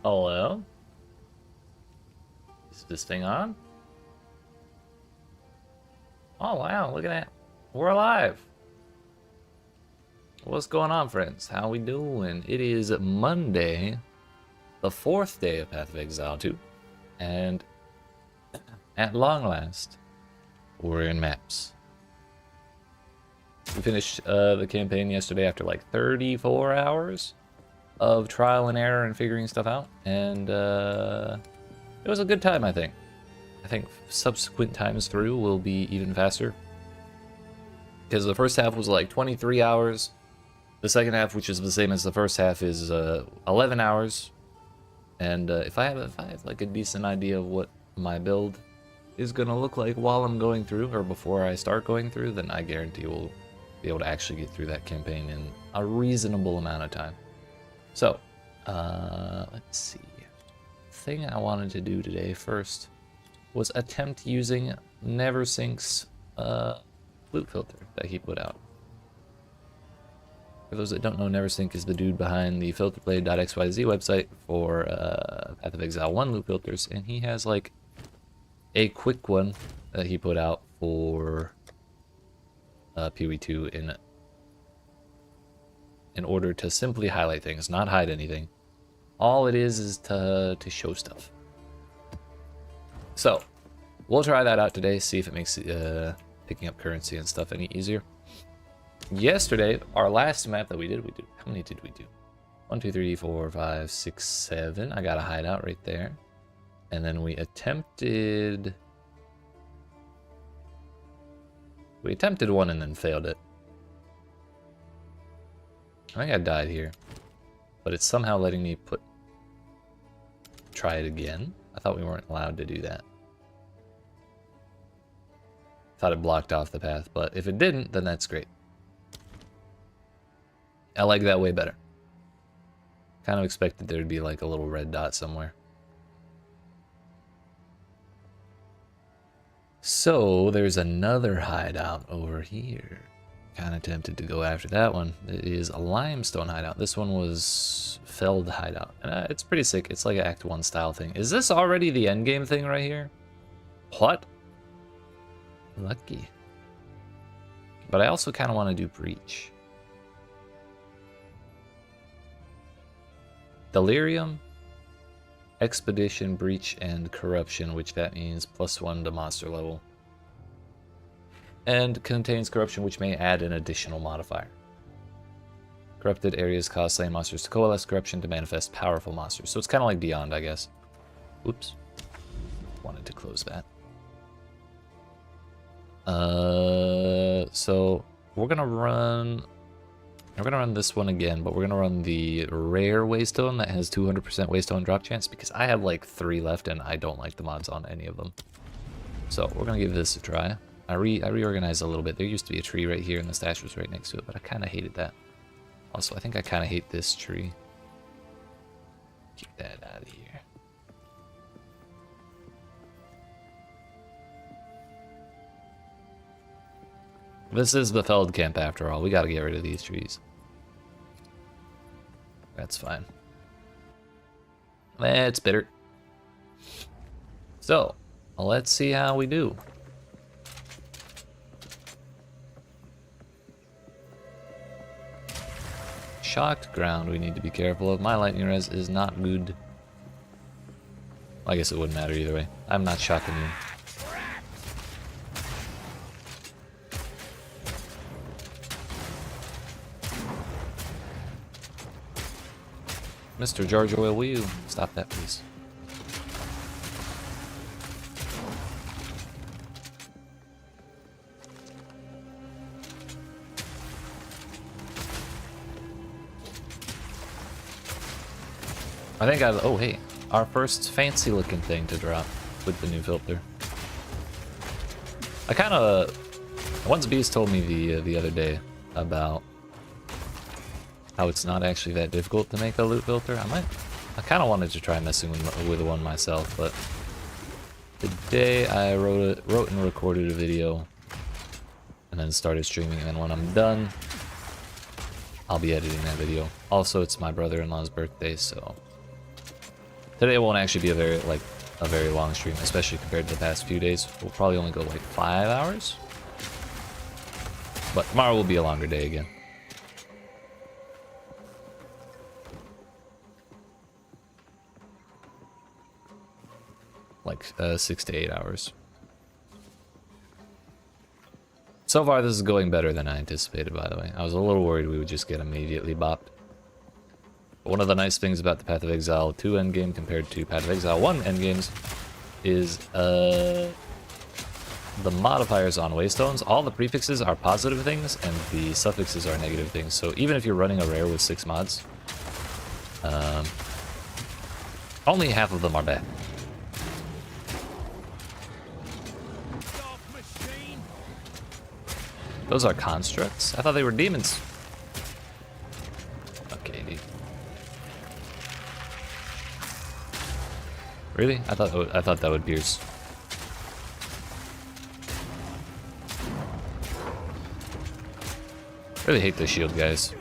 Hello? Is this thing on? Oh wow, look at that. We're alive. What's going on, friends? How we doing? It is Monday, the 4th day of Path of Exile 2. And at long last, we're in maps. We finished the campaign yesterday after like 34 hours of trial and error and figuring stuff out. And it was a good time, I think. I think subsequent times through will be even faster. Because the first half was like 23 hours. The second half, which is the same as the first half, is 11 hours. And if I have like a decent idea of what my build is gonna look like while I'm going through, or before I start going through, then I guarantee we'll be able to actually get through that campaign in a reasonable amount of time. So, let's see. The thing I wanted to do today first was attempt using Neversink's loot filter that he put out. For those that don't know, Neversing is the dude behind the filterblade.xyz website for Path of Exile 1 loot filters, and he has like a quick one that he put out for PoE2 in order to simply highlight things, not hide anything. All it is to show stuff. So, we'll try that out today, see if it makes picking up currency and stuff any easier. Yesterday, our last map that we did, how many did we do? 1, 2, 3, 4, 5, 6, 7. I got a hideout right there. And then we attempted one and then failed it. I think I died here. But it's somehow letting me try it again. I thought we weren't allowed to do that. Thought it blocked off the path, but if it didn't, then that's great. I like that way better. Kind of expected there to be like a little red dot somewhere. So there's another hideout over here. Kind of tempted to go after that one. It is a limestone hideout. This one was felled hideout. And it's pretty sick. It's like an Act 1 style thing. Is this already the endgame thing right here? What? Lucky. But I also kind of want to do Breach. Delirium, Expedition, Breach, and Corruption, which that means +1 to monster level. And contains Corruption, which may add an additional modifier. Corrupted areas cause slain monsters to coalesce, Corruption to manifest powerful monsters. So it's kind of like Beyond, I guess. Oops. Wanted to close that. So we're gonna run this one again, but we're gonna run the rare waystone that has 200% waystone drop chance, because I have like 3 left and I don't like the mods on any of them. So we're gonna give this a try. I reorganized a little bit. There used to be a tree right here and the stash was right next to it, but I kind of hated that. Also, I think I kind of hate this tree. Get that out of here. This is the Feld camp after all. We gotta get rid of these trees. That's fine. It's bitter. So, let's see how we do. Shocked ground we need to be careful of. My lightning res is not good. I guess it wouldn't matter either way. I'm not shocking you. Mr. George Oil, will you stop that, please? I think oh hey, our first fancy looking thing to drop with the new filter. I kind of, once Beast told me the other day about how it's not actually that difficult to make a loot filter. I kind of wanted to try messing with one myself, but today I wrote and recorded a video and then started streaming, and then when I'm done, I'll be editing that video. Also, it's my brother-in-law's birthday, so Today won't actually be a very long stream, especially compared to the past few days. We'll probably only go like 5 hours. But tomorrow will be a longer day again. Like 6 to 8 hours. So far, this is going better than I anticipated, by the way. I was a little worried we would just get immediately bopped. But one of the nice things about the Path of Exile 2 endgame compared to Path of Exile 1 endgames is the modifiers on waystones. All the prefixes are positive things, and the suffixes are negative things. So even if you're running a rare with 6 mods, only half of them are bad. Those are constructs? I thought they were demons. Okay, dude. Really? I thought that would pierce. Really hate the shield guys.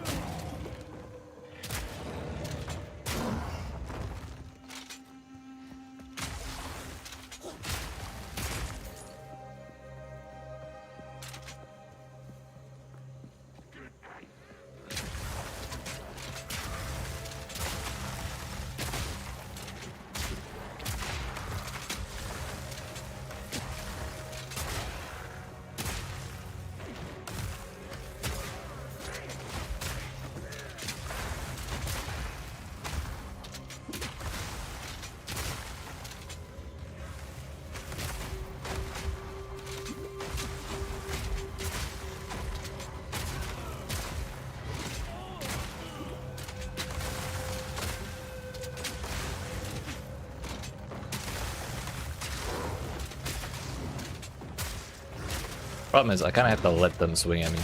Problem is, I kind of have to let them swing at me.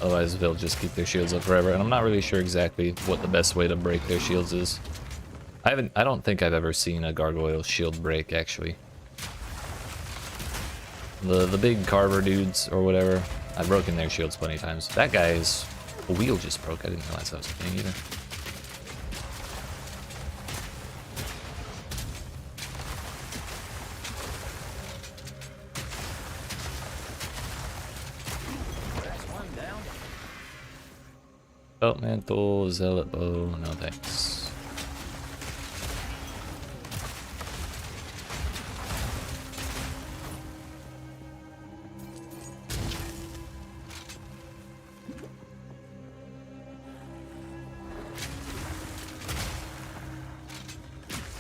Otherwise, they'll just keep their shields up forever. And I'm not really sure exactly what the best way to break their shields is. I don't think I've ever seen a gargoyle shield break, actually. The big carver dudes, or whatever, I've broken their shields plenty of times. That guy's wheel just broke. I didn't realize that was a thing either. Belt mantle, zealot bow, no thanks.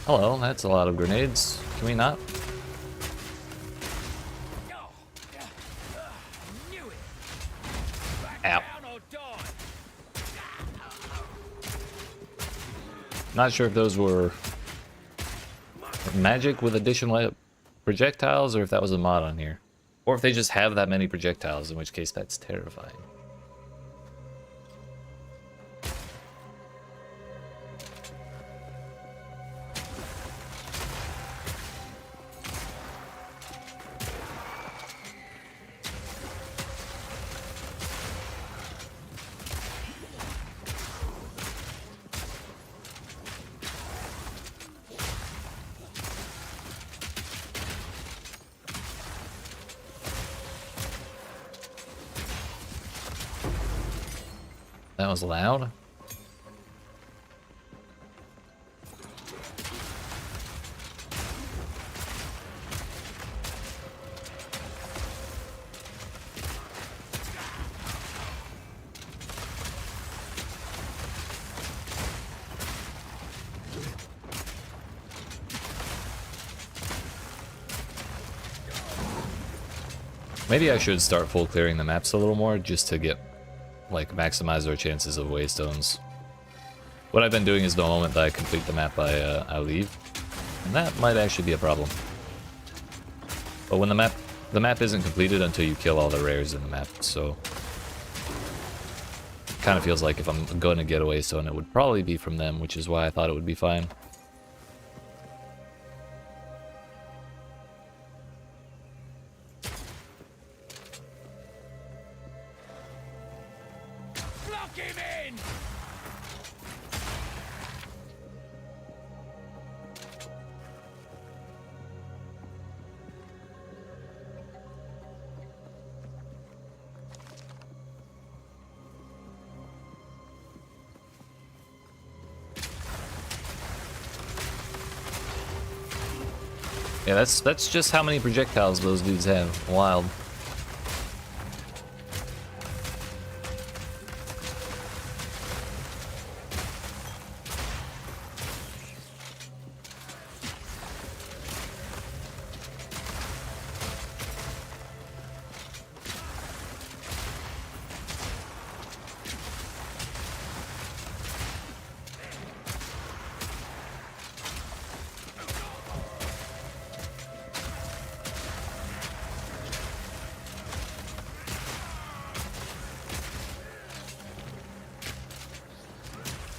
Hello, that's a lot of grenades. Can we not? Ow. Not sure if those were magic with additional projectiles or if that was a mod on here. Or if they just have that many projectiles, in which case that's terrifying. That was loud. Maybe I should start full clearing the maps a little more just to get maximize our chances of waystones. What I've been doing is the moment that I complete the map, I leave, and that might actually be a problem. But when the map isn't completed until you kill all the rares in the map, so it kind of feels like if I'm going to get a waystone, it would probably be from them, which is why I thought it would be fine. Yeah, that's just how many projectiles those dudes have. Wild.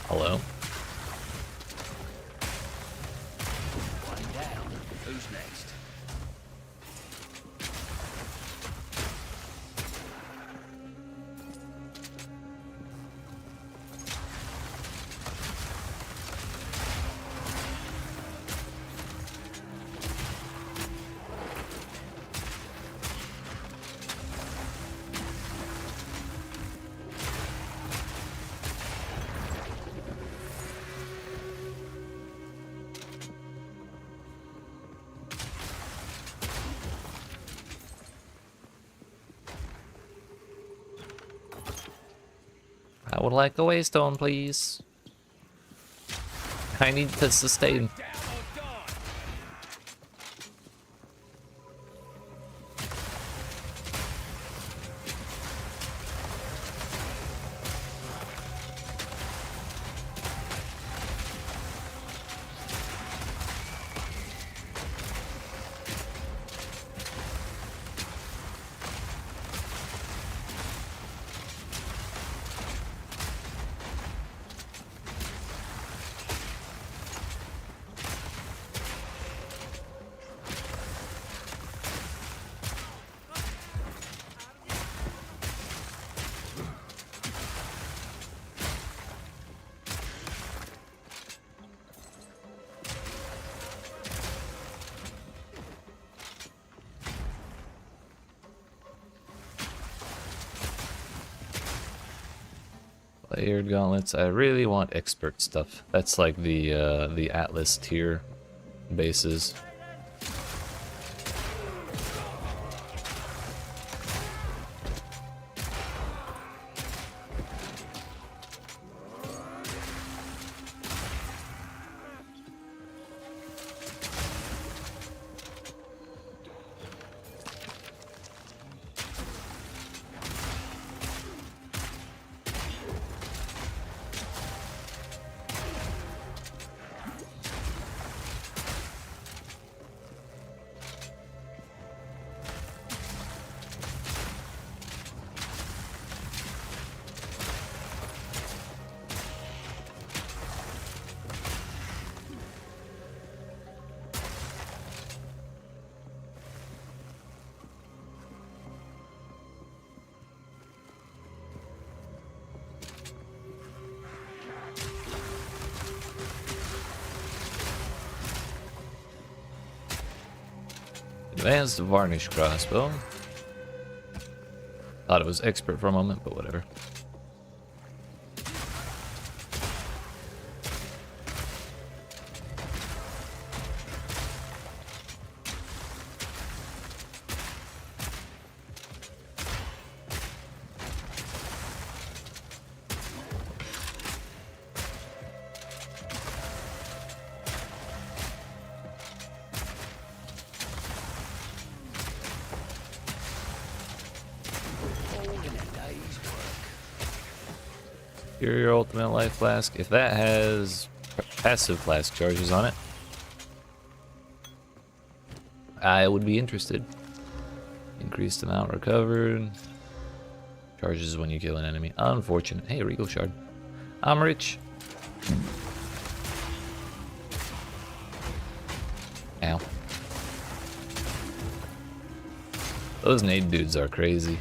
Hello? One down. Who's next? I would like a waystone, please. I need to sustain. Down or die. Layered gauntlets. I really want expert stuff. That's like the Atlas tier bases. Advanced varnish crossbow. Thought it was expert for a moment, but whatever. Your ultimate life flask. If that has passive flask charges on it, I would be interested. Increased amount recovered. Charges when you kill an enemy. Unfortunate. Hey, Regal Shard. I'm rich. Ow. Those nade dudes are crazy.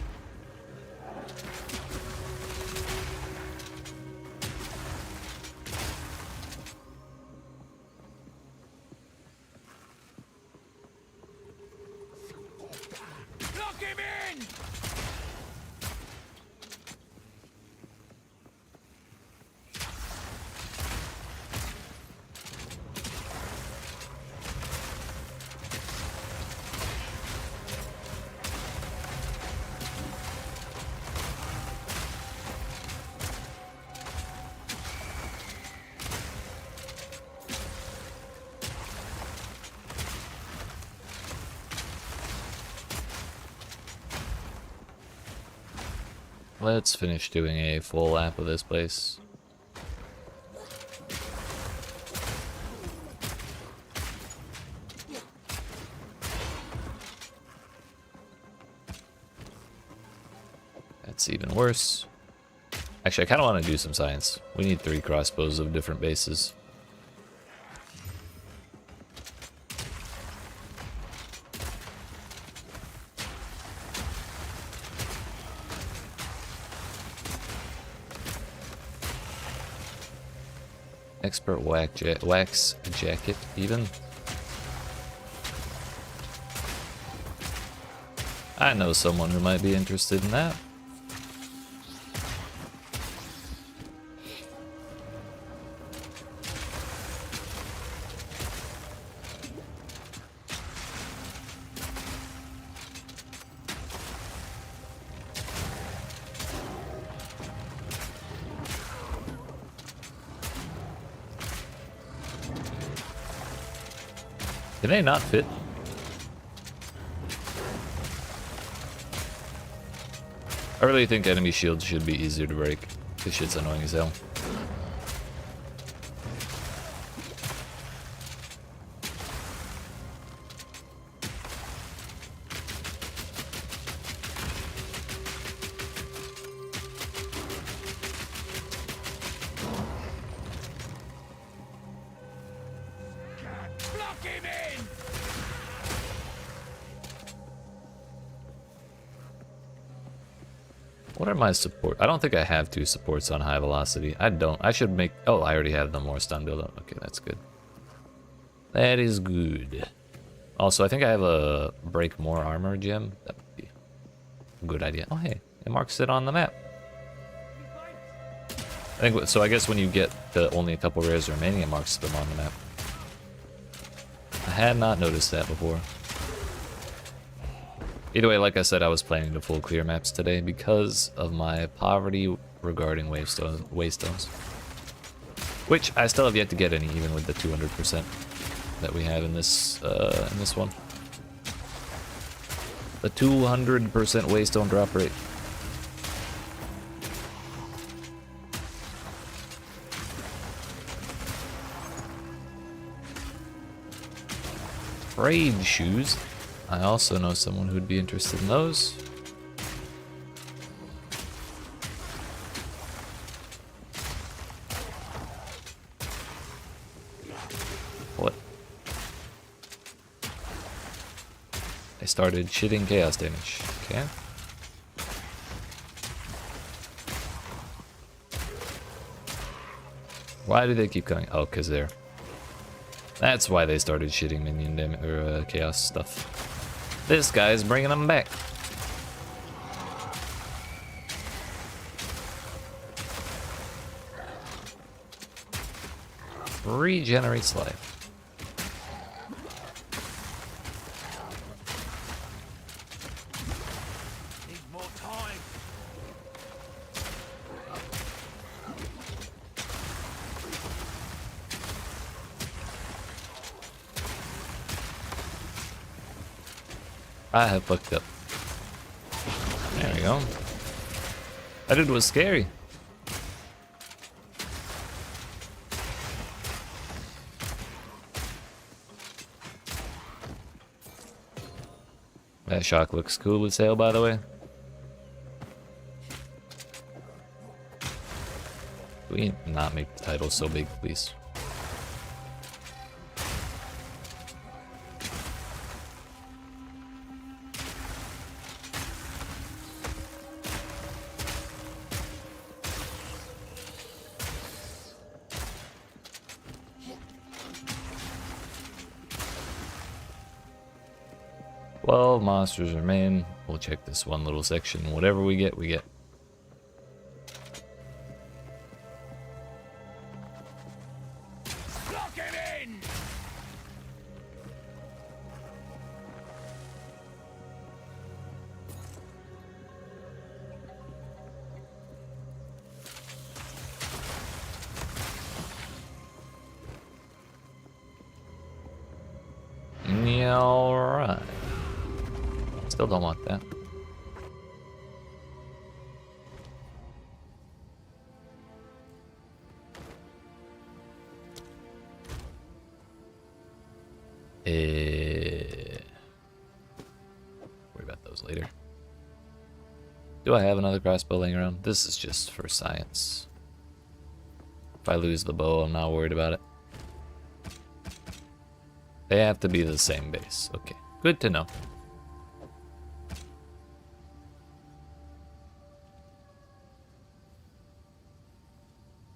Lock him in! Let's finish doing a full lap of this place. That's even worse. Actually, I kind of want to do some science. We need 3 crossbows of different bases. Expert wax jacket, even. I know someone who might be interested in that. Can they not fit? I really think enemy shields should be easier to break. This shit's annoying as hell. Block him in! What are my support? I don't think I have 2 supports on high velocity. I don't. I should make... Oh, I already have the more stun build up. Okay, that's good. That is good. Also, I think I have a break more armor gem. That would be a good idea. Oh, hey. It marks it on the map. I think so. I guess when you get the only a couple rares remaining, it marks them on the map. I had not noticed that before. Either way, like I said, I was planning to full clear maps today because of my poverty regarding waystones. Which I still have yet to get any, even with the 200% that we have in this one. The 200% waystone drop rate. Raid shoes. I also know someone who'd be interested in those. What? I started shitting chaos damage. Okay. Why do they keep coming? Oh, because they're... That's why they started shitting minion damage or chaos stuff. This guy's bringing them back. Regenerates life. Need more time. I have fucked up. There we go. That dude was scary. That shock looks cool with sail, by the way. Can we not make the title so big, please? Well, monsters remain. We'll check this one little section. Whatever we get, we get. Block him in! Yeah, alright. Still don't want that. Worry about those later. Do I have another crossbow laying around? This is just for science. If I lose the bow, I'm not worried about it. They have to be the same base. Okay, good to know.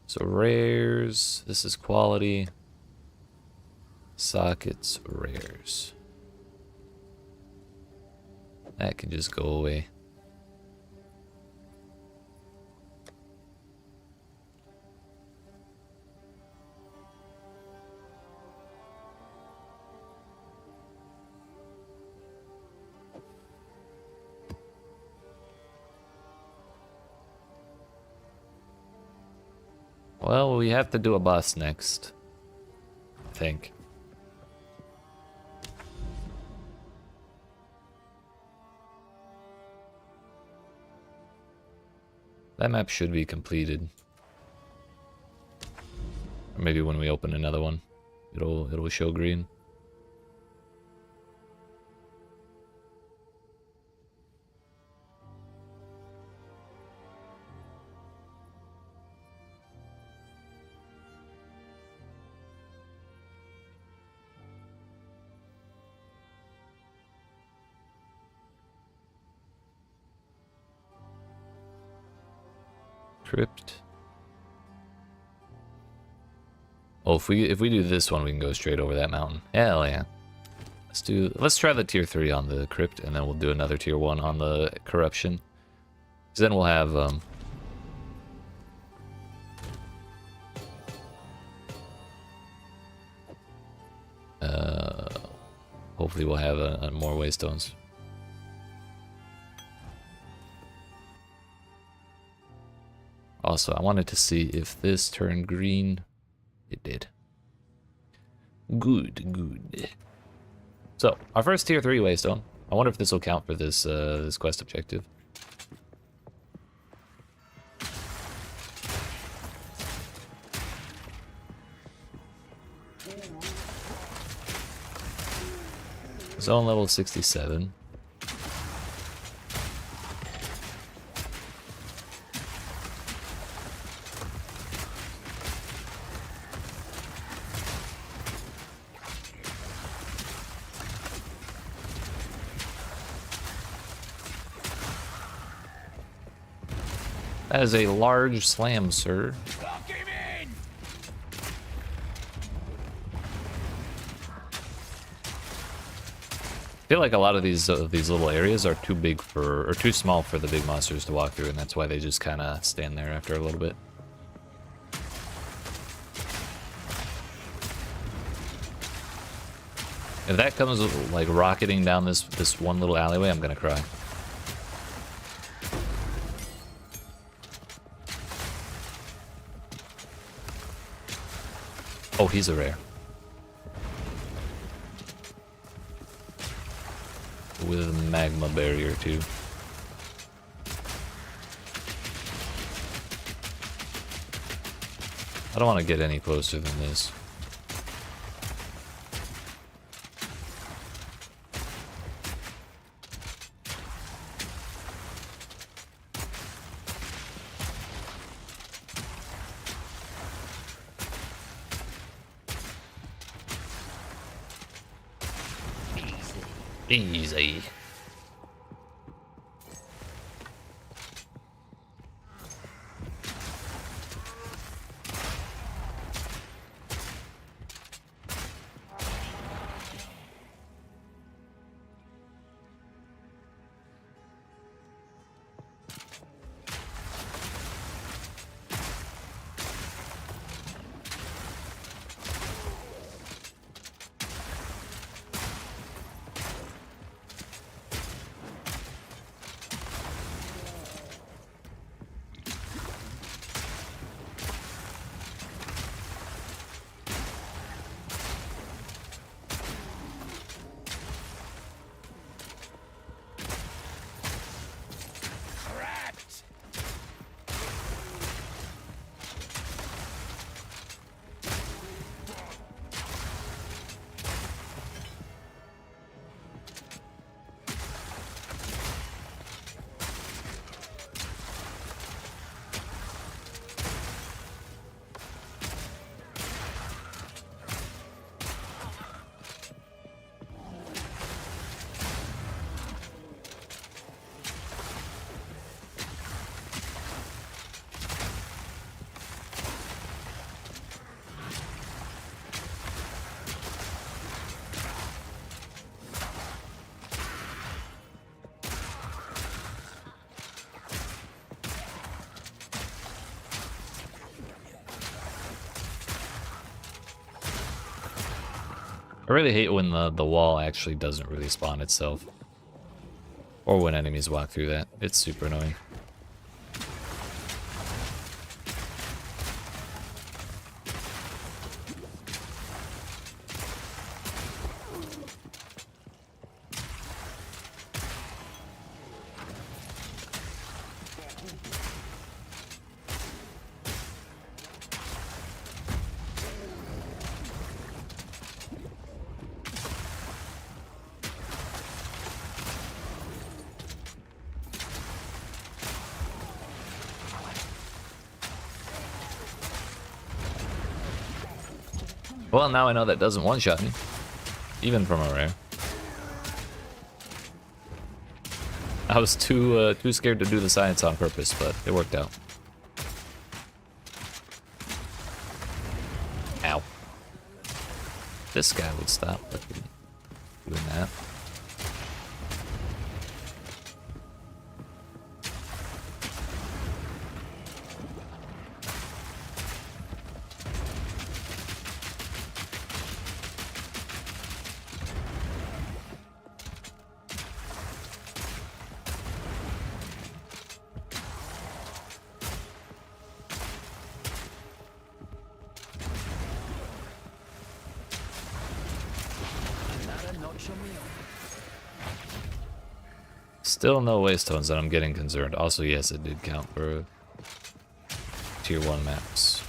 So rares, this is quality. Sockets, rares. That can just go away. Well, we have to do a boss next, I think. That map should be completed. Or maybe when we open another one, it'll show green. Crypt. Oh, if we do this one, we can go straight over that mountain. Hell yeah. Let's try the tier 3 on the crypt, and then we'll do another tier 1 on the corruption. Because then we'll have hopefully we'll have more waystones. Also, I wanted to see if this turned green. It did. Good, good. So, our first tier 3 waystone. I wonder if this will count for this this quest objective. Zone level 67. That is a large slam, sir. Lock him in! I feel like a lot of these little areas are too big for, or too small for the big monsters to walk through, and that's why they just kind of stand there after a little bit. If that comes like rocketing down this one little alleyway, I'm gonna cry. Oh, he's a rare. With a magma barrier too. I don't want to get any closer than this. Easy. I really hate when the wall actually doesn't really spawn itself. Or when enemies walk through that. It's super annoying. Well, now I know that doesn't one-shot me. Even from a rare. I was too scared to do the science on purpose, but it worked out. Ow. This guy would stop doing that. Still no waystones that I'm getting concerned. Also, yes, it did count for tier 1 maps.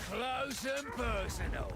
Close and personal.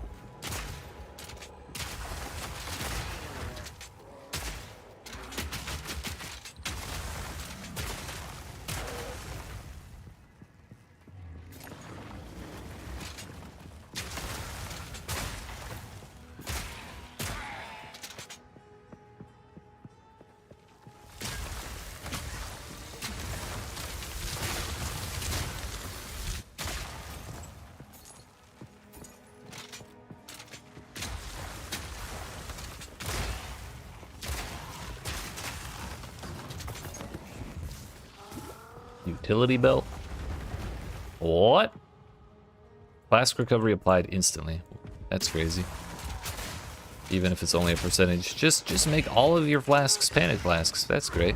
Utility belt? What? Flask recovery applied instantly. That's crazy. Even if it's only a percentage. Just make all of your flasks panic flasks. That's great.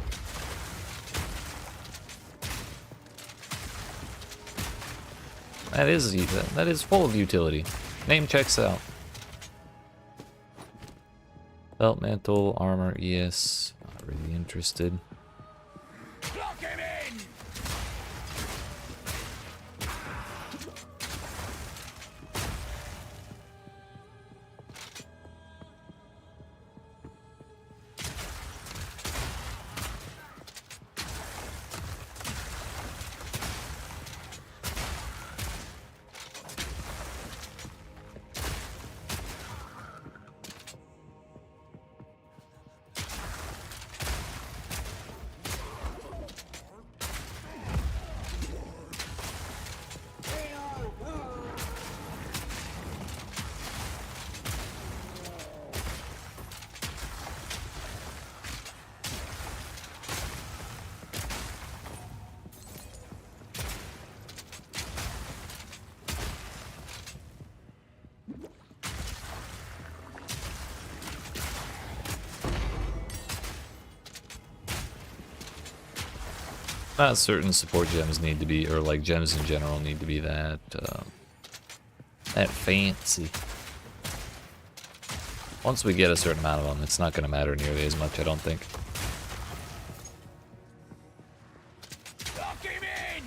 That is full of utility. Name checks out. Belt, mantle, armor, yes. Not really interested. Block him in! Not certain support gems need to be, or like gems in general need to be that fancy. Once we get a certain amount of them, it's not going to matter nearly as much, I don't think. Lock him in!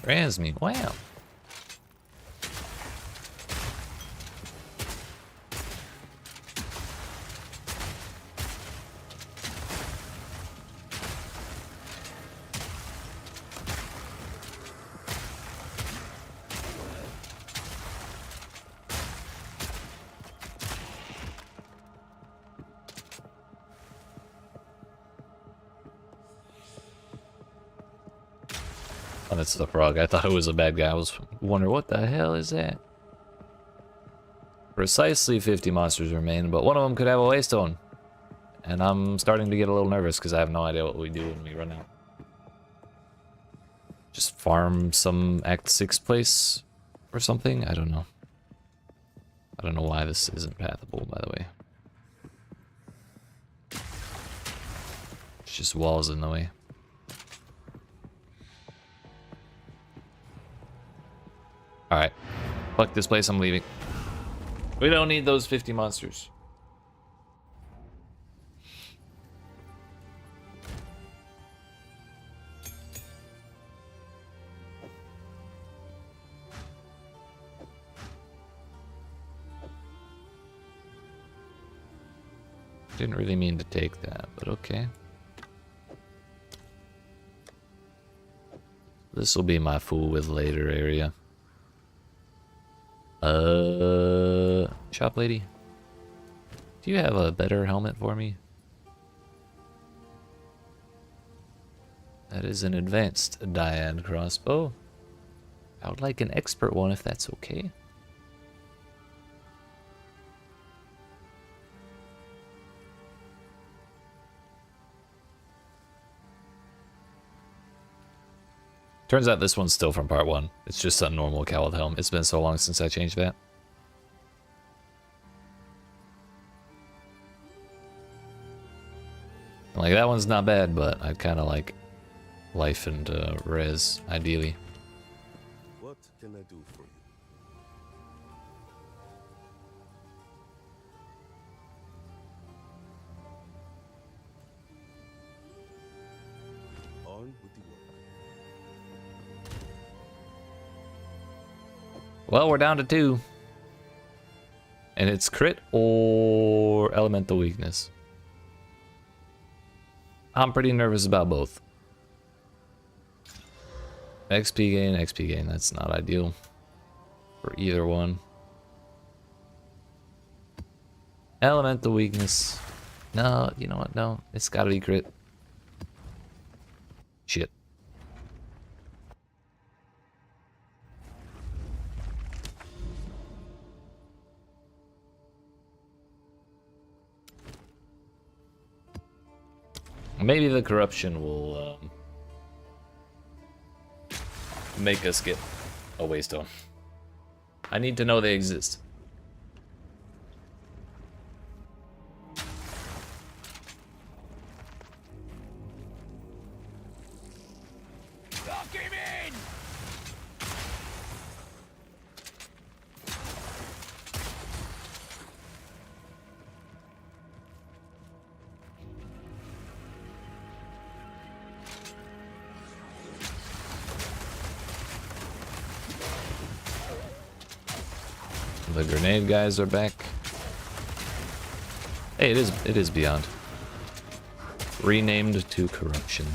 Rans me, wow. Oh, that's the frog. I thought it was a bad guy. I was wondering, what the hell is that? Precisely 50 monsters remain, but one of them could have a waystone. And I'm starting to get a little nervous because I have no idea what we do when we run out. Just farm some Act 6 place or something? I don't know. I don't know why this isn't pathable, by the way. It's just walls in the way. Alright. Fuck this place, I'm leaving. We don't need those 50 monsters. Didn't really mean to take that, but okay. This will be my fool with later area. Shop lady, do you have a better helmet for me? That is an advanced Diad crossbow. I would like an expert one if that's okay. Turns out this one's still from part 1. It's just a normal cowled helm. It's been so long since I changed that. Like, that one's not bad, but I'd kind of like life and res, ideally. What can I do for you? On with the work. Well, we're down to 2. And it's crit or elemental weakness. I'm pretty nervous about both. XP gain, that's not ideal for either one. Elemental weakness. No, you know what? No, it's gotta be crit. Shit. Maybe the corruption will make us get a waystone. I need to know they exist. Lock him in! The grenade guys are back. Hey, it is beyond. Renamed to corruption.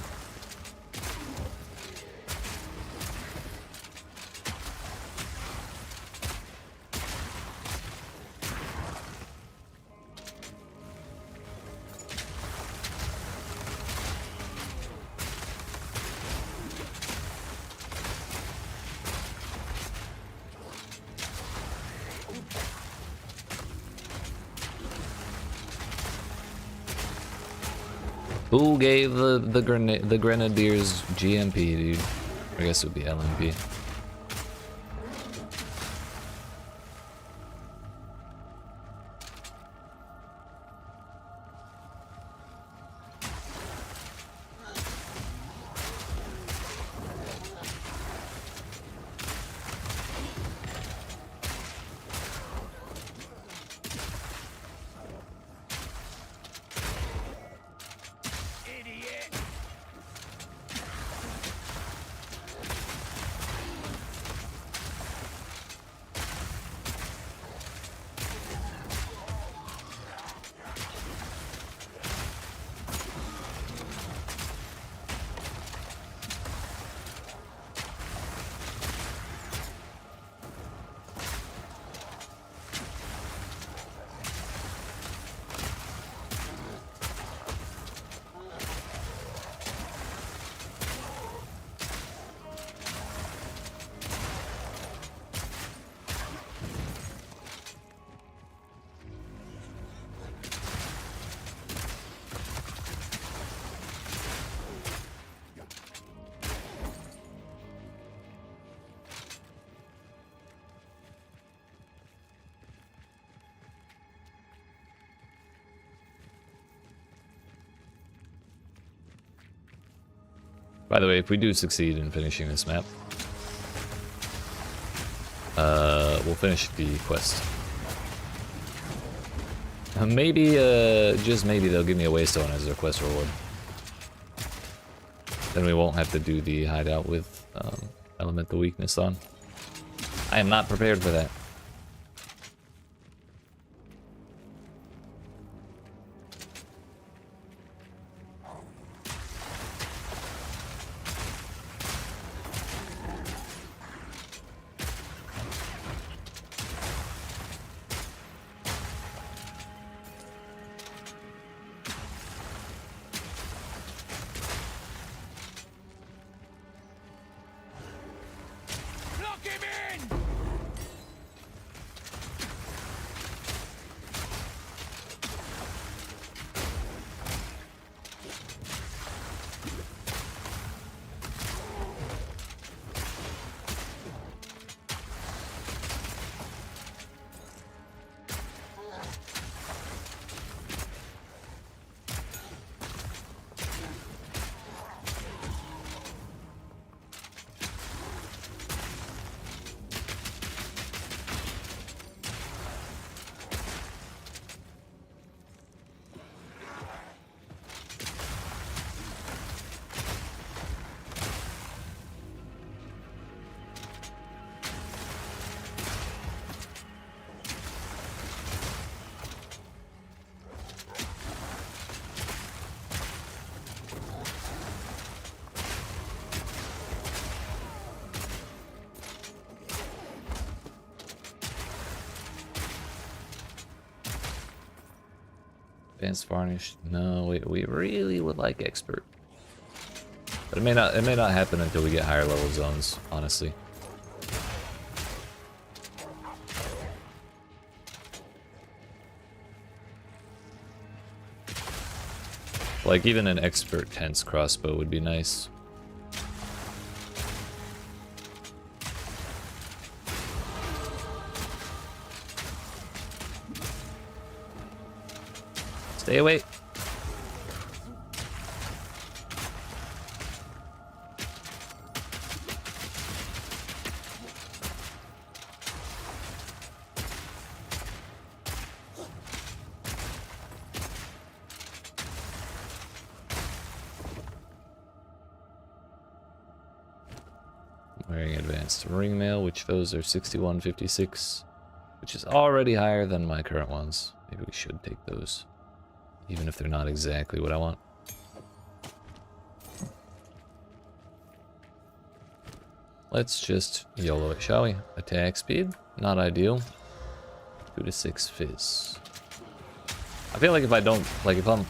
Who gave the grenadiers GMP, dude? I guess it would be LMP. By the way, if we do succeed in finishing this map, we'll finish the quest. Maybe, just maybe they'll give me a waystone as their quest reward. Then we won't have to do the hideout with elemental weakness on. I am not prepared for that. Lock him in! Advanced varnish. No, we really would like expert. But it may not happen until we get higher level zones, honestly. Like even an expert tense crossbow would be nice. Stay away. Wearing advanced ring mail, which those are 6156, which is already higher than my current ones. Maybe we should take those, even if they're not exactly what I want. Let's just YOLO it, shall we? Attack speed, not ideal. 2 to 6 fizz. I feel like if I don't, like if I'm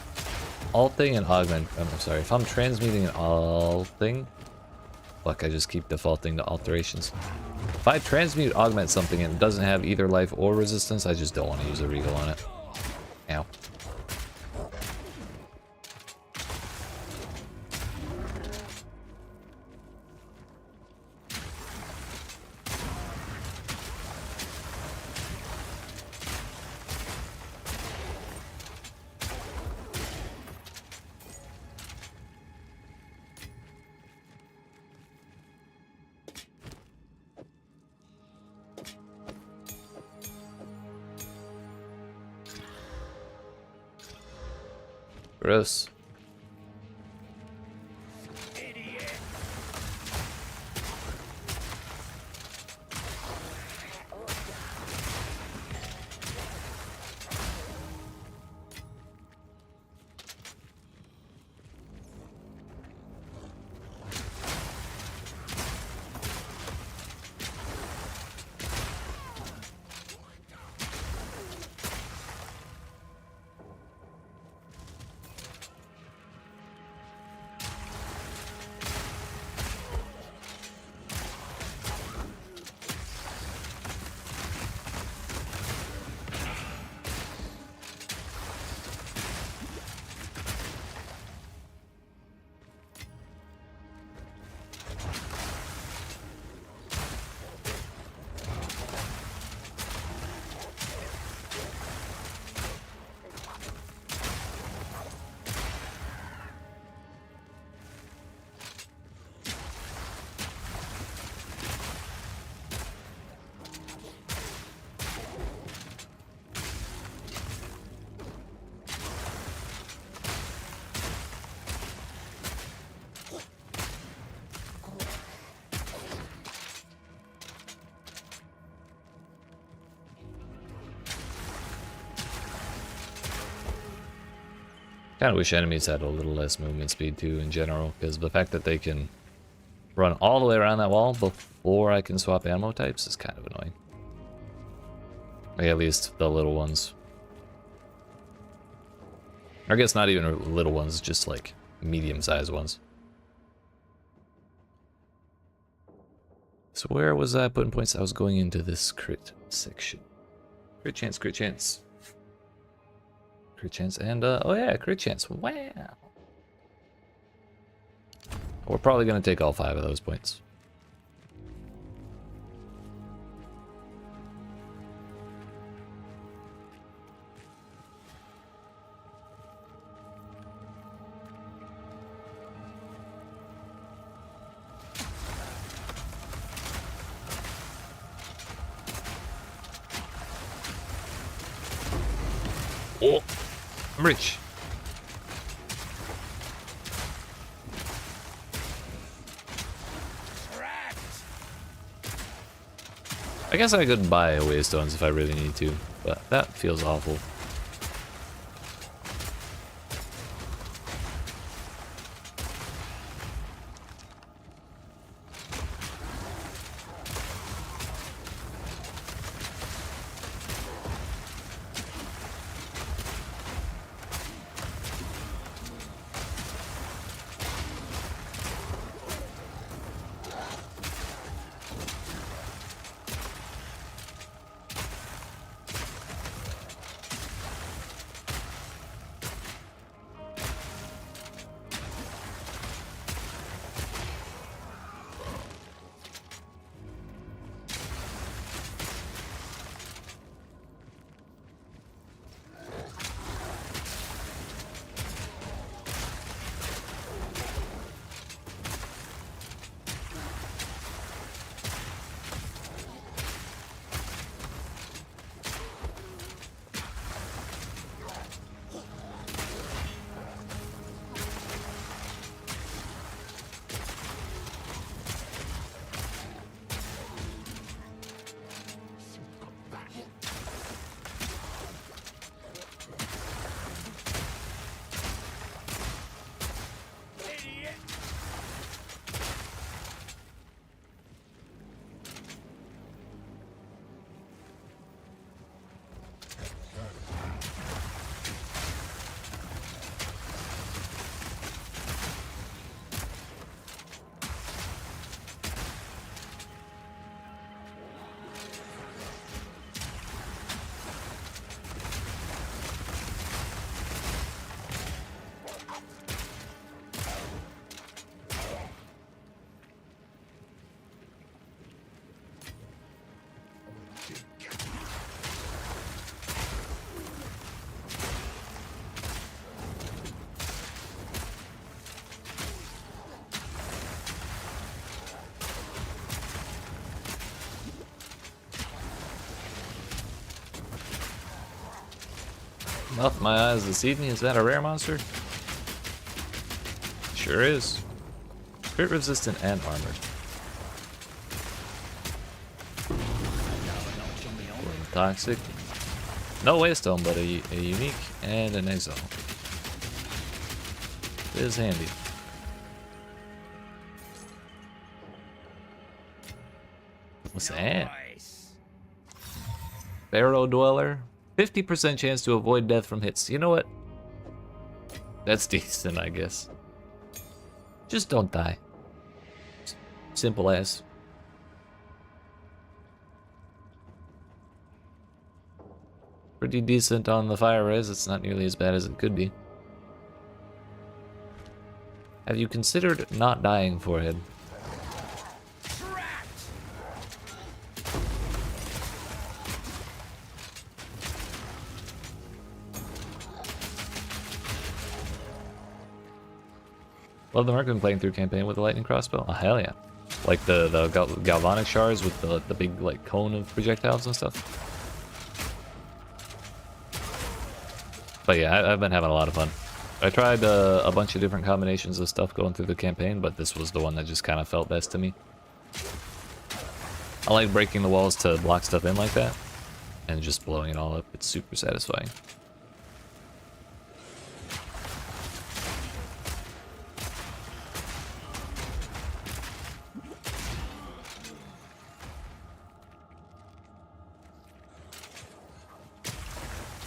alting and augment, I'm sorry, if I'm transmuting and alting, fuck, I just keep defaulting to alterations. If I transmute augment something and it doesn't have either life or resistance, I just don't want to use a regal on it. Ow. Gross. Kind of wish enemies had a little less movement speed too in general, because the fact that they can run all the way around that wall before I can swap ammo types is kind of annoying. Like at least the little ones. Or I guess not even little ones, just like medium-sized ones. So where was I putting points? I was going into this crit section. Crit chance, crit chance. Crit chance, and oh yeah, crit chance. Wow. We're probably gonna take all 5 of those points. Oh, I'm rich. I guess I could buy away stones if I really need to, but that feels awful. Mouth my eyes this evening. Is that a rare monster? Sure is. Crit resistant and armored. Toxic. No waystone, but a unique and an exile. It is handy. What's that? Barrow Dweller. 50% chance to avoid death from hits. You know what? That's decent, I guess. Just don't die. Simple as. Pretty decent on the fire res. It's not nearly as bad as it could be. Have you considered not dying, Forehead? Love the Merc playing through campaign with the lightning crossbow. Oh hell yeah! Like the galvanic shards with the big like cone of projectiles and stuff. But yeah, I've been having a lot of fun. I tried a bunch of different combinations of stuff going through the campaign, but this was the one that just kind of felt best to me. I like breaking the walls to block stuff in like that, and just blowing it all up. It's super satisfying.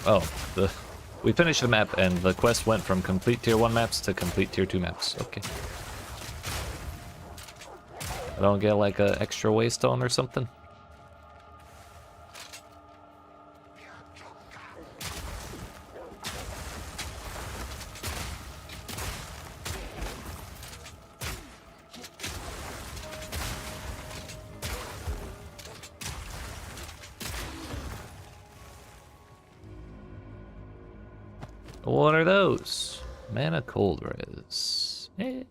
Oh, we finished the map and the quest went from complete tier 1 maps to complete tier 2 maps. Okay. I don't get like a extra waystone or something? What are those? Mana cold res. Eh.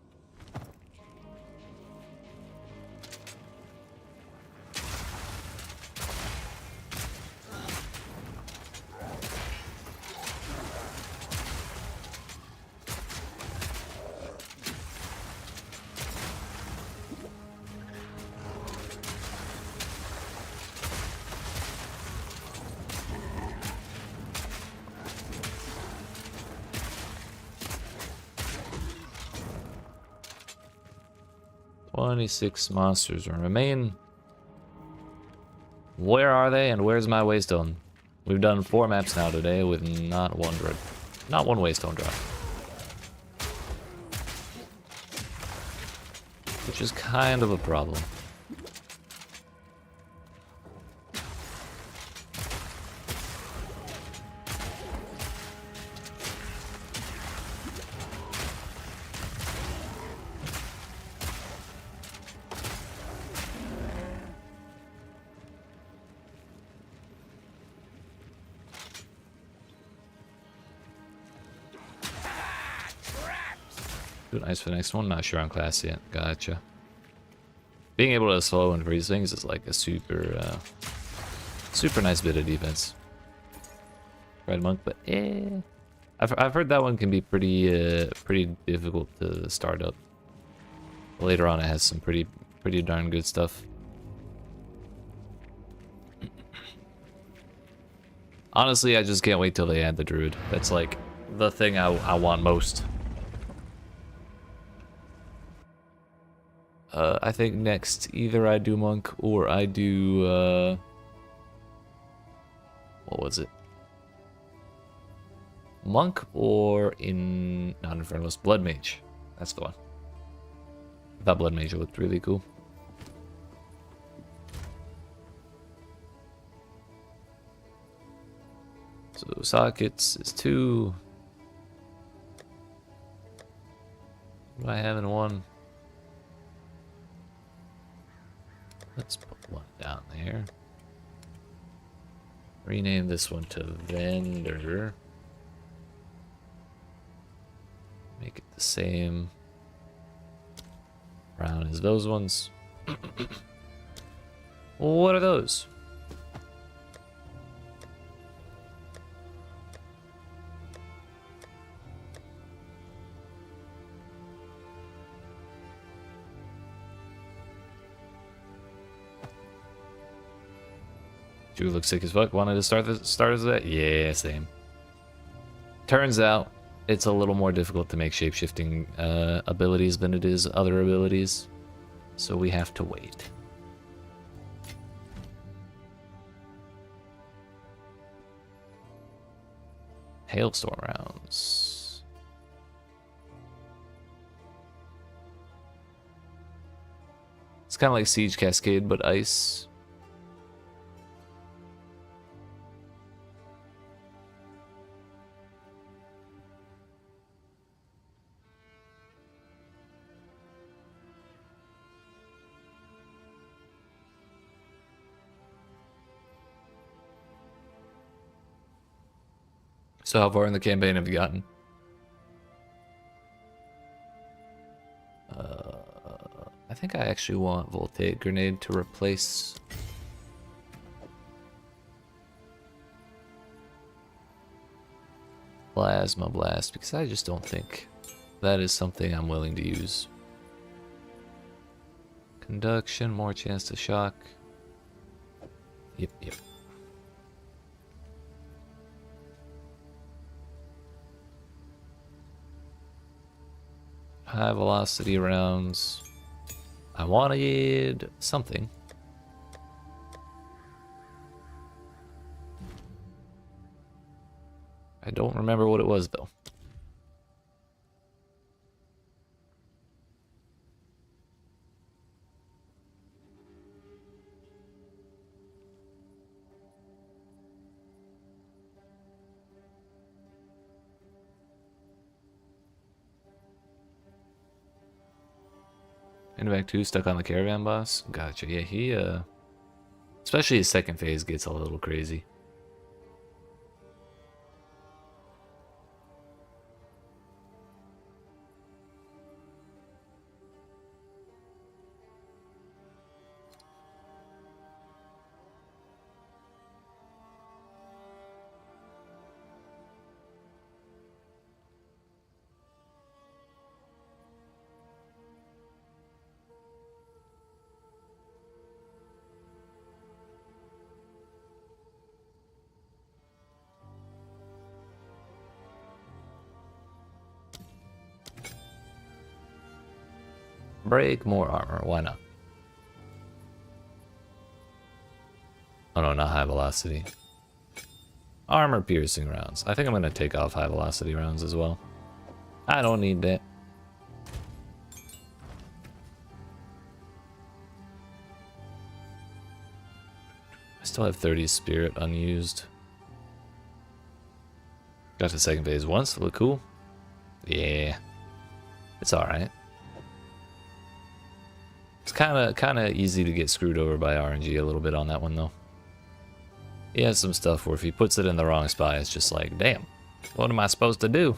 "26 monsters remain. Where are they and where's my waystone?" We've done 4 maps now today with not one waystone drop. Which is kind of a problem. Do nice for the next one. Not sure on class yet. Gotcha. Being able to slow and freeze things is like a super nice bit of defense. Red monk, but I've heard that one can be pretty difficult to start up. Later on, it has some pretty darn good stuff. Honestly, I just can't wait till they add the druid. That's like the thing I want most. I think next, either I do monk or I do, what was it? Monk or not Infernalist, Blood Mage. That's the one. I thought Blood Mage looked really cool. So sockets is 2. What do I have in 1? Let's put 1 down there. Rename this one to Vendor. Make it the same brown as those ones. What are those? Dude looks sick as fuck. Wanted to start as that? Yeah, same. Turns out it's a little more difficult to make shapeshifting abilities than it is other abilities. So we have to wait. Hailstorm rounds. It's kind of like Siege Cascade, but ice. So how far in the campaign have you gotten? I think I actually want Voltaic Grenade to replace Plasma Blast, because I just don't think that is something I'm willing to use. Conduction, more chance to shock. Yep. High velocity rounds. I wanted something. I don't remember what it was, though. Invac 2 stuck on the caravan boss. Gotcha. Yeah, he especially his second phase gets a little crazy. Break more armor. Why not? Oh no, not high velocity. Armor piercing rounds. I think I'm gonna take off high velocity rounds as well. I don't need that. I still have 30 spirit unused. Got to second phase once. Look cool. Yeah, it's all right. It's kind of easy to get screwed over by RNG a little bit on that one though. He has some stuff where if he puts it in the wrong spot, it's just like, damn, what am I supposed to do?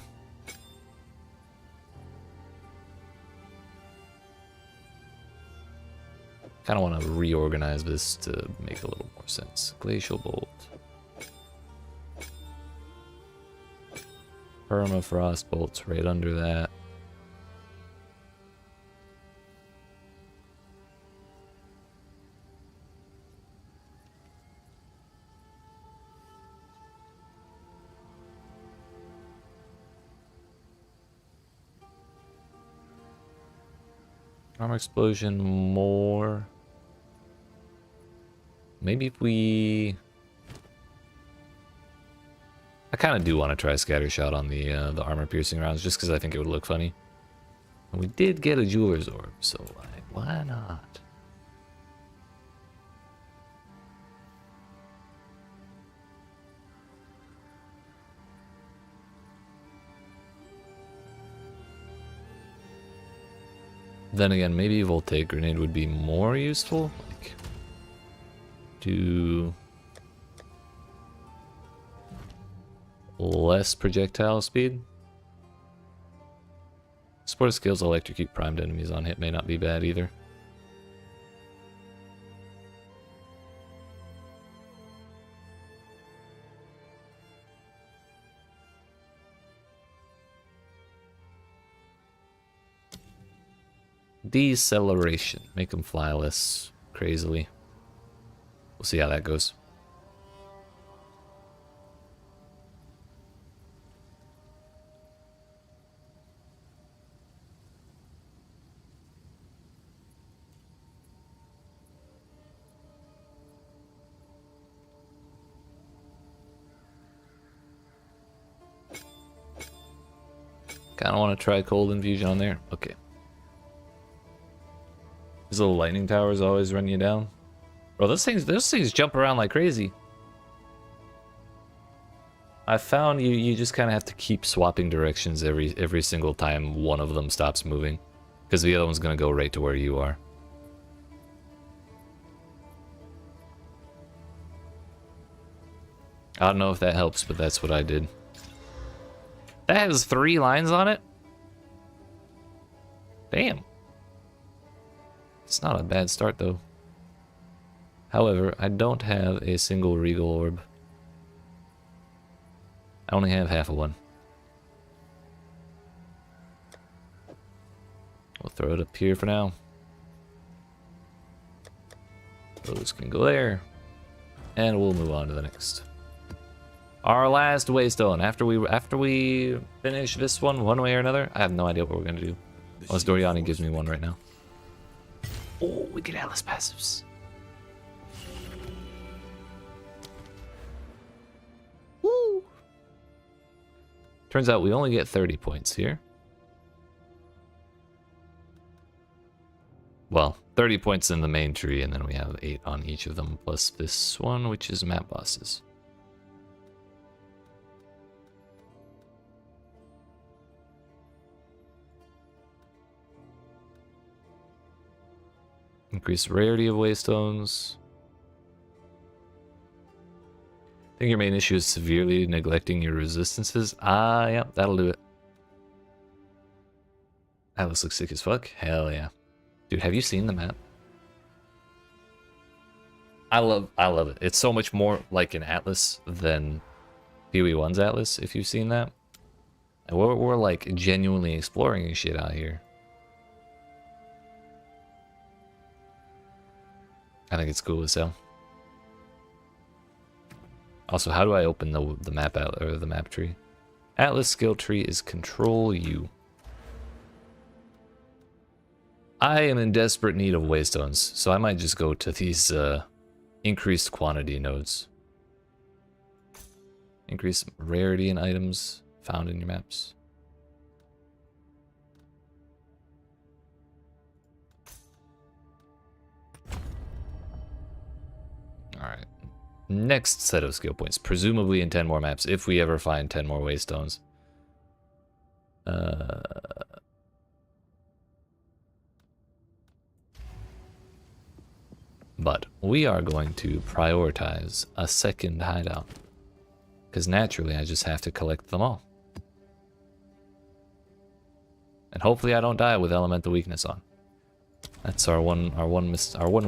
Kind of want to reorganize this to make a little more sense. Glacial Bolt. Permafrost Bolt's right under that. Armor explosion more. Maybe if we... I kind of do want to try scatter shot on the armor piercing rounds just because I think it would look funny. And we did get a jeweler's orb, so like, why not? Then again, maybe Voltaic Grenade would be more useful. Like, do less projectile speed. Support skills electrocute primed enemies on hit may not be bad either. Deceleration. Make them fly less crazily. We'll see how that goes. Kind of want to try cold infusion on there. Okay. These little lightning towers always run you down. Bro, those things jump around like crazy. I found you just kind of have to keep swapping directions every single time one of them stops moving, because the other one's gonna go right to where you are. I don't know if that helps, but that's what I did. That has 3 lines on it? Damn. It's not a bad start, though. However, I don't have a single Regal Orb. I only have half of one. We'll throw it up here for now. Those can go there. And we'll move on to the next. Our last waystone. After we finish this one way or another, I have no idea what we're gonna do. Unless Doriani gives me one right now. Oh, we get Atlas passives. Woo! Turns out we only get 30 points here. Well, 30 points in the main tree, and then we have 8 on each of them, plus this one, which is map bosses. Increase rarity of waystones. I think your main issue is severely neglecting your resistances. Ah, yeah, that'll do it. Atlas looks sick as fuck. Hell yeah. Dude, have you seen the map? I love it. It's so much more like an Atlas than PoE1's Atlas, if you've seen that. And we're like genuinely exploring shit out here. I think it's cool as hell. Also, how do I open the map out or the map tree? Atlas skill tree is Control U. I am in desperate need of waystones, so I might just go to these increased quantity nodes. Increase rarity in items found in your maps. Alright. Next set of skill points. Presumably in 10 more maps, if we ever find 10 more waystones. But we are going to prioritize a second hideout. Because naturally I just have to collect them all. And hopefully I don't die with elemental weakness on. That's our one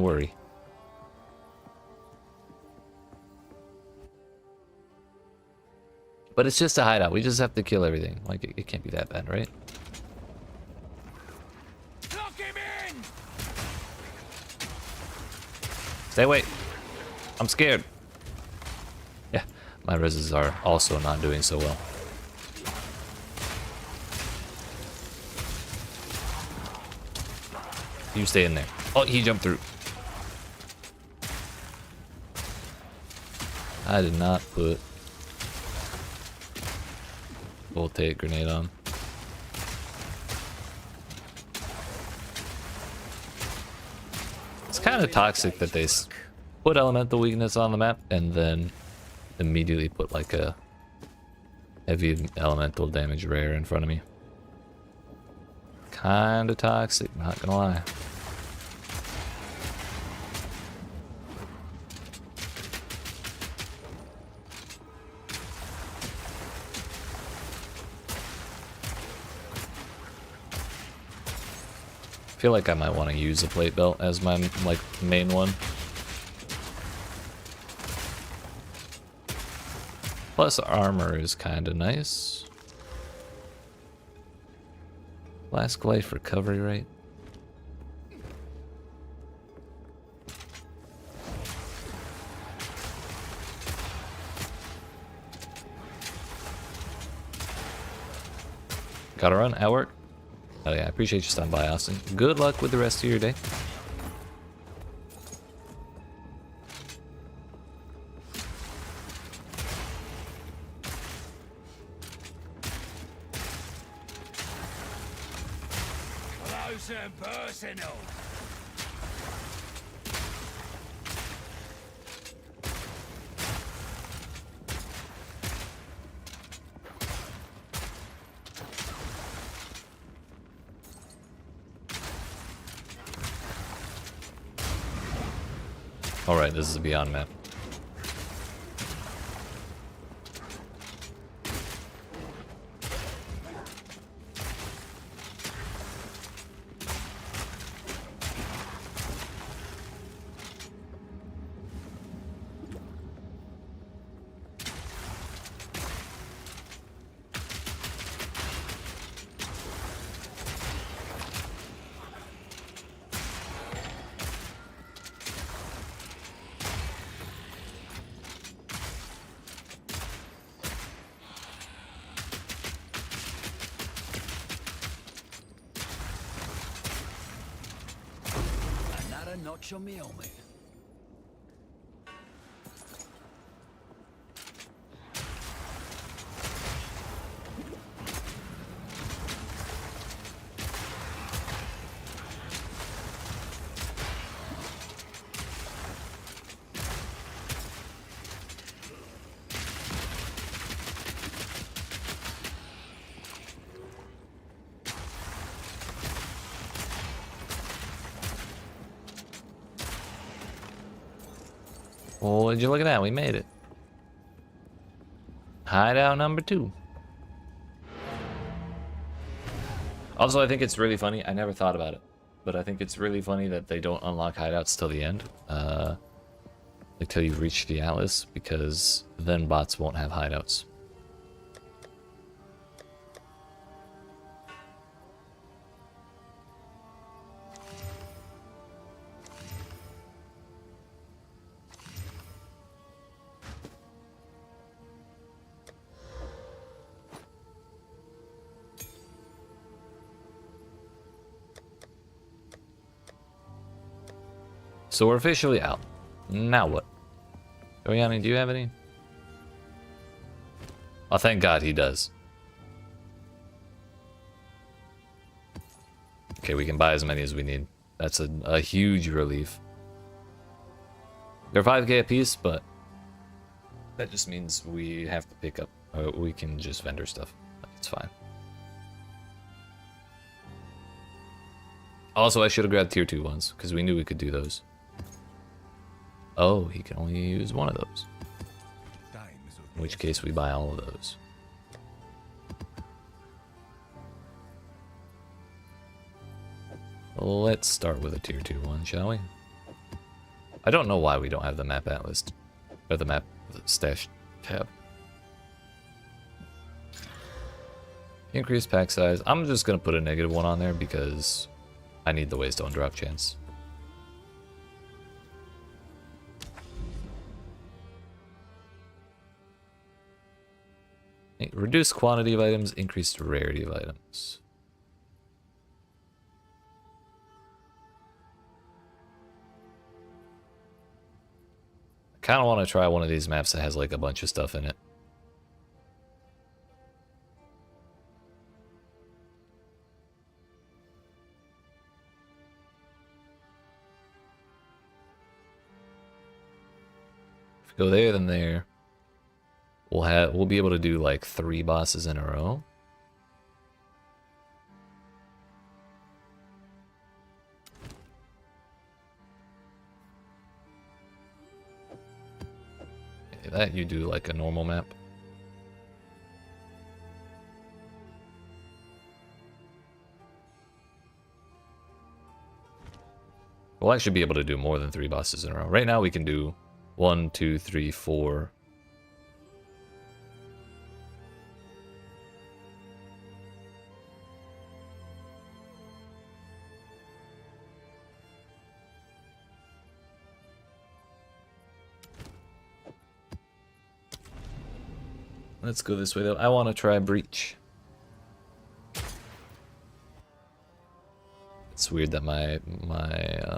worry. But it's just a hideout. We just have to kill everything. Like, it can't be that bad, right? Lock him in! Stay away. I'm scared. Yeah, my reses are also not doing so well. You stay in there. Oh, he jumped through. I did not put voltaic grenade on. It's kind of toxic that they put elemental weakness on the map and then immediately put like a heavy elemental damage rare in front of me. Kind of toxic, not gonna lie. I feel like I might want to use a plate belt as my like main one. Plus armor is kind of nice. Flask life recovery rate. Gotta run at work. Oh yeah, I appreciate you stopping by, Austin. Good luck with the rest of your day. Close and personal. Alright, this is a Beyond map. Another notch on me helmet. Well, would you look at that? We made it. Hideout number 2. Also, I think it's really funny. I never thought about it, but I think it's really funny that they don't unlock hideouts till the end, like till you've reached the Atlas, because then bots won't have hideouts. So we're officially out. Now what? Oriani, do you have any? Oh, thank God he does. Okay, we can buy as many as we need. That's a huge relief. They're 5k a piece, but that just means we have to pick up. We can just vendor stuff. It's fine. Also, I should have grabbed tier 2 ones, because we knew we could do those. Oh, he can only use one of those. In which case we buy all of those. Let's start with a tier 2 one, shall we? I don't know why we don't have the map atlas, or the map stash tab. Increase pack size. I'm just gonna put a -1 on there because I need the Waystone drop chance. Reduced quantity of items, increased rarity of items. I kind of want to try one of these maps that has like a bunch of stuff in it. If we go there, then there. We'll be able to do like 3 bosses in a row. Okay, that you do like a normal map. We'll actually be able to do more than 3 bosses in a row. Right now we can do 1, 2, 3, 4. Let's go this way though. I want to try Breach. It's weird that my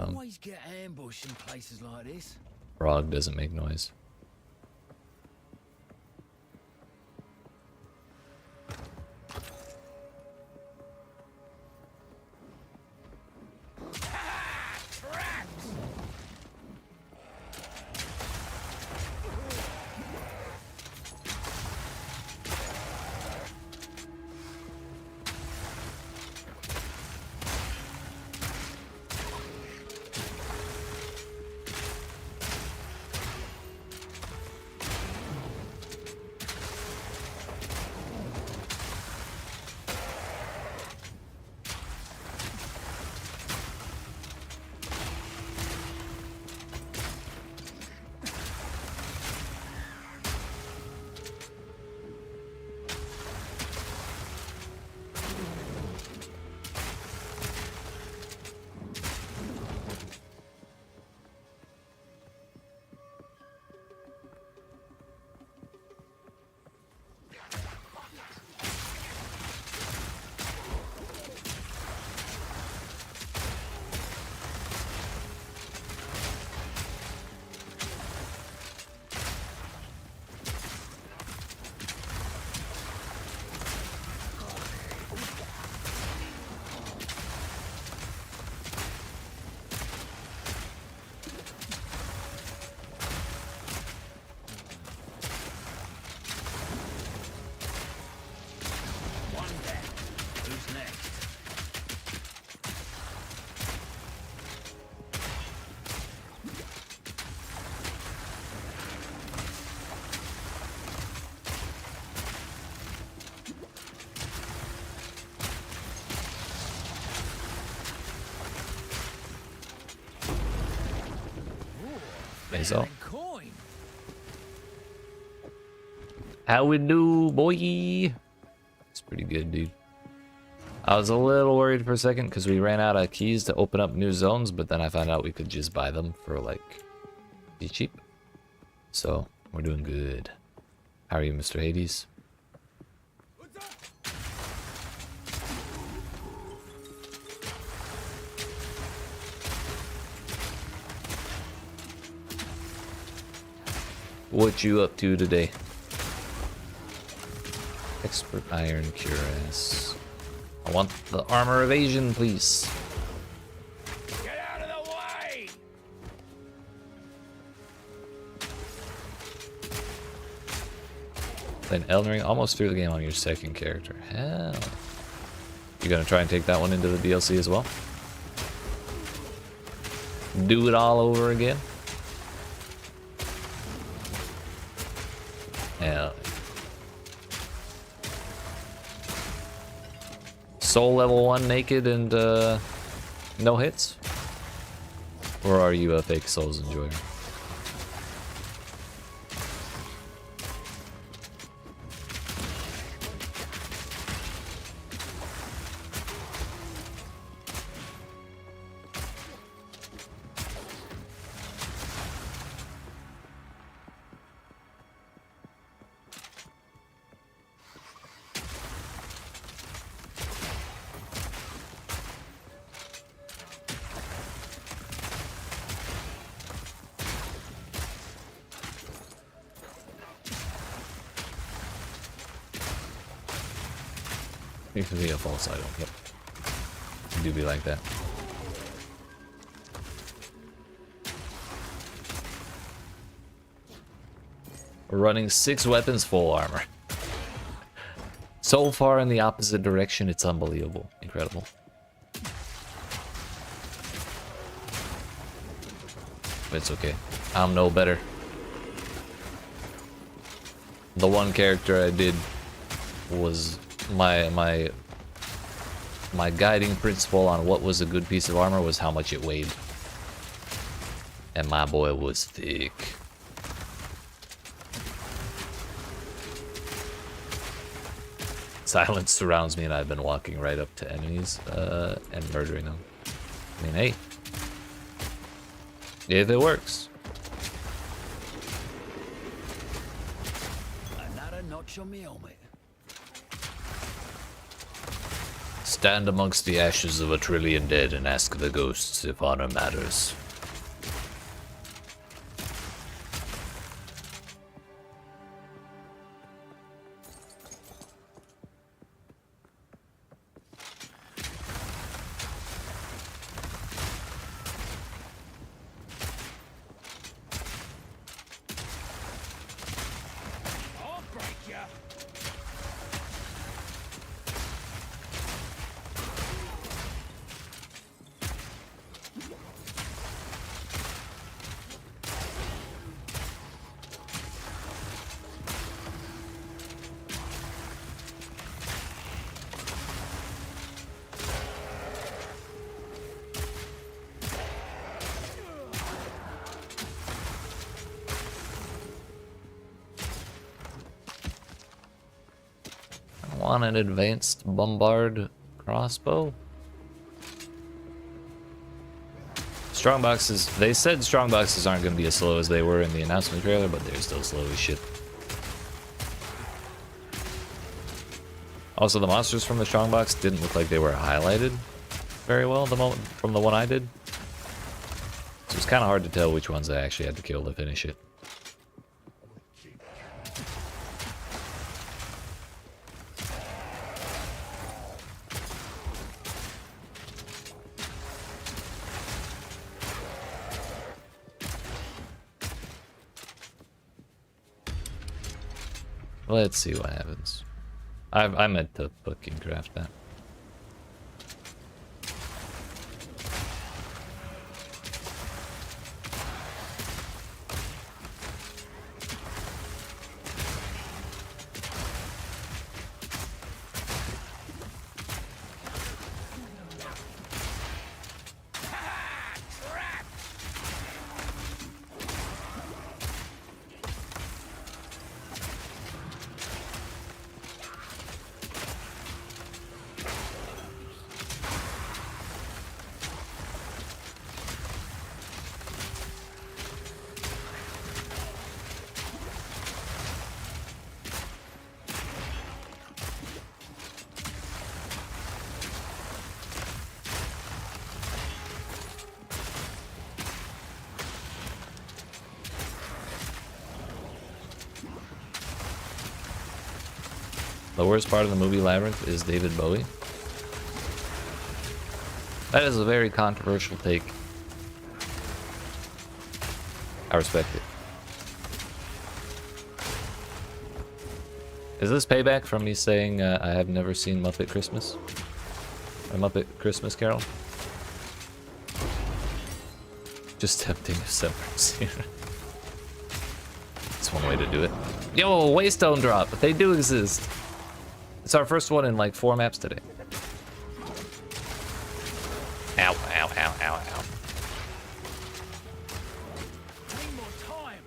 Always get ambushed in places like this. frog doesn't make noise. so. And coin. How we do, boy? It's pretty good, dude. I was a little worried for a second because we ran out of keys to open up new zones, but then I found out we could just buy them for like pretty cheap. So we're doing good. How are you, Mr. Hades? What you up to today? Expert Iron Cuirass. I want the armor evasion, please. Get out of the way! Then Elden Ring almost through the game on your second character. Hell. You gonna try and take that one into the DLC as well? Do it all over again? Hell. Soul level 1 naked and no hits? Or are you a fake Souls enjoyer? It could be a false item, yep. It do be like that. We're running 6 weapons full armor. So far in the opposite direction, it's unbelievable. Incredible. But it's okay. I'm no better. The one character I did was my guiding principle on what was a good piece of armor was how much it weighed. And my boy was thick. Silence surrounds me and I've been walking right up to enemies and murdering them. I mean, hey. If it works. Another notch on me helmet. Stand amongst the ashes of a trillion dead and ask the ghosts if honor matters. I'll break ya. I want an advanced bombard crossbow. Strongboxes, they said strongboxes aren't going to be as slow as they were in the announcement trailer, but they're still slow as shit. Also, the monsters from the strongbox didn't look like they were highlighted very well from the one I did. So it's kind of hard to tell which ones I actually had to kill to finish it. Let's see what happens. I meant to fucking craft that. The worst part of the movie Labyrinth is David Bowie. That is a very controversial take. I respect it. Is this payback from me saying I have never seen Muppet Christmas? Or Muppet Christmas Carol? Just tempting if Semper's here. That's one way to do it. Yo, Waystone drop! They do exist! It's our first one in like 4 maps today. Ow, ow, ow, ow, ow. Need more time.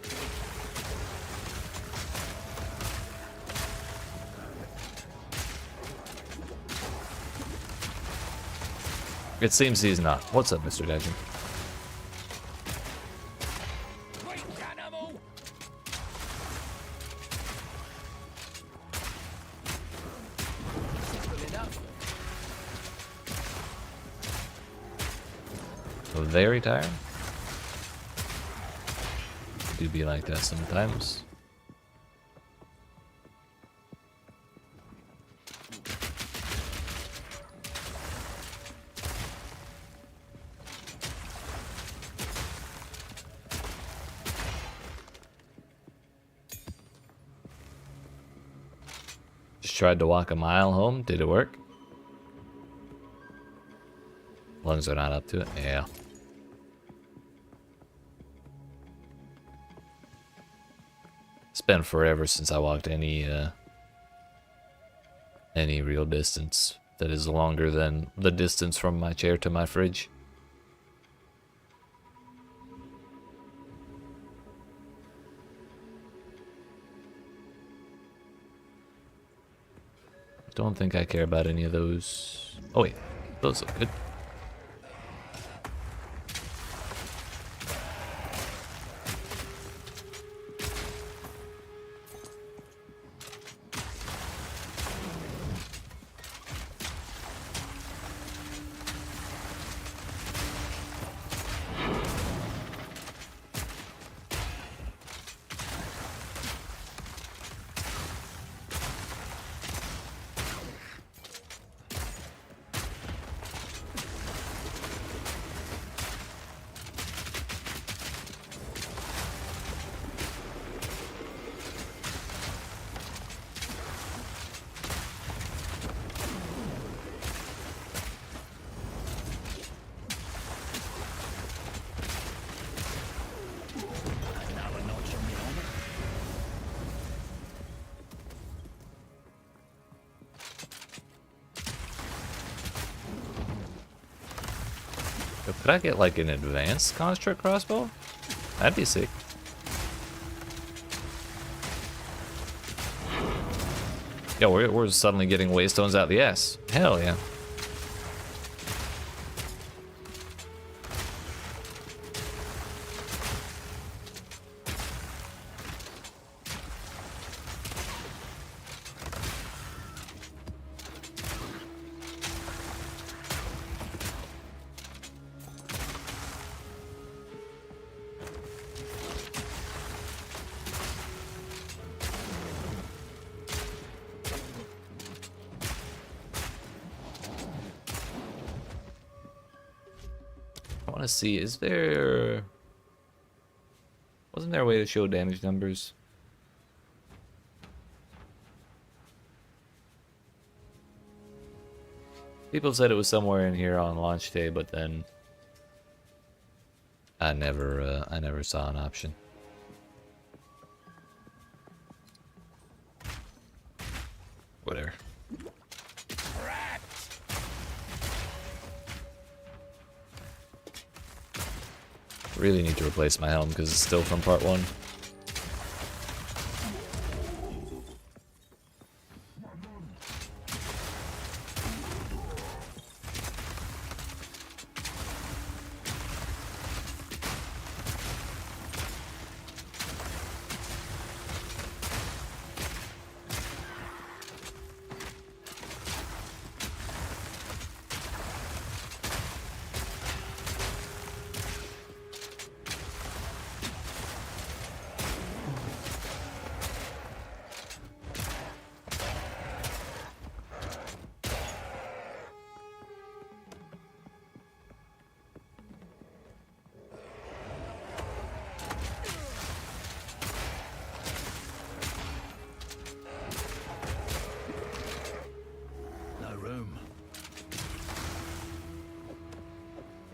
It seems he's not. What's up, Mr. Dagger? Quick, animal. Good enough. Very tired. Do be like that sometimes. Just tried to walk a mile home. Did it work? Lungs are not up to it. Yeah. It's been forever since I walked any real distance that is longer than the distance from my chair to my fridge. Don't think I care about any of those. Oh wait, those look good. Another notch on the helmet. Yo, could I get like an advanced construct crossbow? That'd be sick. Yo, we're suddenly getting waystones out the ass. Hell yeah. I want to see, is there... Wasn't there a way to show damage numbers? People said it was somewhere in here on launch day, but then I never saw an option. Whatever. Really need to replace my helm because it's still from part 1.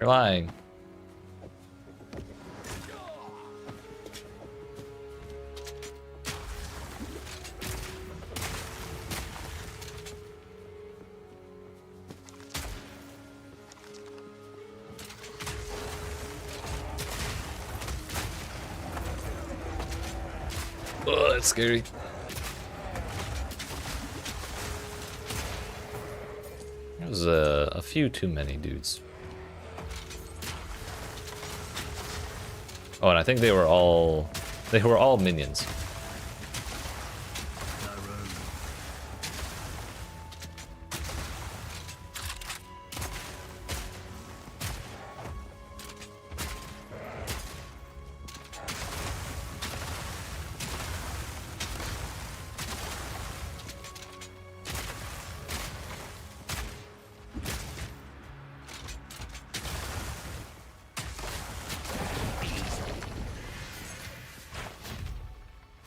You're lying. Oh, that's scary. There was a few too many dudes. Oh, and I think they were all minions.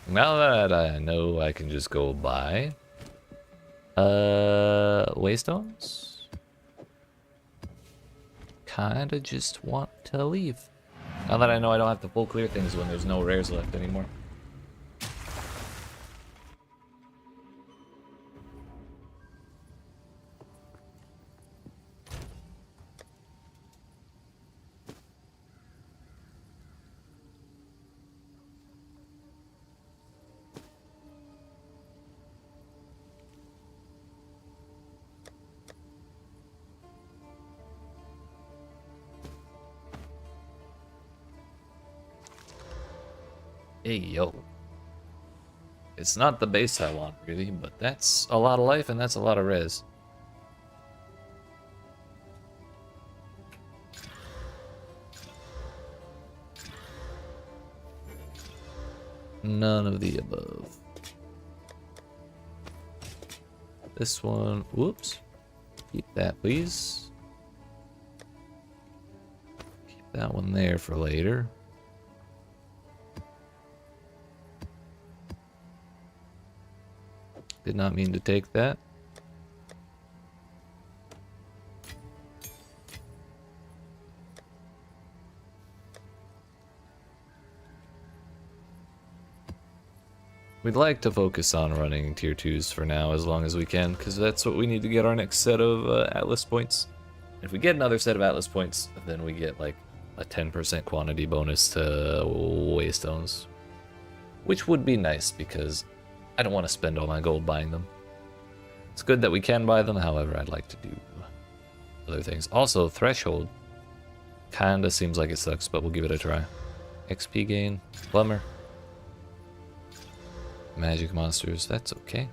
Now that I know I can just go buy waystones, kinda just want to leave. Now that I know I don't have to full clear things when there's no rares left anymore. Hey, yo. It's not the base I want, really, but that's a lot of life and that's a lot of res. None of the above. This one, whoops. Keep that, please. Keep that one there for later. Did not mean to take that. We'd like to focus on running tier 2s for now as long as we can, because that's what we need to get our next set of Atlas points. If we get another set of Atlas points, then we get like a 10% quantity bonus to waystones, which would be nice because I don't want to spend all my gold buying them. It's good that we can buy them, however, I'd like to do other things. Also, Threshold kinda seems like it sucks, but we'll give it a try. XP gain, Plumber, magic monsters, that's okay.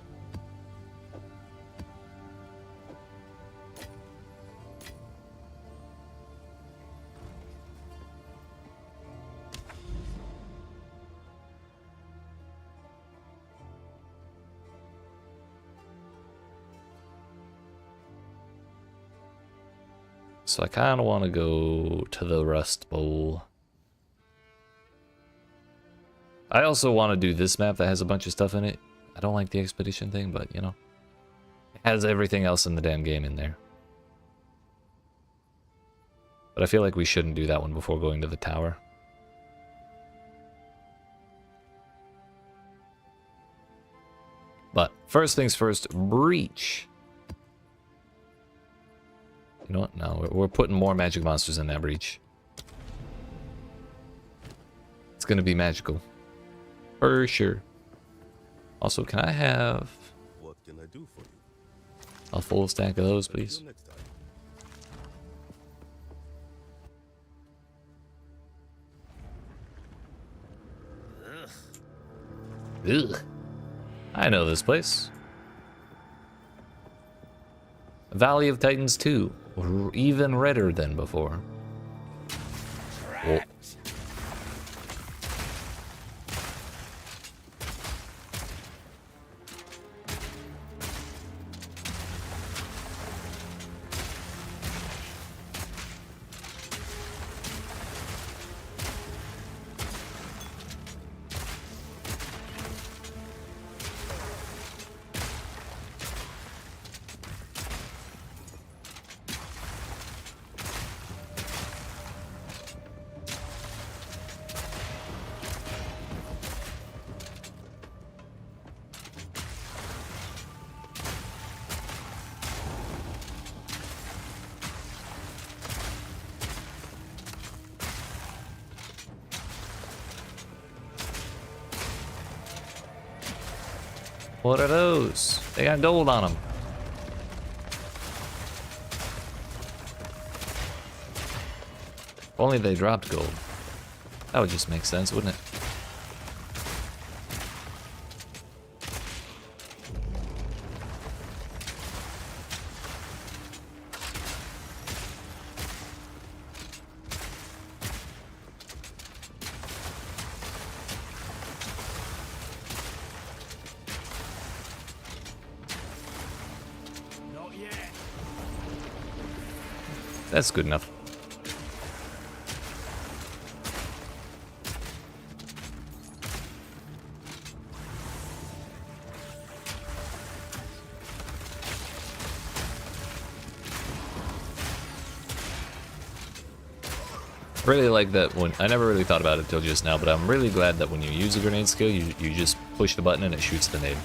So I kind of want to go to the Rust Bowl. I also want to do this map that has a bunch of stuff in it. I don't like the expedition thing, but you know, it has everything else in the damn game in there. But I feel like we shouldn't do that one before going to the tower. But first things first, Breach. You know what? No, we're putting more magic monsters in that breach. It's gonna be magical. For sure. Also, can I have What can I do for you? a full stack of those, please? Until next time. Ugh. I know this place. Valley of Titans 2. Even redder than before. Whoa. What are those? They got gold on them. If only they dropped gold. That would just make sense, wouldn't it? Not yet. That's good enough. Really like that when I never really thought about it till just now, but I'm really glad that when you use a grenade skill, you just push the button and it shoots the nade.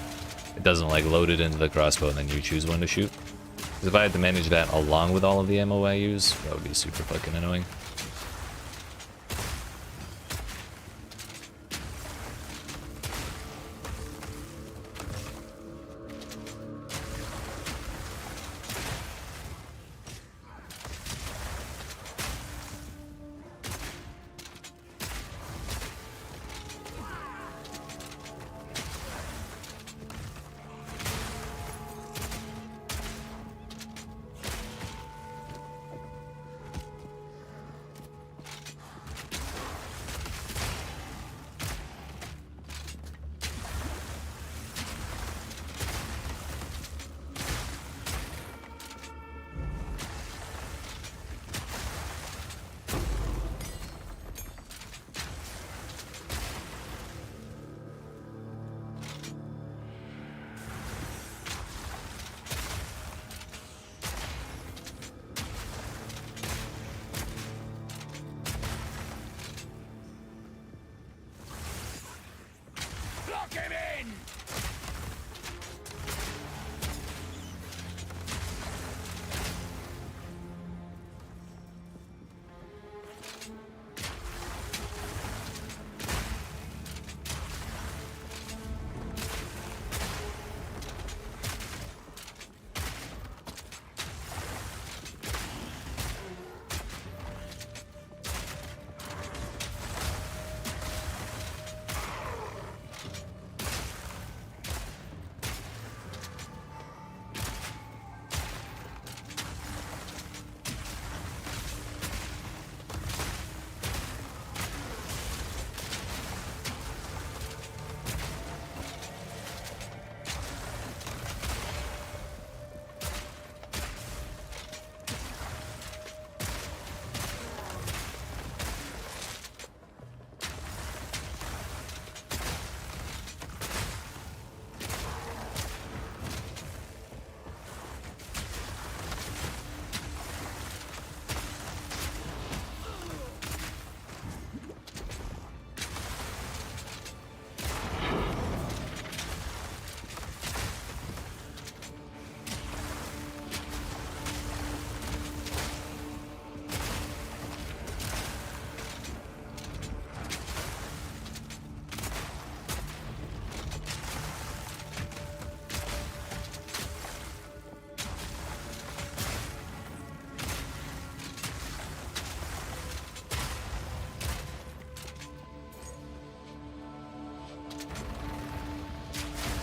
It doesn't like load it into the crossbow and then you choose when to shoot. Because if I had to manage that along with all of the ammo I use, that would be super fucking annoying. Lock him in!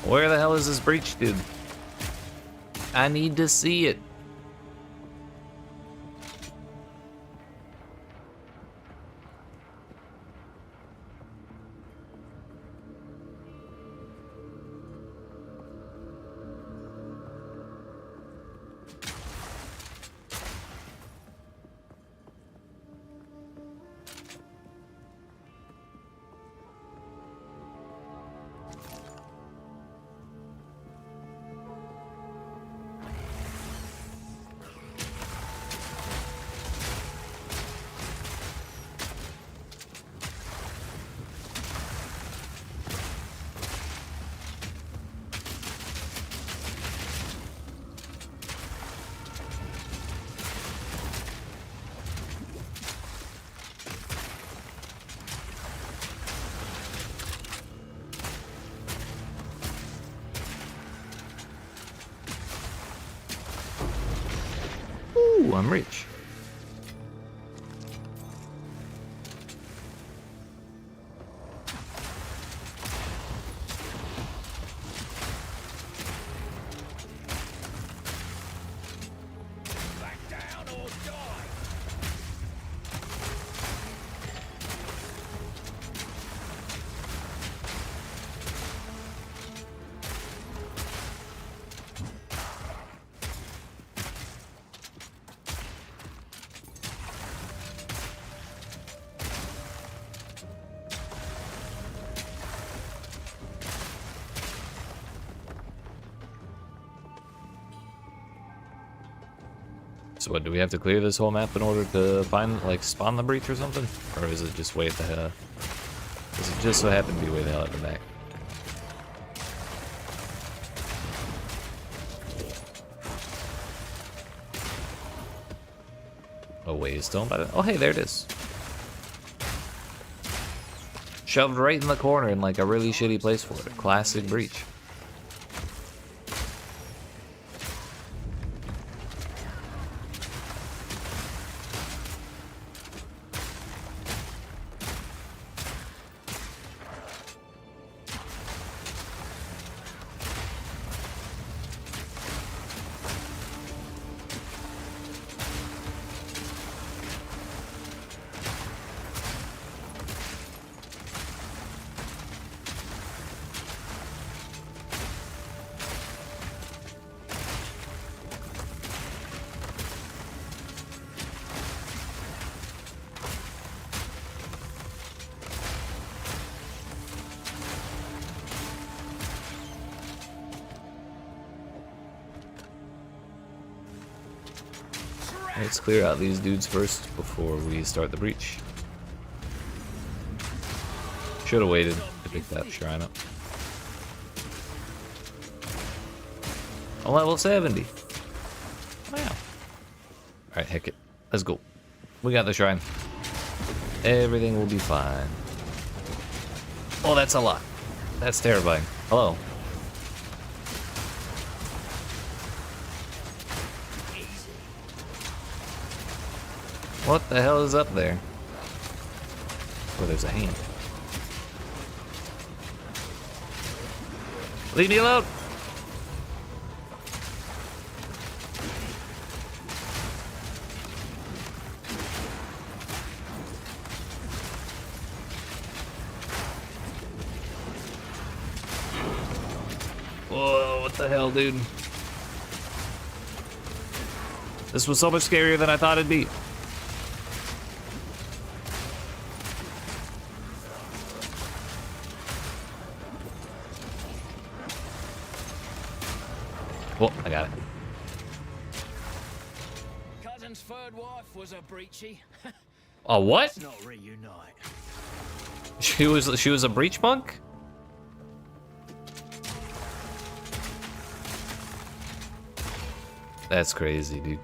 Where the hell is this breach, dude? I need to see it. Ooh, I'm rich. Back down or die. So what, do we have to clear this whole map in order to find, like, spawn the breach or something? Or is it just way at the hell? Does it just so happen to be way the hell at the back? Oh wait, it's still by the... Oh hey, there it is. Shoved right in the corner in like a really shitty place for it. Classic breach. Let's clear out these dudes first before we start the breach. Should have waited to pick that shrine up. Oh, level 70. Wow. Alright, heck it. Let's go. We got the shrine. Everything will be fine. Oh, that's a lot. That's terrifying. Hello. What the hell is up there? Oh, there's a hand. Leave me alone! Whoa, what the hell, dude? This was so much scarier than I thought it'd be. Oh, I got it. Cousin's third wife was a breachy. A what? Let's not reunite. She was a breach monk? That's crazy, dude.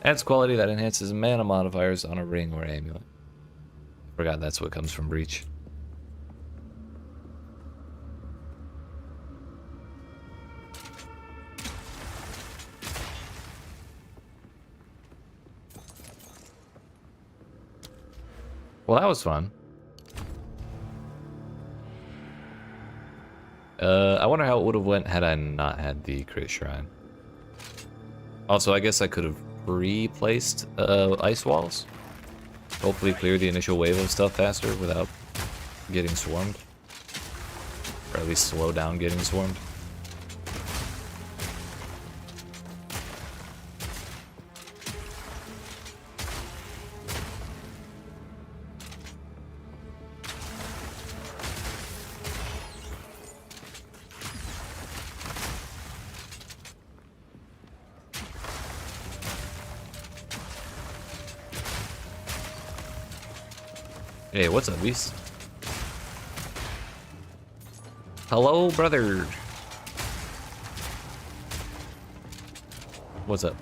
Adds quality that enhances mana modifiers on a ring or amulet. Forgot that's what comes from breach. Well, that was fun. I wonder how it would have went had I not had the crit shrine. Also, I guess I could have replaced ice walls. Hopefully clear the initial wave of stuff faster without getting swarmed. Or at least slow down getting swarmed. Hey, what's up, Beast? Hello, brother. What's up?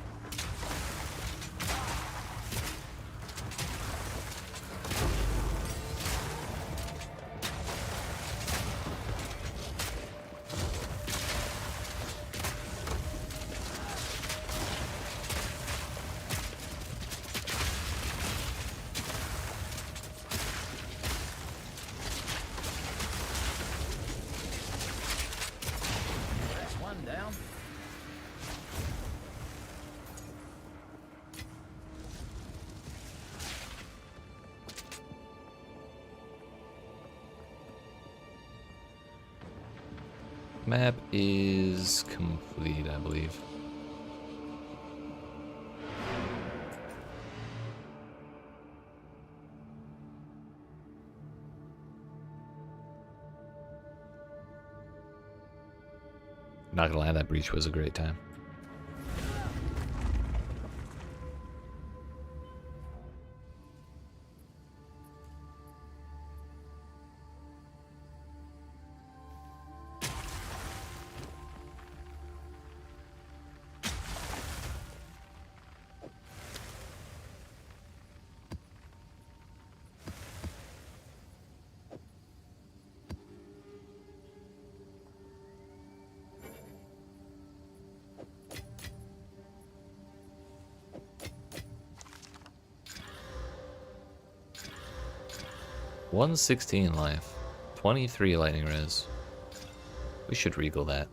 Map is complete, I believe. Not gonna lie, that breach was a great time. $116 life, 23 lightning res. We should regal that.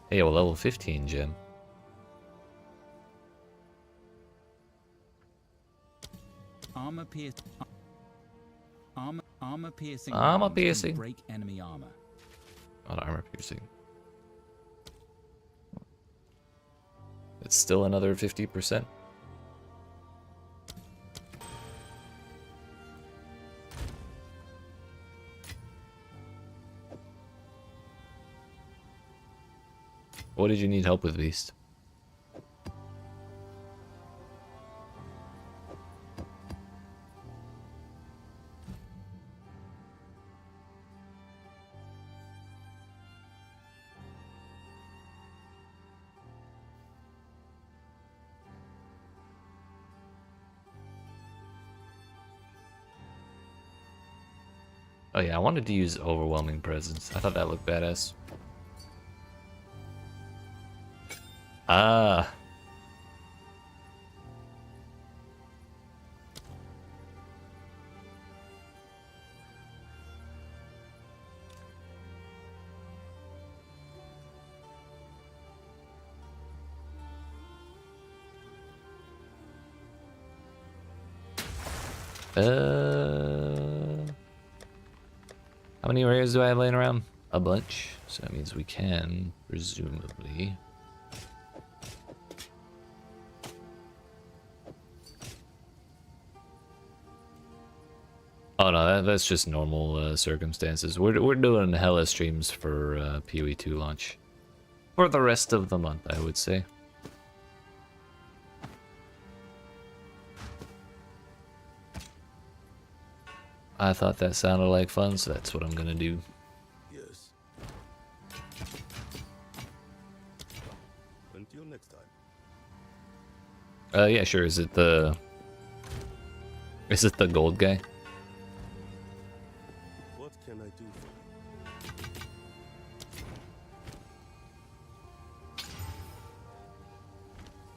Hey, well, level 15 gem. Armor piercing. Armor piercing. Armor rounds can piercing. Break enemy armor. Not armor piercing. It's still another 50%. What did you need help with, Beast? Oh yeah, I wanted to use Overwhelming Presence. I thought that looked badass. Ah. How many rares do I have laying around? A bunch. So that means we can, presumably. Oh no, that's just normal circumstances. We're doing hella streams for PoE 2 launch. For the rest of the month, I would say. I thought that sounded like fun, so that's what I'm gonna do. Yes. Until next time. Yeah, sure. Is it the gold guy? What can I do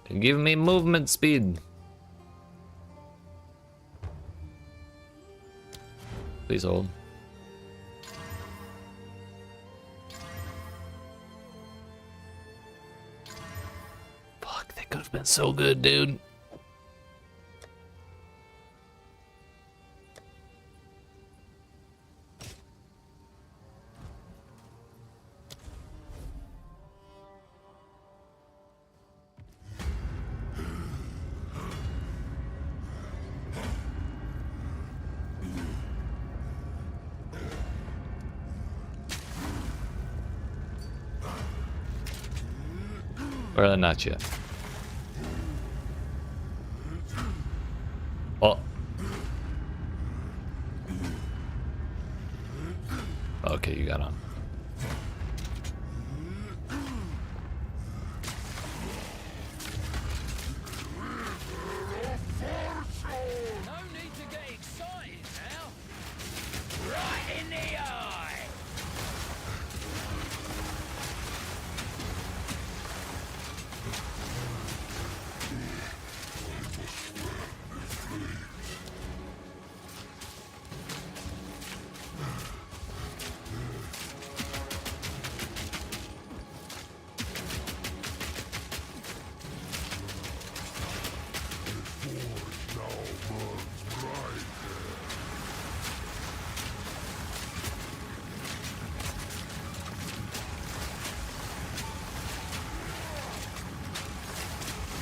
for you? Give me movement speed. Please hold. Fuck, that could have been so good, dude. Or not yet. Oh. Okay, you got on. No need to get excited now. Right in the eye.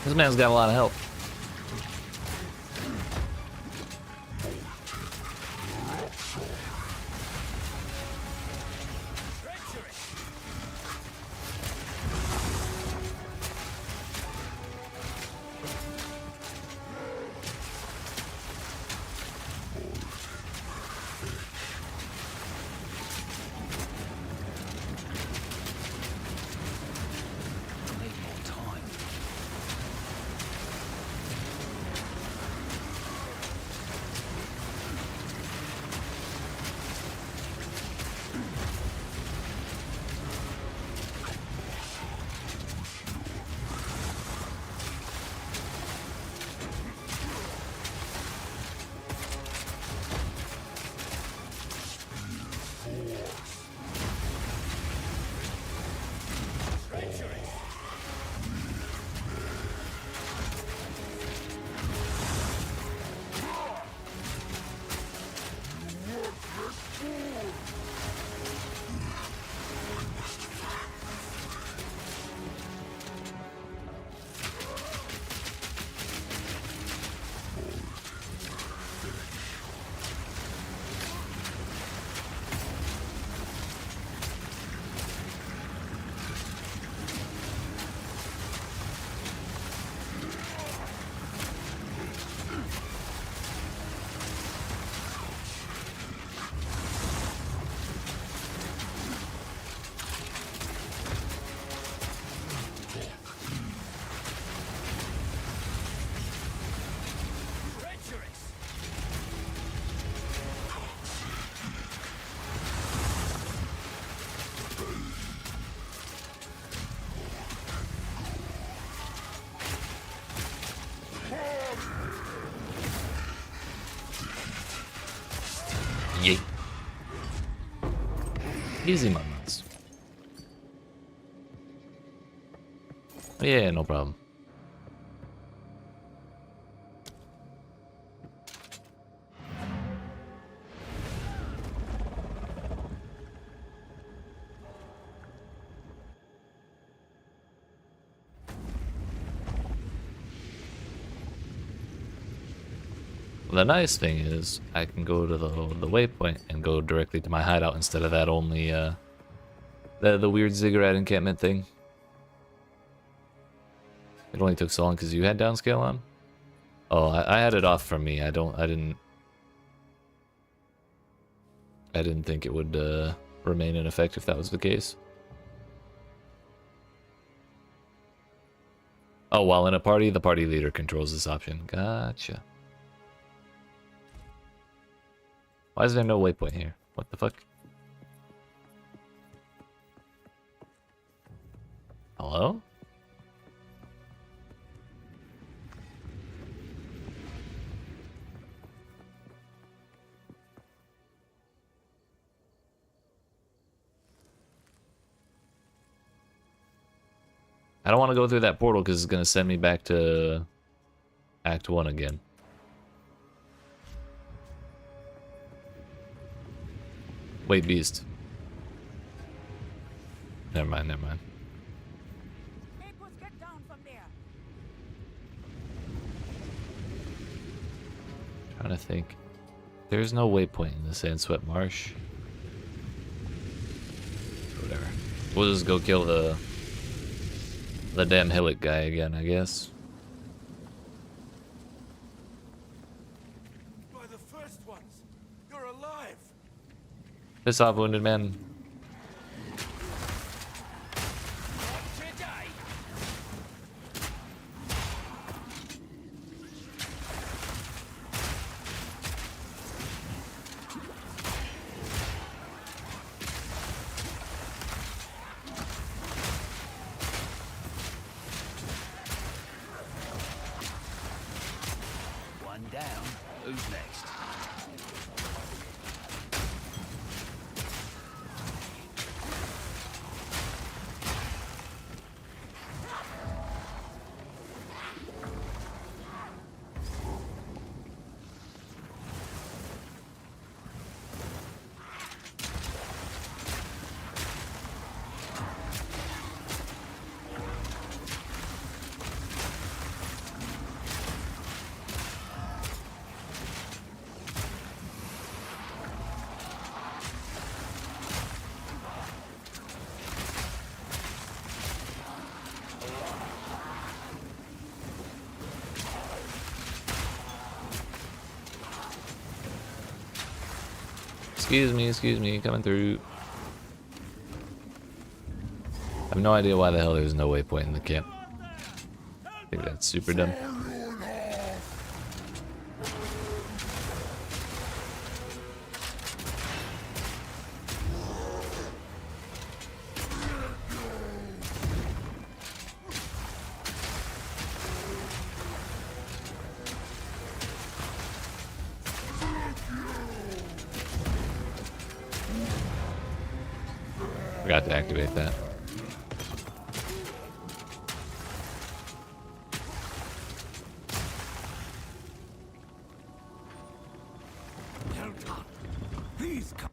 This man's got a lot of help. Yeet. Easy, my nuts. Yeah, no problem. The nice thing is I can go to the waypoint and go directly to my hideout instead of that only the weird ziggurat encampment thing. It only took so long because you had downscale on. Oh, I had it off from me. I didn't think it would remain in effect if that was the case. Oh, while in a party, the party leader controls this option. Gotcha. Why is there no waypoint here? What the fuck? Hello? I don't want to go through that portal because it's going to send me back to Act 1 again. Wait, beast. Never mind, never mind. Get down from there. Trying to think. There's no waypoint in the Sandswept Marsh. Whatever. We'll just go kill the damn hillock guy again, I guess. By the first ones, you're alive. Piss off, wounded man. Today. One down. Who's next? Excuse me, coming through. I have no idea why the hell there's no waypoint in the camp. I think that's super dumb. Forgot to activate that. Please come.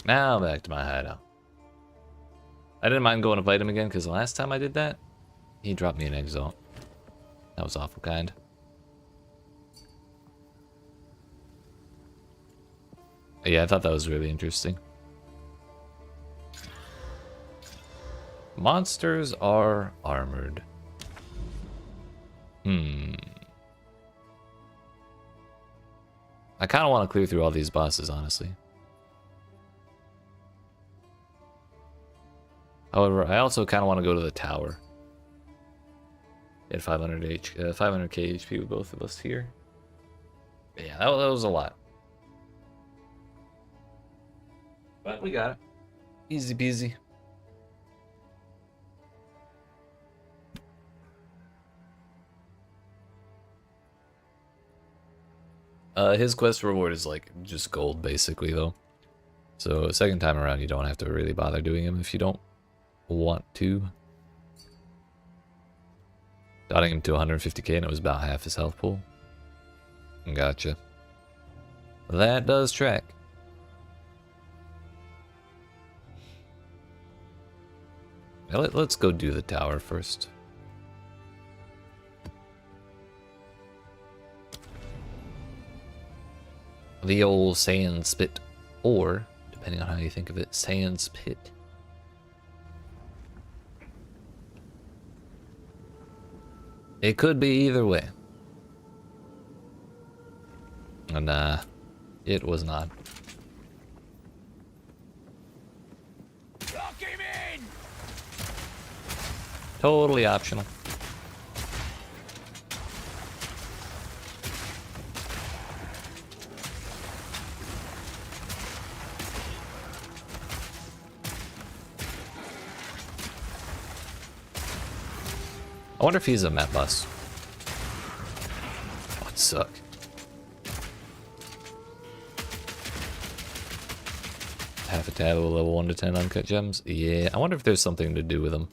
Now back to my hideout. I didn't mind going to fight him again because the last time I did that, he dropped me an Exile. That was awful kind. Yeah, I thought that was really interesting. Monsters are armored. I kind of want to clear through all these bosses, honestly. However, I also kind of want to go to the tower. At 500k HP with both of us here. But yeah, that was a lot. But we got it. Easy peasy. His quest reward is like just gold basically though. So second time around you don't have to really bother doing him if you don't want to. Dotting him to 150k and it was about half his health pool. Gotcha. That does track. Now let's go do the tower first. The old sand spit, or, depending on how you think of it, sand spit. It could be either way. And it was not. Lock him in! Totally optional. I wonder if he's a map boss. That would suck. Half a tab of level 1 to 10 uncut gems. Yeah, I wonder if there's something to do with them.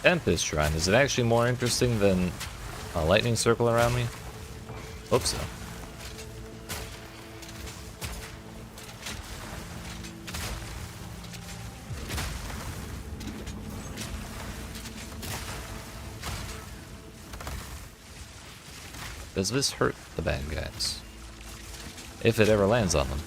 Tempest Shrine. Is it actually more interesting than a lightning circle around me? Hope so. Does this hurt the bad guys? If it ever lands on them.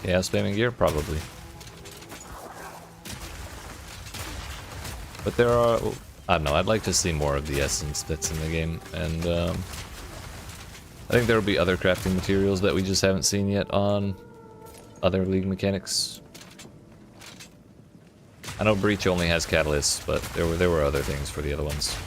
Chaos spamming gear? Probably. But there are... I don't know, I'd like to see more of the essence that's in the game, and I think there will be other crafting materials that we just haven't seen yet on other League mechanics. I know Breach only has catalysts, but there were other things for the other ones.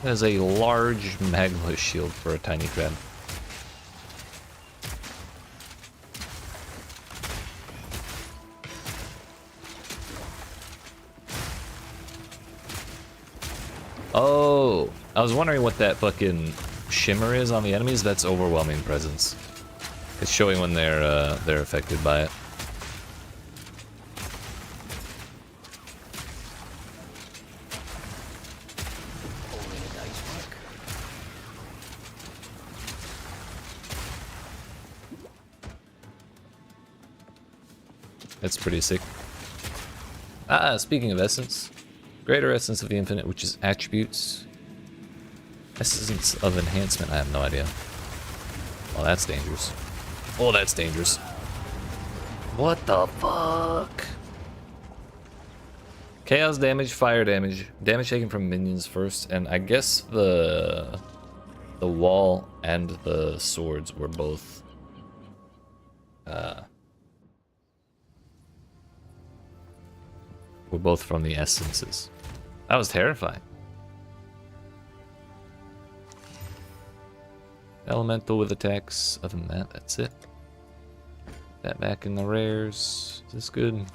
That is a large magma shield for a tiny crab. Oh, I was wondering what that fucking shimmer is on the enemies. That's overwhelming presence. It's showing when they're affected by it. That's pretty sick. Ah, speaking of essence, greater essence of the infinite, which is attributes. Essence of enhancement, I have no idea. Oh, that's dangerous. Oh, that's dangerous. What the fuck? Chaos damage, fire damage, damage taken from minions first, and I guess the wall and the swords were both from the essences. That was terrifying. Elemental with attacks. Other than that, that's it. That back in the rares. Is this good?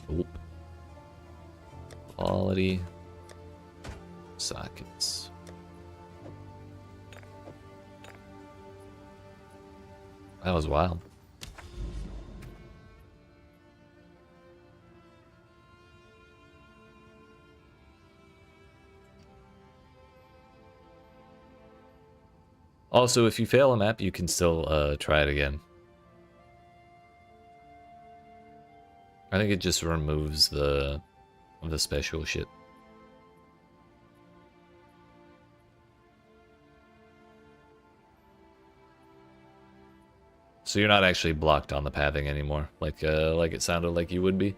Nope. Quality. Sockets. That was wild. Also, if you fail a map, you can still try it again. I think it just removes the special shit. So you're not actually blocked on the pathing anymore, like it sounded like you would be.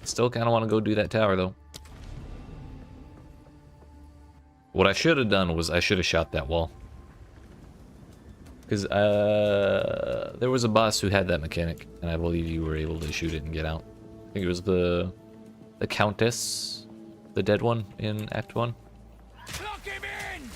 Still kind of want to go do that tower, though. What I should have done was I should have shot that wall. Because there was a boss who had that mechanic, and I believe you were able to shoot it and get out. I think it was the Countess, the dead one in Act 1. Lock him in!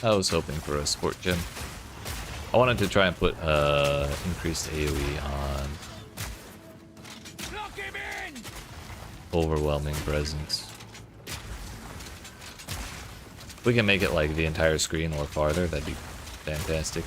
I was hoping for a sport gem. I wanted to try and put increased AoE on Lock him in! overwhelming presence. If we can make it like the entire screen or farther, that'd be fantastic.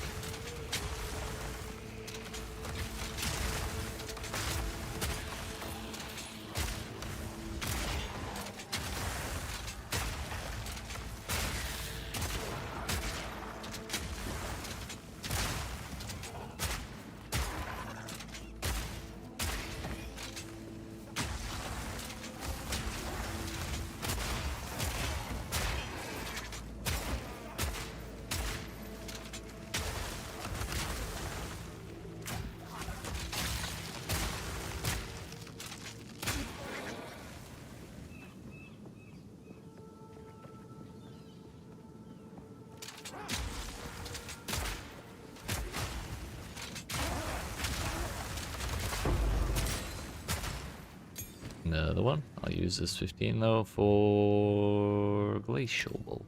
Another one. I'll use this 15 though for Glacial Bolt.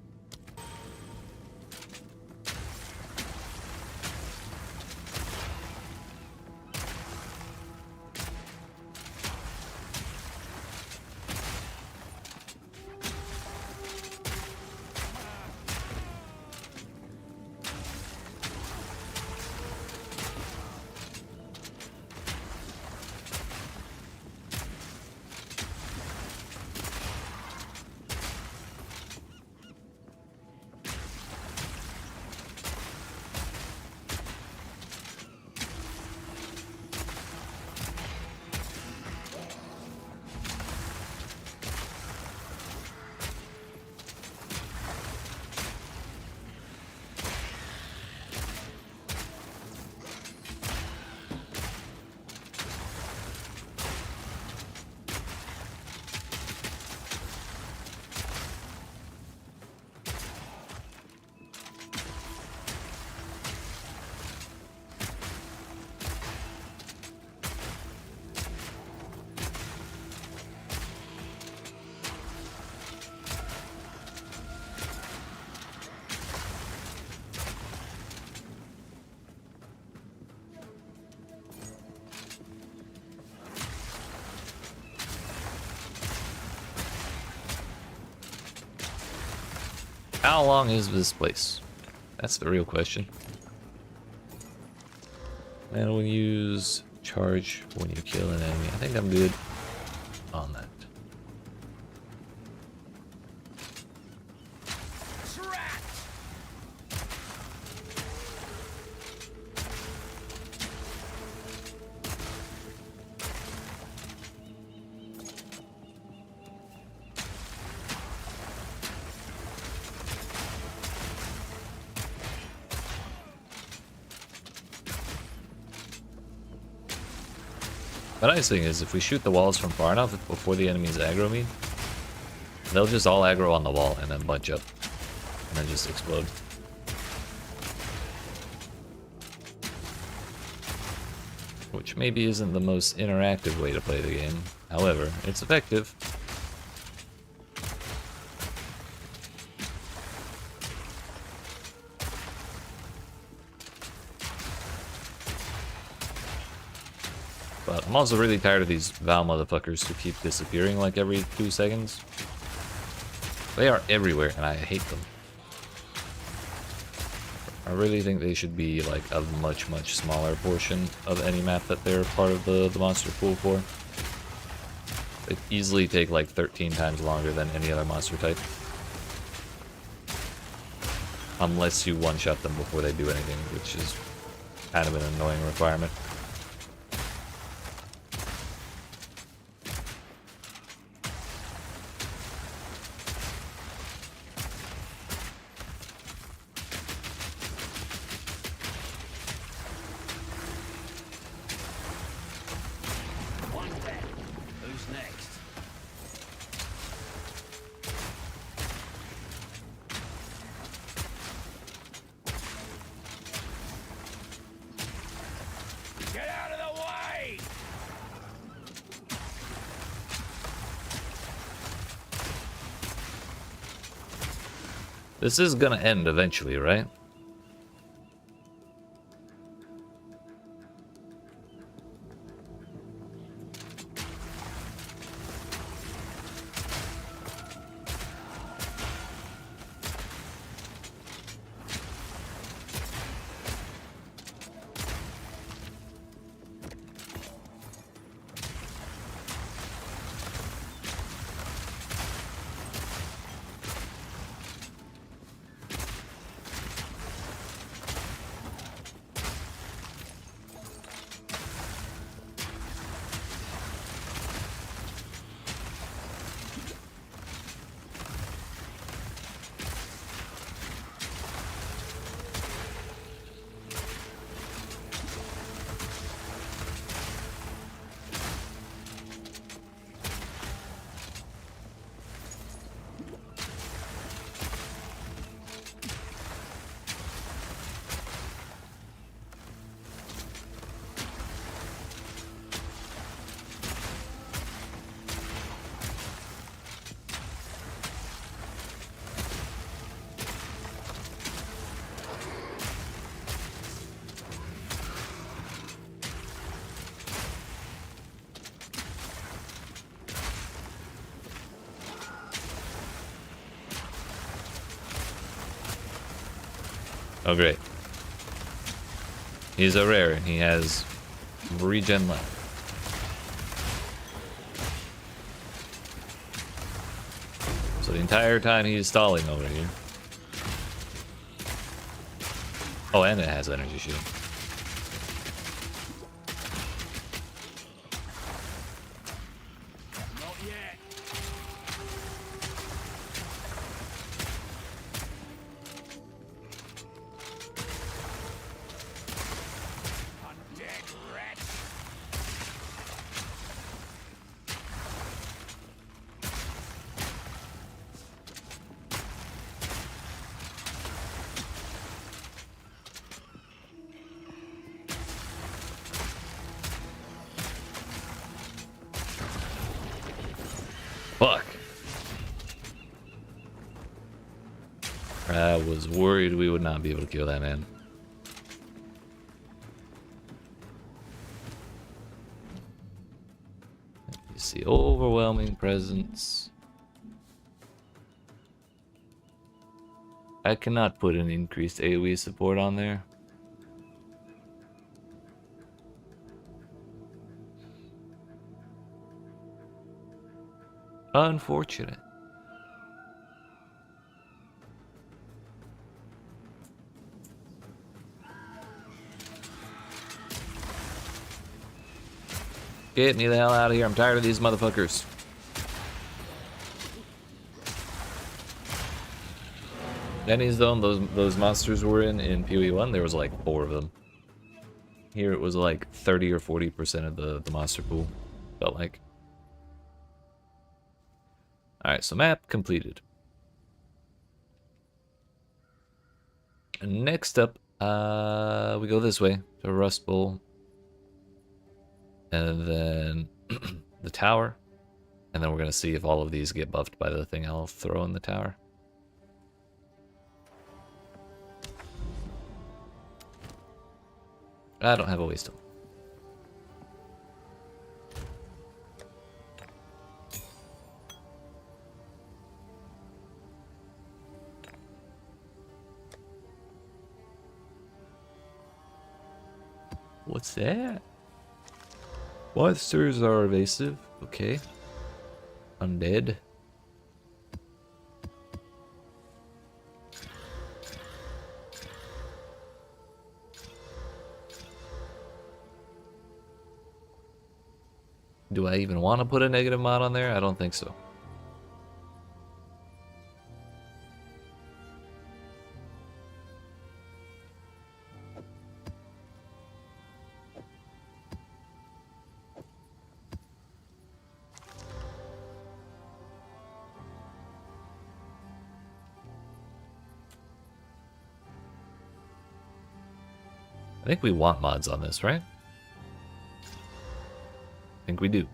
How long is this place? That's the real question. And we'll use charge when you kill an enemy. I think I'm good on that. The nice thing is, if we shoot the walls from far enough before the enemies aggro me, they'll just all aggro on the wall and then bunch up and then just explode. Which maybe isn't the most interactive way to play the game. However, it's effective. But I'm also really tired of these Val motherfuckers who keep disappearing like every 2 seconds. They are everywhere and I hate them. I really think they should be like a much smaller portion of any map that they're part of the monster pool for. They easily take like 13 times longer than any other monster type. Unless you one-shot them before they do anything, which is kind of an annoying requirement. This is gonna end eventually, right? Oh, great. He's a rare, and he has regen left. So the entire time he's stalling over here. Oh, and it has energy shield. Not yet. Undead rat. Fuck. I was worried we would not be able to kill that man. You see overwhelming presence. I cannot put an increased AoE support on there. Unfortunate. Get me the hell out of here. I'm tired of these motherfuckers. Denny's zone, those monsters were in PoE1, there was like 4 of them. Here it was like 30 or 40% of the monster pool, felt like. Alright, so map completed. And next up, we go this way to Rust Bowl. And then the tower. And then we're going to see if all of these get buffed by the thing I'll throw in the tower. I don't have a waste. What's that? Monsters are evasive. Okay. Undead. Do I even want to put a negative mod on there? I don't think so. I think we want mods on this, right? I think we do.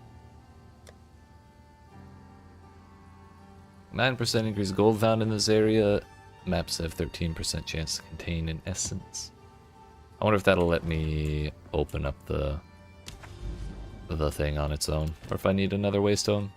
9% increased gold found in this area. maps have 13% chance to contain an essence. I wonder if that'll let me open up the thing on its own, or if I need another waystone.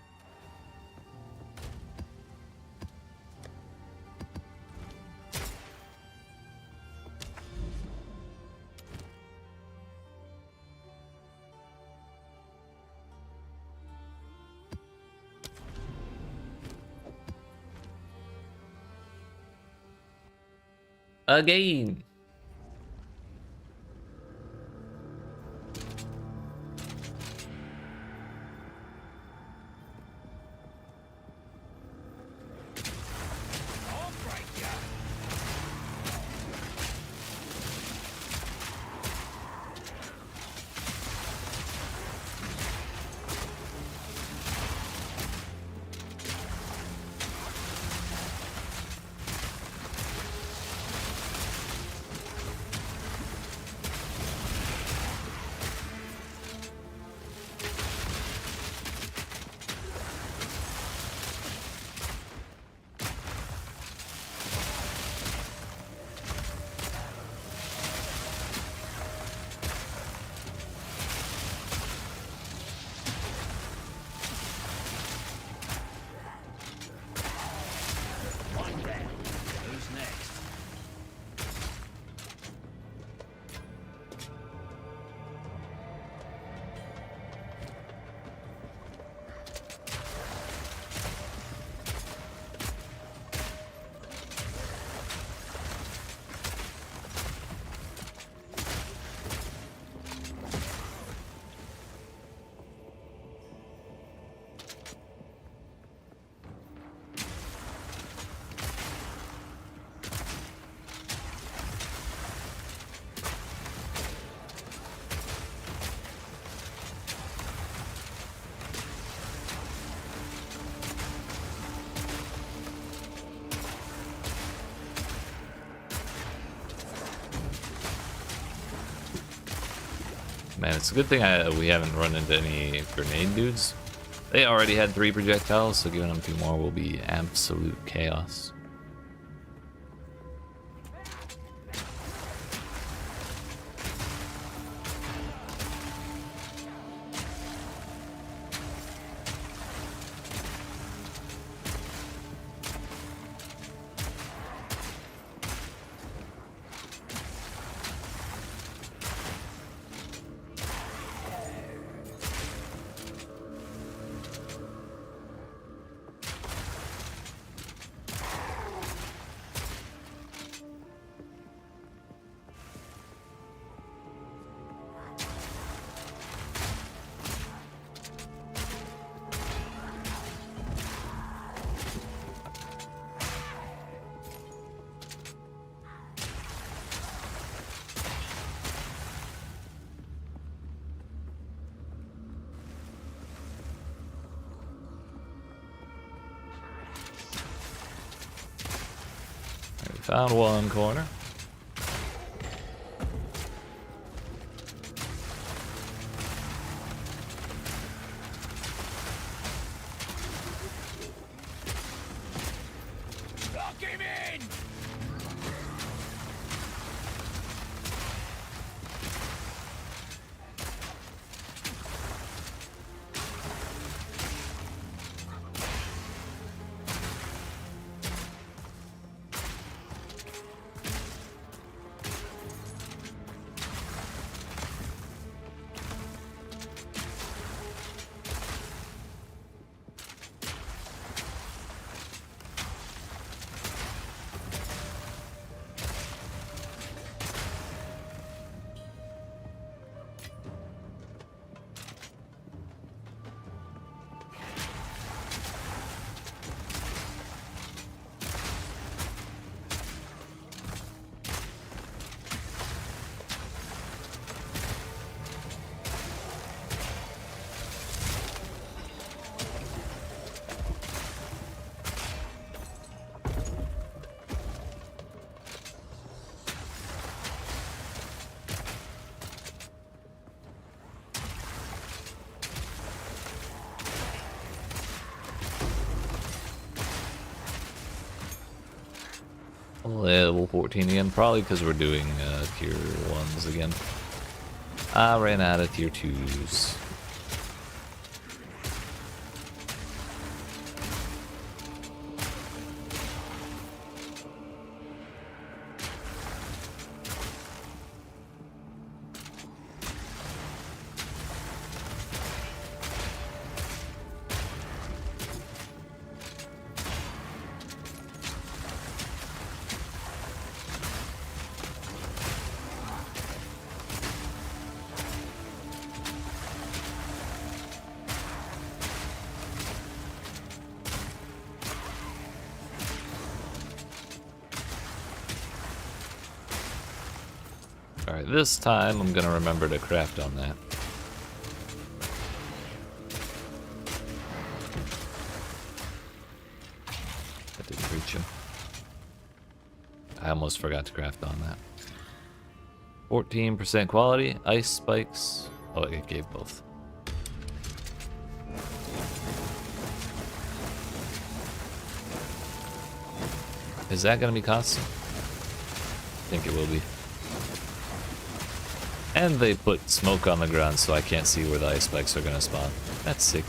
Again. I'll break ya. One down. Who's next? Man, it's a good thing we haven't run into any grenade dudes. They already had 3 projectiles, so giving them 2 more will be absolute chaos. Found one corner. Lock him in! Level 14 again, probably because we're doing tier 1s again. I ran out of tier 2s. Alright, this time I'm gonna remember to craft on that. That didn't reach him. I almost forgot to craft on that. 14% quality, ice spikes. Oh, it gave both. Is that gonna be constant? I think it will be. And they put smoke on the ground so I can't see where the ice spikes are gonna spawn. That's sick.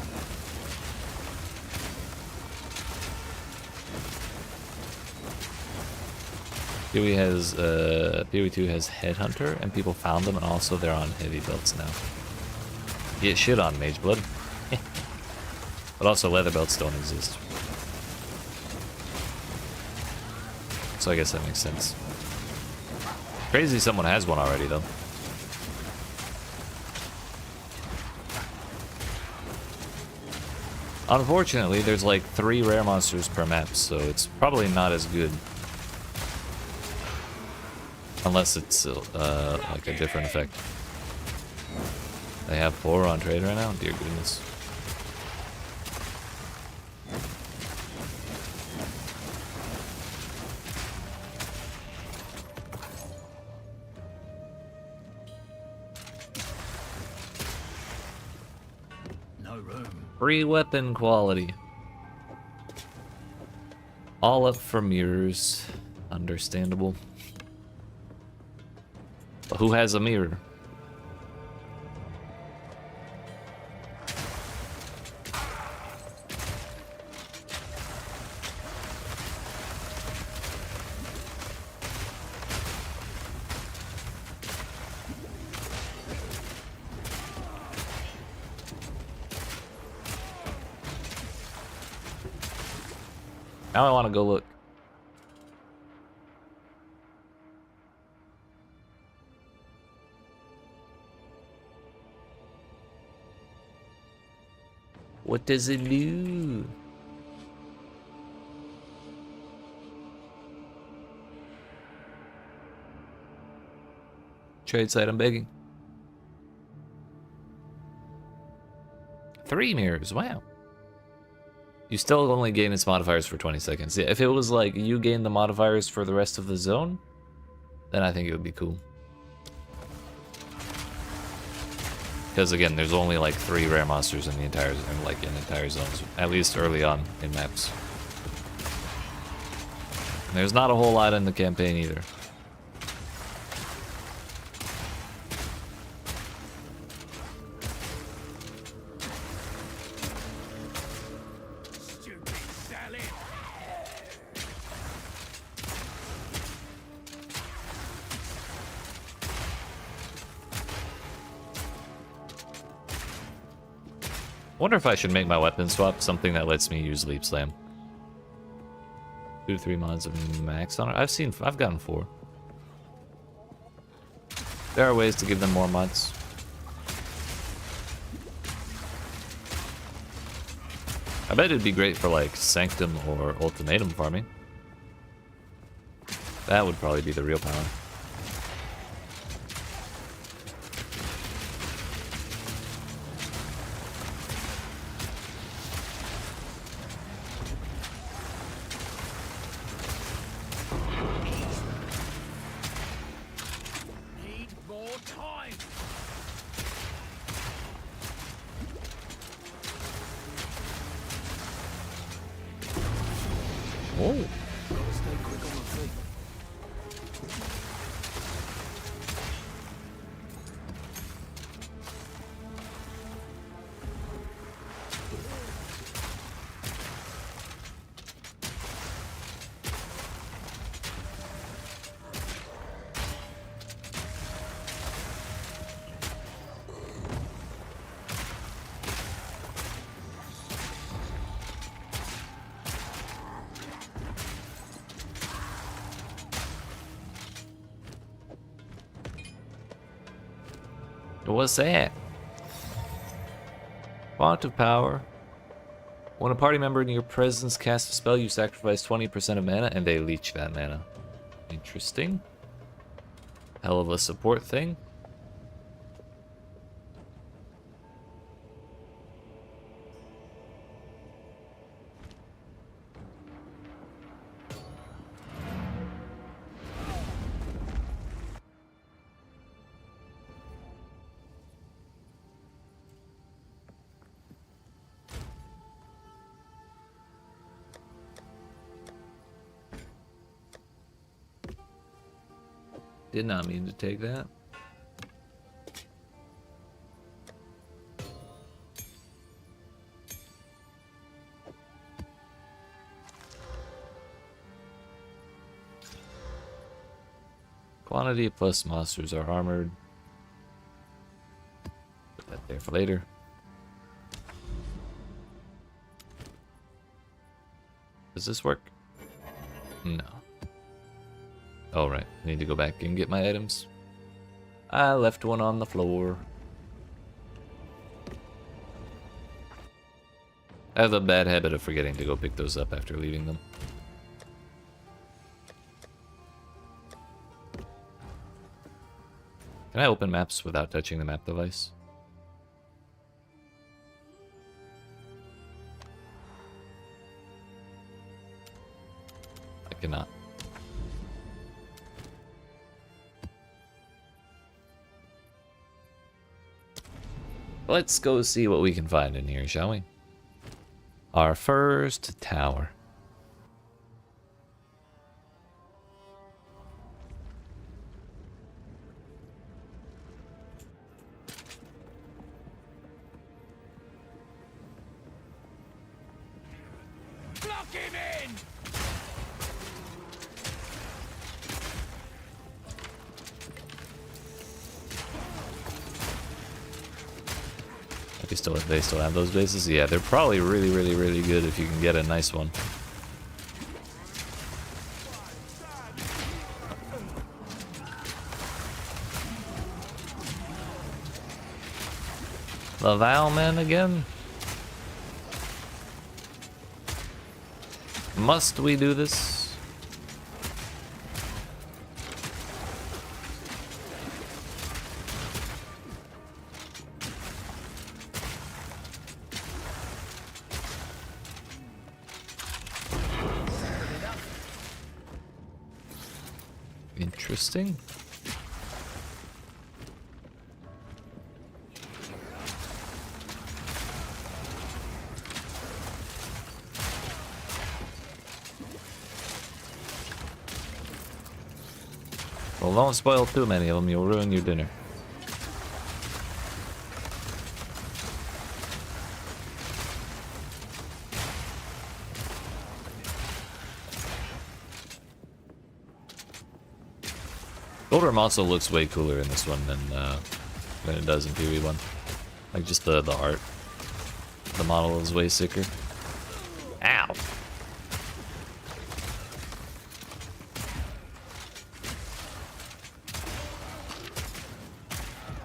PoE2 has Headhunter, and people found them, and also they're on heavy belts now. Get shit on, Mage Blood. But also leather belts don't exist. So I guess that makes sense. Crazy someone has one already, though. Unfortunately, there's like 3 rare monsters per map, so it's probably not as good. Unless it's like a different effect. They have 4 on trade right now? Dear goodness. Free weapon quality. All up for mirrors. Understandable. But who has a mirror? Now I want to go look. What does it do? Trade site, I'm begging. 3 mirrors, wow. You still only gain its modifiers for 20 seconds. Yeah, if it was like you gain the modifiers for the rest of the zone, then I think it would be cool. Because again, there's only like 3 rare monsters in the entire zones, at least early on in maps. And there's not a whole lot in the campaign either. I wonder if I should make my weapon swap something that lets me use Leap Slam. 2 to 3 mods of max on it. I've gotten 4. There are ways to give them more mods. I bet it'd be great for like Sanctum or Ultimatum farming. That would probably be the real power. What's that? Font of Power. When a party member in your presence casts a spell, you sacrifice 20% of mana and they leech that mana. Interesting. Hell of a support thing. Did not mean to take that. Quantity plus monsters are armored. Put that there for later. Does this work? No. Oh, right. I need to go back and get my items. I left one on the floor. I have a bad habit of forgetting to go pick those up after leaving them. Can I open maps without touching the map device? I cannot. Let's go see what we can find in here, shall we? Our first tower. Block him in! They still have those bases? Yeah, they're probably really good if you can get a nice one. The Valman again? Must we do this? Interesting. Well, don't spoil too many of them, you'll ruin your dinner. Goldworm also looks way cooler in this one than it does in PvE1. Like just the art. The model is way sicker. Ow!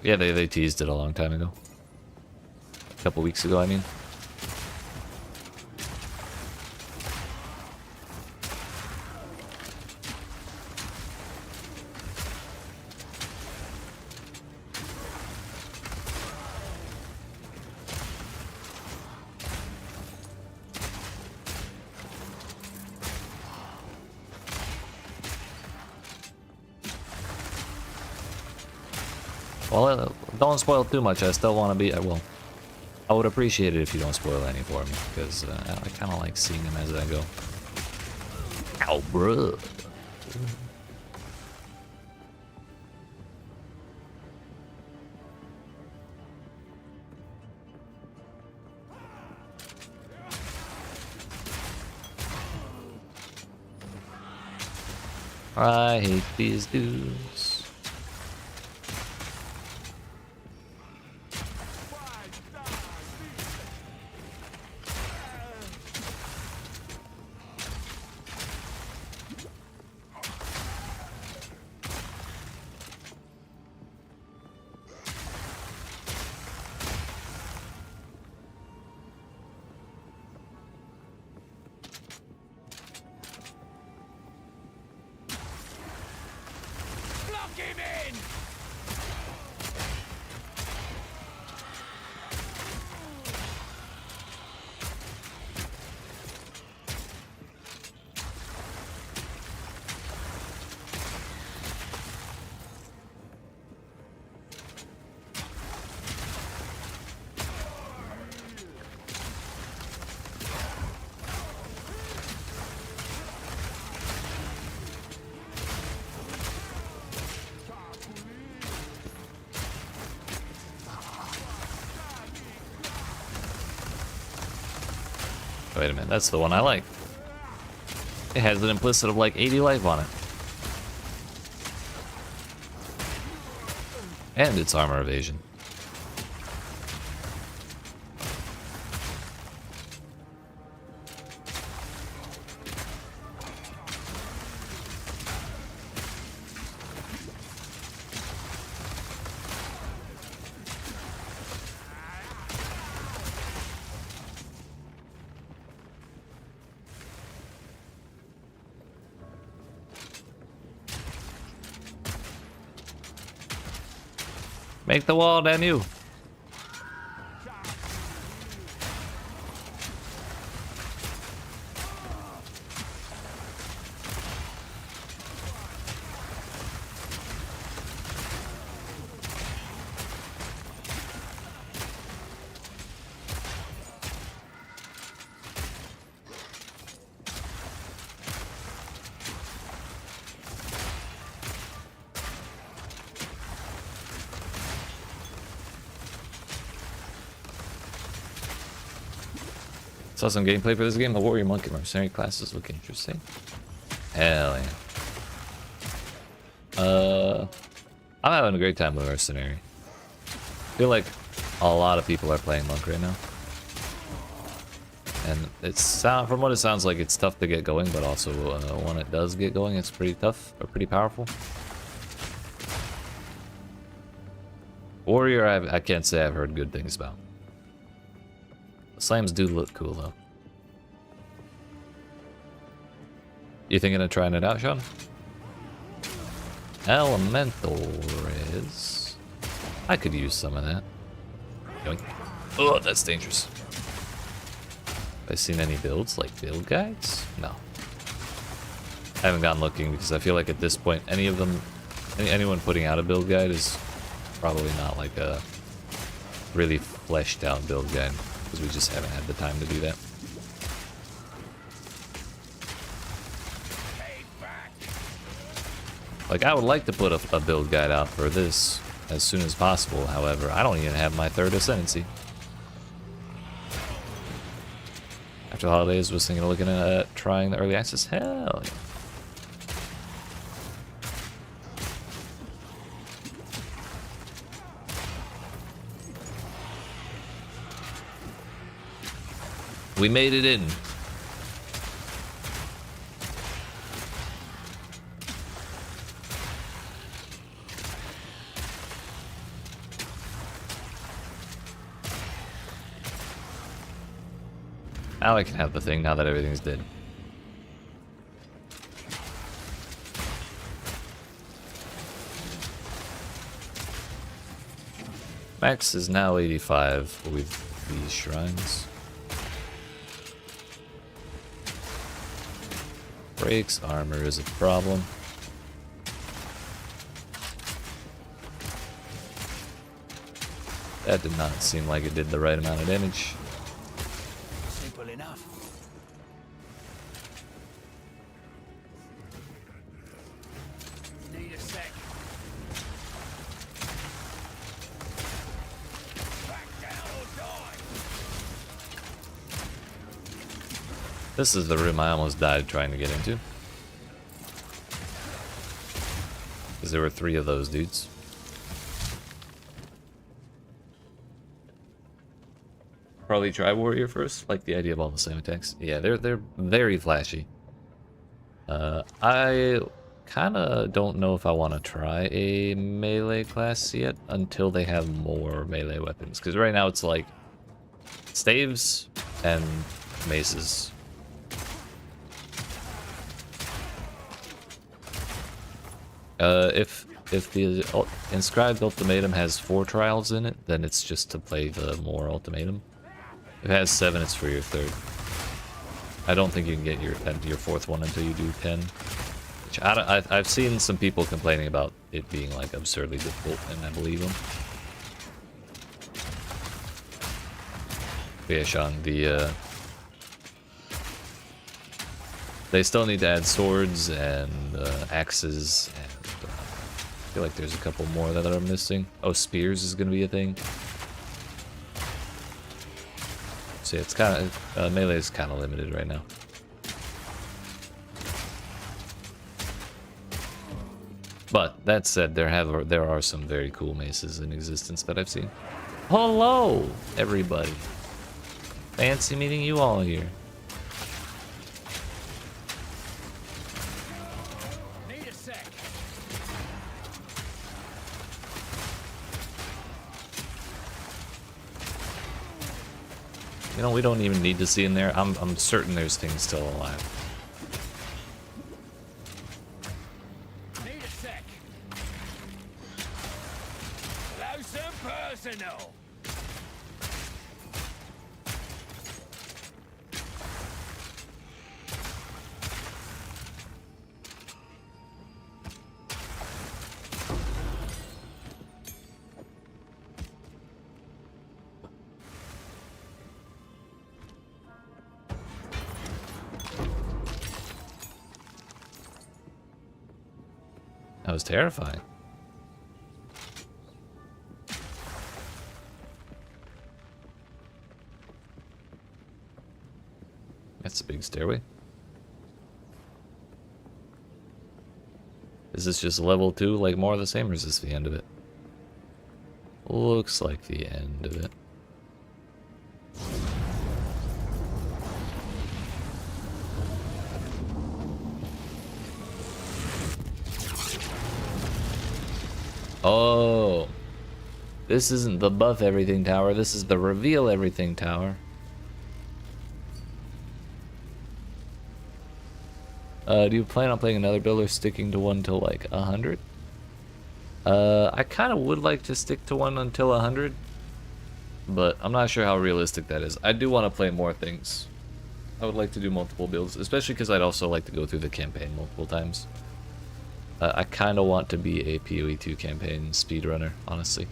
Yeah, they teased it a long time ago. A couple weeks ago, I mean. Well, don't spoil too much. I still want to be. Well, I would appreciate it if you don't spoil any for me, because I kind of like seeing them as I go. Ow, bruh. I hate these dudes. Wait a minute, that's the one I like. It has an implicit of like 80 life on it. And it's armor evasion. Make the wall, damn you. Saw some gameplay for this game. The warrior monk and mercenary classes look interesting. Hell yeah. I'm having a great time with mercenary. I feel like a lot of people are playing monk right now. And from what it sounds like, it's tough to get going, but also when it does get going, it's pretty tough or pretty powerful. Warrior, I can't say I've heard good things about. The slams do look cool though. You thinking of trying it out, Sean? Elemental Riz. I could use some of that. Yoink. Oh, that's dangerous. Have I seen any builds, like build guides? No. I haven't gone looking because I feel like at this point, anyone putting out a build guide is probably not like a really fleshed out build guide. Because we just haven't had the time to do that. Like, I would like to put a build guide out for this as soon as possible. However, I don't even have my 3rd ascendancy. After the holidays, was thinking of looking at trying the early access. Hell yeah. We made it in. Now I can have the thing now that everything's dead. Max is now 85 with these shrines. Breaks armor is a problem. That did not seem like it did the right amount of damage. Simple enough. Need a sec. Back down or die. This is the room I almost died trying to get into. Because there were 3 of those dudes. Probably try warrior first. Like the idea of all the same attacks. Yeah, they're very flashy. I kind of don't know if I want to try a melee class yet until they have more melee weapons. Because right now it's like staves and maces. If the inscribed ultimatum has 4 trials in it, then it's just to play the more ultimatum. If it has 7, it's for your 3rd. I don't think you can get your 4th one until you do 10. Which I've seen some people complaining about it being like absurdly difficult, and I believe them. But yeah, Sean, they still need to add swords and axes, and I feel like there's a couple more that are missing. Oh, spears is going to be a thing. So yeah, it's kind of melee is kind of limited right now. But that said, there are some very cool maces in existence that I've seen. Hello, everybody. Fancy meeting you all here. Need a sec. You know, we don't even need to see in there. I'm certain there's things still alive. Need a sec. Close and personal. That was terrifying. That's a big stairway. Is this just level 2, like more of the same, or is this the end of it? Looks like the end of it. Oh, this isn't the buff everything tower, this is the reveal everything tower. Do you plan on playing another build or sticking to one till like 100? I kind of would like to stick to one until 100, but I'm not sure how realistic that is. I do want to play more things. I would like to do multiple builds, especially because I'd also like to go through the campaign multiple times. I kind of want to be a PoE 2 campaign speedrunner, honestly.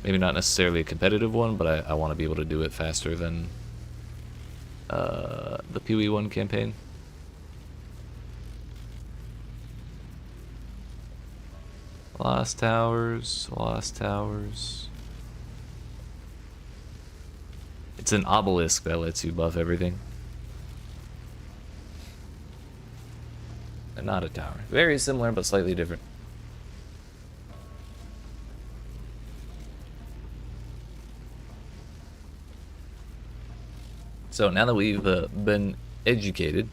Maybe not necessarily a competitive one, but I want to be able to do it faster than the PoE 1 campaign. Lost Towers, Lost Towers. It's an obelisk that lets you buff everything. And not a tower. Very similar, but slightly different. So now that we've been educated,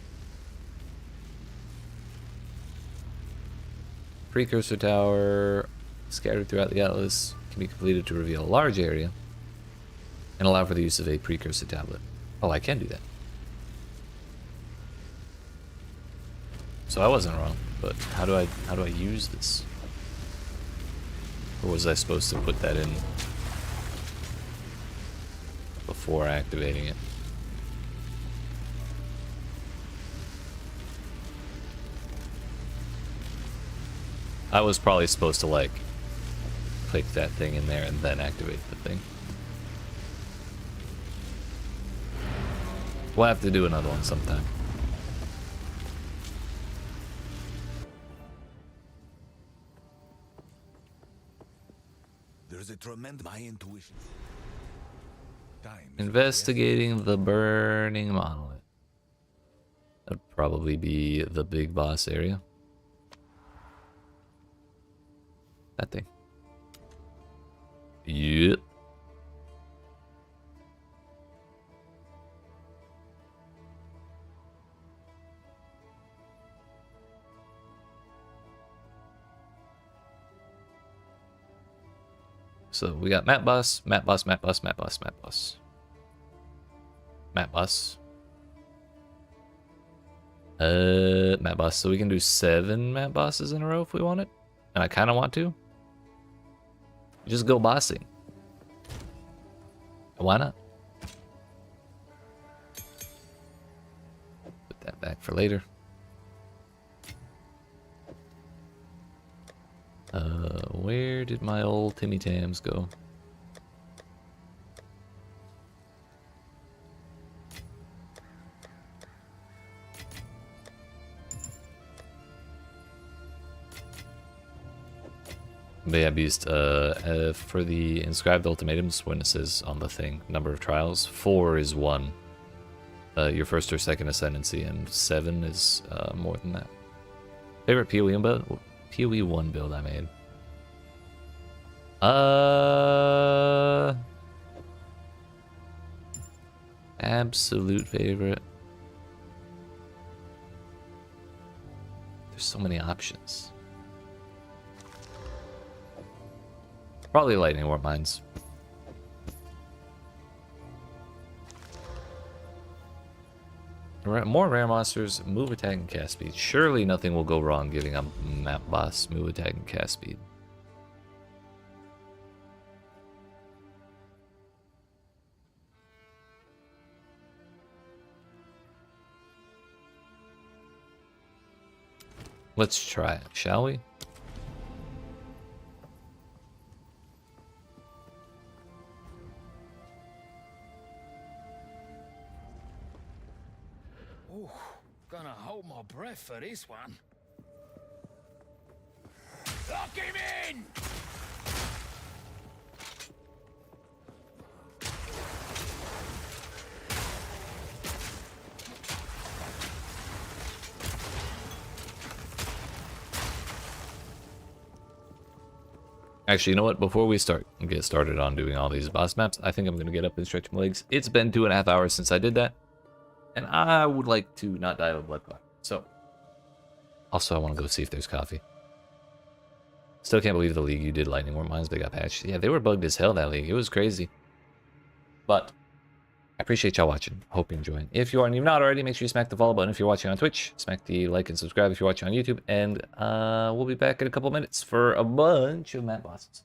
Precursor Tower scattered throughout the Atlas can be completed to reveal a large area and allow for the use of a Precursor Tablet. Oh, I can do that. So I wasn't wrong, but how do I use this? Or was I supposed to put that in before activating it? I was probably supposed to like click that thing in there and then activate the thing. We'll have to do another one sometime. There's a tremendous my intuition. Time is Investigating the burning monolith. That'd probably be the big boss area. That thing. Yep. So we got map boss, map boss, map boss, map boss, map boss. Map boss. Map boss. So we can do 7 map bosses in a row if we want it. And I kind of want to. Just go bossing. Why not? Put that back for later. Where did my old Timmy Tams go? But yeah, Beast, for the inscribed ultimatums, when it says on the thing, number of trials, 4 is 1. Your first or second ascendancy, and 7 is more than that. Favorite PoE build? PoE 1 build I made. Absolute favorite. There's so many options. Probably Lightning Warp Mines. More rare monsters, move, attack, and cast speed. Surely nothing will go wrong giving a map boss move, attack, and cast speed. Let's try it, shall we? Ooh, gonna hold my breath for this one. Lock him in! Actually, you know what? Before we get started on doing all these boss maps, I think I'm going to get up and stretch my legs. It's been 2.5 hours since I did that, and I would like to not die of a blood clot. So, also I want to go see if there's coffee. Still can't believe the league you did Lightning Warp Mines, they got patched. Yeah, they were bugged as hell, that league. It was crazy. But I appreciate y'all watching. Hope you're enjoying. If you are and you've not already, make sure you smack the follow button if you're watching on Twitch. Smack the like and subscribe if you're watching on YouTube. And we'll be back in a couple minutes for a bunch of map bosses.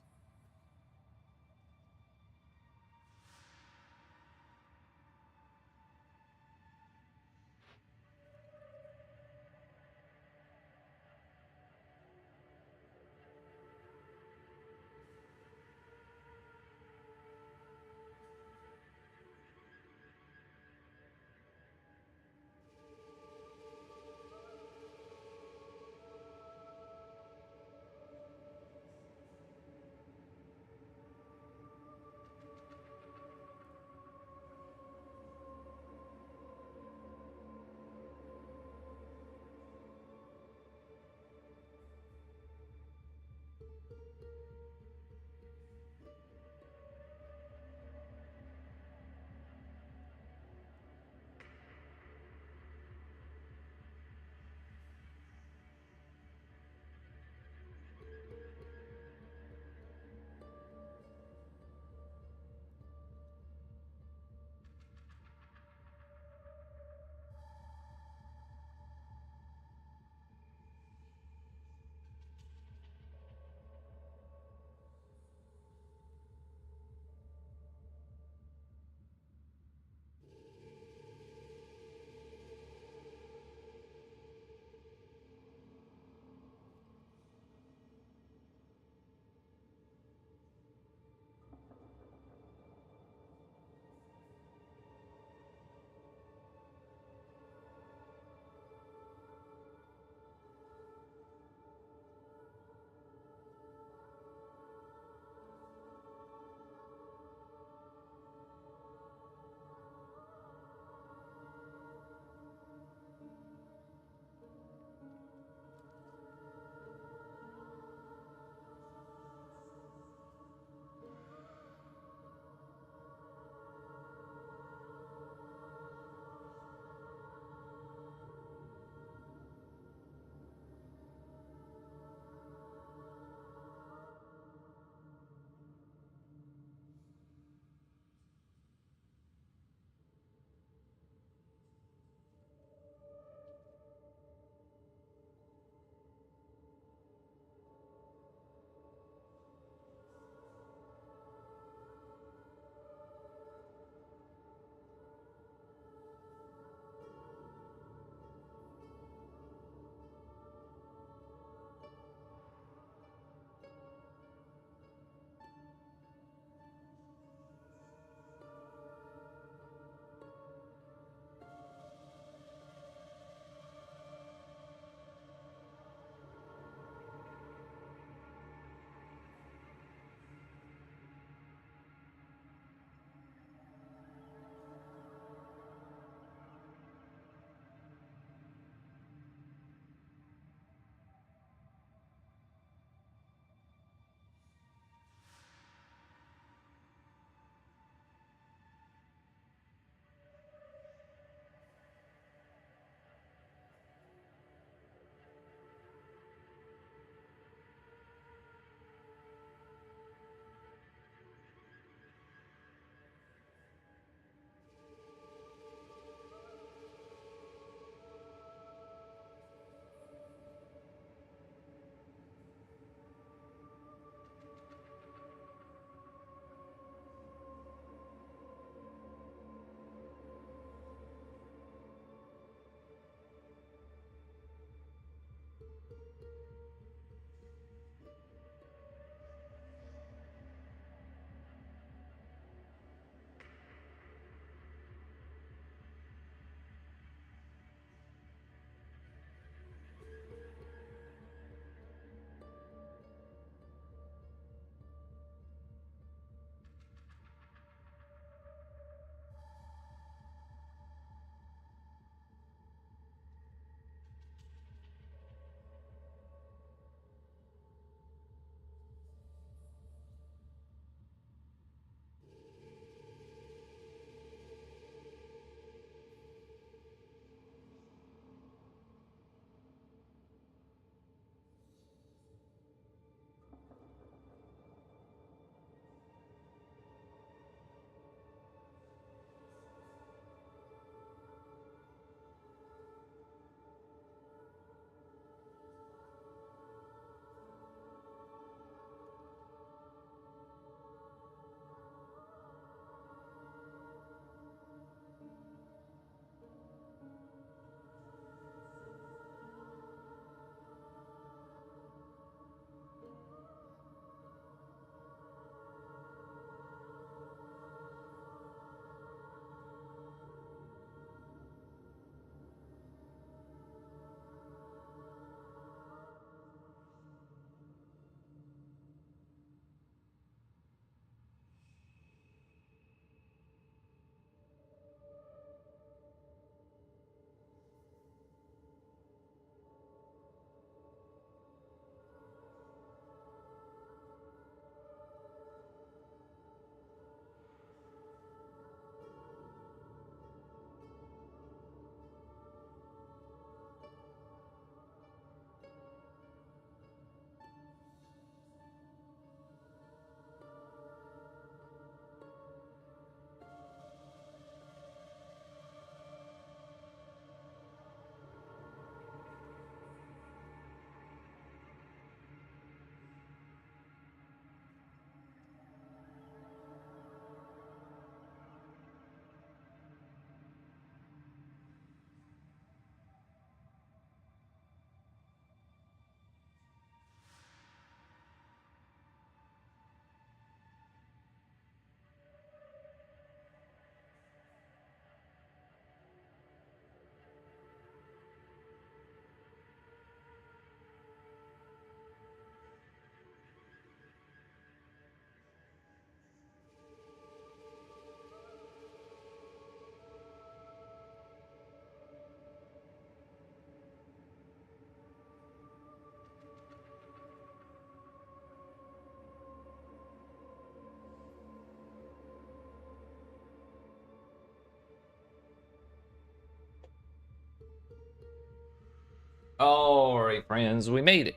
Alright, friends, we made it.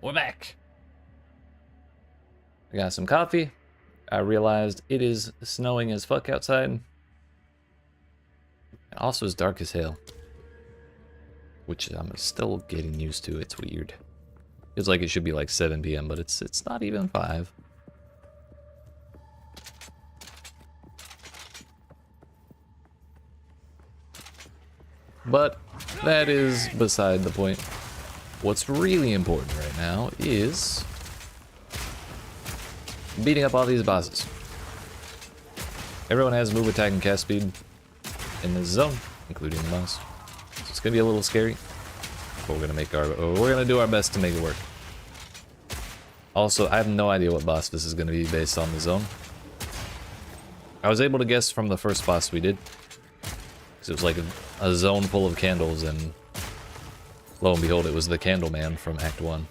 We're back. I got some coffee. I realized it is snowing as fuck outside. It also is dark as hell. Which I'm still getting used to. It's weird. Feels like it should be like 7 p.m., but it's not even 5. But that is beside the point. What's really important right now is beating up all these bosses. Everyone has move, attack, and cast speed in this zone, including the boss. So it's gonna be a little scary, but we're gonna do our best to make it work. Also, I have no idea what boss this is gonna be based on the zone. I was able to guess from the first boss we did, because it was like a zone full of candles, and lo and behold, it was the Candle Man from Act 1.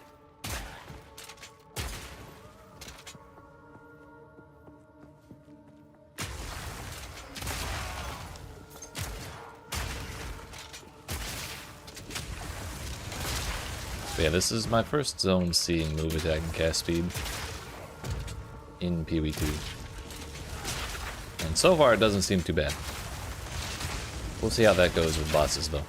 But yeah, this is my first zone seeing move, attack, and cast speed in PoE2. And so far, it doesn't seem too bad. We'll see how that goes with bosses, though.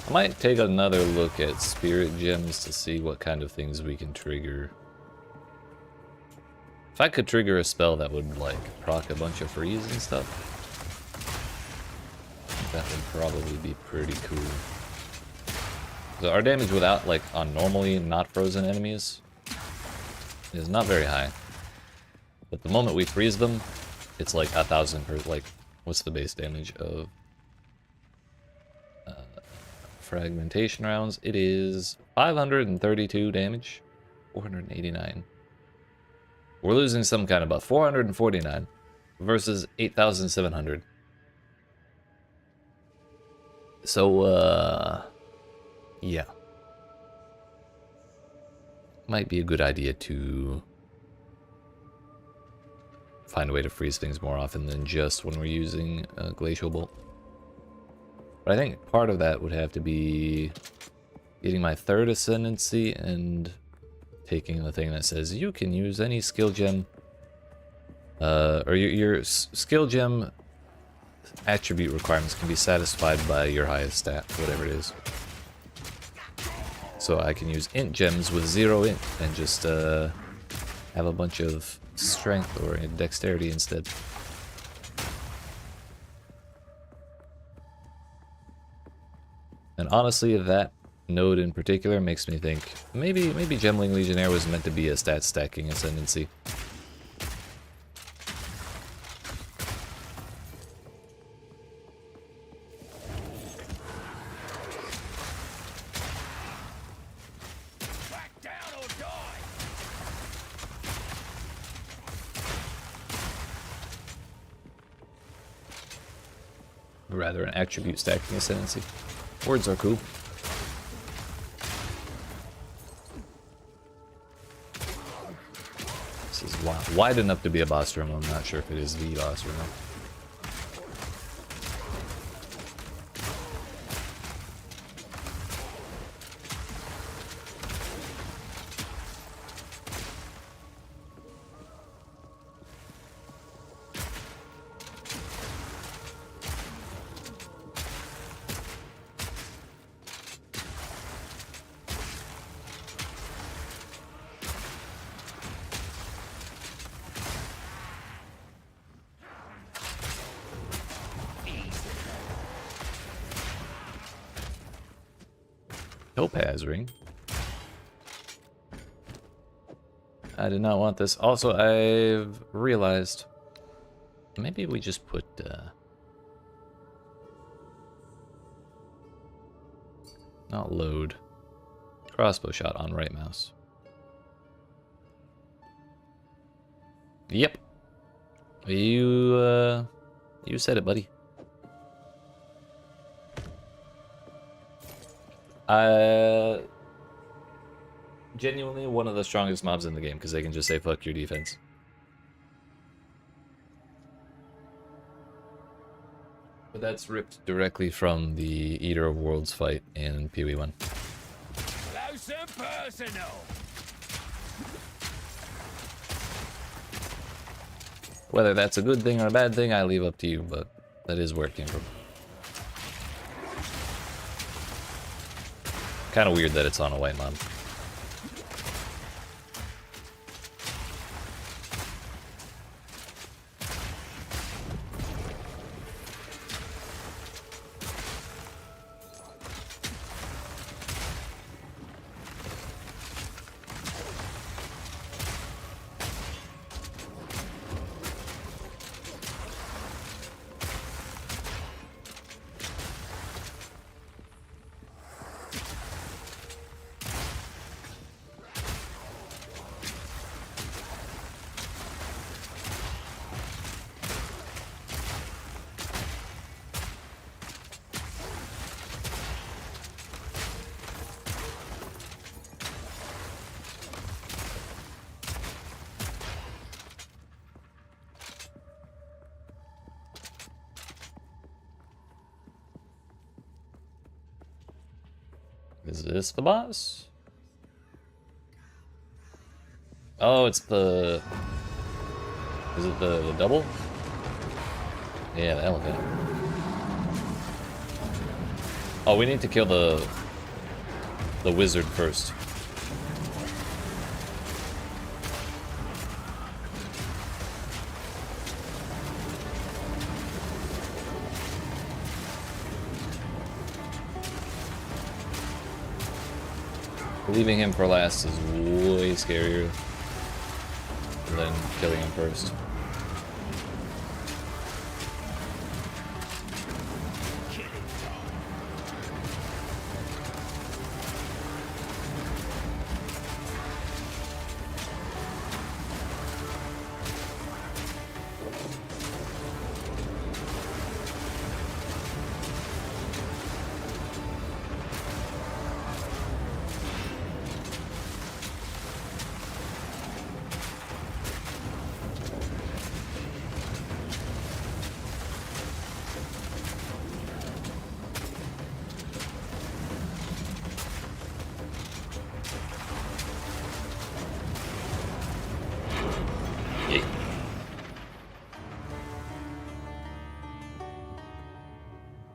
I might take another look at spirit gems to see what kind of things we can trigger. If I could trigger a spell that would like proc a bunch of freeze and stuff, that would probably be pretty cool. So our damage without, like, on normally not frozen enemies is not very high. But the moment we freeze them, it's like 1,000 per, like, what's the base damage of fragmentation rounds? It is 532 damage, 489. We're losing some kind of buff. 449 versus 8,700. So, yeah. Might be a good idea to find a way to freeze things more often than just when we're using Glacial Bolt. But I think part of that would have to be getting my 3rd ascendancy and taking the thing that says you can use any skill gem, or your skill gem attribute requirements can be satisfied by your highest stat, whatever it is. So I can use int gems with 0 int and just have a bunch of strength or dexterity instead. And honestly, that node in particular makes me think maybe Gemling Legionnaire was meant to be a stat stacking ascendancy. Back down or die. Rather an attribute stacking ascendancy. Words are cool. This is wide enough to be a boss room. I'm not sure if it is the boss room. Topaz ring. I did not want this. Also, I've realized Maybe we just put not load. Crossbow shot on right mouse. Yep. You said it, buddy. Genuinely one of the strongest mobs in the game because they can just say fuck your defense. But that's ripped directly from the Eater of Worlds fight in PoE1. Close and personal. Whether that's a good thing or a bad thing, I leave up to you, but that is where it came from. Kind of weird that it's on a white mob. Is this the boss? Oh, it's the... Is it the double? Yeah, the elephant. Oh, we need to kill the wizard first. Leaving him for last is way scarier than killing him first.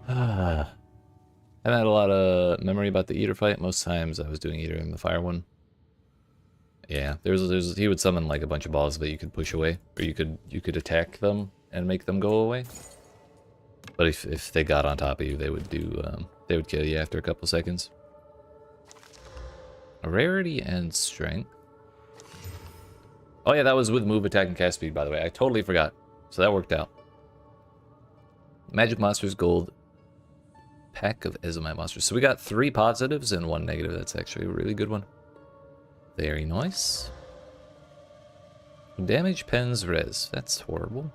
I haven't had a lot of memory about the Eater fight. Most times I was doing Eater in the fire one. Yeah, he would summon like a bunch of balls that you could push away, or you could attack them and make them go away. But if they got on top of you, they would kill you after a couple seconds. Rarity and strength. Oh yeah, that was with move, attack, and cast speed, by the way. I totally forgot. So that worked out. Magic monsters, gold. Pack of Ezomite monsters. So we got 3 positives and 1 negative. That's actually a really good one. Very nice. Damage pens res. That's horrible.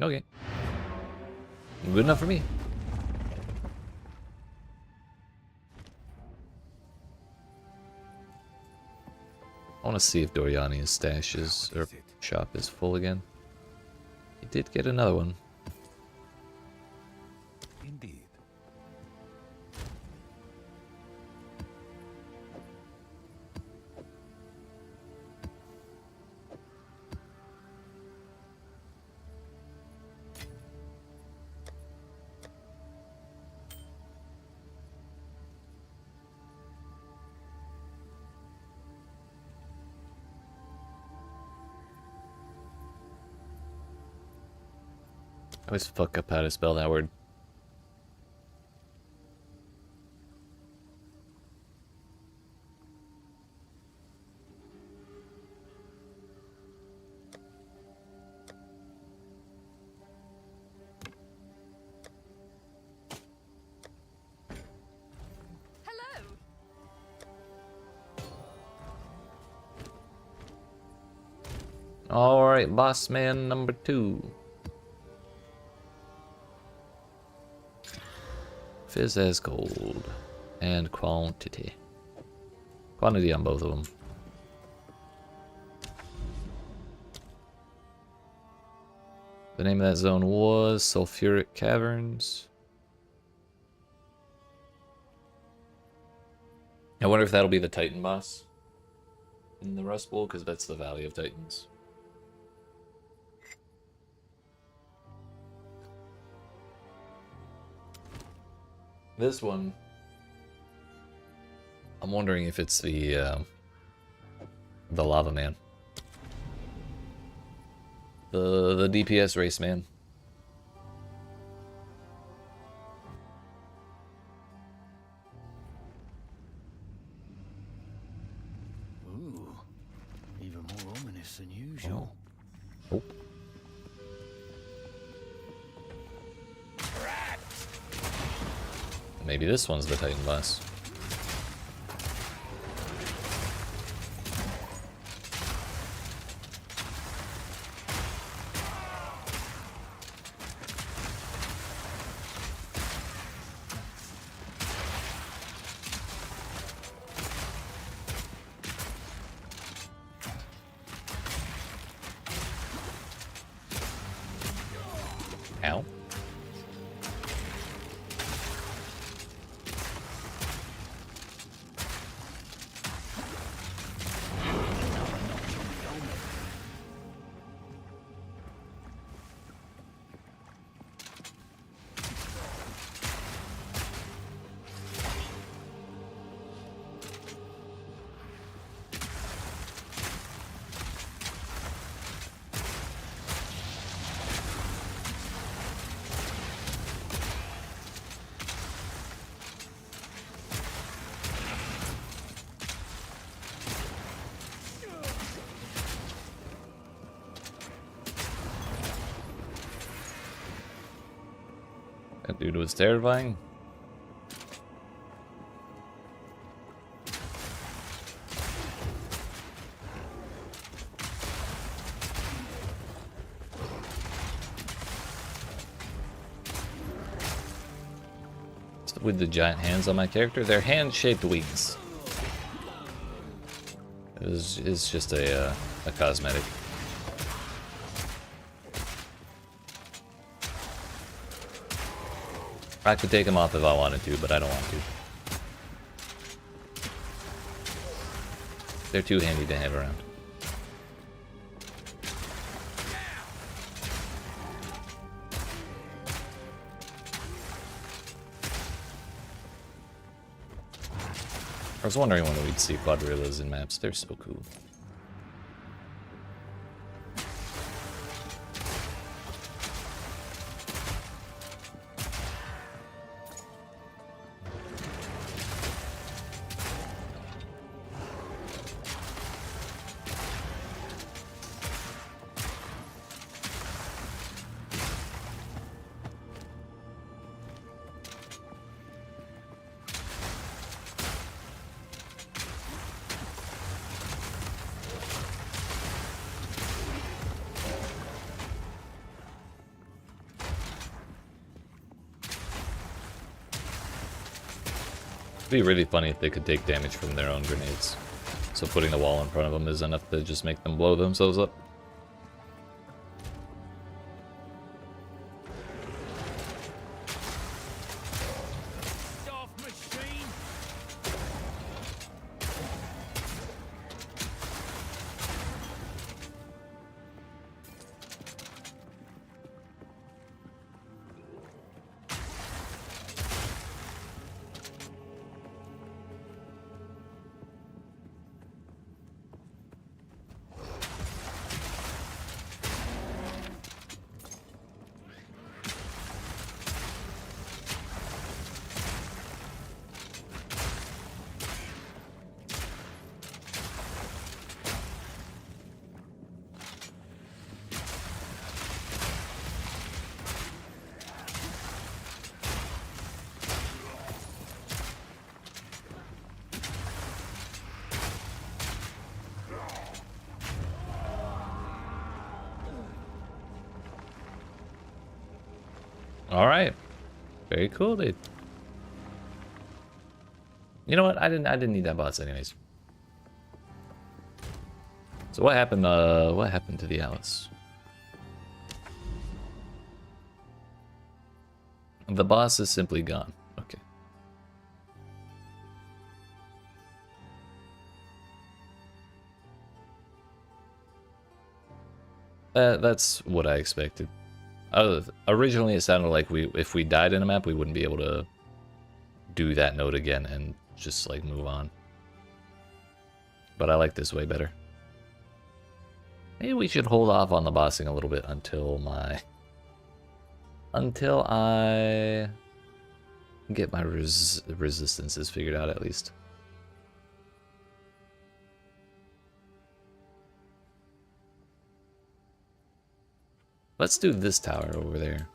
Okay. Good enough for me. I want to see if Doriani's stash is, or shop is full again. He did get another one. Indeed. always fuck up how to spell that word. Hello. Alright, boss man number 2. Fizz as gold. And quantity. Quantity on both of them. The name of that zone was Sulfuric Caverns. I wonder if that'll be the Titan boss in the Rust Bowl, because that's the Valley of Titans. This one, I'm wondering if it's the Lava Man. The DPS race man. Ooh, even more ominous than usual. Oh. Maybe this one's the Titan boss. Ow. That dude was terrifying. With the giant hands on my character, they're hand-shaped wings. It's just a cosmetic. I could take them off if I wanted to, but I don't want to. They're too handy to have around. I was wondering when we'd see quadrillas in maps. They're so cool. It'd be really funny if they could take damage from their own grenades. So putting the wall in front of them is enough to just make them blow themselves up. Soft machine. All right. Very cool, dude. You know what? I didn't need that boss anyways. So what happened? What happened to the Alice? The boss is simply gone. Okay. That's what I expected. Originally, it sounded like if we died in a map, we wouldn't be able to do that node again and just like move on. But I like this way better. Maybe we should hold off on the bossing a little bit until I get my resistances figured out at least. Let's do this tower over there.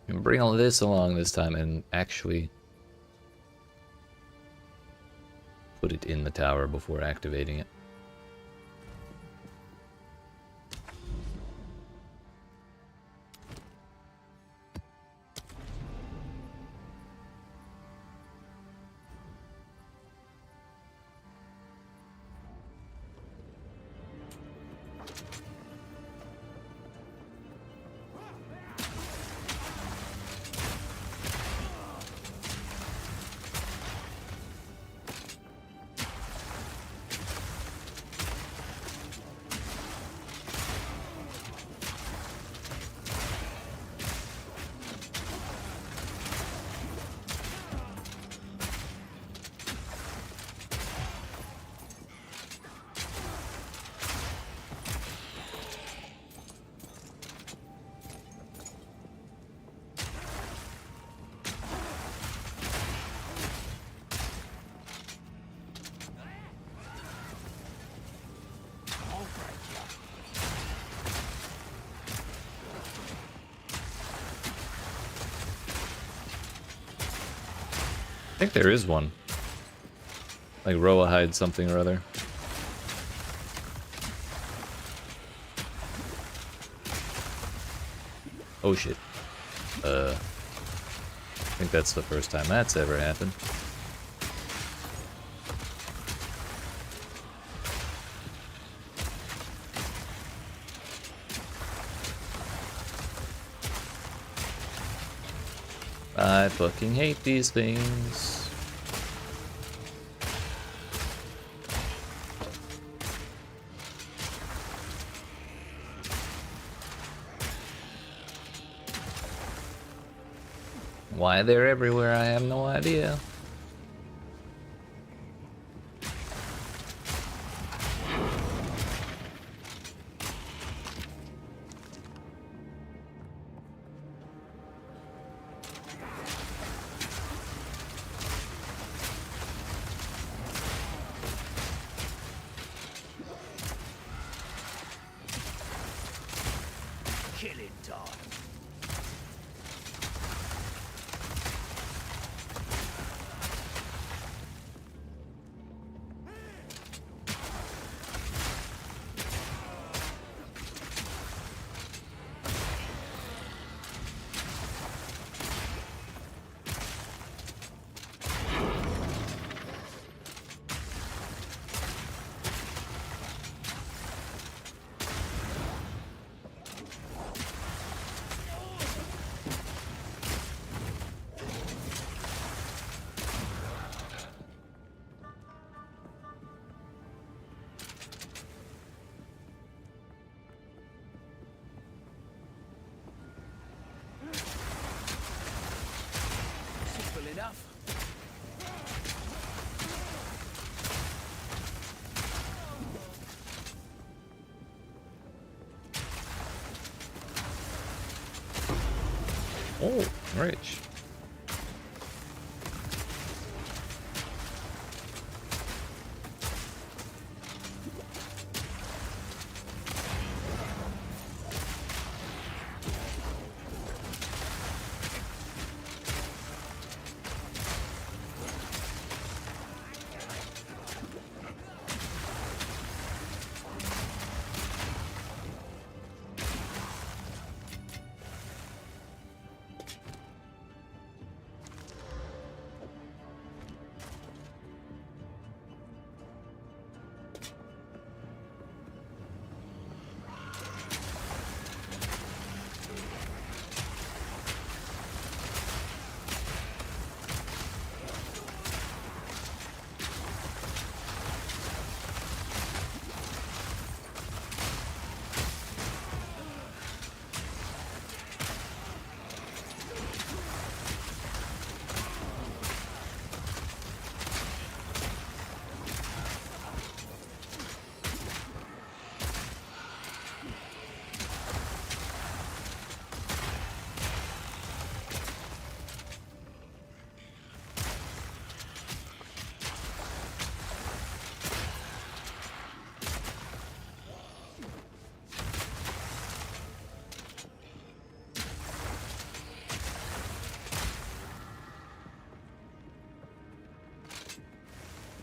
And bring all this along this time and actually put it in the tower before activating it. I think there is one. Like Roa hides something or other. Oh shit. I think that's the first time that's ever happened. I fucking hate these things. Why they're everywhere, I have no idea. Killing time. Simple enough. Oh, rich.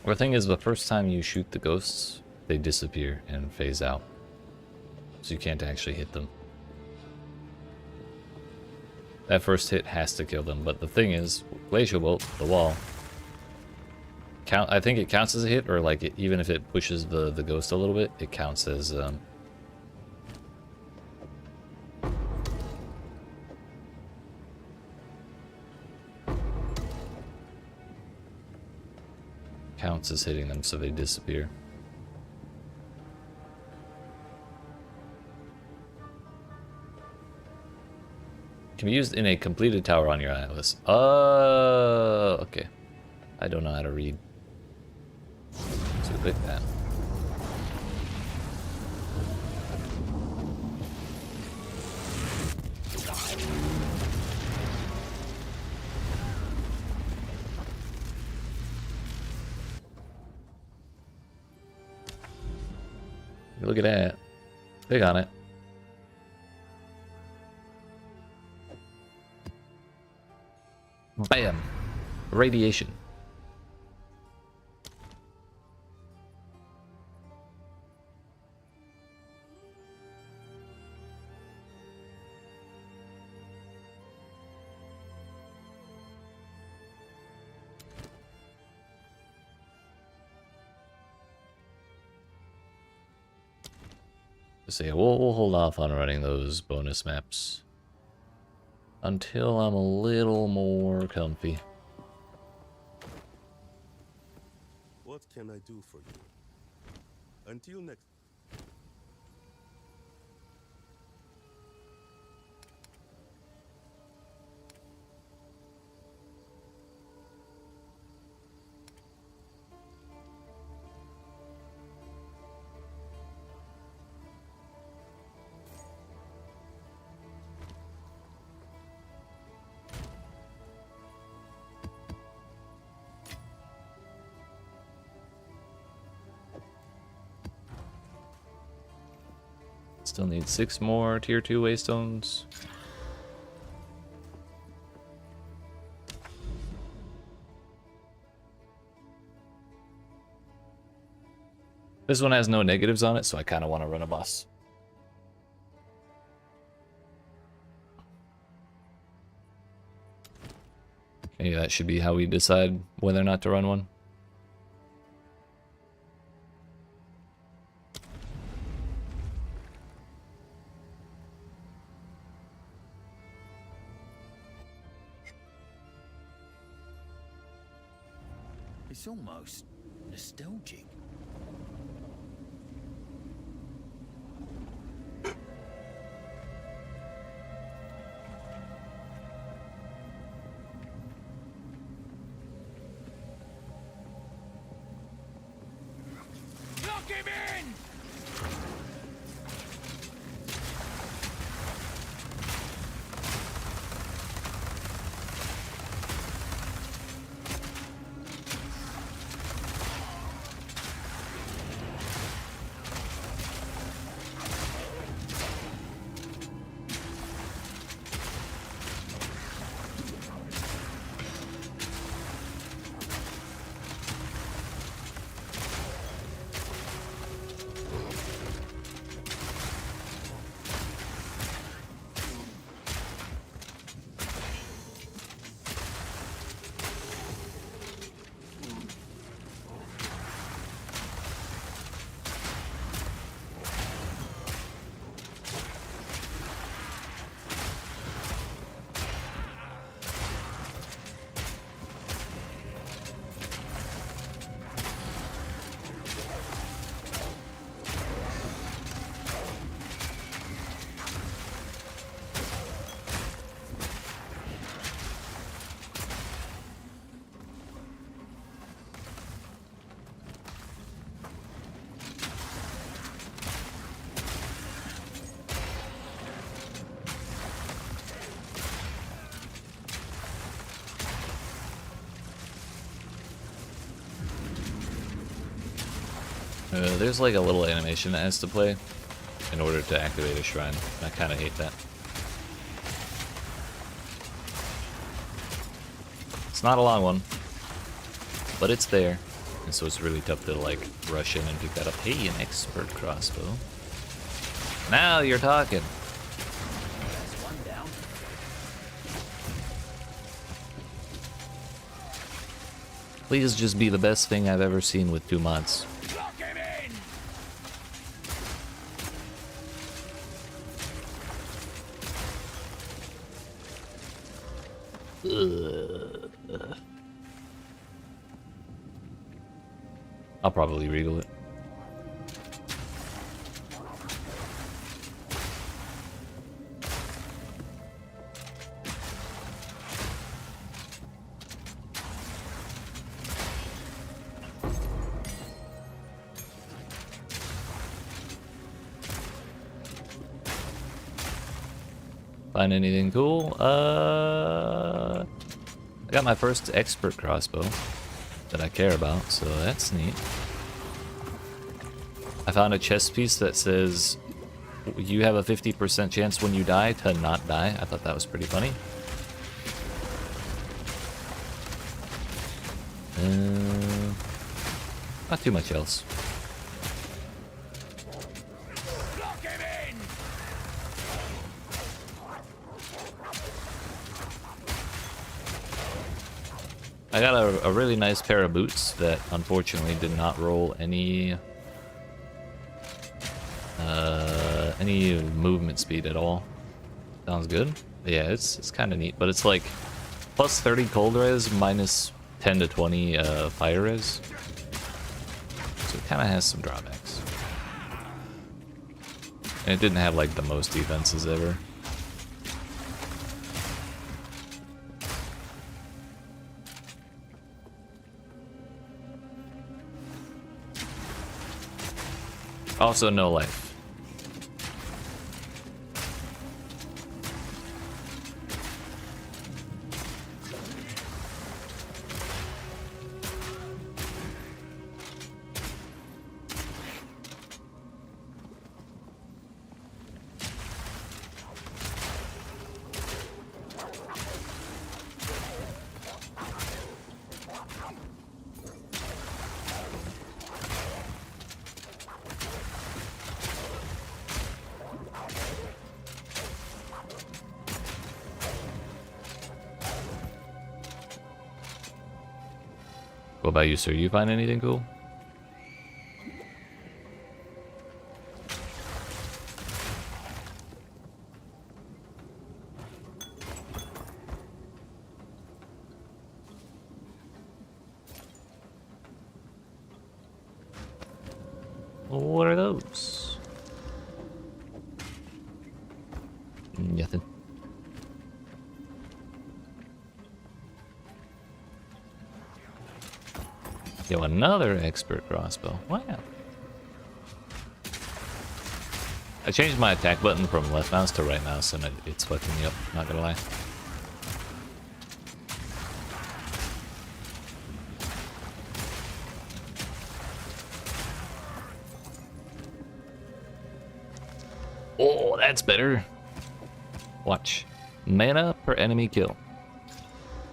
The thing is, the first time you shoot the ghosts, they disappear and phase out. So you can't actually hit them. That first hit has to kill them, but the thing is, Glacial Bolt, the wall, I think it counts as a hit, or like even if it pushes the ghost a little bit, it counts as hitting them, so they disappear. Can be used in a completed tower on your Atlas. Oh, okay. I don't know how to read. So click that. Look at that. Big on it. Bam! Radiation. So yeah, we'll hold off on running those bonus maps until I'm a little more comfy. What can I do for you? Until next. Still need 6 more tier 2 waystones. This one has no negatives on it, so I kind of want to run a boss. Maybe that should be how we decide whether or not to run one. It's almost nostalgic. Lock him in! There's like a little animation that has to play in order to activate a shrine. I kind of hate that. It's not a long one, but it's there. and so it's really tough to like rush in and pick that up. Hey, an expert crossbow. Now you're talking. That's one down. Please just be the best thing I've ever seen with 2 mods. Lock him in. I'll probably regal it. Find anything cool? I got my first expert crossbow that I care about, so that's neat. I found a chest piece that says you have a 50% chance when you die to not die. I thought that was pretty funny. Not too much else. Lock him in. I got a really nice pair of boots that unfortunately did not roll any movement speed at all. Sounds good. Yeah, it's kind of neat, but it's like plus 30 cold res, minus 10 to 20 fire res. So it kind of has some drawbacks. And it didn't have like the most defenses ever. Also, no life. What about you, sir? You find anything cool? What are those? Nothing. Yo, another expert crossbow. Wow. I changed my attack button from left mouse to right mouse and it's fucking me up, not gonna lie. Oh, that's better. Watch. Mana per enemy kill.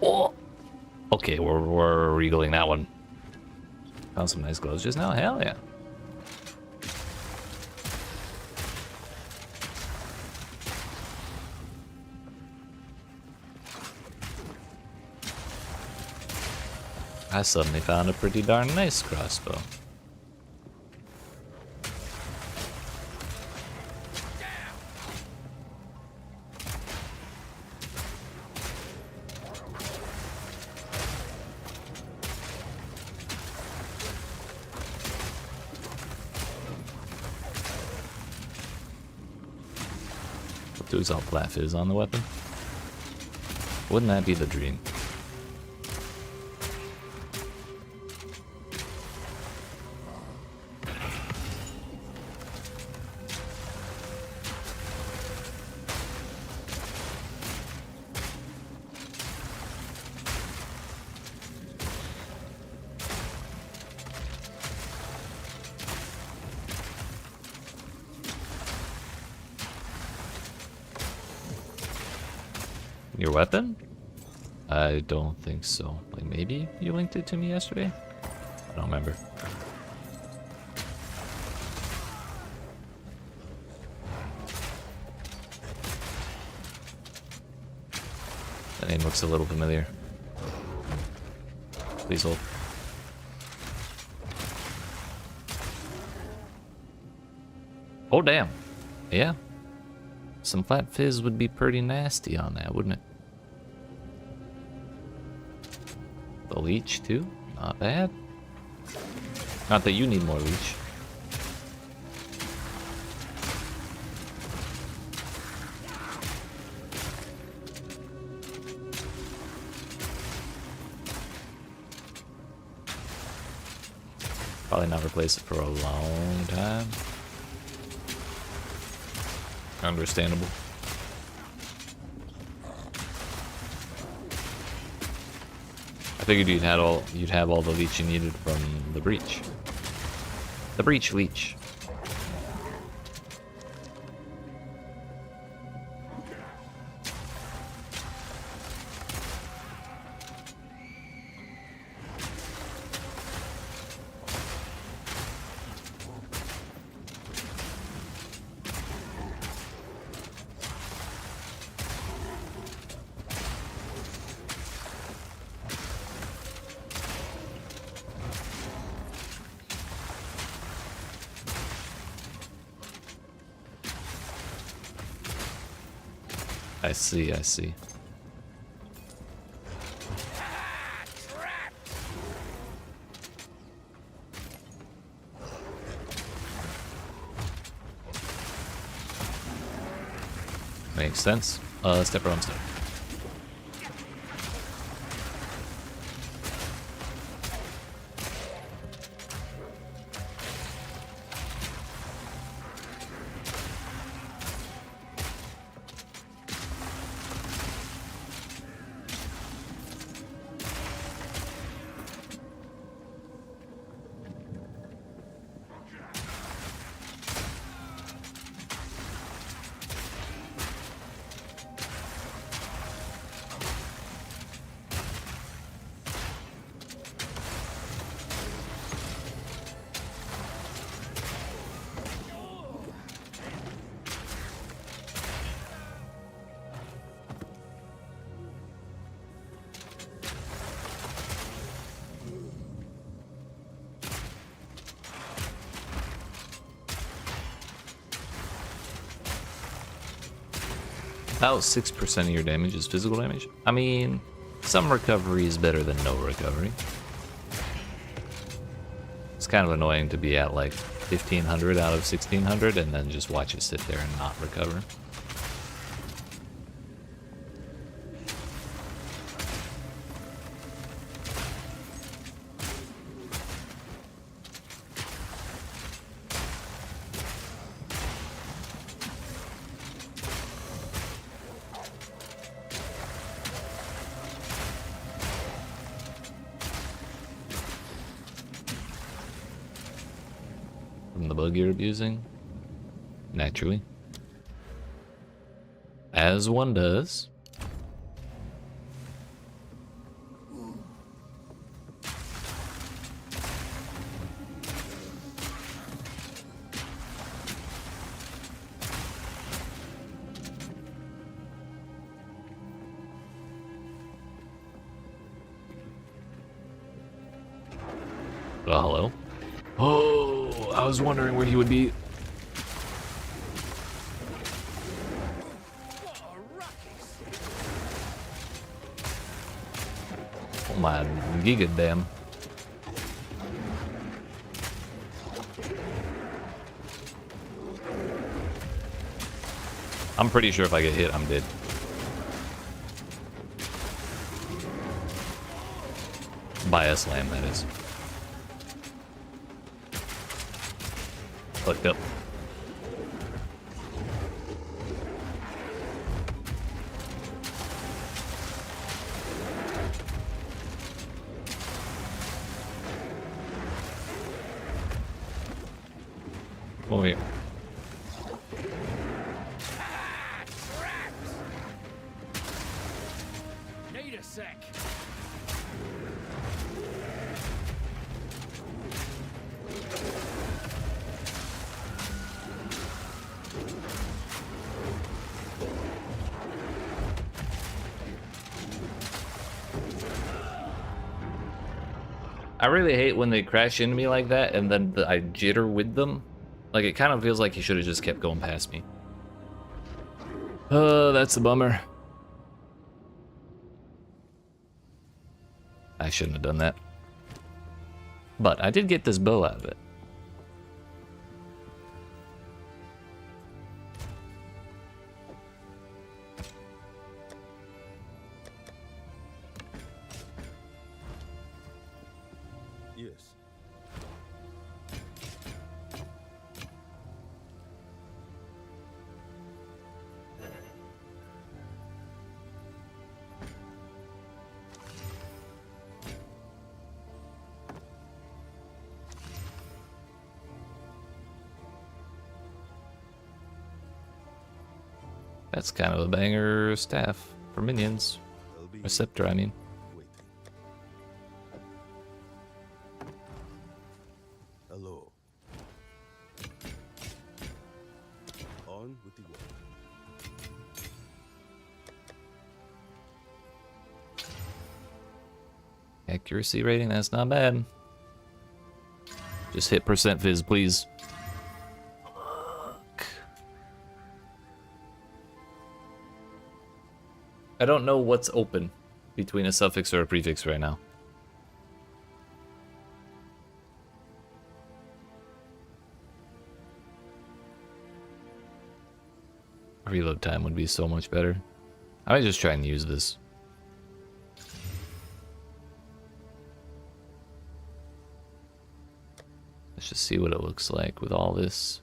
Oh! Okay, we're regaling that one. Found some nice gloves just now. Hell yeah. I suddenly found a pretty darn nice crossbow. Does all flat fizz on the weapon? Wouldn't that be the dream? Your weapon? I don't think so. Like maybe you linked it to me yesterday? I don't remember. That name looks a little familiar. Please hold. Oh, damn. Yeah. Some flat fizz would be pretty nasty on that, wouldn't it? The leech, too? Not bad. Not that you need more leech. Probably not replace it for a long time. Understandable. I figured you'd have all the leech you needed from the breach. The breach leech. I see, I see. Makes sense. Step around step. About 6% of your damage is physical damage. I mean, some recovery is better than no recovery. It's kind of annoying to be at like 1500 out of 1600 and then just watch it sit there and not recover. From the bug you're abusing? Naturally. As one does. Hello? Oh, I was wondering where he would be. Oh my giga damn. I'm pretty sure if I get hit, I'm dead. By a slam, that is. Fucked up. Come over here. Need a sec. I really hate when they crash into me like that and then I jitter with them. Like, it kind of feels like he should have just kept going past me. That's a bummer. I shouldn't have done that. But I did get this bow out of it. Yes. That's kind of a banger staff for minions. I'll be Or scepter, I mean. waiting. Hello. On with the work. Accuracy rating, that's not bad. Just hit percent fizz, please. Fuck. I don't know what's open between a suffix or a prefix right now. Reload time would be so much better. I might just try and use this. Let's just see what it looks like with all this.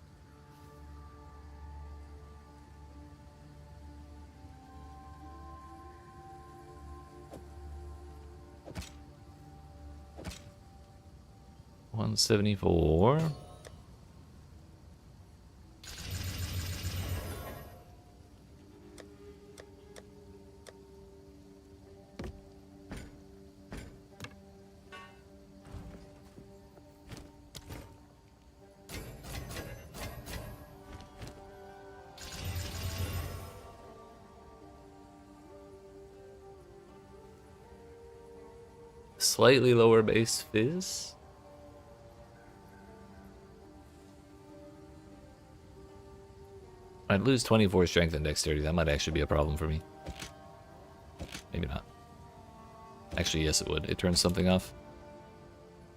$174. Slightly lower base fizz. I'd lose 24 strength and dexterity. That might actually be a problem for me. Maybe not. Actually, yes, it would. It turns something off.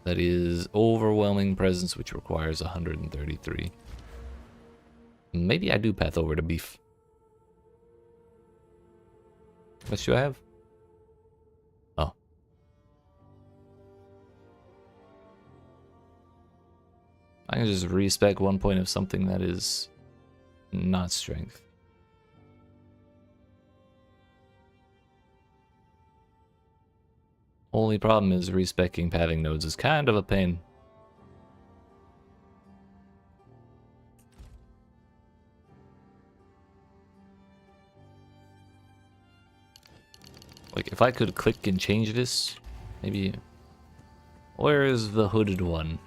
That is overwhelming presence, which requires 133. Maybe I do path over to beef. What should I have? Oh. I can just respec 1 point of something that is not strength. Only problem is respecking pathing nodes is kind of a pain. Like, if I could click and change this, maybe... Where is the hooded one?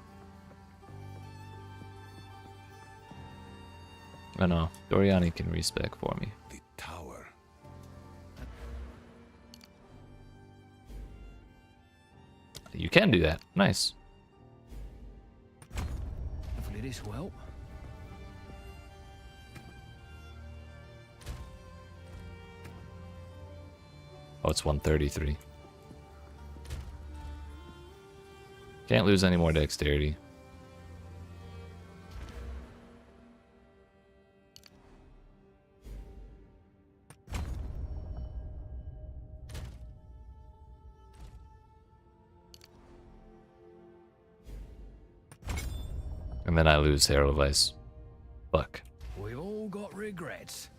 Oh no, Doriani can respec for me. The tower. You can do that. Nice. Hopefully this will help. Oh, it's 133. Can't lose any more dexterity. And then I lose Herald of Ice. Fuck. We've all got regrets.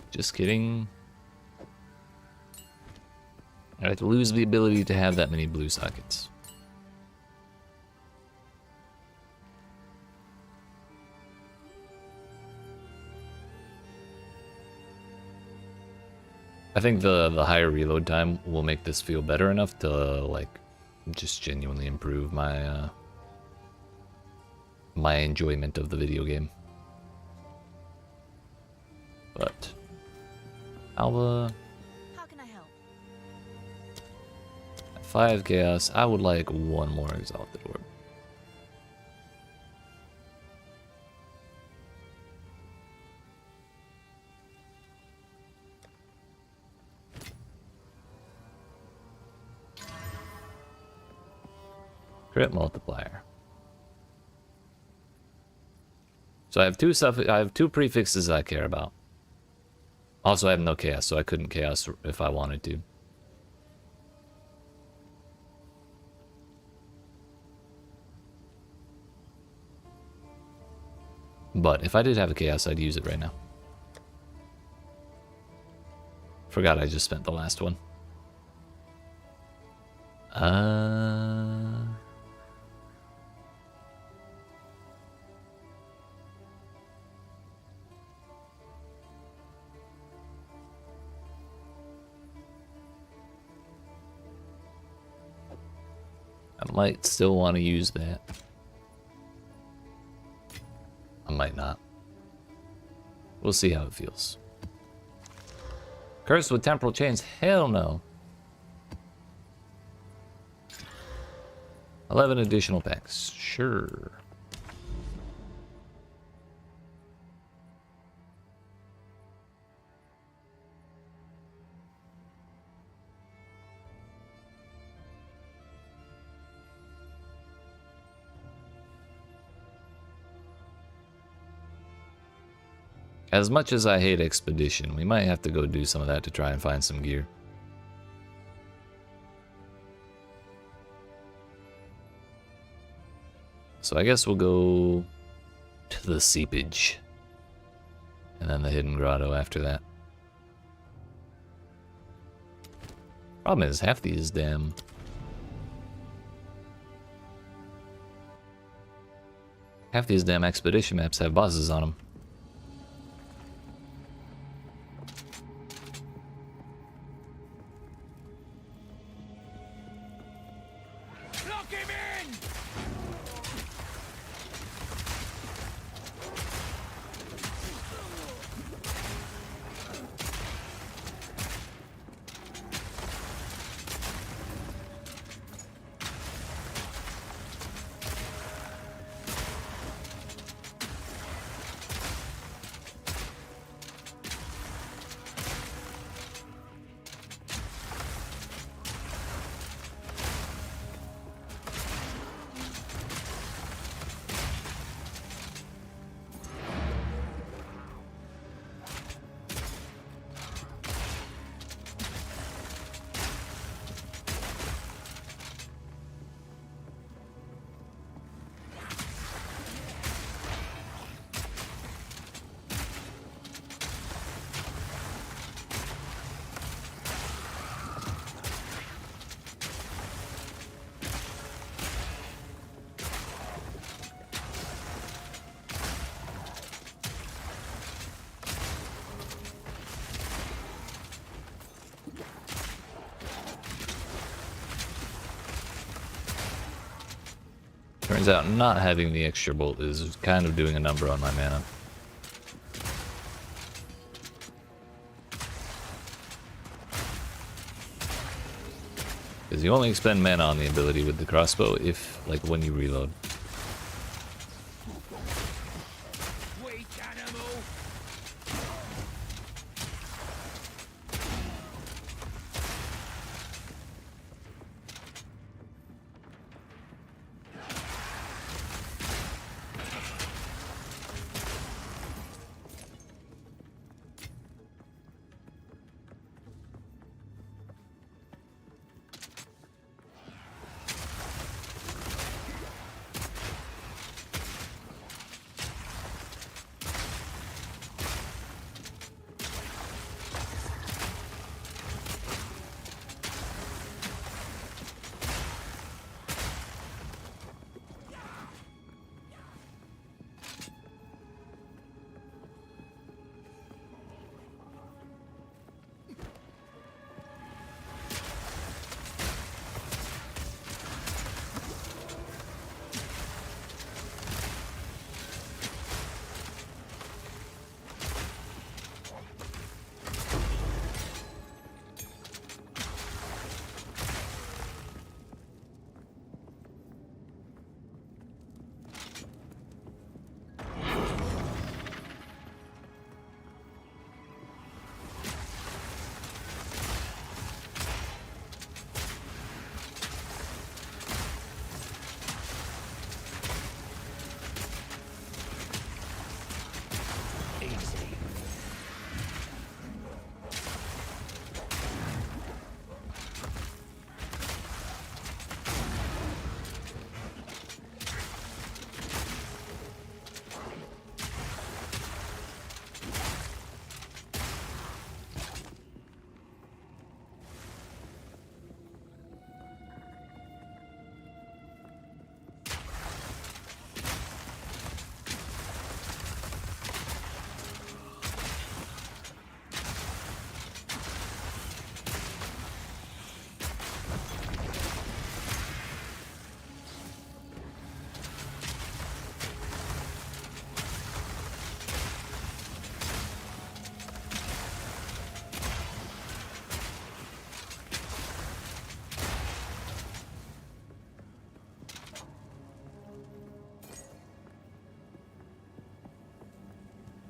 Just kidding. I'd lose the ability to have that many blue sockets. I think the higher reload time will make this feel better enough to, like, just genuinely improve my my enjoyment of the video game. But Alba, How can I help? at 5 chaos, I would like one more exalted orb. Crit multiplier. So I have two prefixes I care about. Also, I have no chaos, so I couldn't chaos if I wanted to. But if I did have a chaos, I'd use it right now. Forgot I just spent the last one. I might still want to use that. I might not. We'll see how it feels. Cursed with temporal chains? Hell no. 11 additional packs. Sure. As much as I hate Expedition, we might have to go do some of that to try and find some gear. So I guess we'll go to the Seepage. And then the Hidden Grotto after that. Problem is, half these damn... Expedition maps have bosses on them. Lock him in! Turns out not having the extra bolt is kind of doing a number on my mana. Because you only expend mana on the ability with the crossbow if, like, when you reload. Weak animal!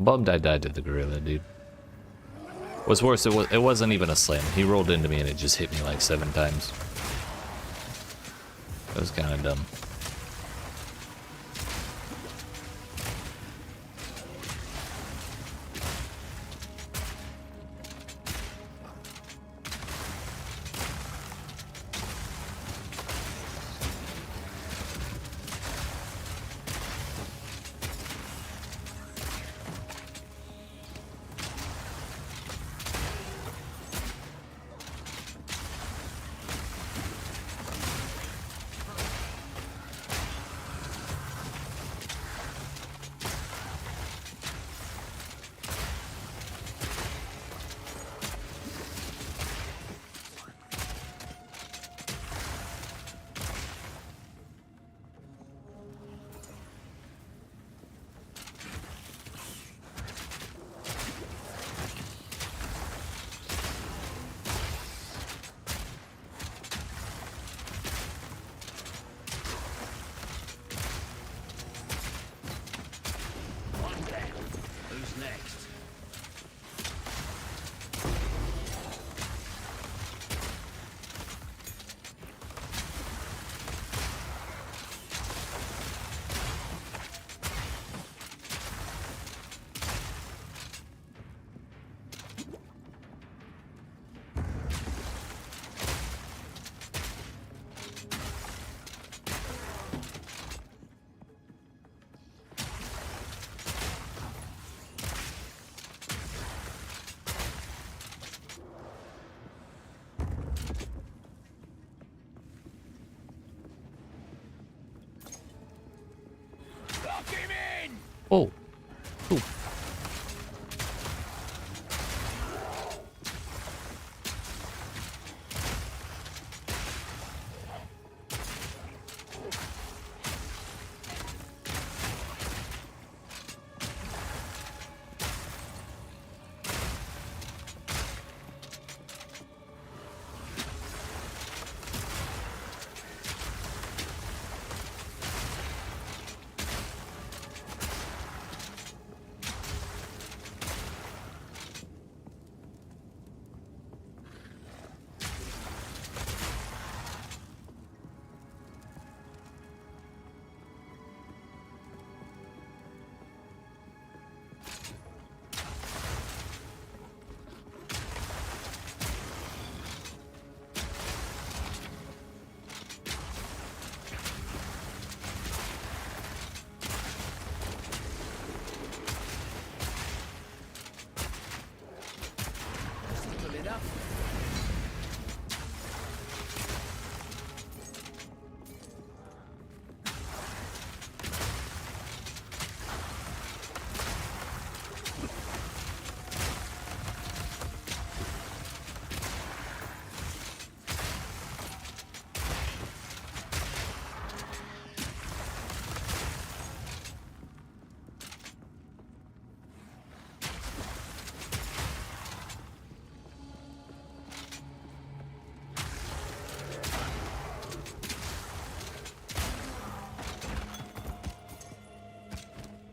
Bummed I died to the gorilla, dude. What's worse, it wasn't even a slam. He rolled into me and it just hit me like 7 times. That was kind of dumb. Who's next? Lock him in! Oh. Ooh. Pull it up.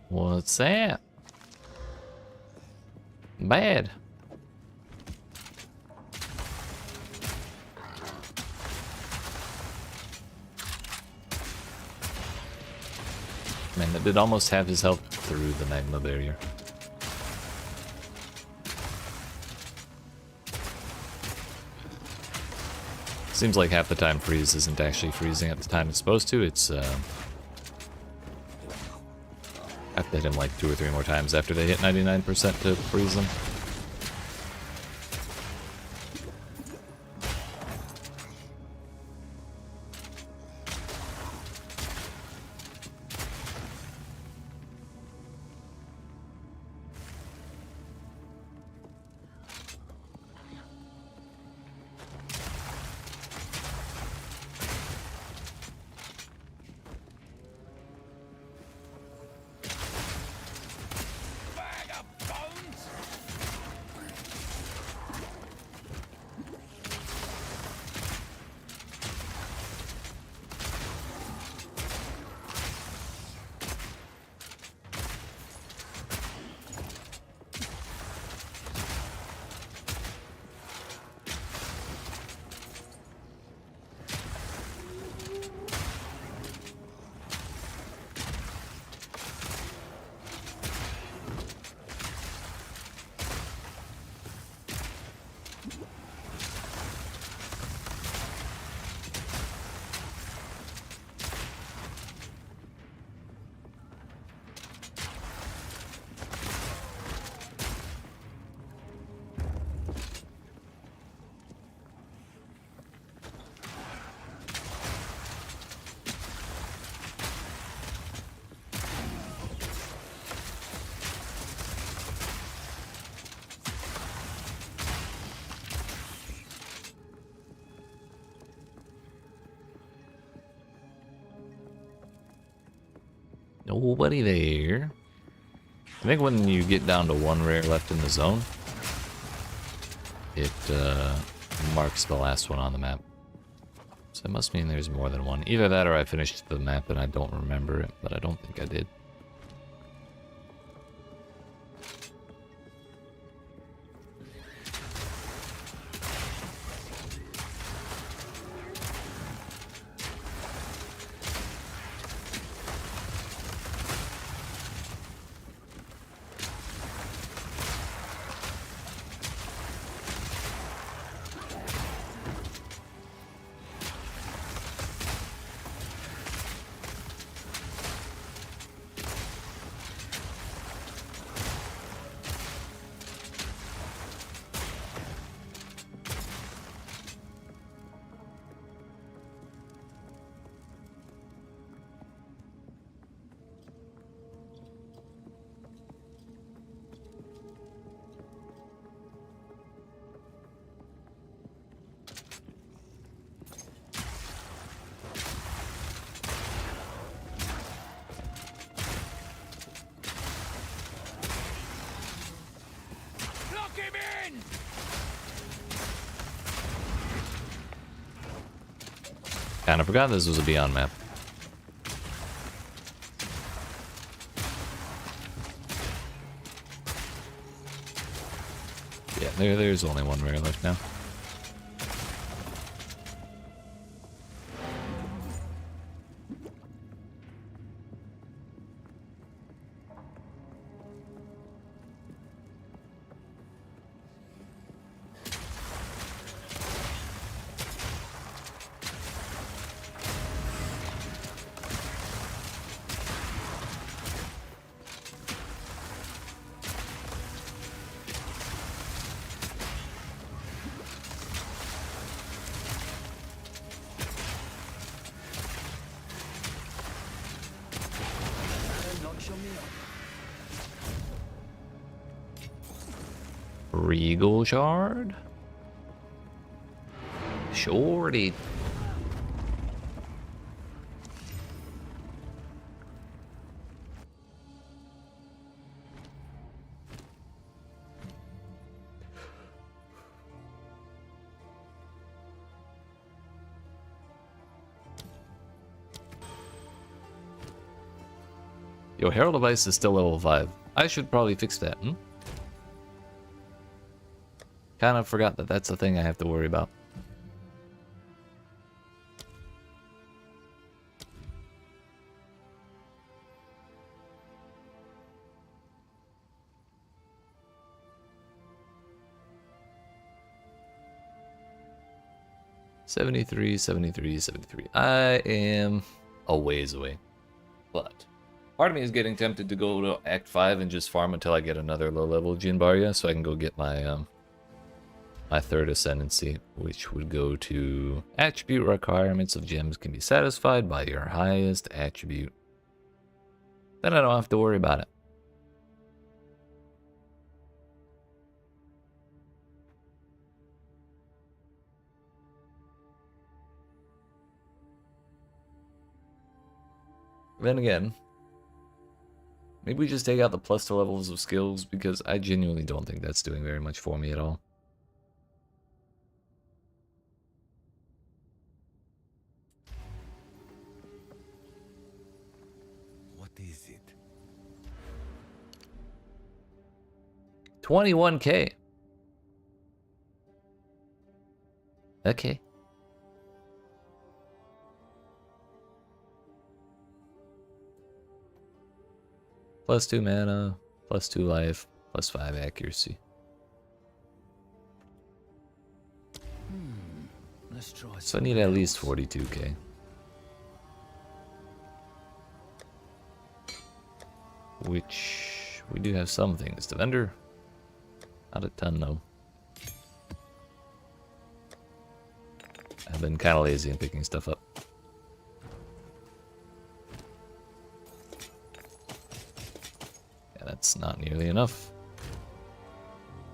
What's that? Bad. Man, that did almost have his health through the magma barrier. Seems like half the time freeze isn't actually freezing at the time it's supposed to. It's I have to hit him like 2 or 3 more times after they hit 99% to freeze them. Bag of bones! Nobody there. I think when you get down to one rare left in the zone, it marks the last one on the map. So it must mean there's more than one. Either that or I finished the map and I don't remember it, but I don't think I did. Lock him in! Kinda forgot this was a Beyond map. Yeah, there's only one rare left now. Regal Shard? Shorty. Yo, Herald of Ice is still level 5. I should probably fix that, hmm? Kind of forgot that that's the thing I have to worry about. $73, $73, $73. I am a ways away. But part of me is getting tempted to go to Act 5 and just farm until I get another low-level Jinbarya so I can go get my my third ascendancy, which would go to attribute requirements of gems can be satisfied by your highest attribute. Then I don't have to worry about it. Then again, maybe we just take out the plus to levels of skills because I genuinely don't think that's doing very much for me at all. What is it? 21k. Okay. +2 mana, +2 life, +5 accuracy. Let's try. So I need at least 42k. Which we do have some things to vendor. Not a ton though. I've been kind of lazy in picking stuff up. Yeah, that's not nearly enough.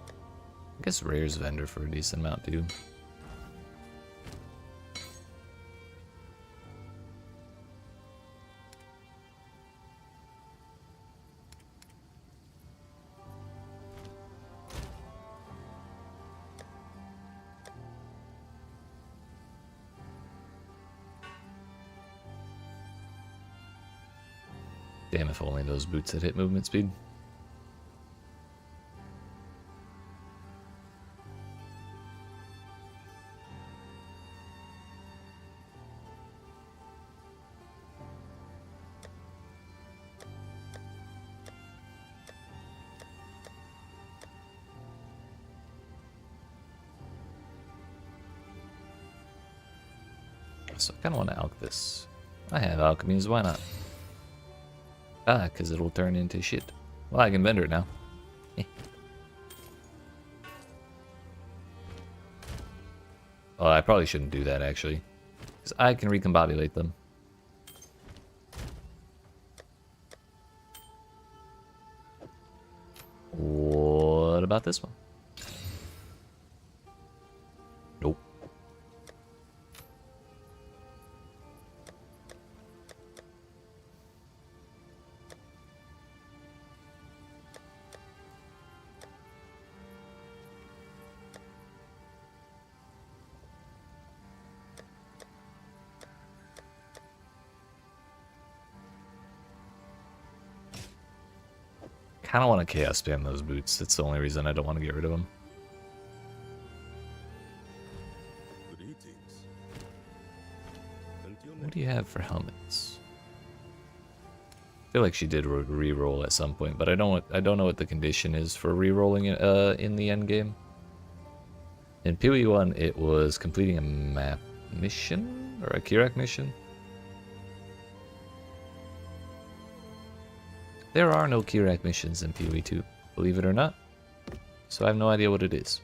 I guess rare's vendor for a decent amount too. Damn, if only those boots had hit movement speed. So I kind of want to alch this. I have alchemies, why not? Ah, because it'll turn into shit. Well, I can vendor it now. Oh, I probably shouldn't do that, actually. Because I can recombobulate them. What about this one? Nope. Kind of want to chaos spam those boots. That's the only reason I don't want to get rid of them. Greetings. Until What do you have for helmets? I feel like she did re-roll at some point, but I don't know what the condition is for re-rolling it in the end game. In PoE1, it was completing a map mission or a Kirak mission. There are no Kirak missions in PoE2, believe it or not. So I have no idea what it is.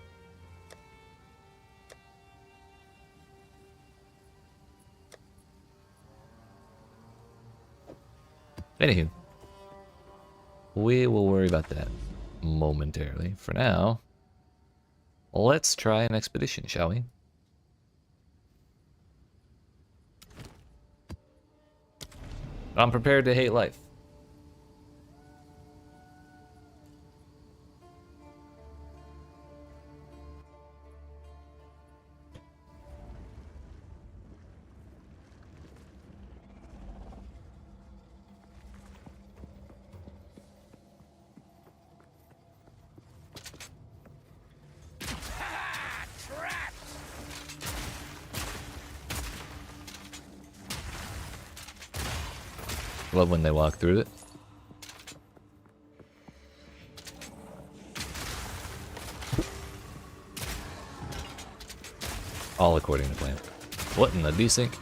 Anywho, we will worry about that momentarily. For now, let's try an expedition, shall we? I'm prepared to hate life. Love when they walk through it. All according to plan. What in the desync?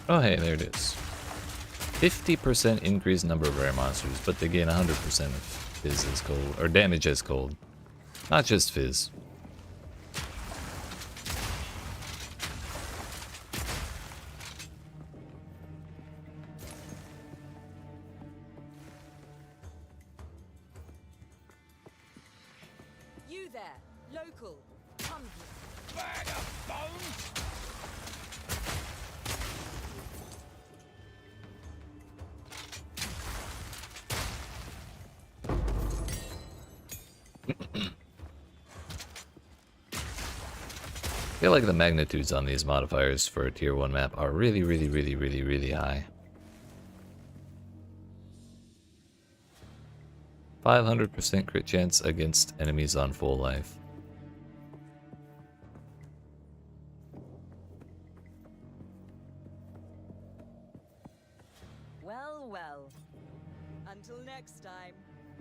Oh hey, there it is. 50% increased number of rare monsters, but they gain 100% of fizz as cold, or damage as cold. Not just fizz. You there, local, come here. Bag of bones. I feel like the magnitudes on these modifiers for a tier 1 map are really, really, really, really, really high. 500% crit chance against enemies on full life. Well, well. Until next time.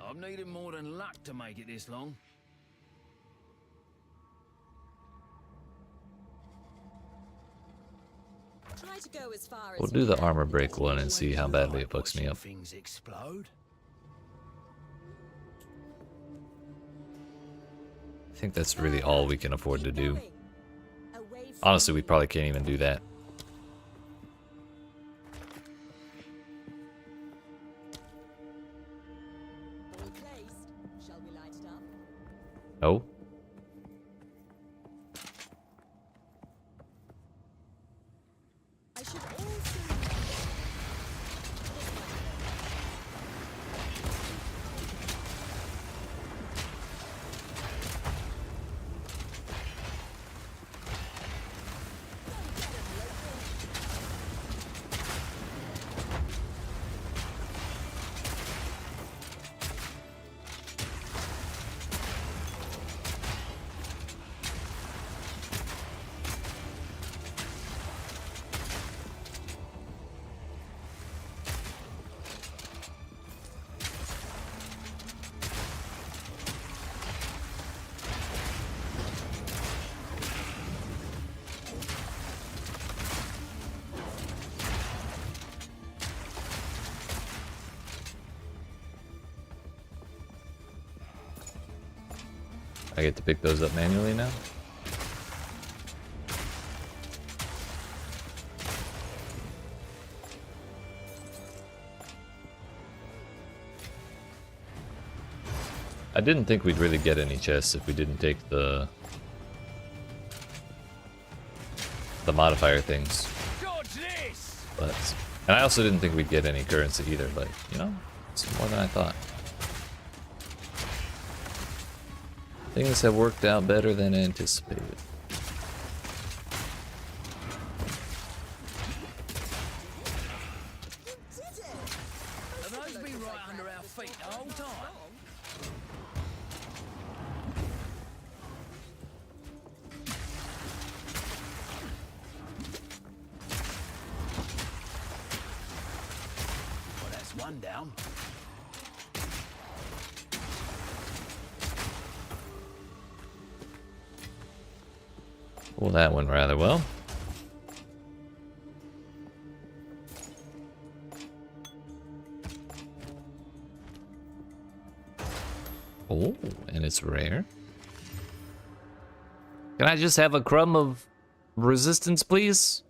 I've needed more than luck to make it this long. Try to go as far as We'll you do the can. armor break one and see how badly it fucks me Watching up. Things explode. I think that's really all we can afford to Keep do. going. Away from Honestly, we me. probably can't even do that. All placed. Shall we light it up? No? I should also. I get to pick those up manually now? I didn't think we'd really get any chests if we didn't take the modifier things. Dodge this! But and I also didn't think we'd get any currency either, but you know, it's more than I thought. Things have worked out better than anticipated. Have those been right under our feet the whole time? Well, that's one down. Well, that went rather well. Oh, and it's rare. Can I just have a crumb of resistance, please?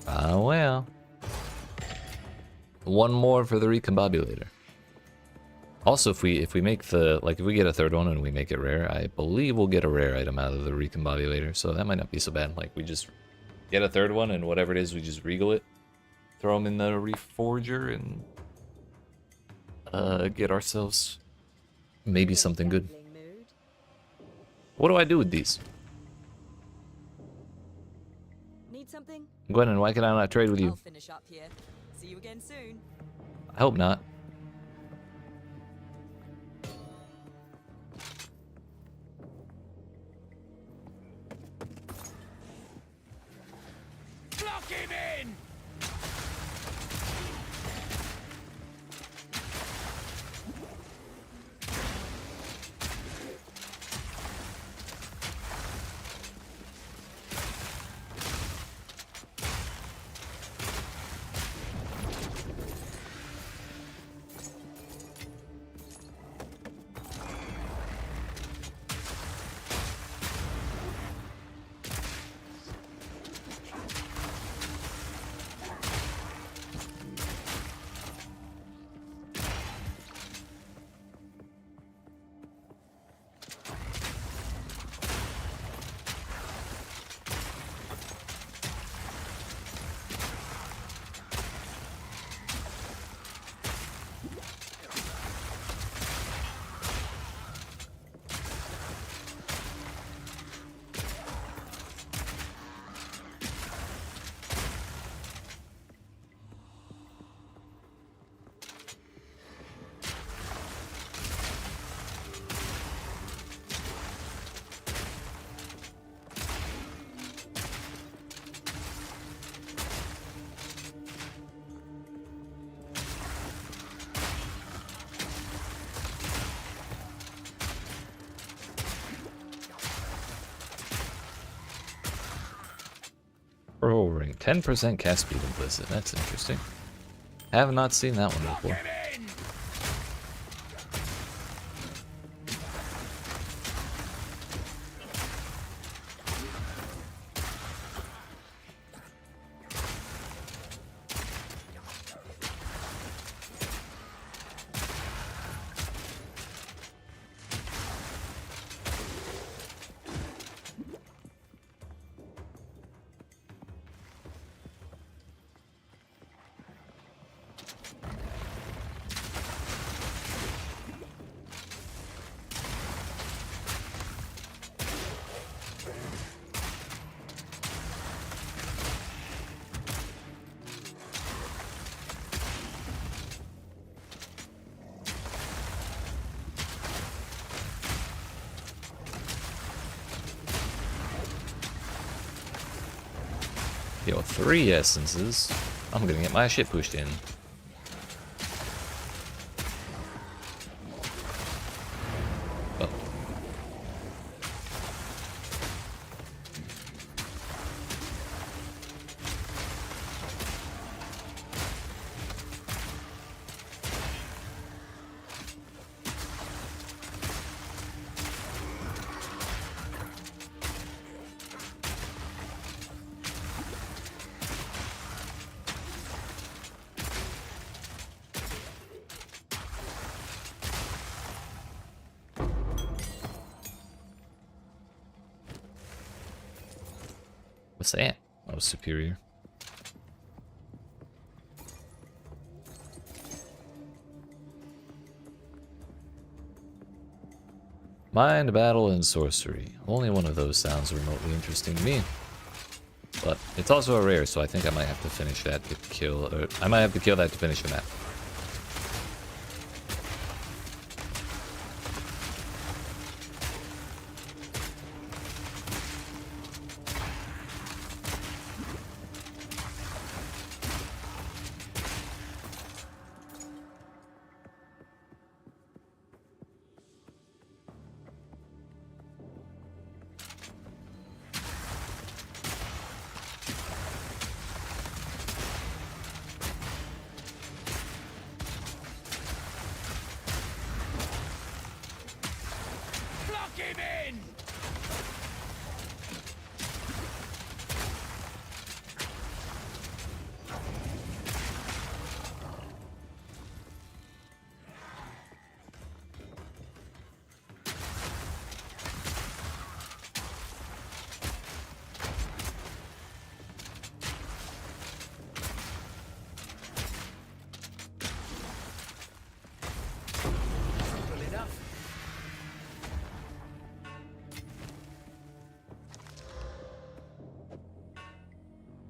Ah, well. One more for the recombobulator. Also, if we make the, like, if we get a third one and we make it rare, I believe we'll get a rare item out of the recombobulator, so that might not be so bad. Like, we just get a third one, and whatever it is, we just regal it, throw them in the reforger, and get ourselves maybe something good. Gambling mood. What do I do with these? Need something? Gwennon, why can I not trade with I'll you? finish up here. See you again soon. I hope not. Block him in! Pearl Ring. 10% cast speed implicit. That's interesting. Have not seen that one before. Yo, 3 essences. I'm gonna get my shit pushed in. Oh. What's that? Oh, superior. Mind, battle, and sorcery. Only one of those sounds remotely interesting to me. But it's also a rare, so I think I might have to finish that to kill... Or I might have to kill that to finish the map. Lock him in! Well enough.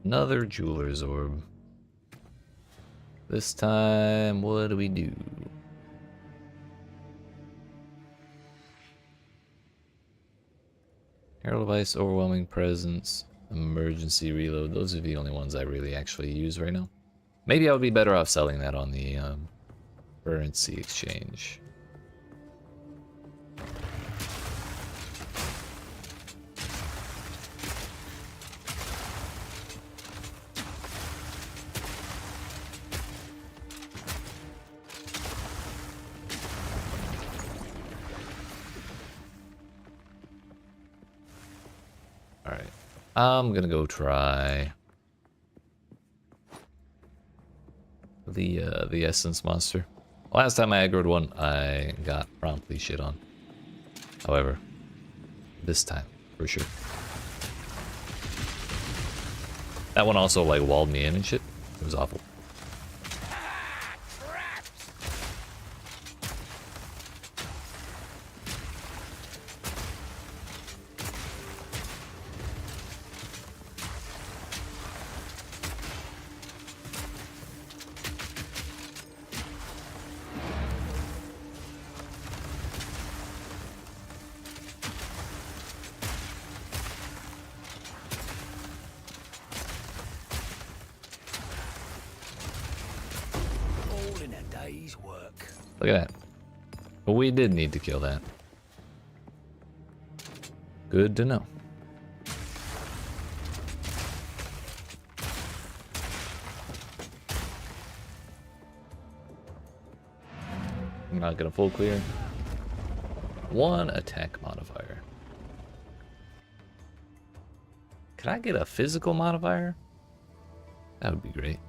Another jeweler's orb. This time, what do we do? Herald of Ice, Overwhelming Presence, Emergency Reload. Those are the only ones I really actually use right now. Maybe I would be better off selling that on the currency exchange. Alright, I'm gonna go try the essence monster. Last time I aggroed one, I got promptly shit on. However, this time, for sure. That one also like walled me in and shit. It was awful. All in a day's work. Look at that. But we did need to kill that. Good to know. I'm not gonna full clear. 1 attack modifier. Can I get a physical modifier? That would be great.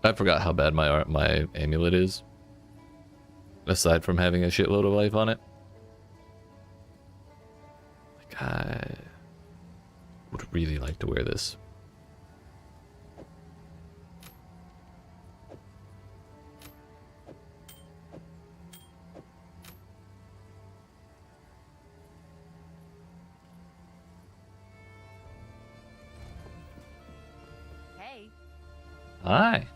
I forgot how bad my amulet is. Aside from having a shitload of life on it. Like, I would really like to wear this. Hey. Hi.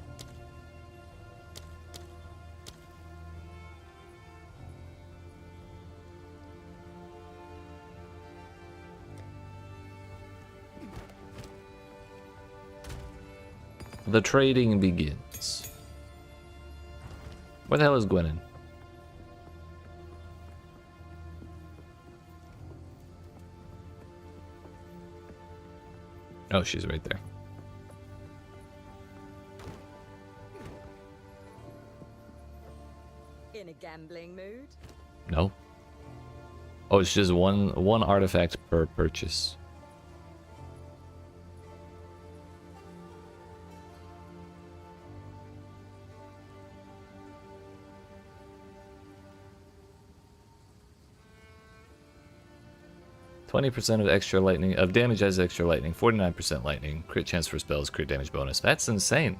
The trading begins. Where the hell is Gwennon? Oh, she's right there. In a gambling mood? No. Oh, it's just one artifact per purchase. %20 of extra lightning of damage as extra lightning, 49% lightning, crit chance for spells, crit damage bonus. That's insane.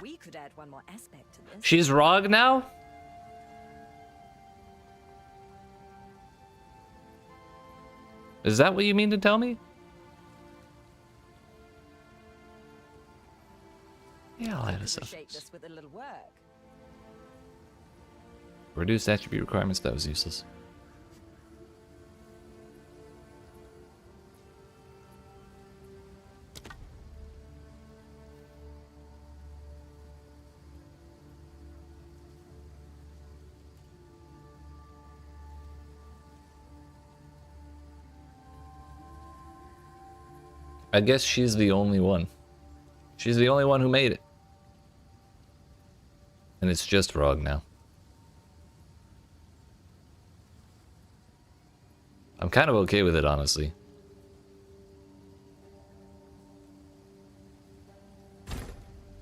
We could add one more aspect to this. She's Rog now? Is that what you mean to tell me? Yeah, I'll add a Shape substance. this with a little work. Reduced attribute requirements, that was useless. I guess she's the only one. She's the only one who made it. And it's just Rog now. I'm kind of okay with it, honestly.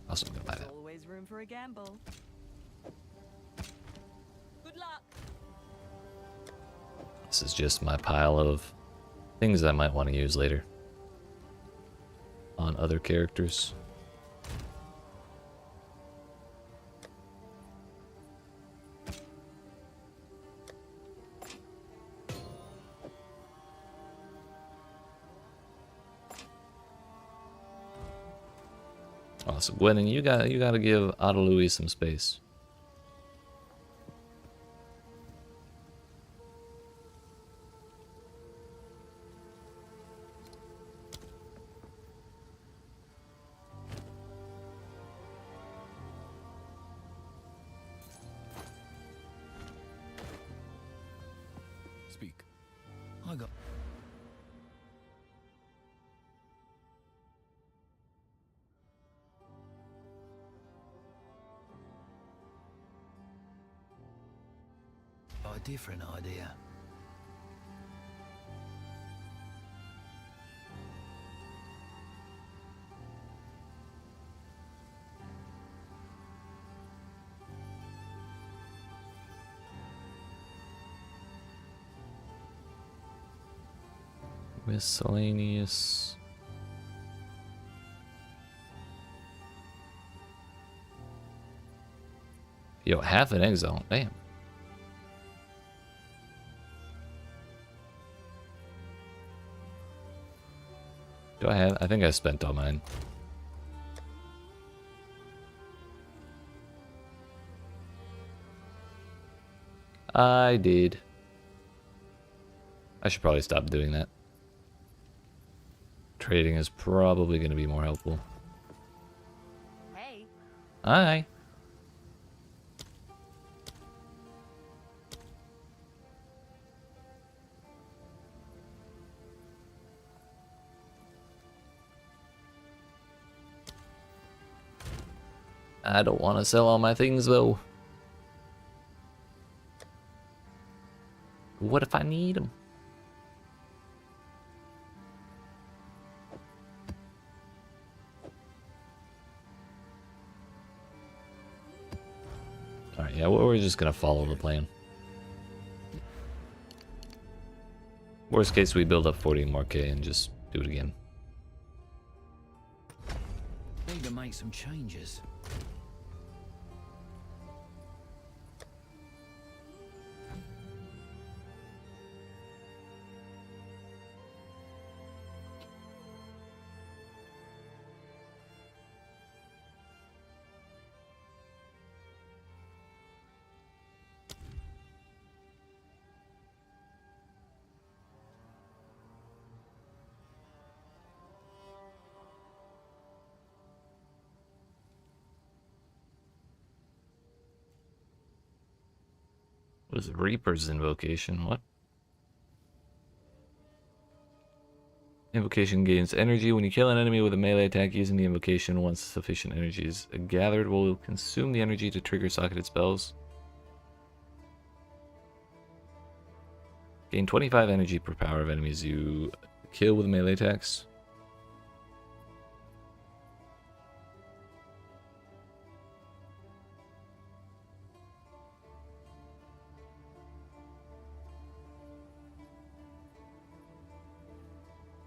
Also, I'm gonna buy that. Always room for a gamble. Good luck. This is just my pile of things I might want to use later on other characters. Oh, so Gwennon, you gotta give Otto Louis some space. Speak. I got. A different idea. Miscellaneous. Yo, half an exile. Damn. Do I have? I think I spent all mine. I did. I should probably stop doing that. trading is probably going to be more helpful. Hey. Hi. I don't want to sell all my things though. What if I need them? Alright, yeah, we're just gonna follow the plan. Worst case, we build up 40 more K and just do it again. Need to make some changes. What is Reaper's Invocation? What? Invocation gains energy. When you kill an enemy with a melee attack using the invocation, once sufficient energy is gathered, will consume the energy to trigger socketed spells. Gain 25 energy per power of enemies you kill with melee attacks.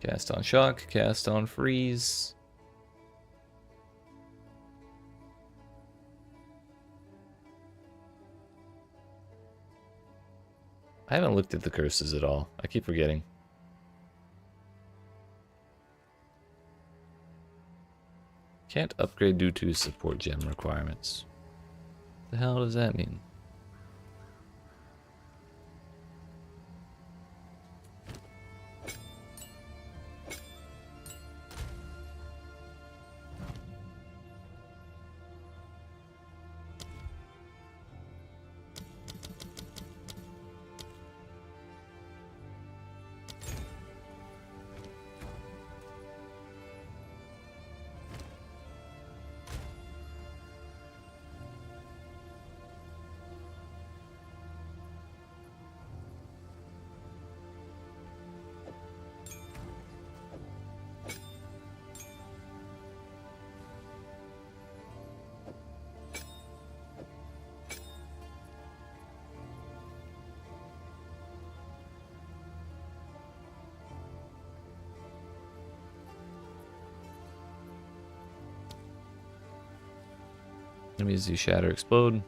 Cast on shock, cast on freeze. I haven't looked at the curses at all. I keep forgetting. Can't upgrade due to support gem requirements. The hell does that mean? Enemies do shatter, explode.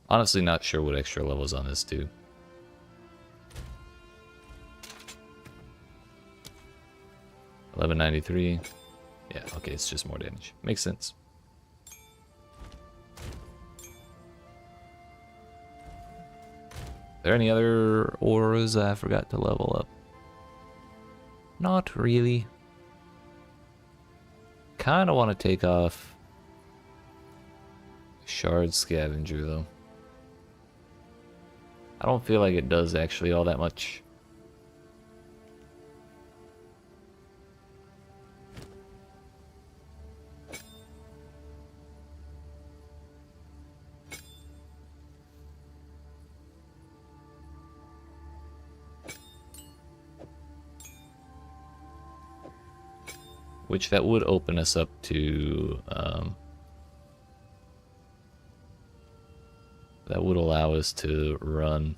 Honestly, not sure what extra levels on this do. $11.93. Yeah, okay, it's just more damage. Makes sense. Are there any other auras I forgot to level up? Not really. Kind of want to take off Shard Scavenger though. I don't feel like it does actually all that much. Which that would open us up to that would allow us to run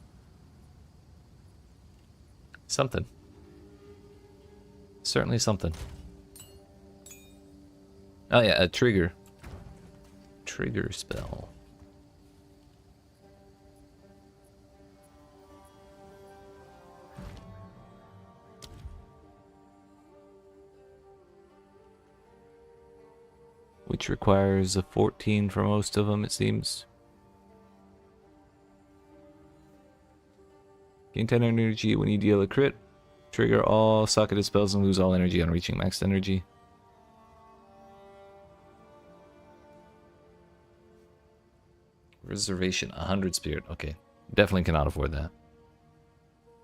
something. Certainly something. Oh yeah, a trigger. Trigger spell. Which requires a 14 for most of them, it seems. Gain 10 energy when you deal a crit. Trigger all socketed spells and lose all energy on reaching max energy. Reservation 100 spirit. Okay. Definitely cannot afford that.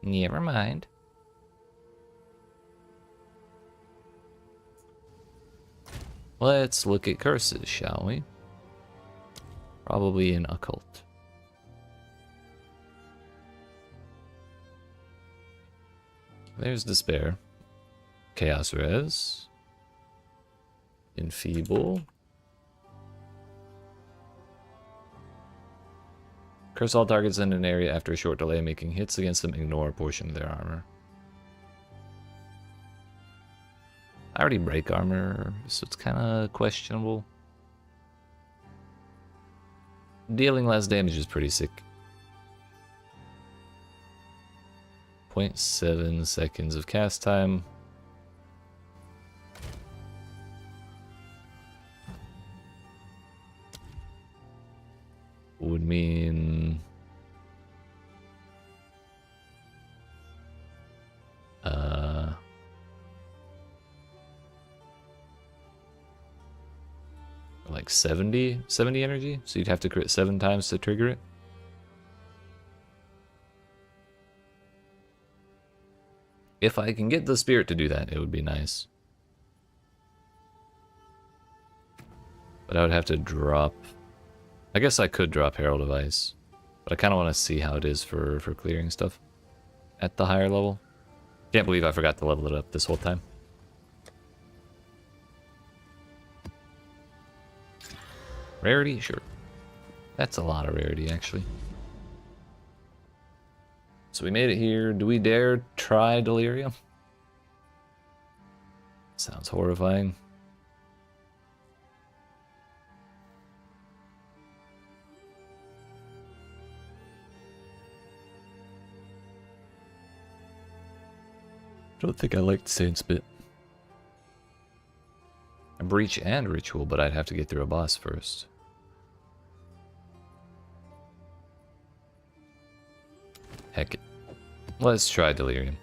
Never mind. Let's look at curses, shall we? Probably an occult. There's Despair. Chaos Res. Enfeeble. Curse all targets in an area after a short delay, making hits against them ignore a portion of their armor. I already break armor, so it's kind of questionable. Dealing less damage is pretty sick. 0.7 seconds of cast time. Would mean like 70 energy, so you'd have to crit 7 times to trigger it. If I can get the spirit to do that, it would be nice. But I would have to drop... I guess I could drop Herald of Ice, but I kind of want to see how it is for clearing stuff at the higher level. Can't believe I forgot to level it up this whole time. Rarity? Sure. That's a lot of rarity, actually. So we made it here. Do we dare try Delirium? Sounds horrifying. Don't think I liked Saint Spit. A Breach and Ritual, but I'd have to get through a boss first. Heck it. Let's try Delirium.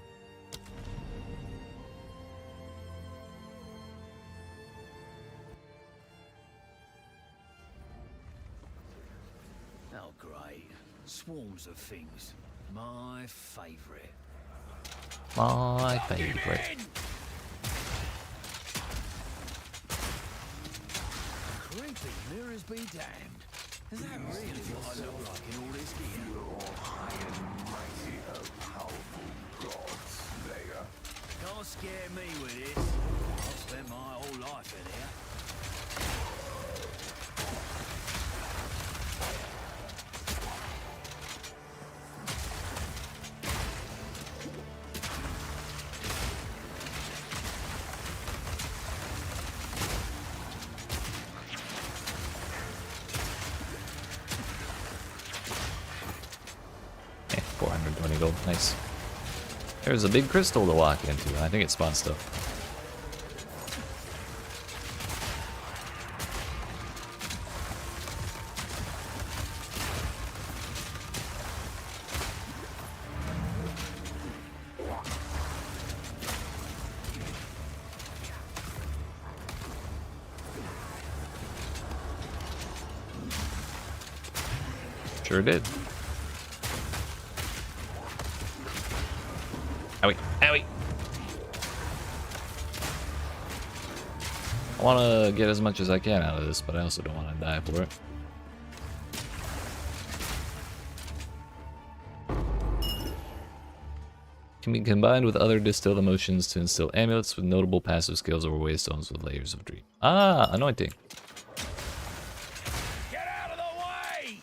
Oh, great. Swarms of things. My favourite. My favorite. Creepy mirrors be damned. Is that really what I look like in all this gear? Can't scare me with this. I've spent my whole life in here. Okay, 420 gold. Nice. There's a big crystal to walk into. I think it spawns stuff. Sure did. Owie, owie. I want to get as much as I can out of this, but I also don't want to die for it. Can be combined with other distilled emotions to instill amulets with notable passive skills or waystones with layers of dream. Ah, anointing. Get out of the way!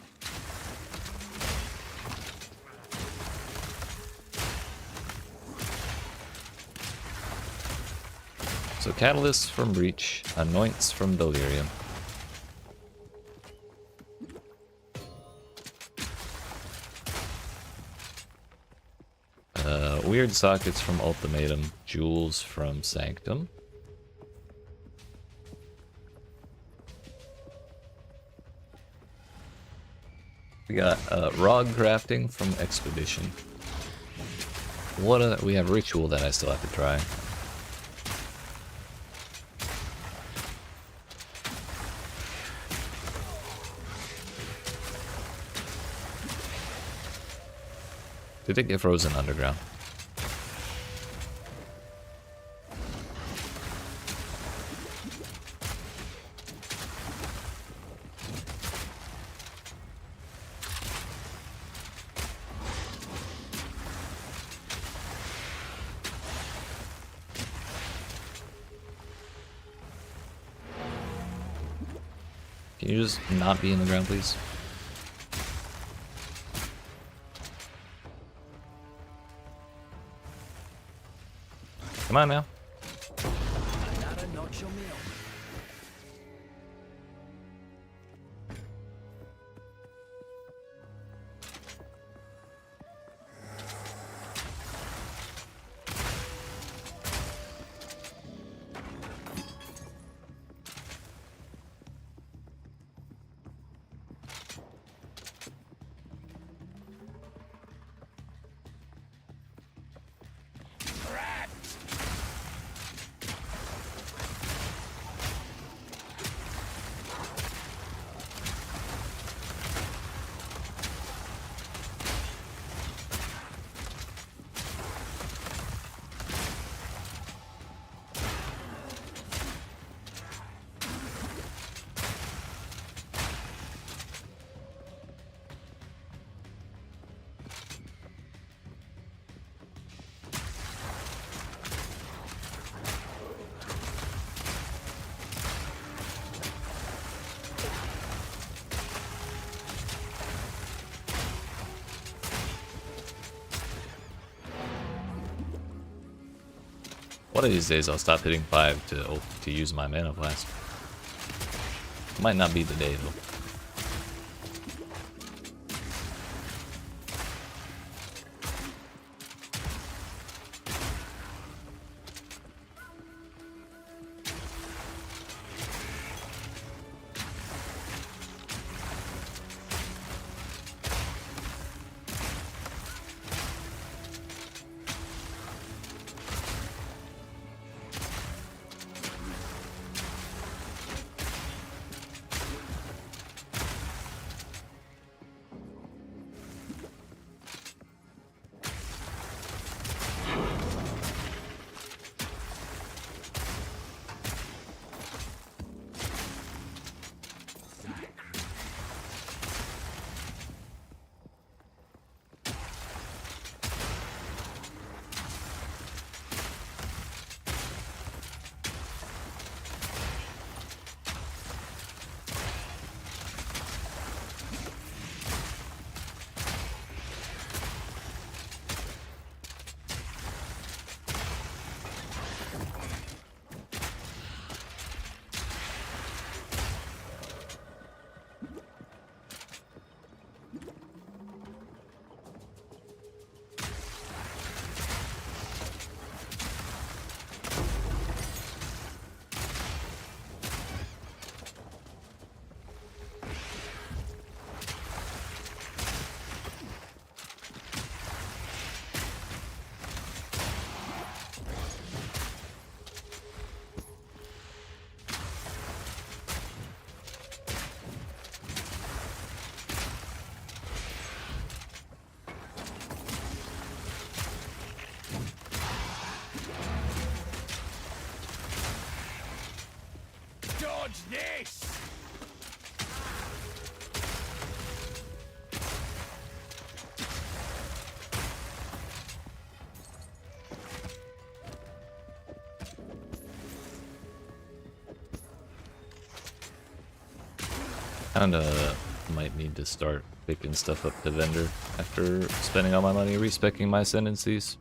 So catalysts from Breach, anoints from Delirium. Weird sockets from Ultimatum, jewels from Sanctum. We got Rog crafting from Expedition. We have ritual that I still have to try. Did it get frozen underground? Can you just not be in the ground, please? Come on now. Another nacho meal. One of these days I'll stop hitting 5 to use my mana blast. Might not be the day though. Dodge this! Kinda might need to start picking stuff up to vendor after spending all my money respecking my ascendancies.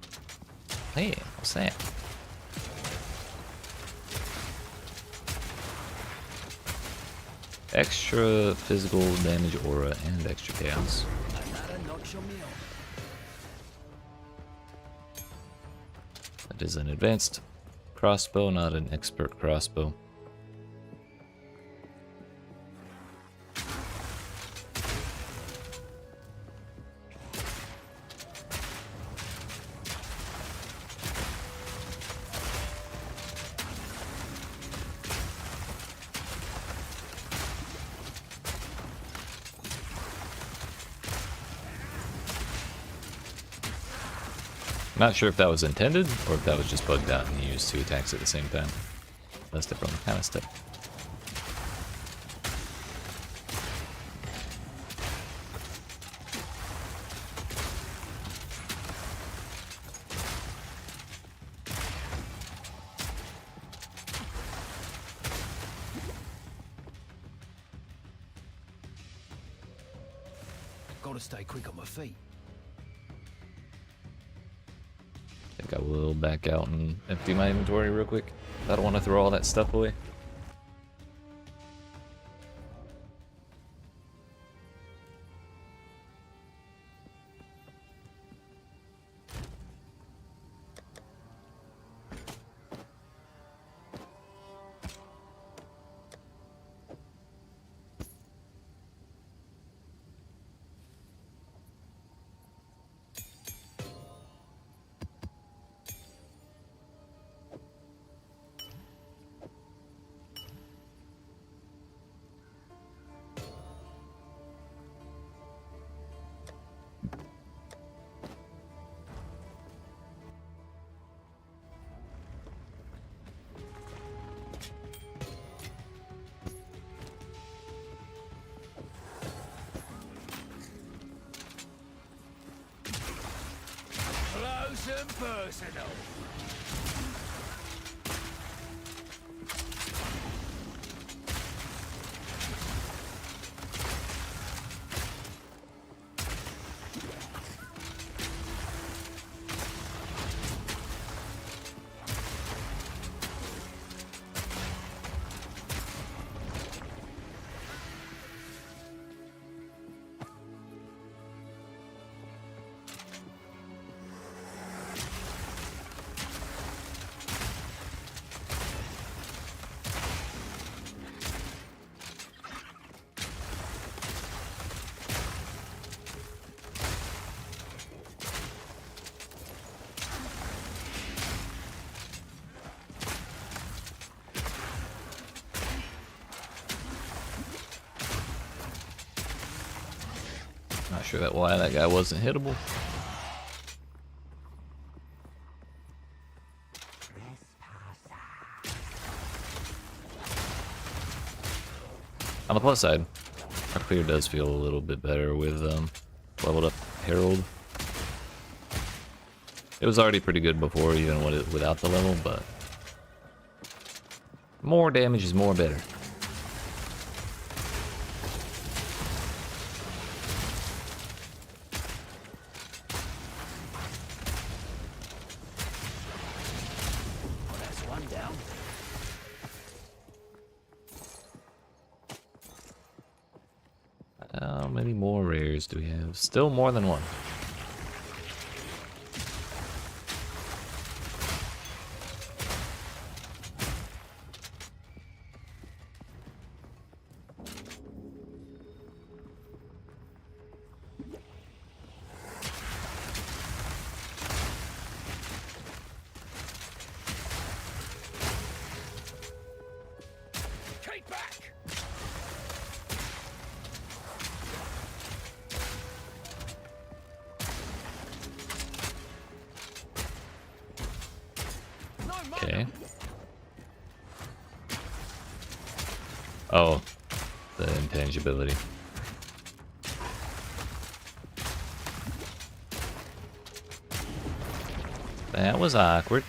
Hey, what's that? Extra physical damage aura and extra chaos. Another nacho meal. That is an advanced crossbow, not an expert crossbow. Not sure if that was intended or if that was just bugged out and he used two attacks at the same time. That's different kind of stuff. Gotta stay quick on my feet. I think I will back out and empty my inventory real quick. I don't want to throw all that stuff away. Close and personal. Not sure why that guy wasn't hittable. On the plus side, our clear does feel a little bit better with leveled up Herald. It was already pretty good before, even without the level, but more damage is more better. That's one down. How many more rares do we have? Still more than one. Keep back. Okay. Oh, the intangibility. That was awkward.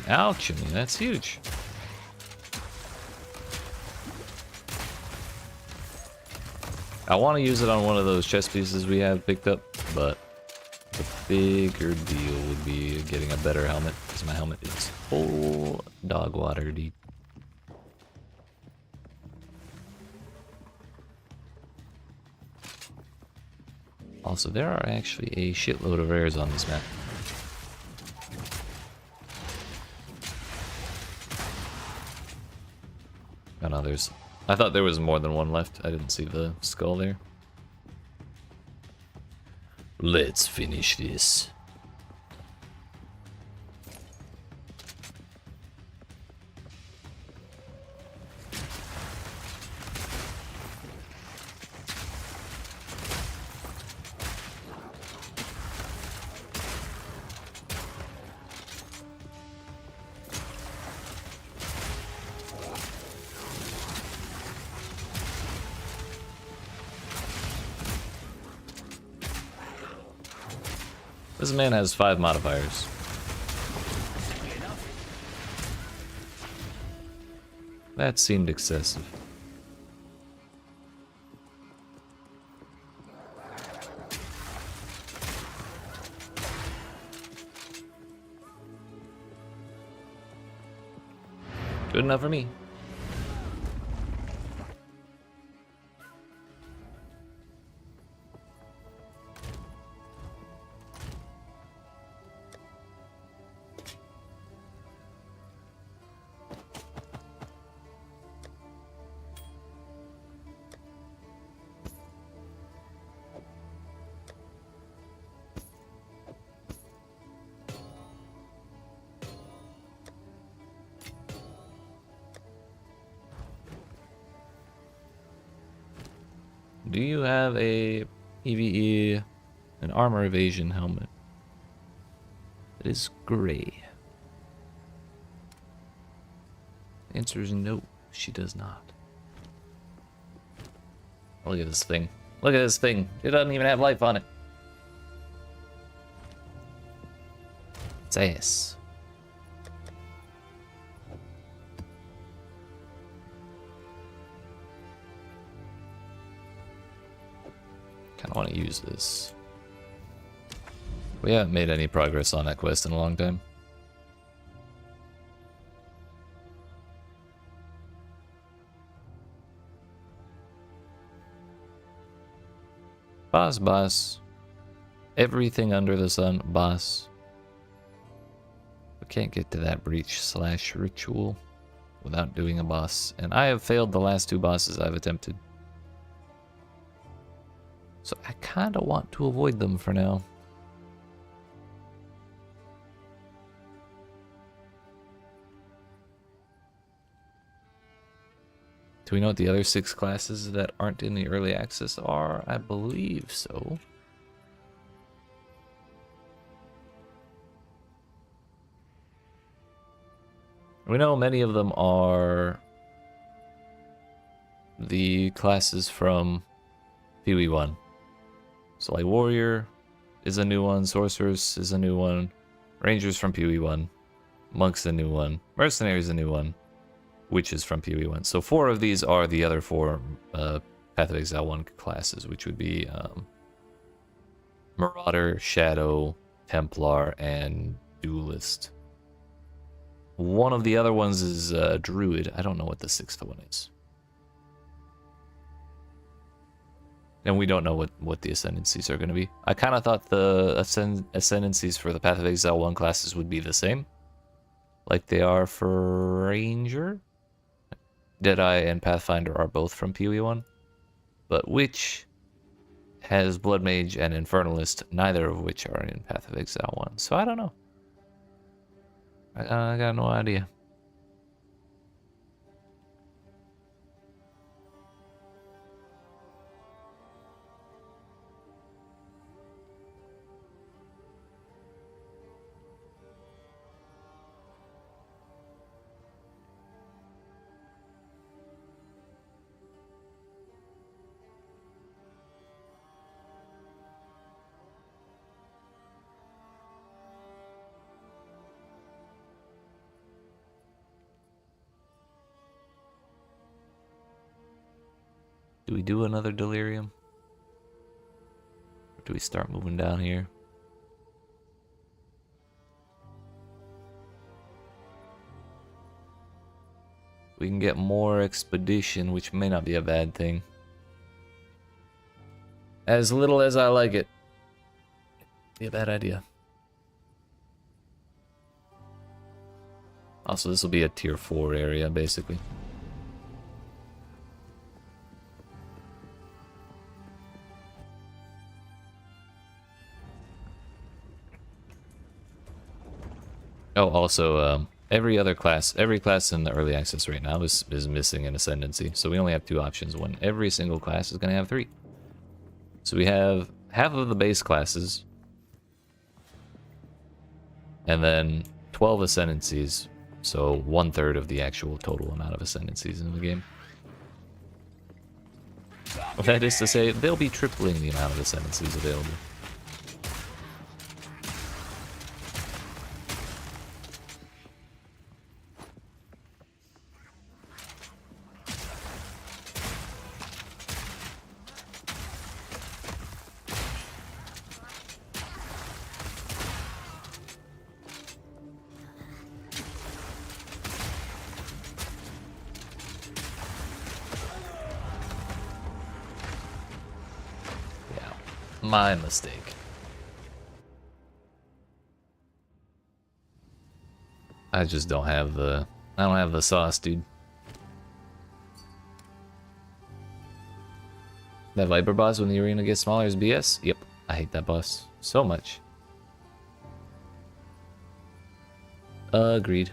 Alchemy, that's huge. I want to use it on one of those chest pieces we have picked up, but the bigger deal would be getting a better helmet, because my helmet is full dog water, dude. Also, there are actually a shitload of rares on this map. Oh no, I thought there was more than one left. I didn't see the skull there. Let's finish this. This man has 5 modifiers. That seemed excessive. Good enough for me. Do you have a PvE, an armor evasion helmet? It is gray. The answer is no, she does not. Look at this thing. Look at this thing. It doesn't even have life on it. It's ass. Kinda want to use this. We haven't made any progress on that quest in a long time. Boss, boss. Everything under the sun, boss. We can't get to that breach / ritual without doing a boss. And I have failed the last 2 bosses I've attempted. So I kind of want to avoid them for now. Do we know what the other 6 classes that aren't in the early access are? I believe so. We know many of them are the classes from PoE1. So like Warrior is a new one, Sorceress is a new one, Rangers from PoE1, Monk's a new one, Mercenary is a new one, Witches from PoE1. So 4 of these are the other 4 Path of Exile 1 classes, which would be Marauder, Shadow, Templar, and Duelist. One of the other ones is Druid. I don't know what the 6th one is. And we don't know what the ascendancies are going to be. I kind of thought the ascendancies for the Path of Exile 1 classes would be the same. Like they are for Ranger. Deadeye and Pathfinder are both from PoE1. But Witch has Blood Mage and Infernalist, neither of which are in Path of Exile 1. So I don't know. I got no idea. Do we do another delirium? Or do we start moving down here? We can get more expedition, which may not be a bad thing. As little as I like it. Be a bad idea. Also, this will be a tier 4 area, basically. Oh, also, every class in the early access right now is missing an ascendancy. So we only have 2 options when every single class is going to have 3. So we have half of the base classes, and then 12 ascendancies. So 1/3 of the actual total amount of ascendancies in the game. That is to say, they'll be tripling the amount of ascendancies available. my mistake. I just don't have the... I don't have the sauce, dude. That Viper boss when the arena gets smaller is BS? Yep, I hate that boss so much. Agreed.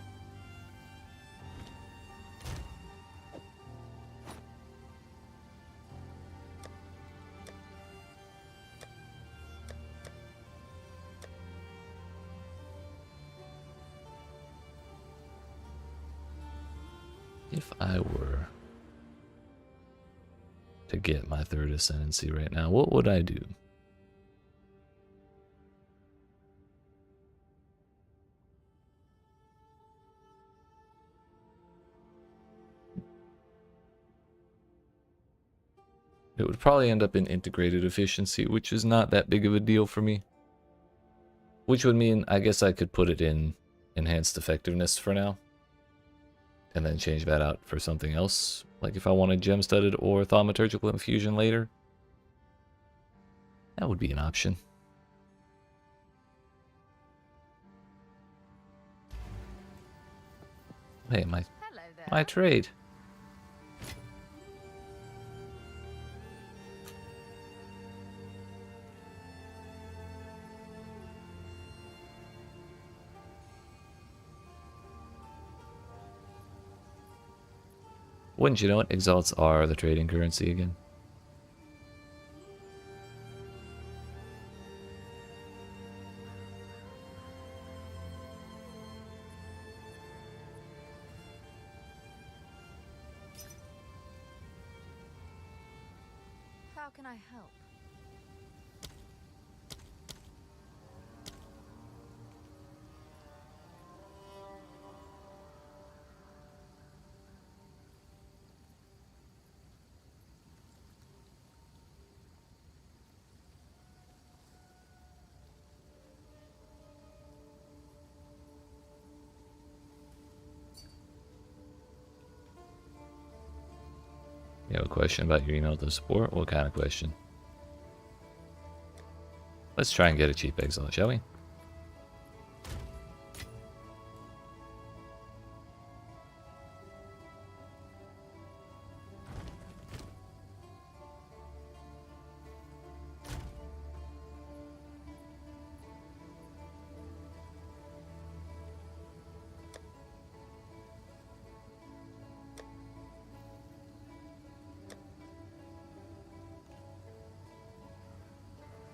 If I were to get my third ascendancy right now, what would I do? It would probably end up in integrated efficiency, which is not that big of a deal for me. Which would mean, I guess I could put it in enhanced effectiveness for now. And then change that out for something else. Like if I wanted gem-studded or thaumaturgical infusion later. That would be an option. Hey, my trade. Wouldn't you know it, exalts are the trading currency again. How can I help? You have a question about your email to support? What kind of question? Let's try and get a cheap exile, shall we?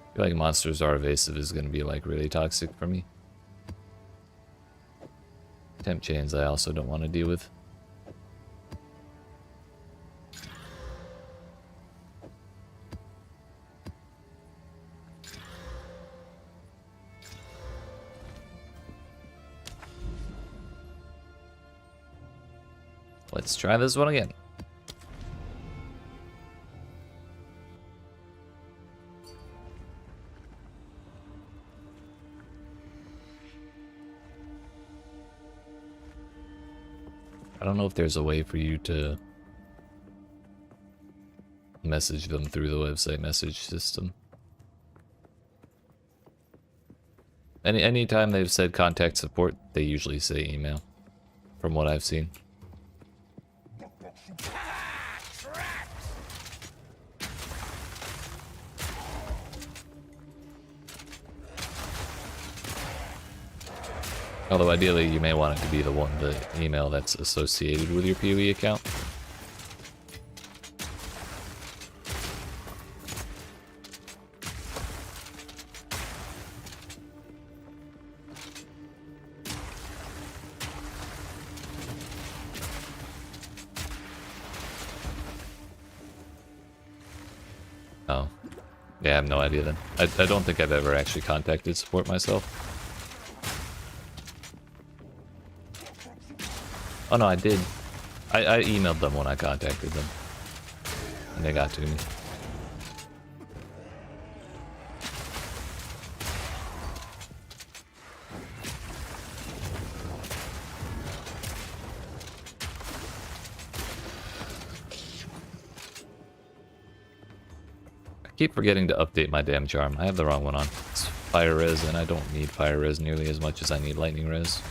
I feel like monsters are evasive is going to be like really toxic for me. Temp chains I also don't want to deal with. Let's try this one again. I don't know if there's a way for you to message them through the website message system. Anytime they've said contact support, they usually say email, from what I've seen. Although ideally you may want it to be the email that's associated with your PoE account. Oh. Yeah, I have no idea then. I don't think I've ever actually contacted support myself. Oh no, I did. I emailed them when I contacted them. And they got to me. Keep forgetting to update my damn charm. I have the wrong one on. It's fire res, and I don't need fire res nearly as much as I need lightning res.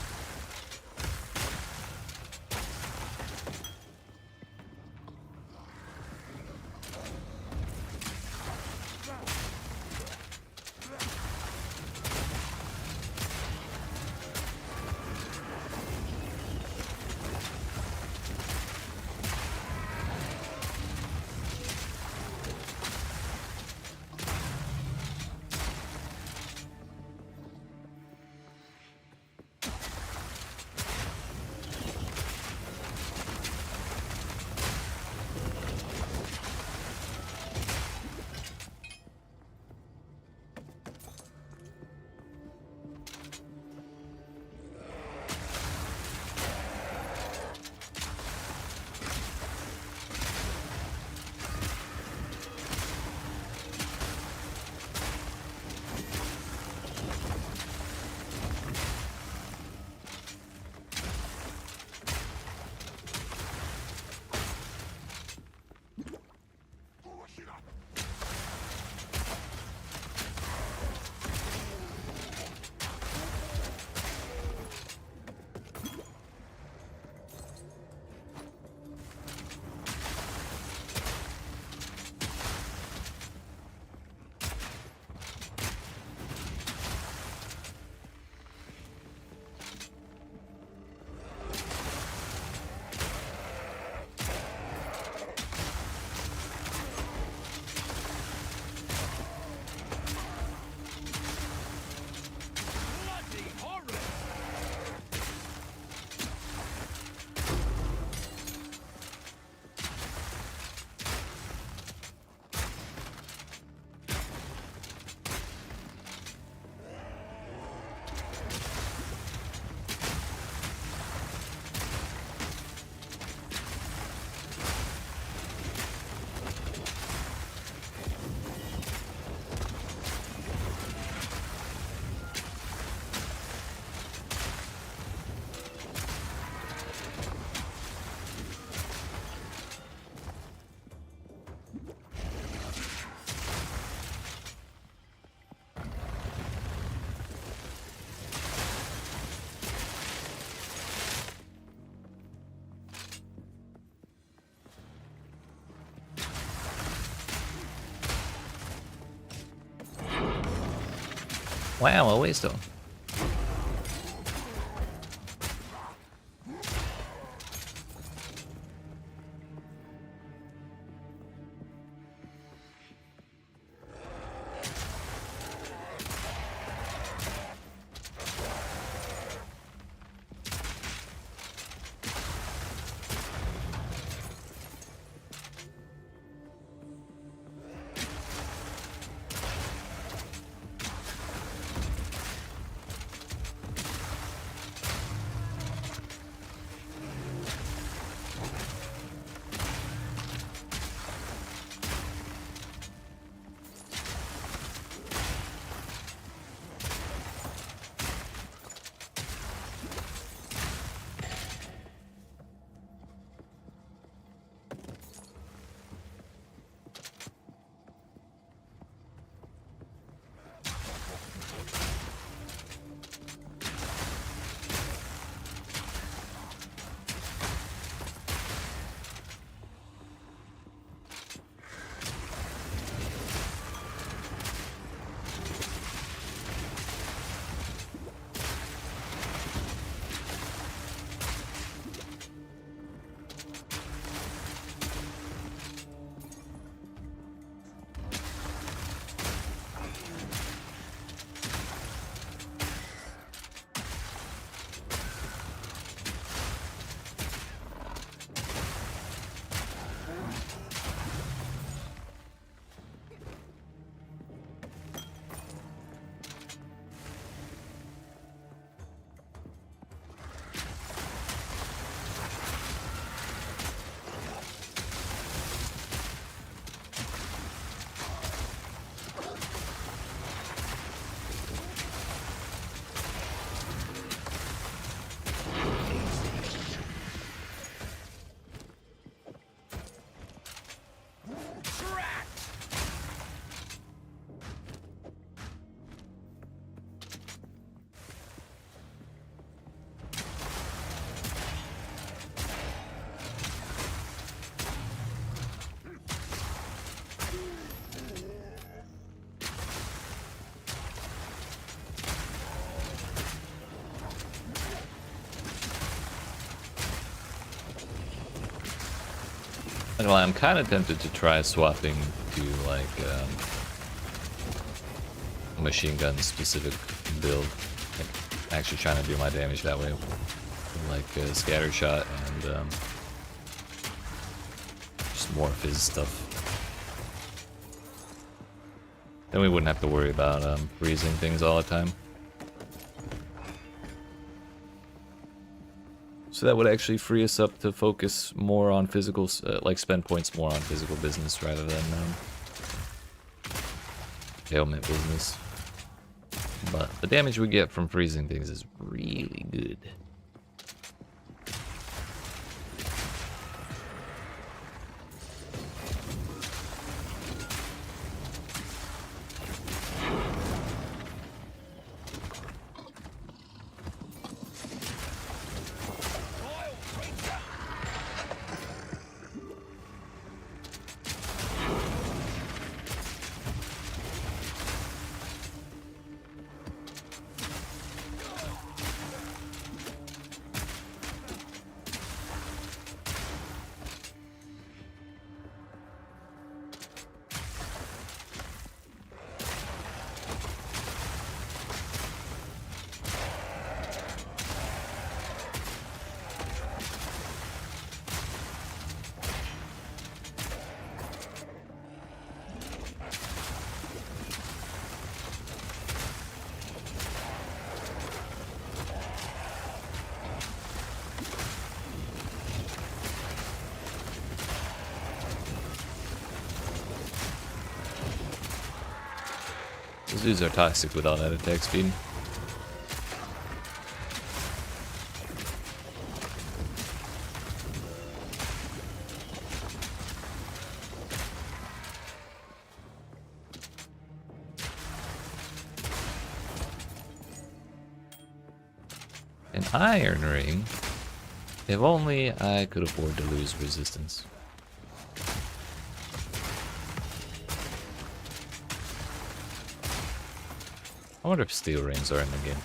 Bloody horror! Wow, a waste. And while I'm kind of tempted to try swapping to like a machine gun specific build, like actually trying to do my damage that way, like scatter shot and just more fizz stuff. Then we wouldn't have to worry about freezing things all the time. So that would actually free us up to focus more on physical, like spend points more on physical business rather than ailment business. But the damage we get from freezing things is really good. Those dudes are toxic with all that attack speed. An iron ring? If only I could afford to lose resistance. I wonder if steel rings are in the game.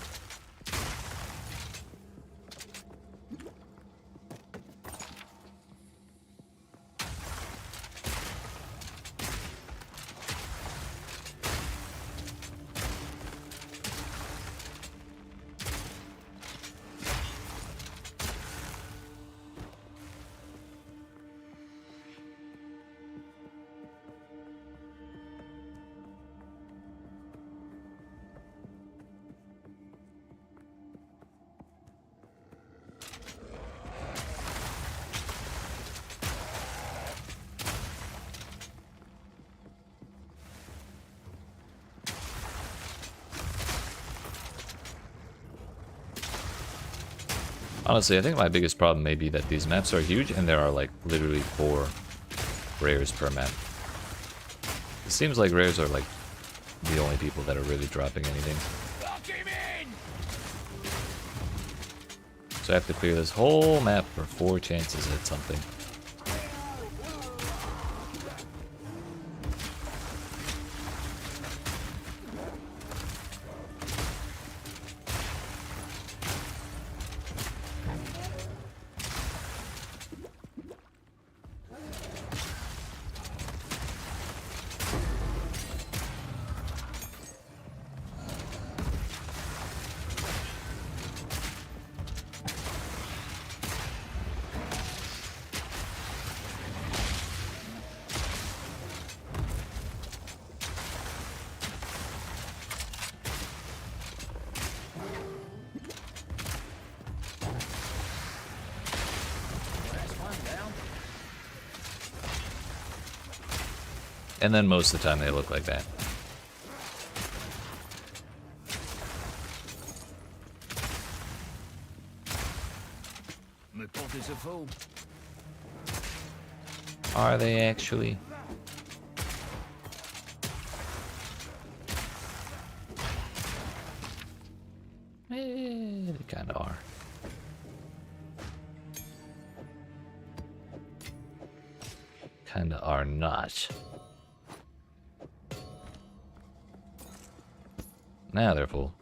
Honestly, I think my biggest problem may be that these maps are huge and there are like literally 4 rares per map. It seems like rares are like the only people that are really dropping anything. Lock him in! So I have to clear this whole map for 4 chances at something. And then most of the time they look like that. My pot is a full. Are they actually? They kind of are. Kind of are not. Now they're full.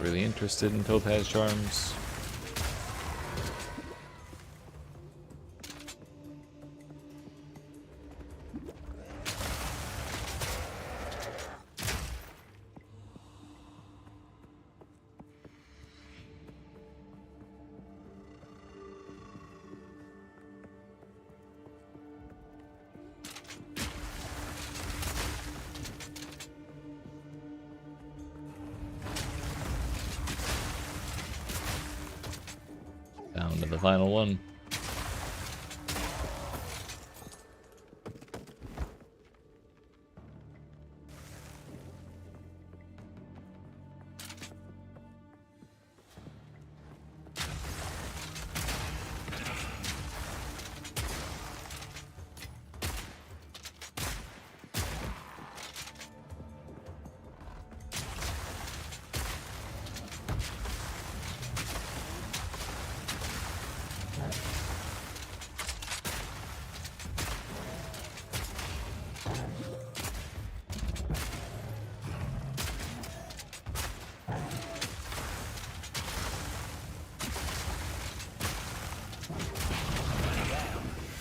really interested in topaz charms. Down to the final one.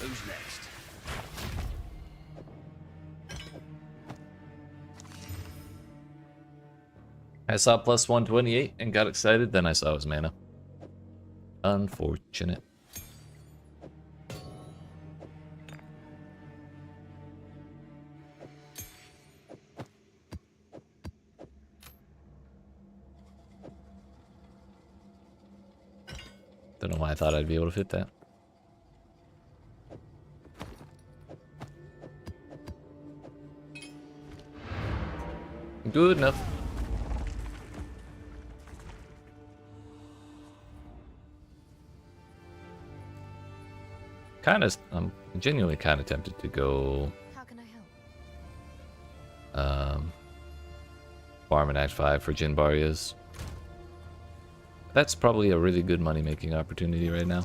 Who's next? I saw plus 128 and got excited, then I saw his mana. Unfortunate. Don't know why I thought I'd be able to fit that. Good enough. I'm genuinely kind of tempted to go How can I help? farm in Act 5 for Jin Barrias. That's probably a really good money-making opportunity right now.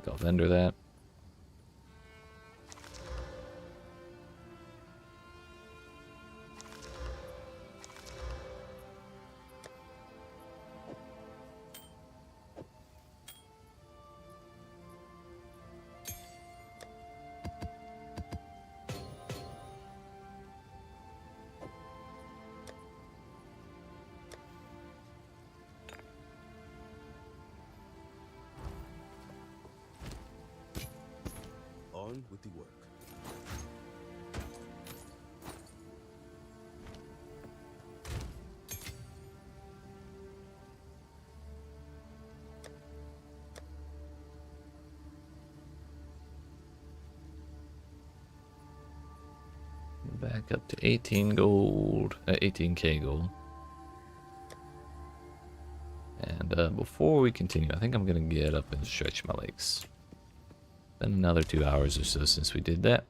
I'll vendor that. On with the work. Back up to 18 gold, 18k gold. And before we continue, I think I'm gonna get up and stretch my legs. Been another 2 hours or so since we did that.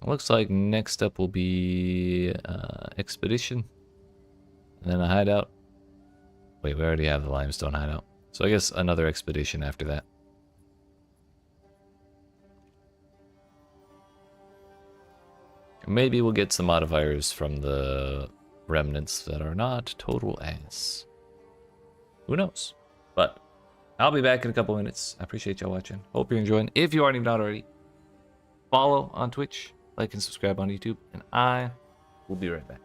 Looks like next up will be expedition, and then a hideout. Wait, we already have the limestone hideout, so I guess another expedition after that. Maybe we'll get some modifiers from the remnants that are not total ass. Who knows? But I'll be back in a couple minutes. I appreciate y'all watching. Hope you're enjoying. If you aren't even out already, follow on Twitch, like and subscribe on YouTube, and I will be right back.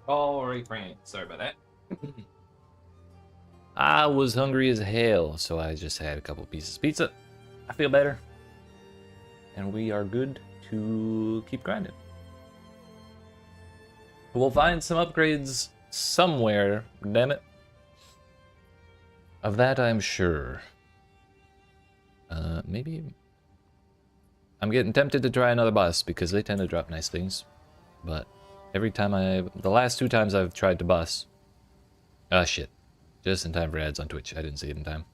Oh, refrain. Sorry about that. I was hungry as hell, so I just had a couple pieces of pizza. I feel better. And we are good to keep grinding. We'll find some upgrades somewhere, damn it. Of that I'm sure. Maybe... I'm getting tempted to try another boss because they tend to drop nice things. But every time the last 2 times I've tried to boss... Ah, shit. Just in time for ads on Twitch. I didn't see it in time.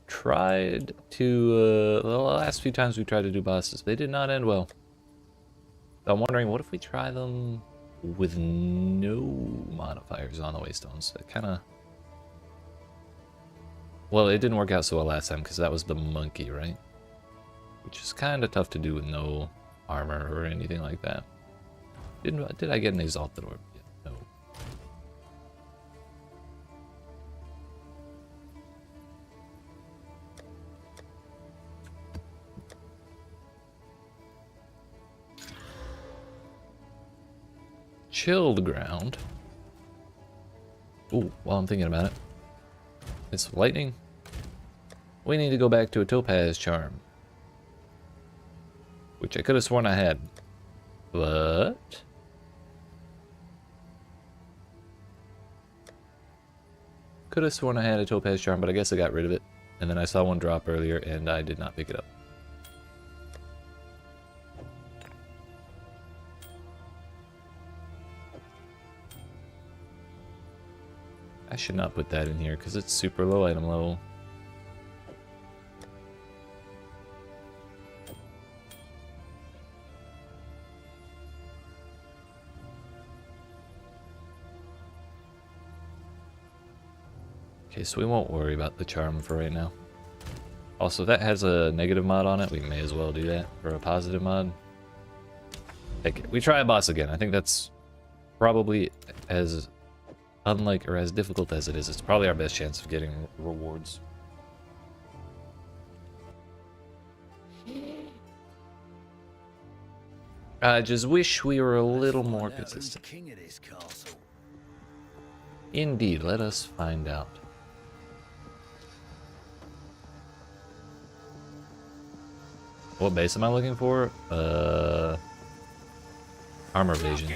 Tried to... the last few times we tried to do bosses, they did not end well. So I'm wondering, what if we try them with no modifiers on the waystones? That kind of... Well, it didn't work out so well last time because that was the monkey, right? Which is kind of tough to do with no armor or anything like that. Did I get an exalted orb yet? No. Chilled ground. Ooh, while I'm thinking about it. It's lightning. We need to go back to a topaz charm. Which I could have sworn I had. But... could have sworn I had a topaz charm, but I guess I got rid of it. And then I saw one drop earlier and I did not pick it up. I should not put that in here because it's super low item level. Okay, so we won't worry about the charm for right now. Also, that has a negative mod on it. We may as well do that for a positive mod. Heck, we try a boss again. I think that's probably as unlike or as difficult as it is. It's probably our best chance of getting rewards. I just wish we were a little more consistent. King of this castle. Indeed, let us find out. What base am I looking for? Armor evasion.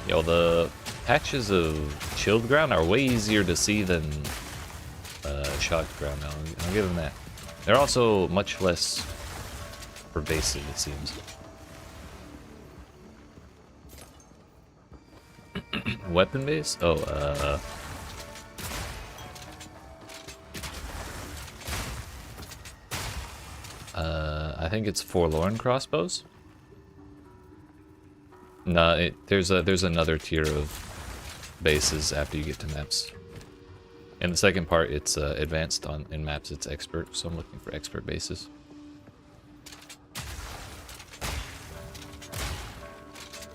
Yo, the patches of chilled ground are way easier to see than shocked ground now. I'll give them that. They're also much less pervasive, it seems. Weapon base? Oh, I think it's forlorn crossbows. No, there's another tier of bases after you get to maps. In the second part, it's advanced in maps. It's expert, so I'm looking for expert bases.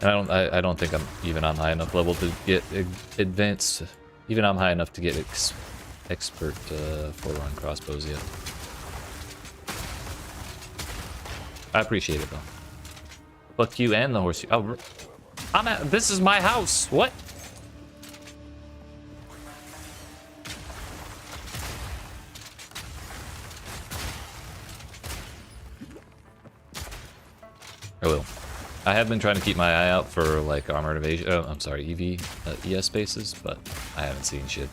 And I don't think I'm even on high enough level to get advanced. Even I'm high enough to get expert forlorn crossbows yet. I appreciate it though. Fuck you and the horse. Oh, this is my house. What? I will. I have been trying to keep my eye out for like armored evasion. Oh, I'm sorry, ES spaces, but I haven't seen shit.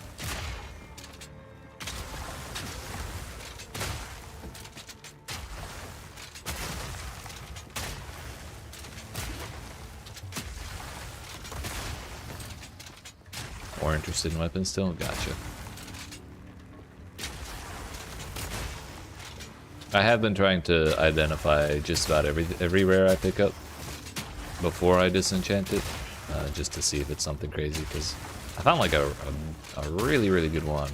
More interested in weapons still? Gotcha. I have been trying to identify just about every rare I pick up before I disenchant it. just to see if it's something crazy, because I found like a really, really good wand.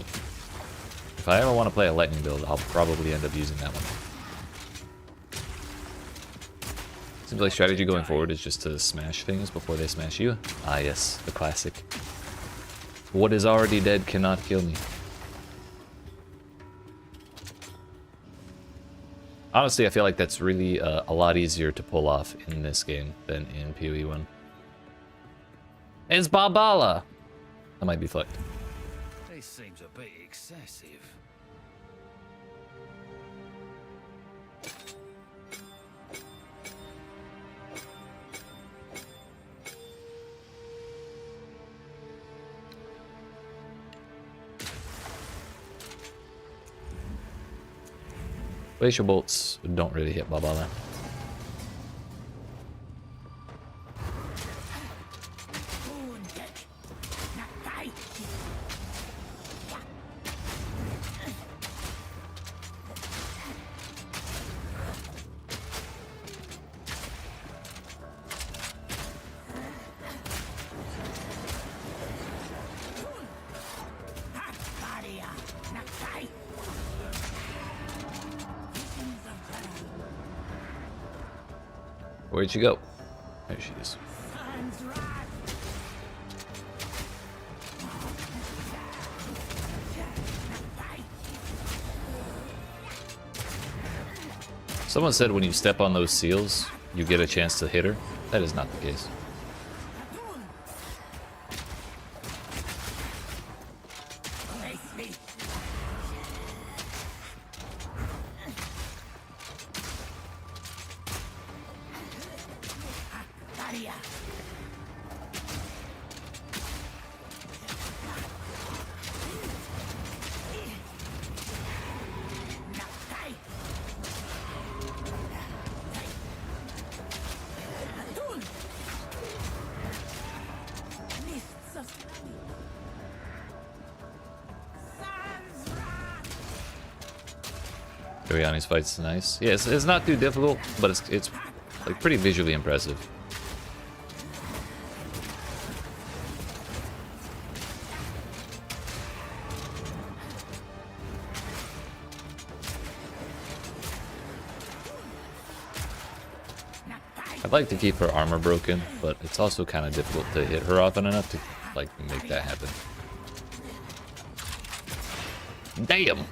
If I ever want to play a lightning build, I'll probably end up using that one. Seems like strategy going forward is just to smash things before they smash you. Ah yes, the classic. What is already dead cannot kill me. Honestly, I feel like that's really a lot easier to pull off in this game than in PoE 1. It's Barbala! That might be flicked. This seems a bit excessive. Glacial bolts don't really hit Barbala. Where'd she go? There she is. Someone said when you step on those seals, you get a chance to hit her. That is not the case. Ariani's fight's nice. Yeah, it's not too difficult, but it's like pretty visually impressive. I'd like to keep her armor broken, but it's also kind of difficult to hit her often enough to like make that happen. Damn!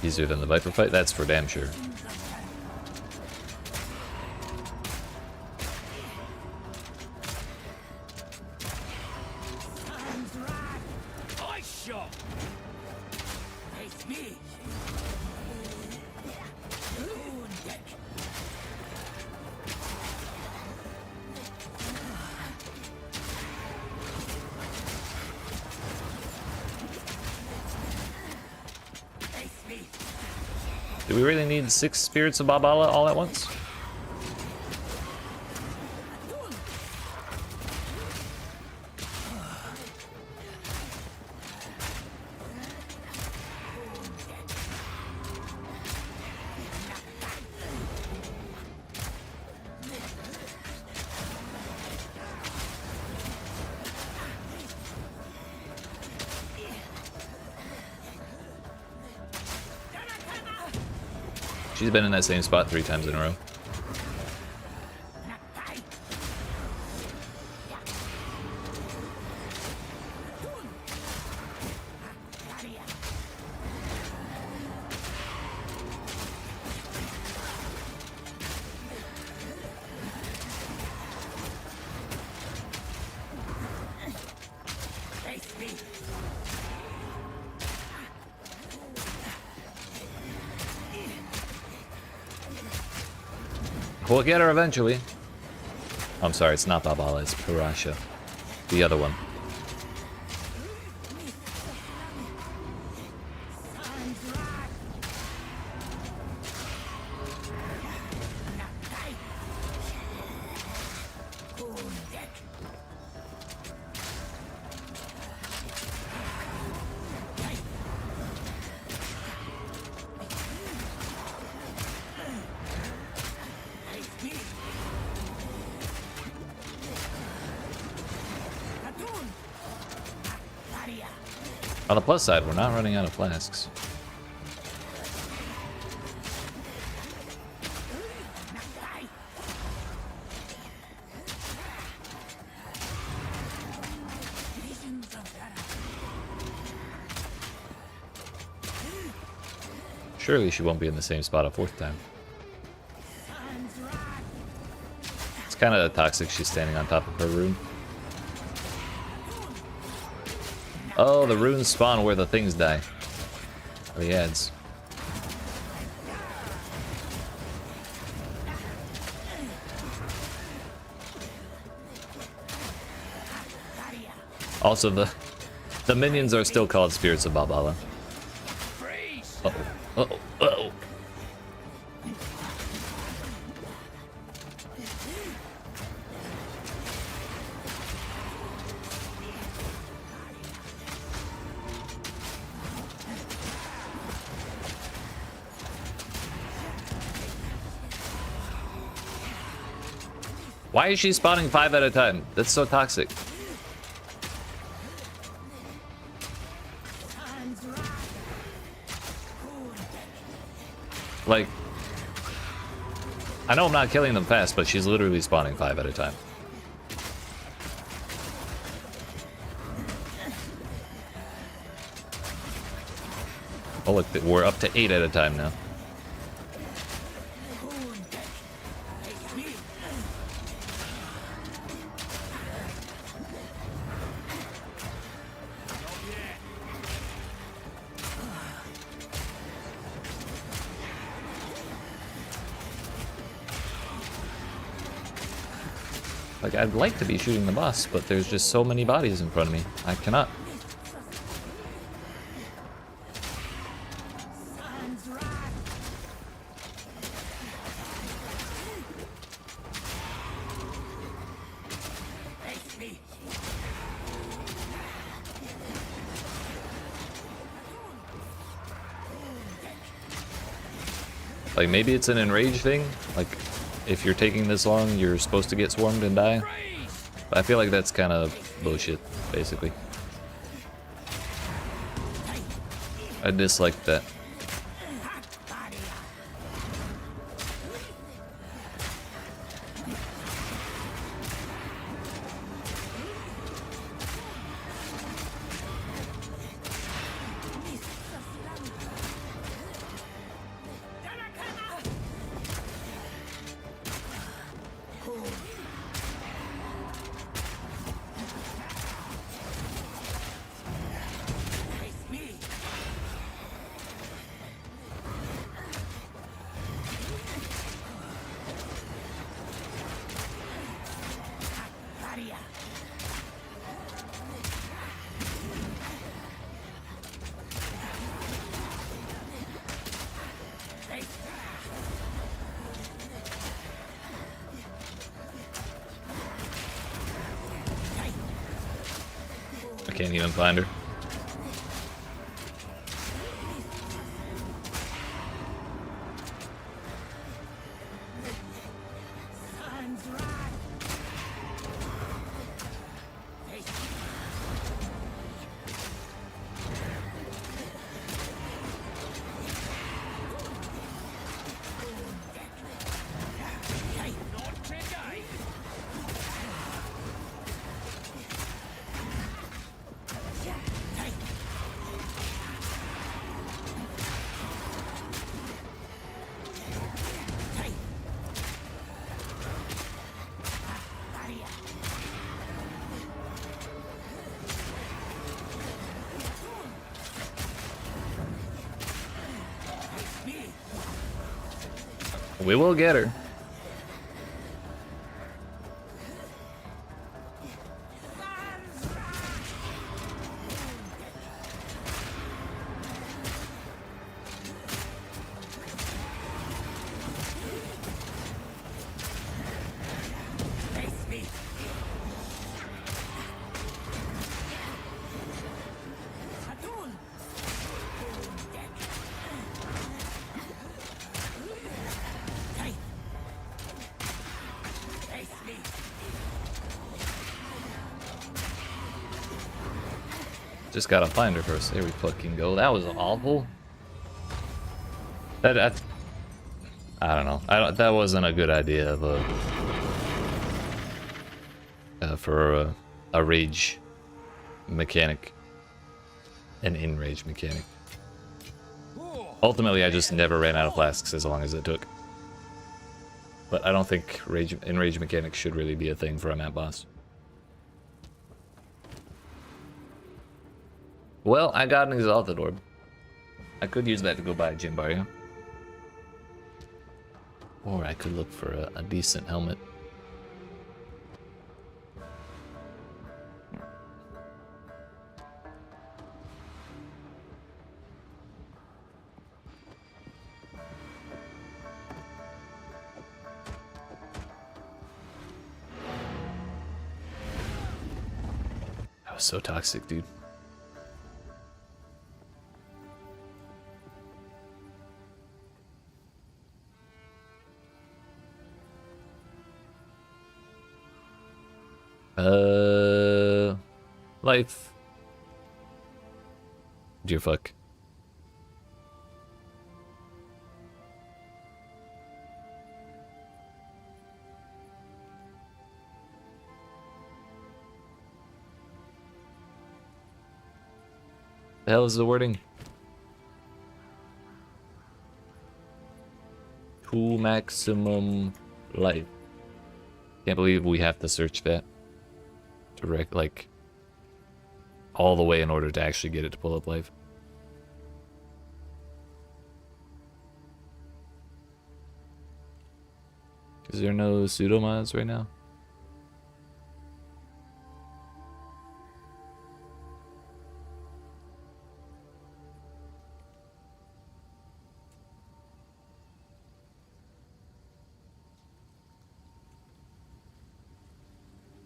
Easier than the Viper fight? That's for damn sure. Do we really need 6 spirits of Barbala all at once? She's been in that same spot 3 times in a row. We'll get her eventually. I'm sorry, it's not Barbala, it's Parasha. The other one. On the plus side, we're not running out of flasks. Surely she won't be in the same spot a fourth time. It's kind of toxic she's standing on top of her rune. Oh, the runes spawn where the things die. Or the ads. Also, the minions are still called Spirits of Valhalla. Uh-oh. Uh-oh. Uh-oh. Why is she spawning 5 at a time? That's so toxic. Like, I know I'm not killing them fast, but she's literally spawning 5 at a time. Oh look, we're up to 8 at a time now. Like, I'd like to be shooting the boss, but there's just so many bodies in front of me. I cannot. Like, maybe it's an enrage thing. Like, if you're taking this long, you're supposed to get swarmed and die. But I feel like that's kind of bullshit, basically. I dislike that. I can't even find her. We will get her. Just gotta find her first. There we fucking go. That was awful. I don't know. That wasn't a good idea of for a rage mechanic, an in-rage mechanic. Ultimately, I just never ran out of flasks as long as it took. But I don't think in-rage mechanics should really be a thing for a map boss. Well, I got an Exalted Orb. I could use that to go buy a gym bar, yeah? Or I could look for a decent helmet. That was so toxic, dude. Life. Dear fuck. The hell is the wording? To maximum life. Can't believe we have to search that. Direct, like, all the way in order to actually get it to pull up life. Is there no pseudo mods right now?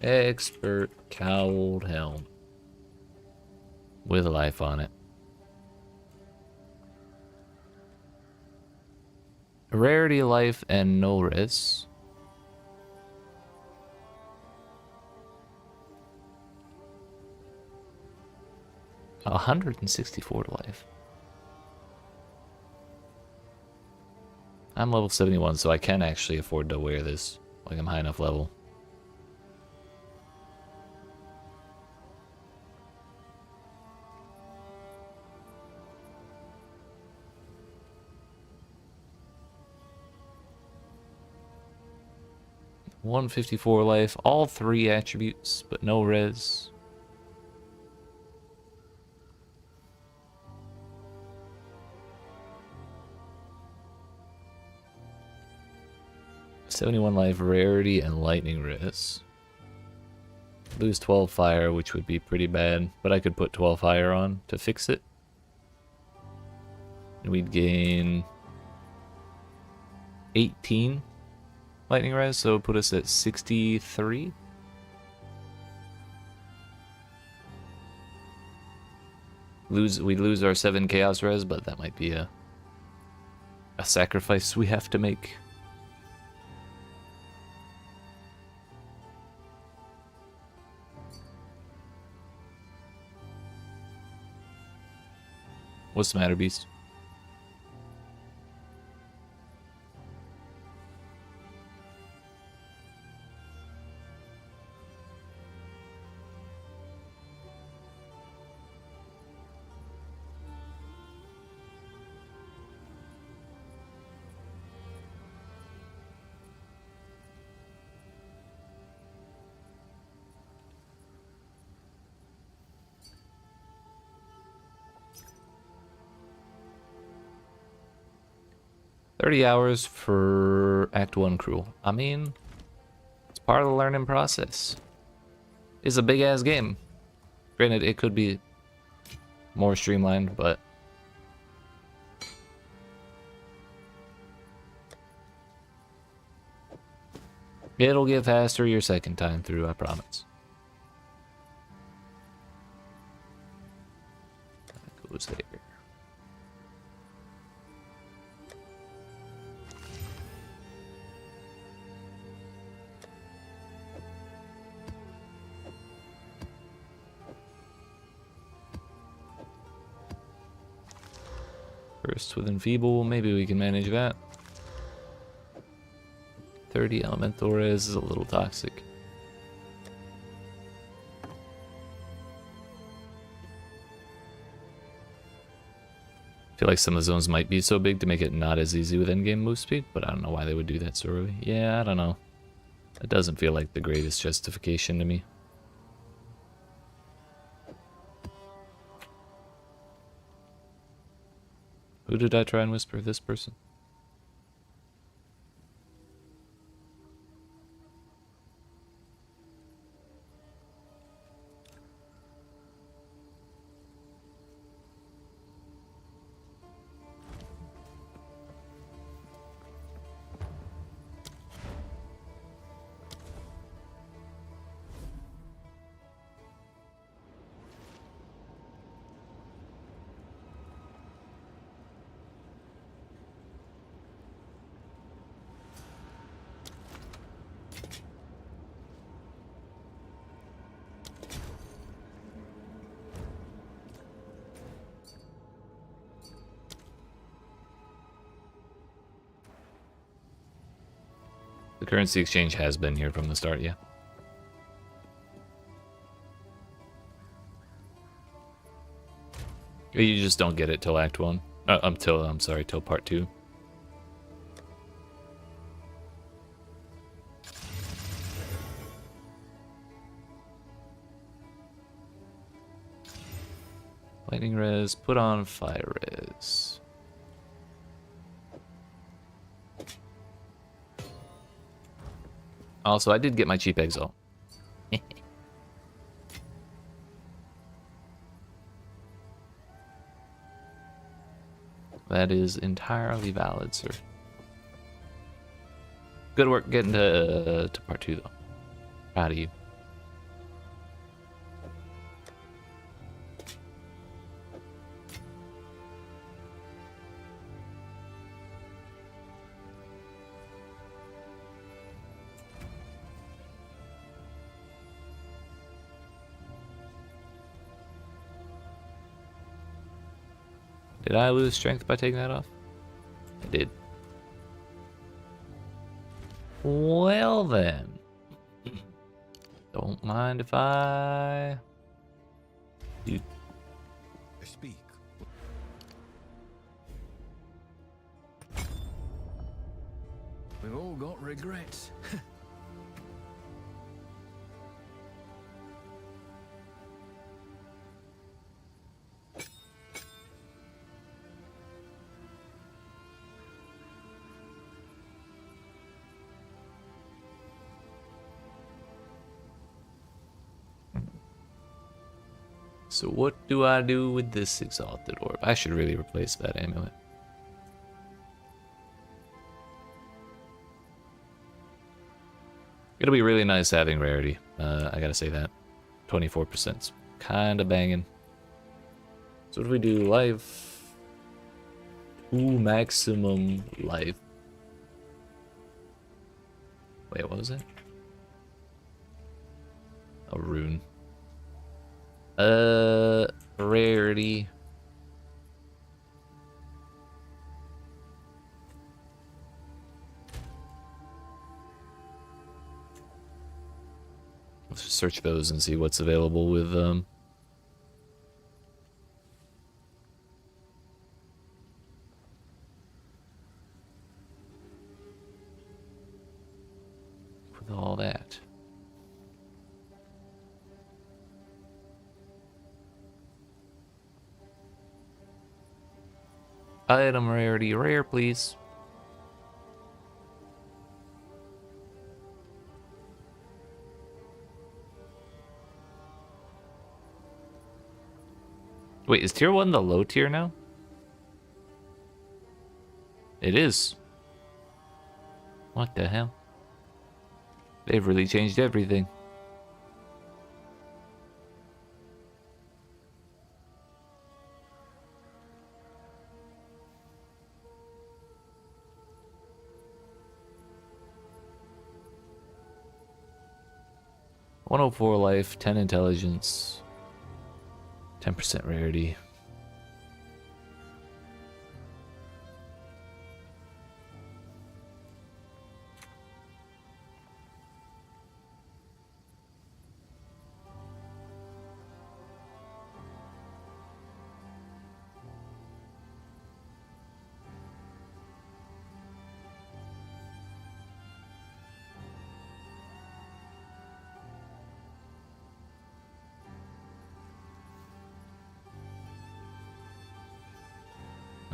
Expert cowled helm with life on it. Rarity, life, and no res. $164 to life. I'm level 71, so I can actually afford to wear this. Like, I'm high enough level. $154 life, all 3 attributes, but no res. $71 life, rarity, and lightning res. Lose 12 fire, which would be pretty bad, but I could put 12 fire on to fix it. And we'd gain 18 lightning res, so put us at 63. We'd lose our 7 chaos res, but that might be a sacrifice we have to make. What's the matter, Beast? $30 hours for Act 1 crew. I mean, it's part of the learning process. It's a big ass game. Granted, it could be more streamlined, but it'll get faster your second time through, I promise. That goes there. Burst with Enfeeble, maybe we can manage that. 30 Elemental Res is a little toxic. I feel like some of the zones might be so big to make it not as easy with endgame move speed, but I don't know why they would do that so early. Yeah, I don't know. That doesn't feel like the greatest justification to me. Who did I try and whisper? This person? The currency exchange has been here from the start, yeah. You just don't get it till Act 1. Till Part 2. Lightning Res, put on Fire Res. Also, I did get my cheap Exile. That is entirely valid, sir. Good work getting to Part 2, though. Proud of you. Did I lose strength by taking that off? I did. Well then. Don't mind if I... Dude. Speak. We've all got regrets. So what do I do with this Exalted Orb? I should really replace that amulet. It'll be really nice having rarity. I gotta say that. 24%'s kinda banging. So what do we do? Life. 2 maximum life. Wait, what was it? A rune. Rarity. Let's just search those and see what's available with with all that. Item rarity, rare, please. Wait, is tier 1 the low tier now? It is. What the hell? They've really changed everything. "104 life, 10 intelligence, 10% rarity."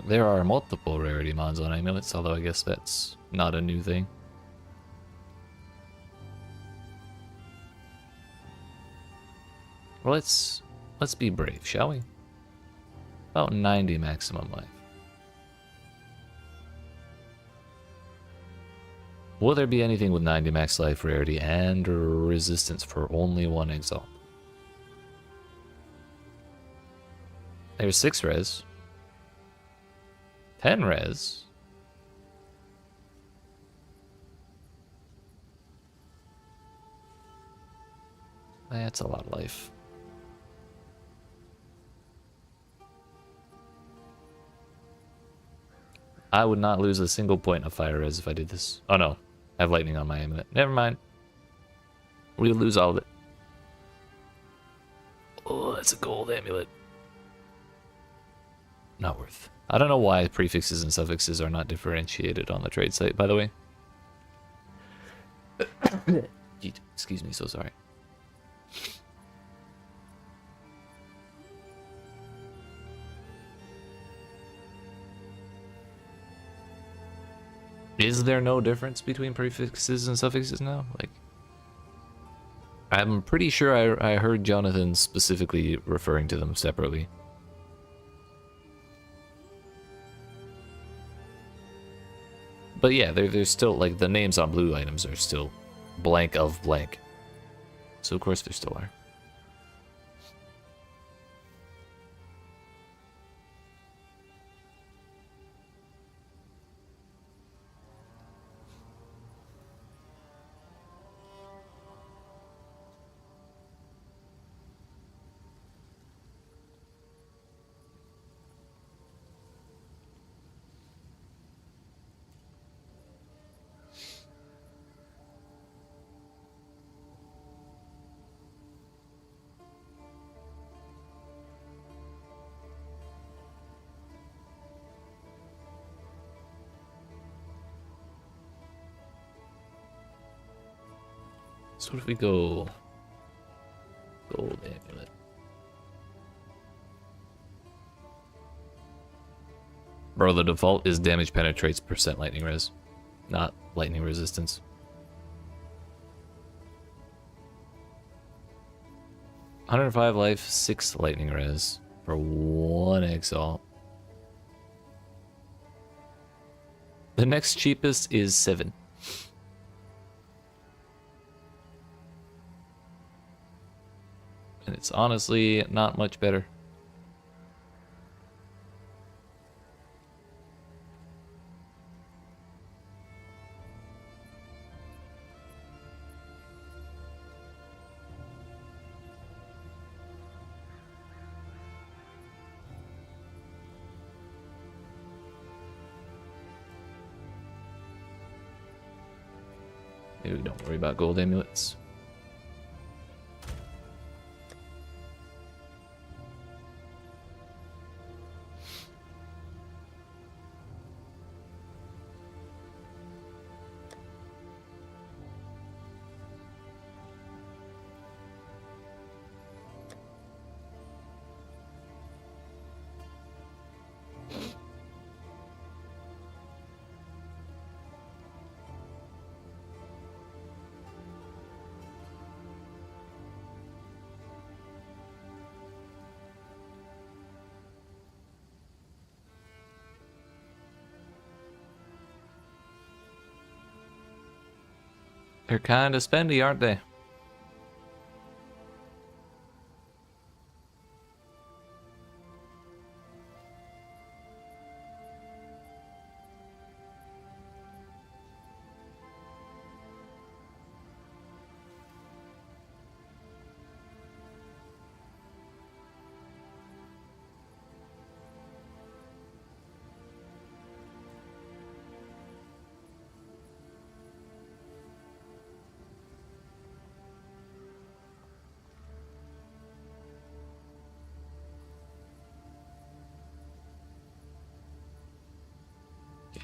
there are multiple rarity mods on amulets, although I guess that's not a new thing. Well, let's be brave, shall we? About 90 maximum life. Will there be anything with 90 max life, rarity, and resistance for only 1 exalt? There's 6 res. 10 res. That's a lot of life. I would not lose a single point of fire res if I did this. Oh no, I have lightning on my amulet. Never mind. We'll lose all of it. Oh, that's a gold amulet. Not worth. I don't know why prefixes and suffixes are not differentiated on the trade site, by the way. YEET. Excuse me, so sorry. Is there no difference between prefixes and suffixes now? Like, I'm pretty sure I heard Jonathan specifically referring to them separately. But yeah, there's still, like, the names on blue items are still blank of blank. So of course there still are. So what if we go gold amulet? Bro, the default is damage penetrates % lightning res, not lightning resistance. $105 life, 6 lightning res for 1 exalt. The next cheapest is 7. And it's honestly not much better. Maybe we don't worry about gold amulets. They're kind of spendy, aren't they?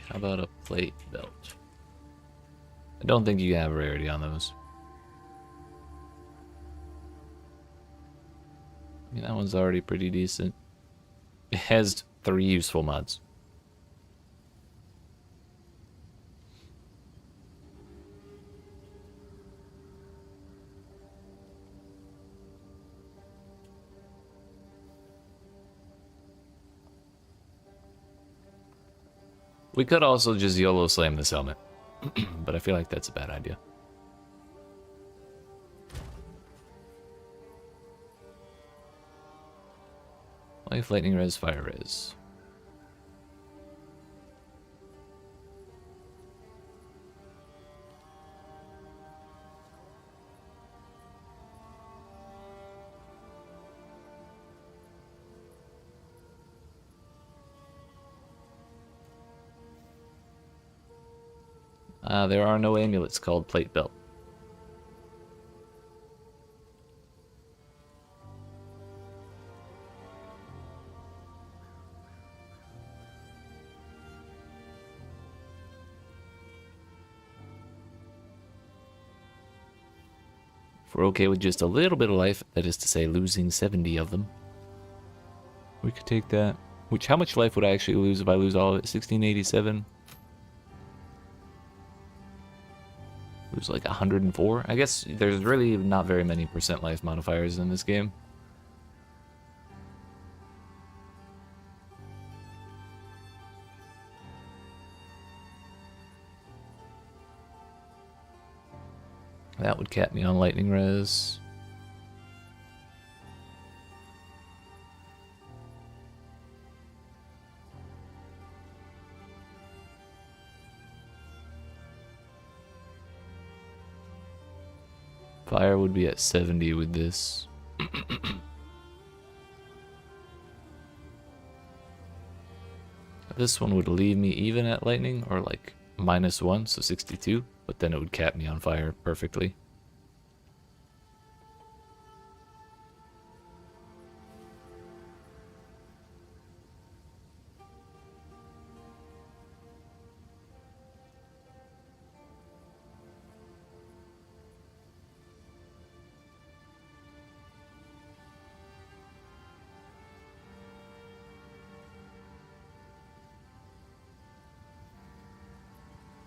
How about a plate belt? I don't think you have rarity on those. I mean, that one's already pretty decent. It has 3 useful mods. We could also just YOLO slam this helmet, but I feel like that's a bad idea. Life, lightning res, fire res. There are no amulets called plate belt. If we're okay with just a little bit of life, that is to say losing 70 of them, we could take that. Which, how much life would I actually lose if I lose all of it? 1687? Lose like 104? I guess there's really not very many percent life modifiers in this game. That would cap me on lightning res. Fire would be at 70 with this. This one would leave me even at lightning, or like -1, so 62, but then it would cap me on fire perfectly.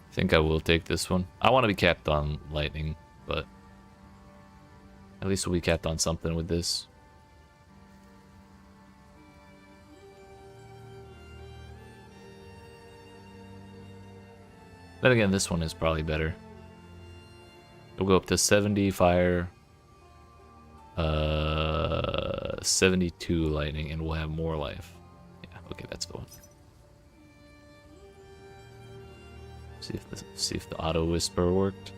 I think I will take this one. I want to be capped on lightning, but at least we'll be capped on something with this. Then again, this one is probably better. We'll go up to 70 fire, 72 lightning, and we'll have more life. Yeah, okay, that's the one. See if the auto whisper worked.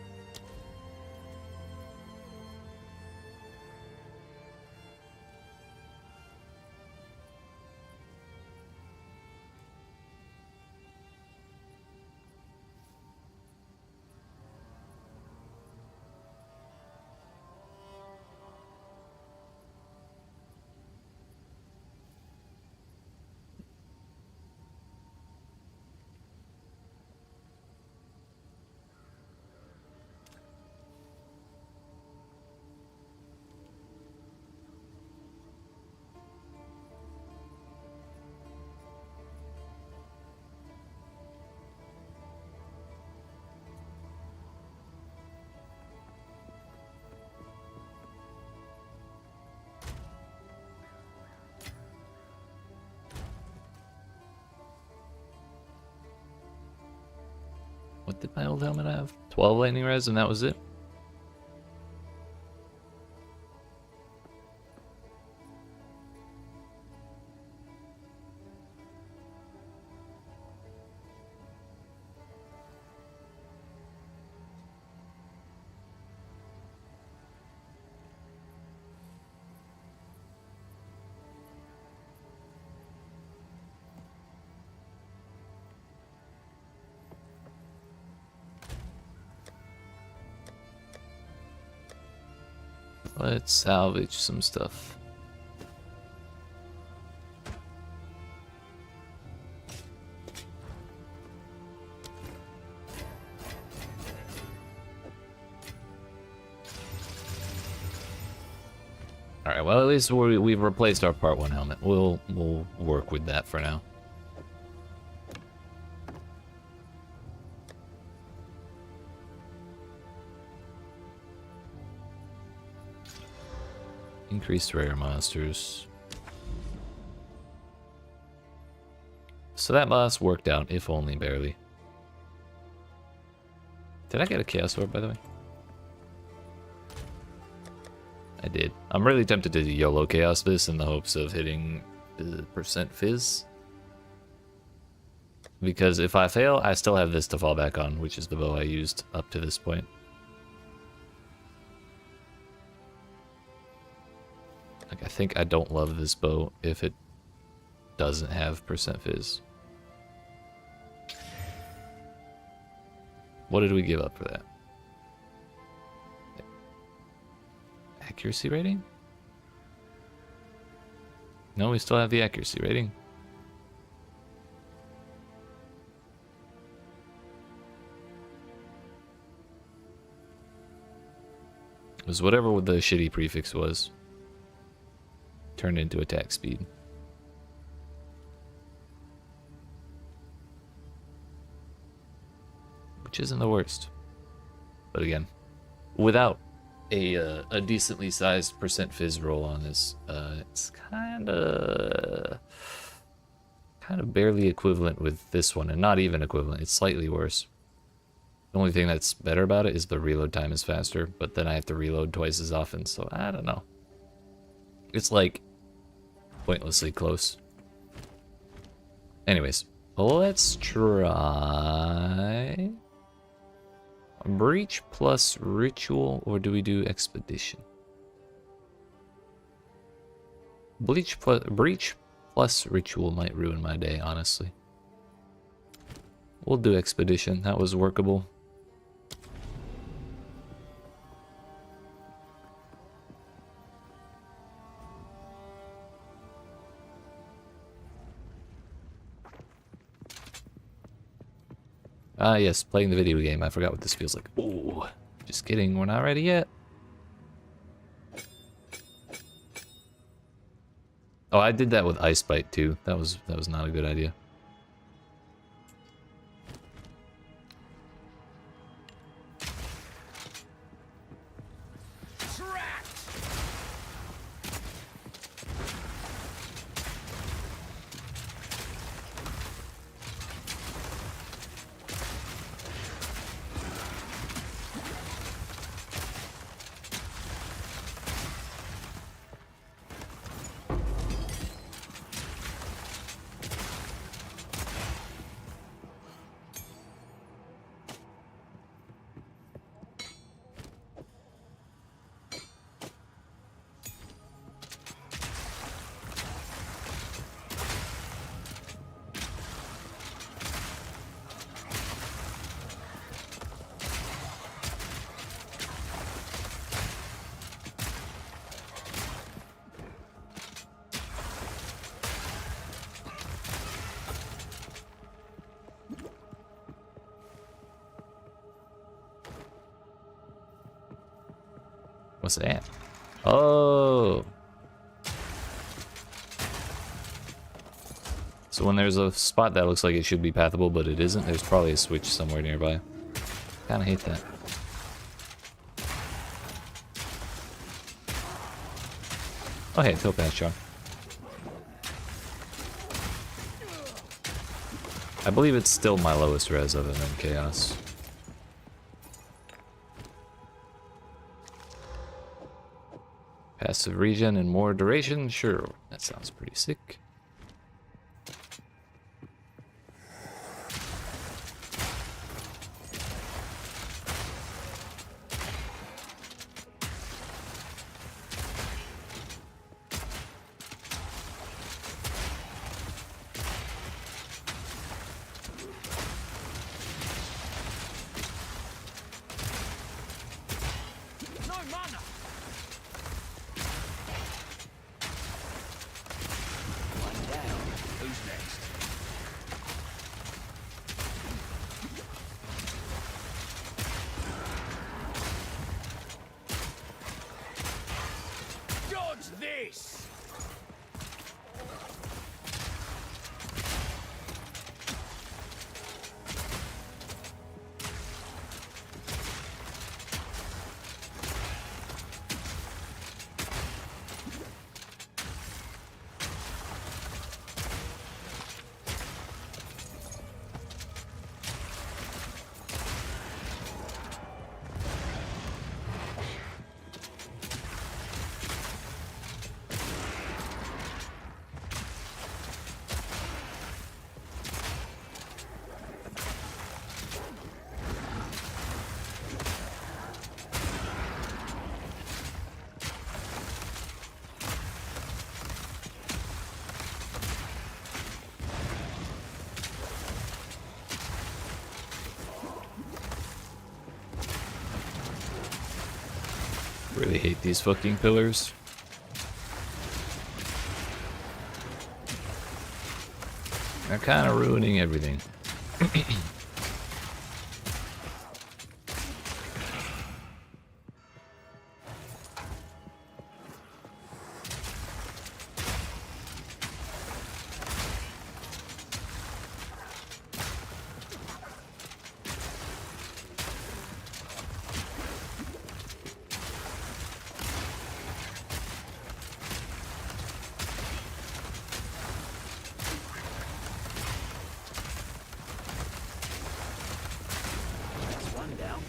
What did my old helmet have? 12 lightning res and that was it? Let's salvage some stuff. Alright, well at least we've replaced our Part 1 helmet. We'll work with that for now. Increased rare monsters. So that boss worked out, if only barely. Did I get a Chaos Orb, by the way? I did. I'm really tempted to YOLO Chaos this in the hopes of hitting the percent fizz. Because if I fail, I still have this to fall back on, which is the bow I used up to this point. Like, I think I don't love this bow if it doesn't have percent fizz. What did we give up for that? Accuracy rating? No, we still have the accuracy rating. It was whatever the shitty prefix was. Turned into attack speed. Which isn't the worst. But again, without a decently sized percent fizz roll on this, it's kind of barely equivalent with this one, and not even equivalent. It's slightly worse. The only thing that's better about it is the reload time is faster, but then I have to reload twice as often, so I don't know. It's like pointlessly close. Anyways, let's try Breach plus Ritual, or do we do Expedition? Breach plus Ritual might ruin my day, honestly. We'll do Expedition. That was workable. Ah, yes, playing the video game. I forgot what this feels like. Ooh, just kidding. We're not ready yet. Oh, I did that with Ice Bite too. That was not a good idea. What's that? Oh. So when there's a spot that looks like it should be pathable, but it isn't, there's probably a switch somewhere nearby. Kinda hate that. Oh hey, Topaz Charm. I believe it's still my lowest res other than Chaos. Passive regen and more duration? Sure, that sounds pretty sick. Really hate these fucking pillars. They're kind of ruining everything. One down.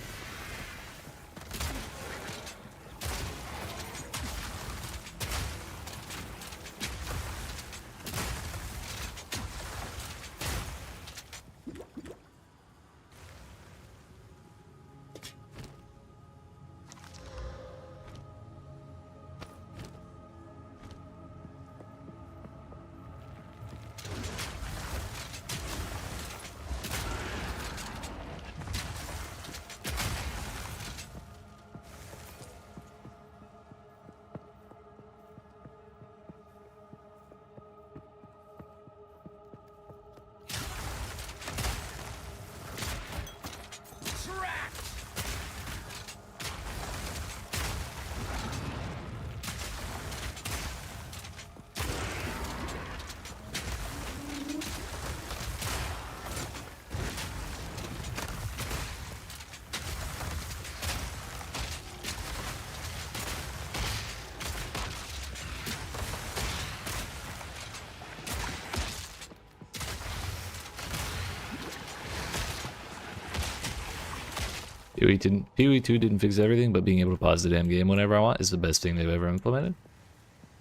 PoE 2 didn't fix everything, but being able to pause the damn game whenever I want is the best thing they've ever implemented.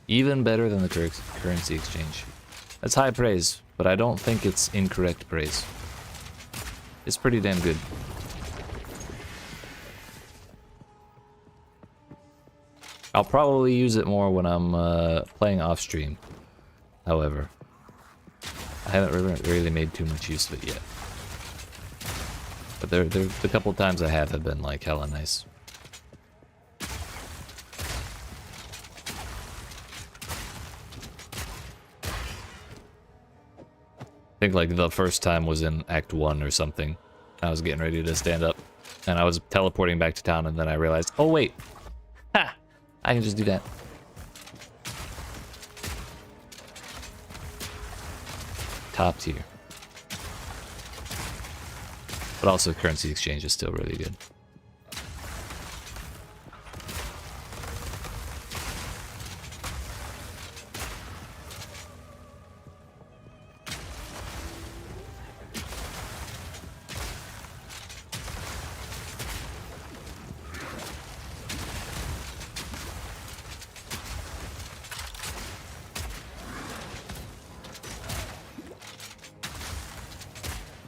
Even better than the currency exchange. That's high praise, but I don't think it's incorrect praise. It's pretty damn good. I'll probably use it more when I'm playing off stream. However, I haven't really made too much use of it yet. But the couple times I have been like hella nice. I think like the first time was in Act 1 or something. I was getting ready to stand up, and I was teleporting back to town, and then I realized, oh wait, ha! I can just do that. Top tier. But also currency exchange is still really good.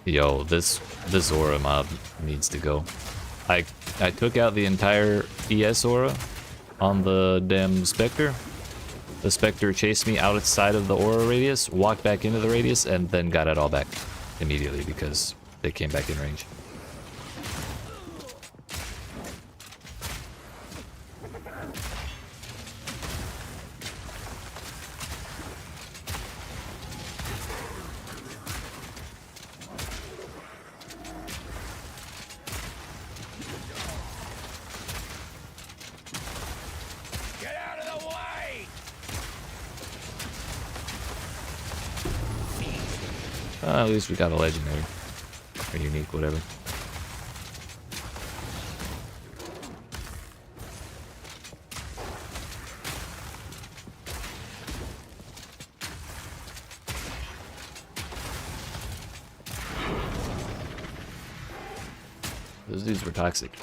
Yo, this aura mob needs to go. I took out the entire ES aura on the damn Spectre. The Spectre chased me outside of the aura radius, walked back into the radius, and then got it all back immediately because they came back in range. At least we got a legendary. Or unique, whatever. Those dudes were toxic.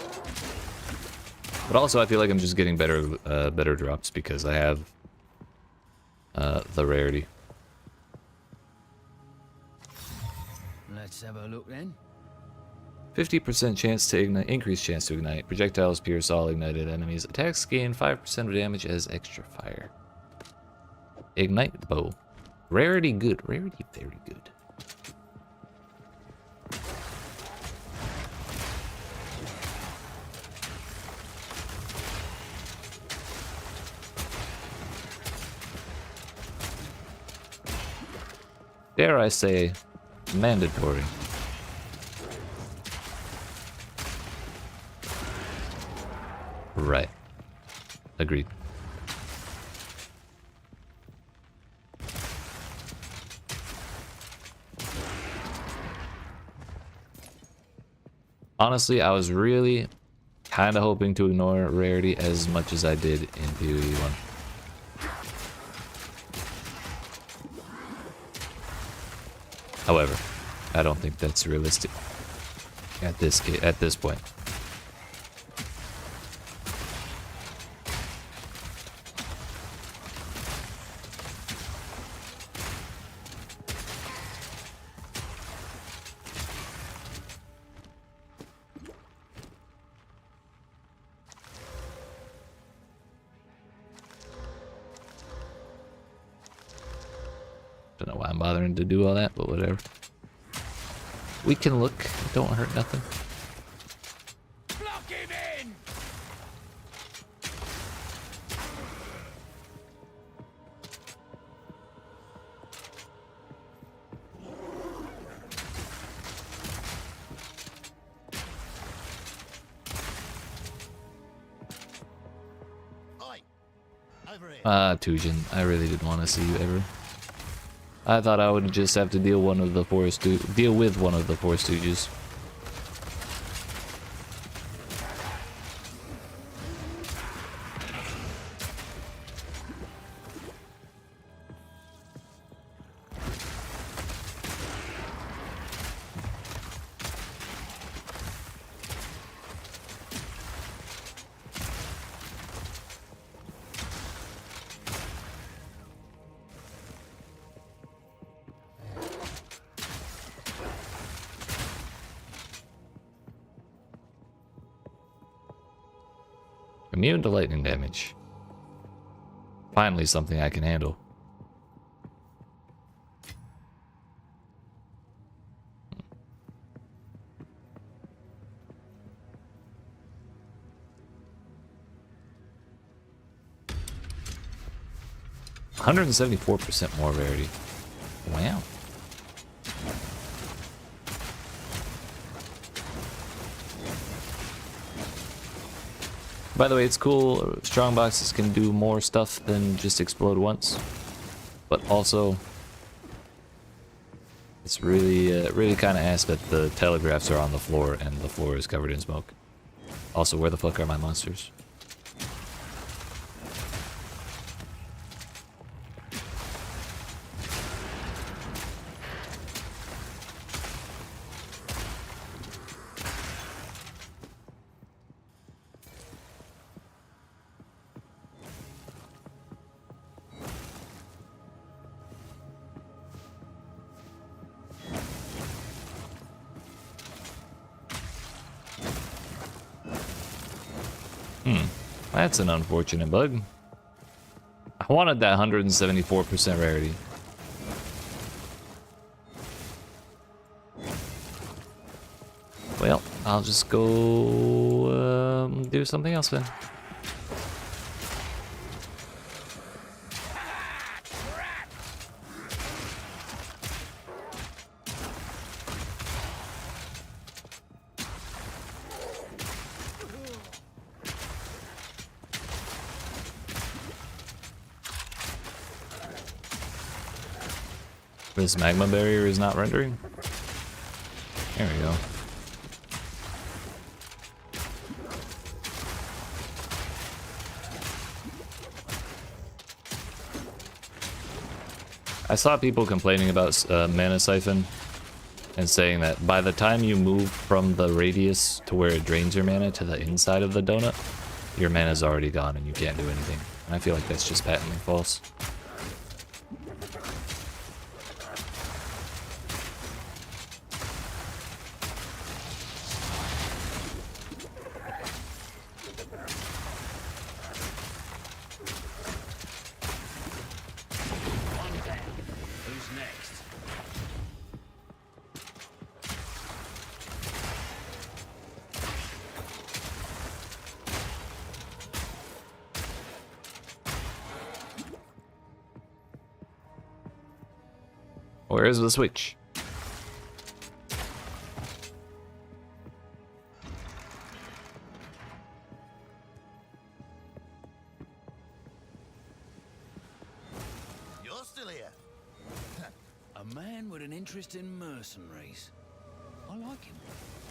But also I feel like I'm just getting better drops because I have the rarity. Let's have a look then. 50% chance to ignite, increased chance to ignite. Projectiles pierce all ignited enemies. Attacks gain 5% of damage as extra fire. Ignite bow. Rarity good. Rarity very good. dare I say, mandatory. Right. Agreed. Honestly, I was really kind of hoping to ignore rarity as much as I did in PoE 1. However, I don't think that's realistic at this point. Don't know why I'm bothering to do all that, but whatever. We can look. It don't hurt nothing. Block him in! Oi! Over here. Tujin, I really didn't want to see you ever. I thought I would just have to deal with one of the four stooges. Immune to lightning damage. Finally something I can handle. $174% more rarity. Wow. By the way, it's cool. Strong boxes can do more stuff than just explode once, but also it's really kind of ass that the telegraphs are on the floor and the floor is covered in smoke. Also, where the fuck are my monsters? That's an unfortunate bug. I wanted that 174% rarity. Well, I'll just go do something else then. This magma barrier is not rendering. There we go. I saw people complaining about mana siphon and saying that by the time you move from the radius to where it drains your mana to the inside of the donut, your mana's already gone and you can't do anything. And I feel like that's just patently false. Where's the switch? You're still here. A man with an interest in mercenaries. I like him.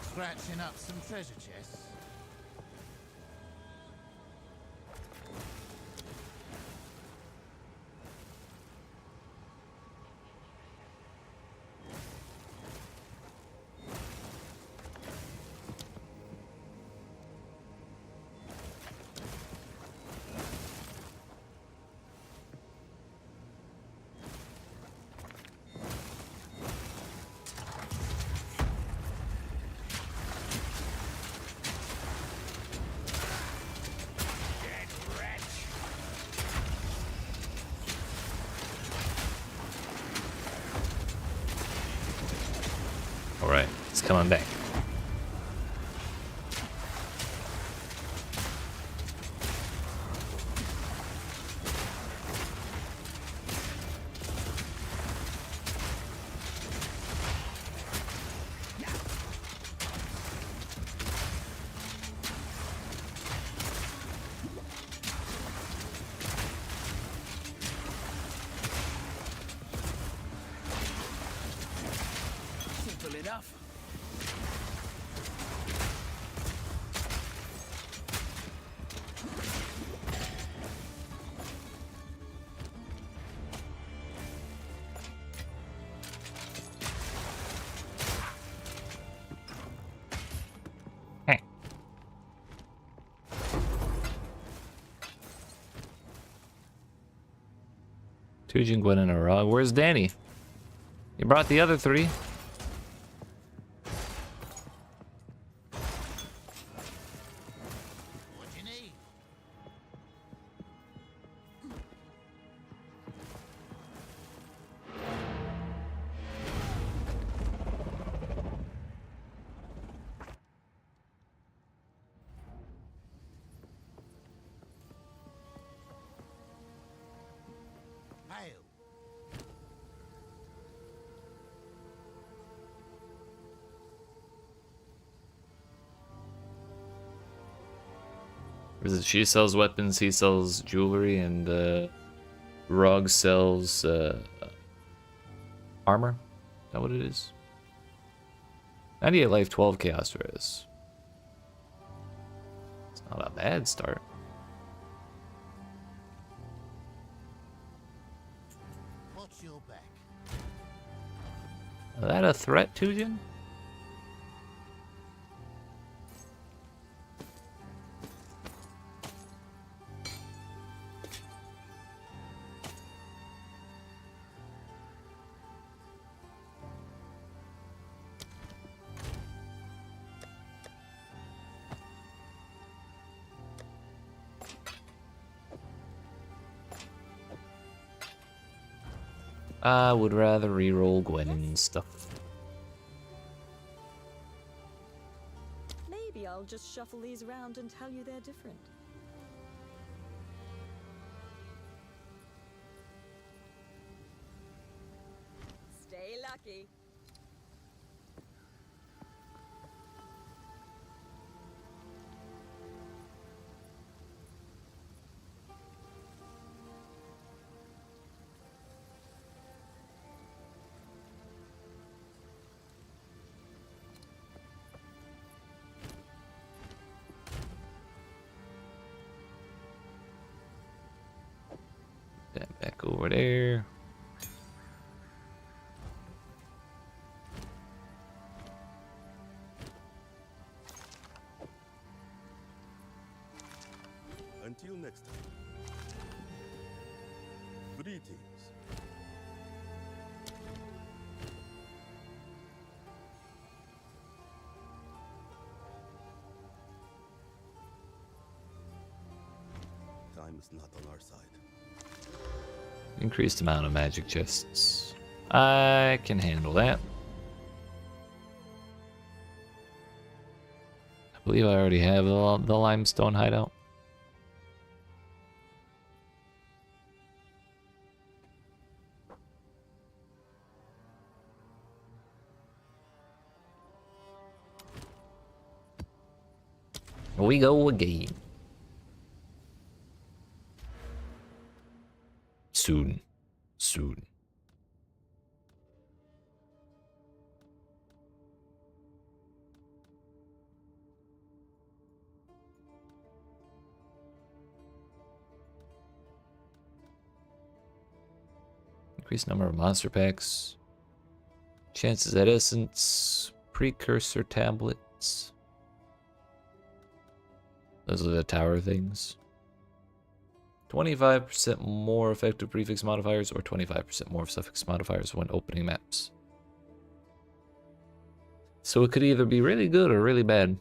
Scratching up some treasure chests. Alright, it's coming back. Simple enough. Heh. Two Jingwen in a row. Where's Danny? You brought the other three. What do you need? Hail. She sells weapons, he sells jewelry, and Rug sells armor. Is that what it is? 98 life, 12 chaos res. It's not a bad start. What's your back? Is that a threat, Tujin? I would rather reroll Gwen and stuff. Maybe I'll just shuffle these around and tell you they're different. Stay lucky. That back over there. Until next time. Greetings. Time is not on our side. Increased amount of magic chests. I can handle that. I believe I already have the limestone hideout. We go again. Soon. Soon. Increased number of monster packs. Chances at essence. Precursor tablets. Those are the tower things. 25% more effective prefix modifiers or 25% more suffix modifiers when opening maps. So it could either be really good or really bad.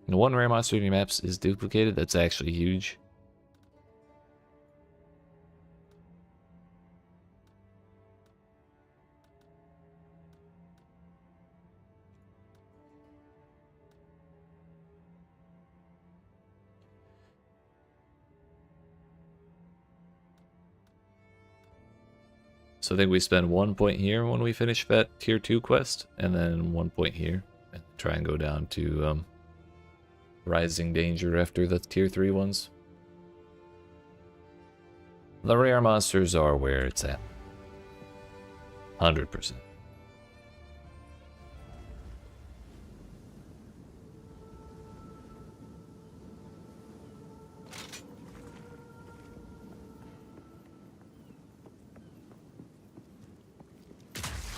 And one rare monster in your maps is duplicated. That's actually huge. So I think we spend 1 point here when we finish that tier 2 quest, and then 1 point here, and try and go down to Rising Danger after the tier 3 ones. The rare monsters are where it's at. 100%.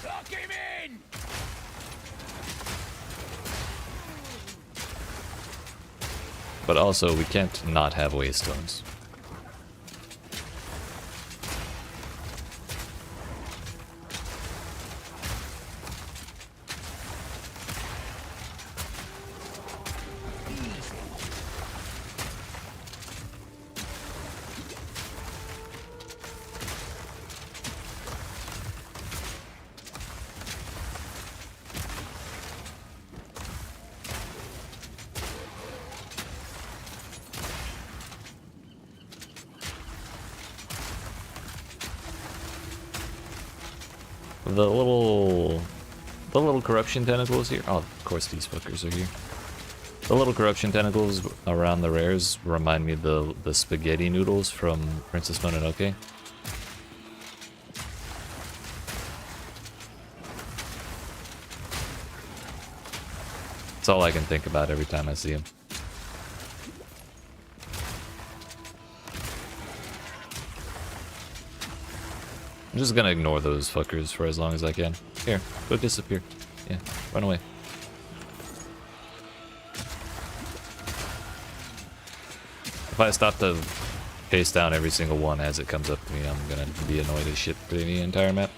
Lock him in! But also, we can't not have Waystones. The little corruption tentacles here. Oh, of course these fuckers are here. The little corruption tentacles around the rares remind me of the spaghetti noodles from Princess Mononoke. That's all I can think about every time I see them. I'm just gonna ignore those fuckers for as long as I can. Here, go disappear. Yeah, run away. If I stop to chase down every single one as it comes up to me, I'm gonna be annoyed as shit for the entire map.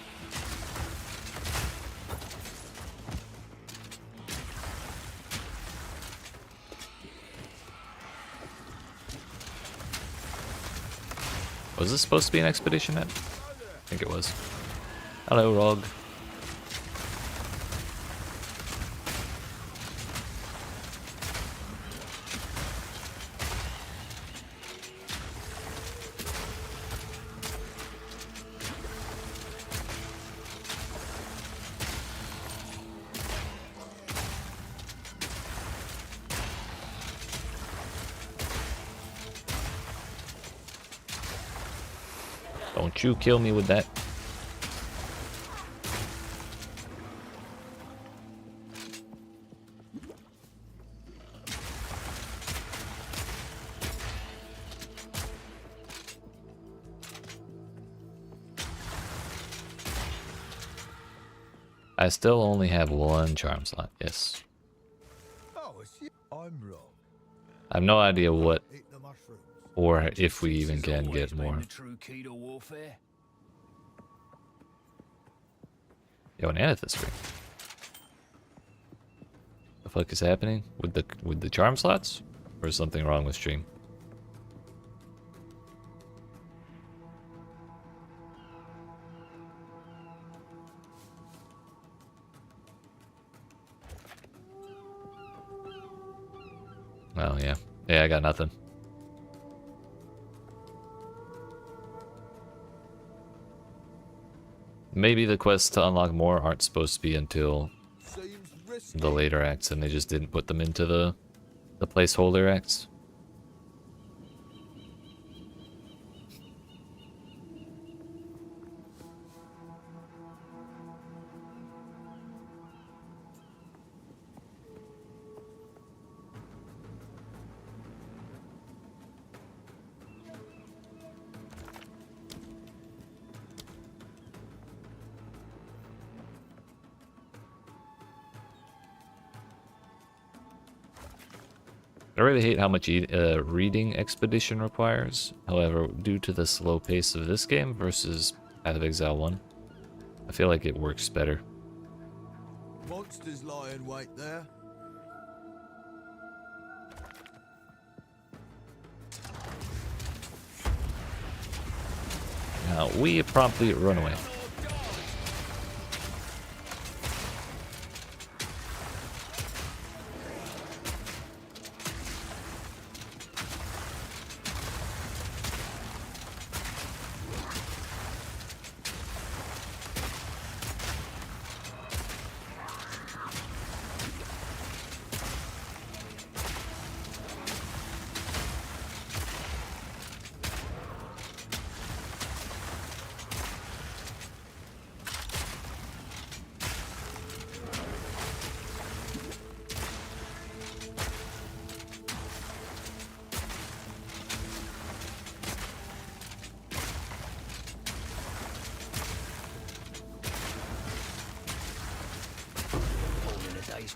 Was this supposed to be an expedition map? I think it was. Hello, Rog. Don't you kill me with that. I still only have one charm slot, yes. Oh, it's you. I'm wrong. I have no idea what Eat the mushrooms. or if we even This has can always get been more. the true key to warfare. Yo, an amethyst ring. The fuck is happening with the charm slots? Or is something wrong with stream? Oh yeah. Yeah, I got nothing. Maybe the quests to unlock more aren't supposed to be until Seems the later acts, and they just didn't put them into the placeholder acts. I really hate how much reading Expedition requires. However, due to the slow pace of this game versus Path of Exile 1, I feel like it works better. Monsters lie in wait there. Now, we promptly run away.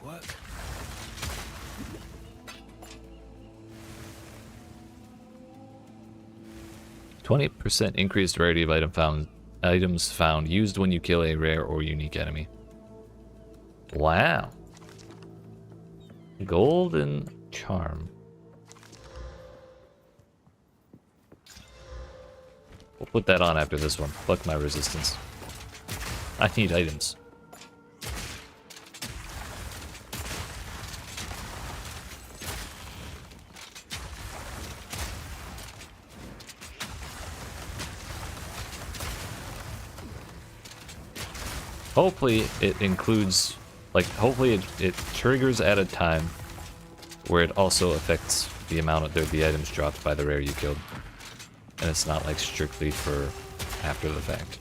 Work. 20% increased rarity of items found used when you kill a rare or unique enemy. Wow. Golden charm. We'll put that on after this one. Fuck my resistance. I need items. Hopefully it includes, like, hopefully it triggers at a time where it also affects the amount of the items dropped by the rare you killed. And it's not like strictly for after the fact.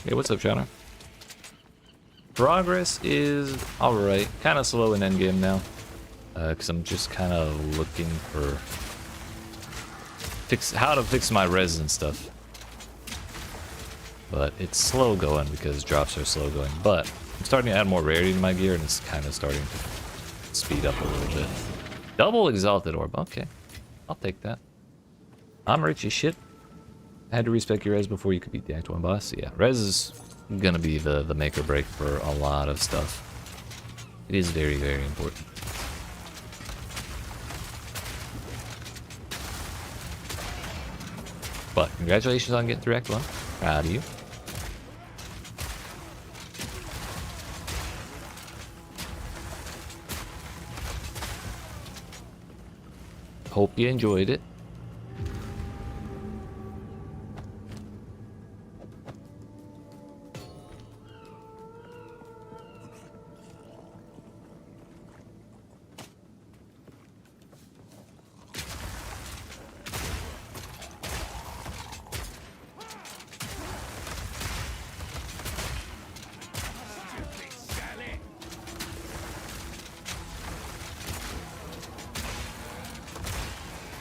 Hey, what's up, Shadow? Progress is alright. Kind of slow in Endgame now. Because I'm just kind of looking for how to fix my res and stuff. But it's slow going because drops are slow going. But I'm starting to add more rarity to my gear, and it's kind of starting to speed up a little bit. Double Exalted Orb. Okay. I'll take that. I'm rich as shit. I had to respec your res before you could beat the Act 1 boss. Yeah, res is gonna be the make or break for a lot of stuff. It is very, very important. But congratulations on getting through Act 1. Proud of you. Hope you enjoyed it.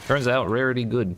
Turns out rarity good.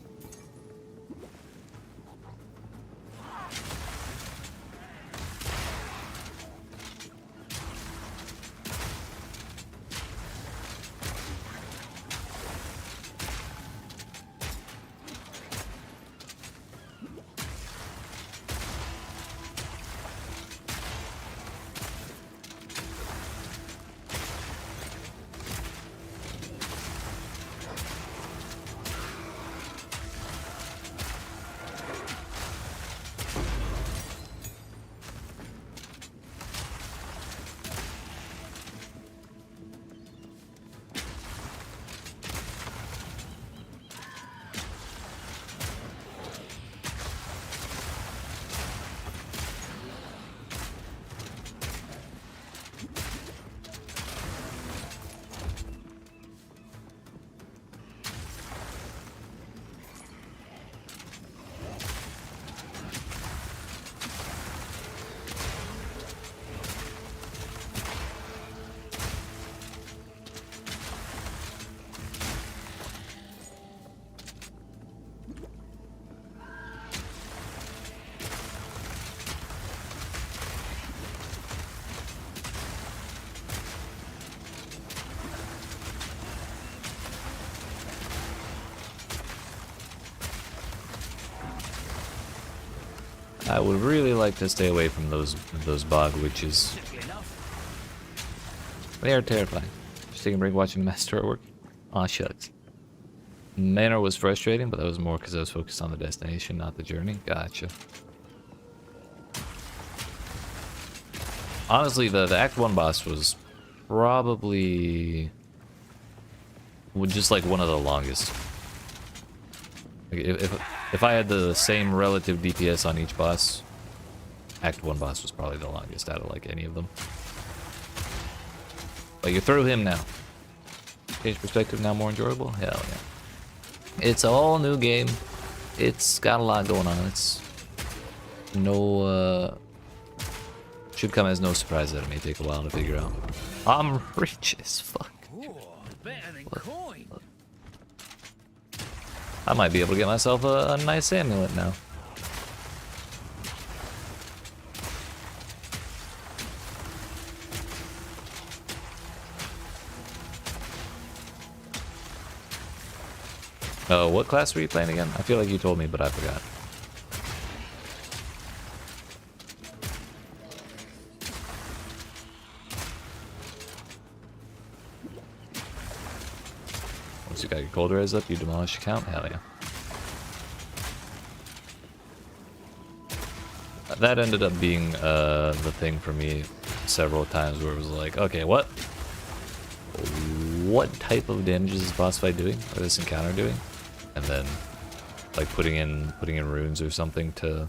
I would really like to stay away from those bog witches. They are terrifying. Just taking a break watching the master artwork. Aw, shucks. Manor was frustrating, but that was more because I was focused on the destination, not the journey. Gotcha. Honestly, the Act 1 boss was probably just like one of the longest. Like if I had the same relative DPS on each boss, Act 1 boss was probably the longest out of like any of them. But you throw him now. Change perspective, now more enjoyable? Hell yeah. It's a whole new game. It's got a lot going on. It's no should come as no surprise that it may take a while to figure out. I'm rich as fuck. Ooh, better than coin. I might be able to get myself a nice amulet now. Oh, what class were you playing again? I feel like you told me, but I forgot. Once you got your cold res up, you demolish your count? Hell yeah. That ended up being the thing for me several times where it was like, okay, what type of damage is this boss fight doing, or this encounter doing? And then like putting in runes or something to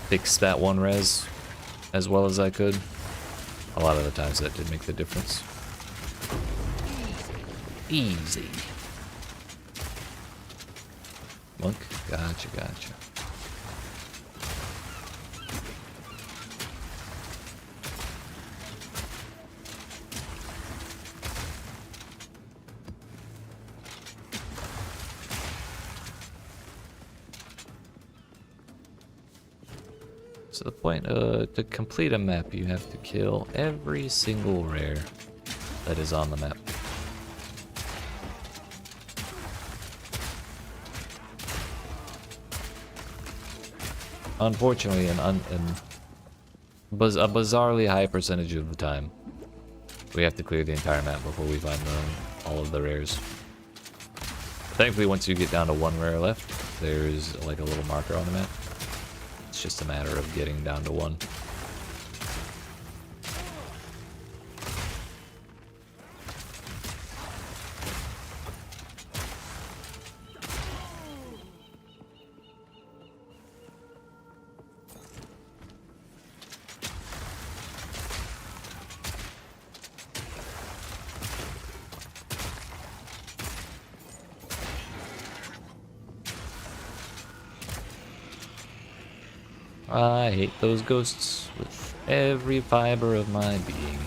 fix that one res as well as I could. A lot of the times that did make the difference. Easy. Monk, gotcha. So the point, to complete a map, you have to kill every single rare that is on the map. unfortunately, a bizarrely high percentage of the time, we have to clear the entire map before we find all of the rares. Thankfully, once you get down to 1 rare left, there's like a little marker on the map. It's just a matter of getting down to 1. I hate those ghosts with every fiber of my being.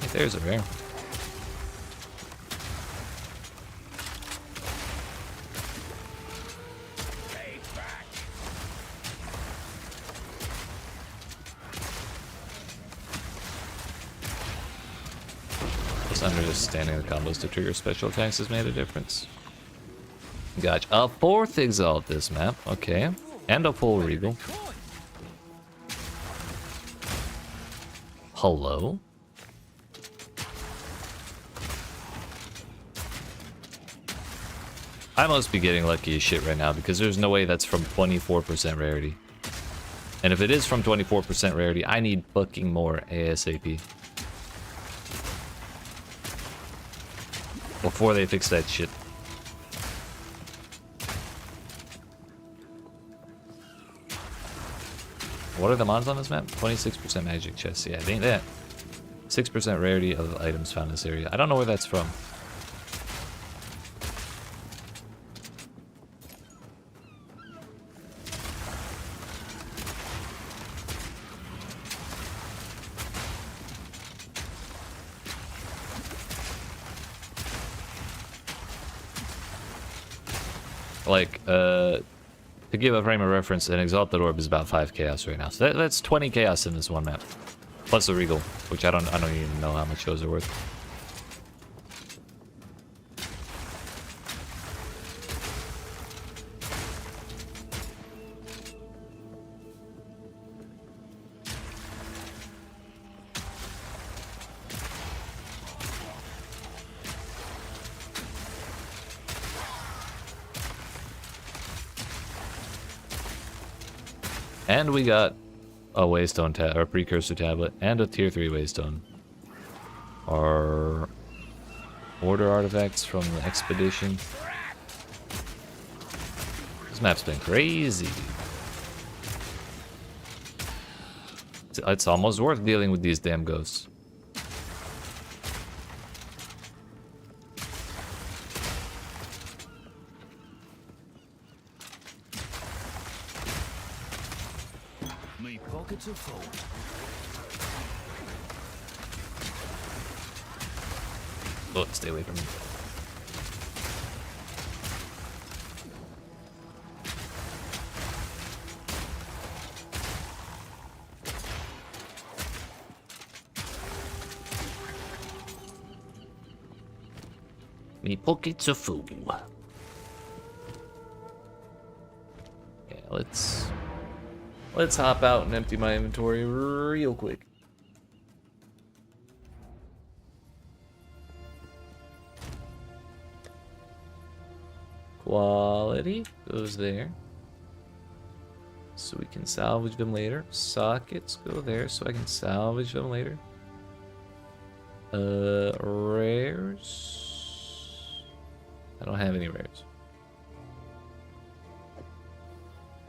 Hey, there's a rare. Just understanding the combos to trigger special attacks has made a difference. Gotcha. A 4th Exile at this map, okay. And a full Regal. Hello? I must be getting lucky as shit right now because there's no way that's from 24% rarity. And if it is from 24% rarity, I need fucking more ASAP. Before they fix that shit. What are the mods on this map? 26% magic chest. Yeah, it ain't that. 6% rarity of items found in this area. I don't know where that's from. Like, to give a frame of reference, an Exalted Orb is about 5 chaos right now. So that's 20 chaos in this one map. Plus a Regal, which I don't even know how much those are worth. And we got a Waystone tab, or Precursor tablet, and a Tier 3 Waystone. Our Order artifacts from the Expedition. This map's been crazy. It's almost worth dealing with these damn ghosts. My pockets are full. Oh, stay away from me. Me pockets are full. Yeah, let's hop out and empty my inventory real quick. Quality goes there, so we can salvage them later. Sockets go there, so I can salvage them later. Rares. I don't have any rares.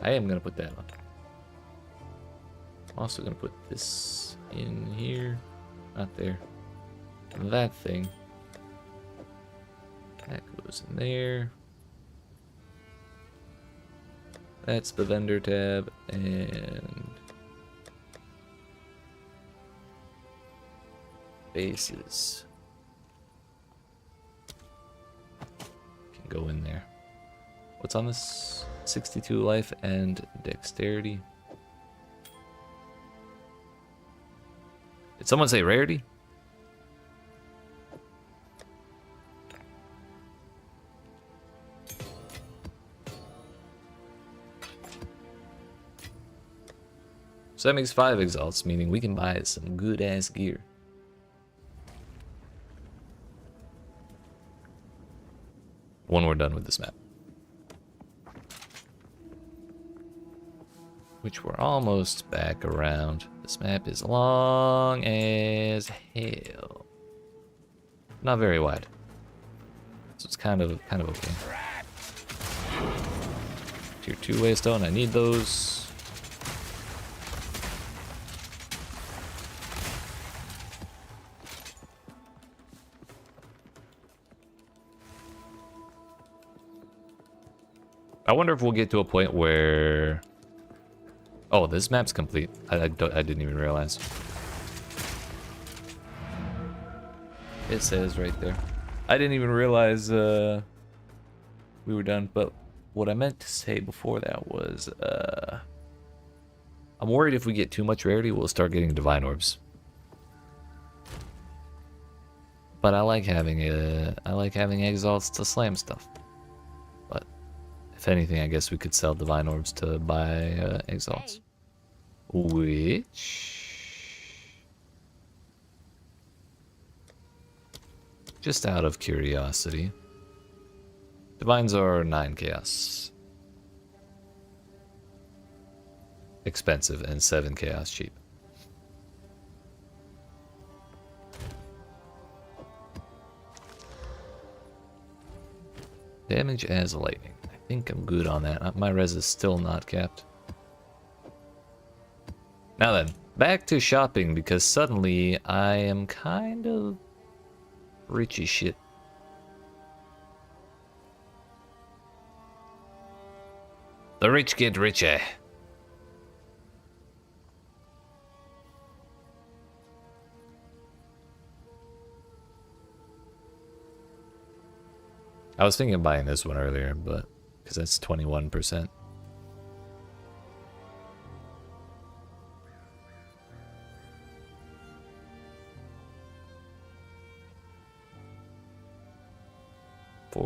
I am gonna put that on. I'm also gonna put this in here, not there. And that thing. That goes in there. That's the vendor tab, and bases can go in there. What's on this? 62 life and dexterity. Did someone say rarity? So that makes 5 exalts, meaning we can buy some good ass gear. When we're done with this map. Which we're almost back around. This map is long as hell. Not very wide. So it's kind of okay. Tier 2 waystone, I need those. I wonder if we'll get to a point where... Oh, this map's complete. I didn't even realize. It says right there. I didn't even realize we were done, but what I meant to say before that was I'm worried if we get too much rarity, we'll start getting divine orbs. But I like having exalts to slam stuff. But if anything, I guess we could sell divine orbs to buy exalts. Which, just out of curiosity, divines are 9 chaos. Expensive and 7 chaos cheap. Damage as lightning. I think I'm good on that. My res is still not capped. Now then, back to shopping because suddenly I am kind of rich as shit. The rich get richer. I was thinking of buying this one earlier, but because that's 21%.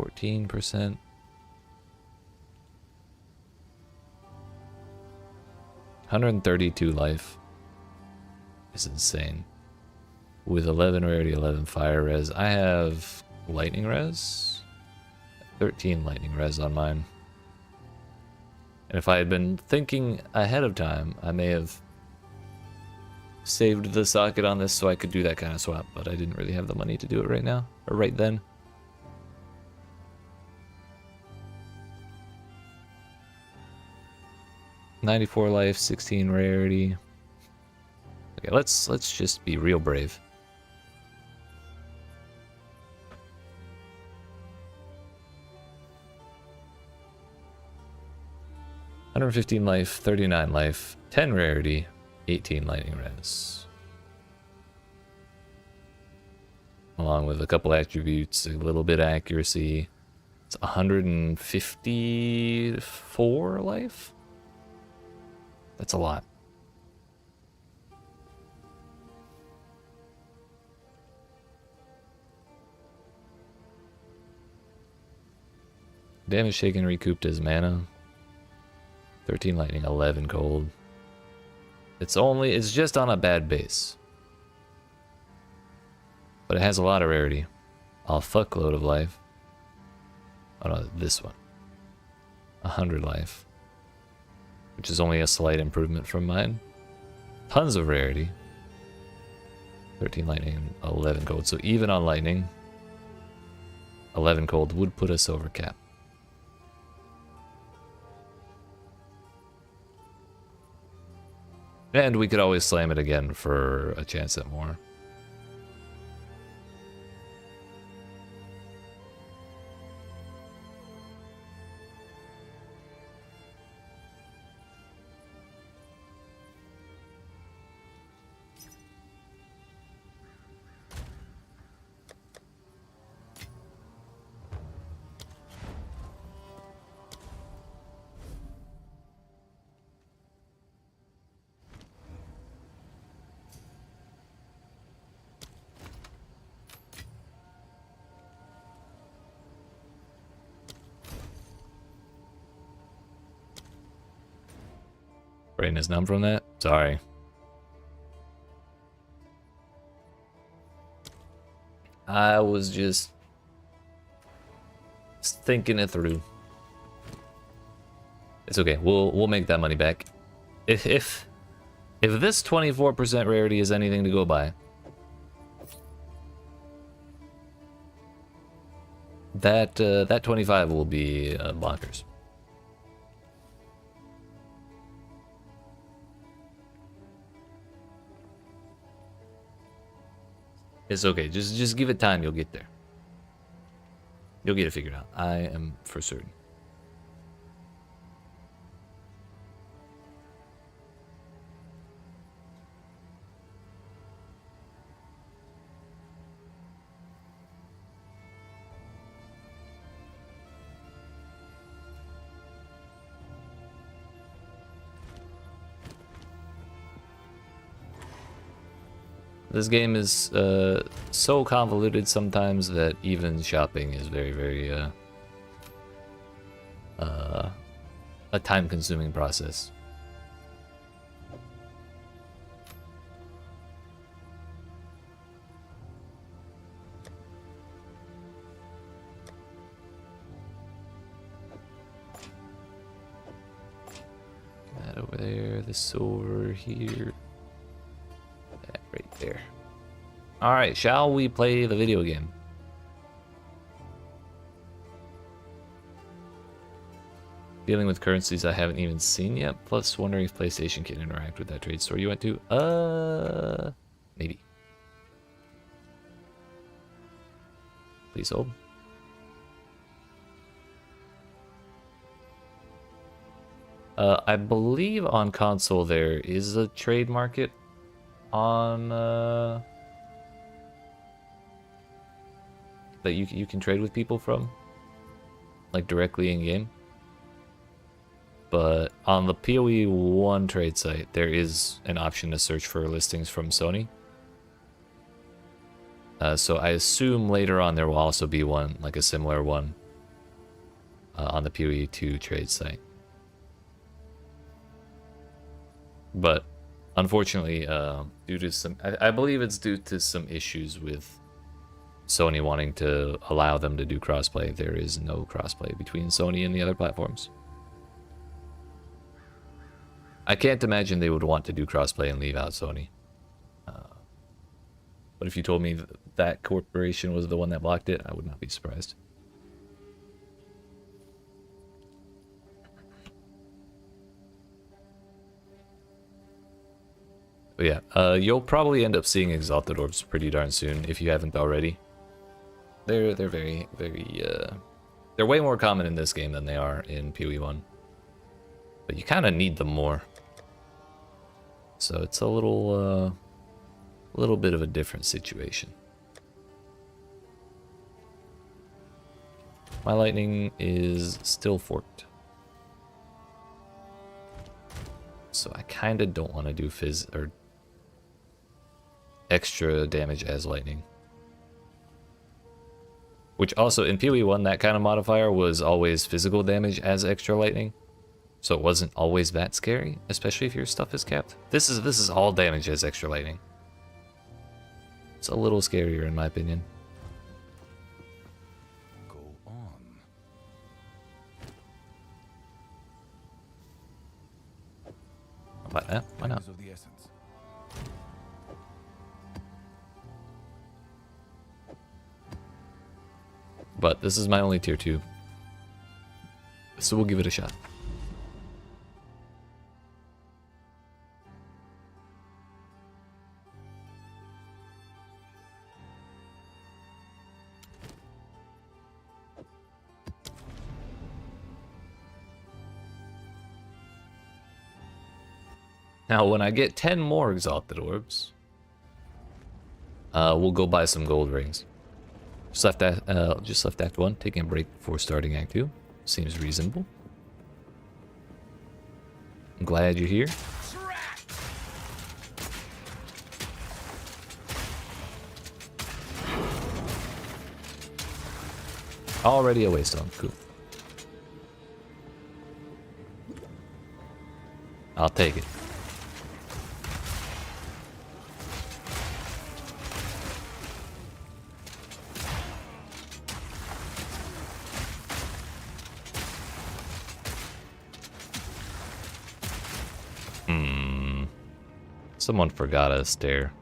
%. 132 life is insane. With 11 rarity, 11 fire res. I have lightning res. 13 lightning res on mine. And if I had been thinking ahead of time, I may have saved the socket on this so I could do that kind of swap, but I didn't really have the money to do it right now, or right then. $94 life, 16 rarity. Okay, let's just be real brave. $115 life, 39 life, 10 rarity, 18 lightning res. Along with a couple attributes, a little bit of accuracy. It's 154 life? That's a lot. Damage taken recouped as mana. 13 lightning, 11 cold. It's just on a bad base. But it has a lot of rarity. A fuckload of life. Oh no, this one. 100 life. Which is only a slight improvement from mine. Tons of rarity. 13 lightning, 11 cold. So even on lightning, 11 cold would put us over cap. And we could always slam it again for a chance at more. Brain is numb from that. Sorry. I was just thinking it through. It's okay. We'll make that money back. If this 24% rarity is anything to go by, that 25 will be bonkers. It's okay. Just give it time. You'll get there. You'll get it figured out. I am for certain. This game is so convoluted sometimes that even shopping is very, very a time-consuming process. That over there, this over here. Right there. Alright, shall we play the video game? Dealing with currencies I haven't even seen yet, plus wondering if PlayStation can interact with that trade store you went to. Maybe. Please hold. I believe on console there is a trade market on that you can trade with people from, like directly in game. But on the PoE 1 trade site, there is an option to search for listings from Sony. So I assume later on there will also be one, like a similar one, on the PoE 2 trade site. But unfortunately, due to some, I believe it's due to some issues with Sony wanting to allow them to do crossplay. There is no crossplay between Sony and the other platforms. I can't imagine they would want to do crossplay and leave out Sony. But if you told me that corporation was the one that blocked it, I would not be surprised. But yeah, you'll probably end up seeing Exalted Orbs pretty darn soon if you haven't already. They're very, very, they're way more common in this game than they are in PoE 1. But you kind of need them more. So it's a little bit of a different situation. My lightning is still forked. So I kind of don't want to do fizz or extra damage as lightning. Which also in PoE 1, that kind of modifier was always physical damage as extra lightning. So it wasn't always that scary, especially if your stuff is capped. This is all damage as extra lightning. It's a little scarier in my opinion. Go on. How about that? Why not? Time is of the essence. But this is my only tier 2. So we'll give it a shot. Now, when I get 10 more Exalted Orbs, we'll go buy some gold rings. Just left Act 1, taking a break before starting Act 2. Seems reasonable. I'm glad you're here. Already a waystone. Cool. I'll take it. Someone forgot a stair.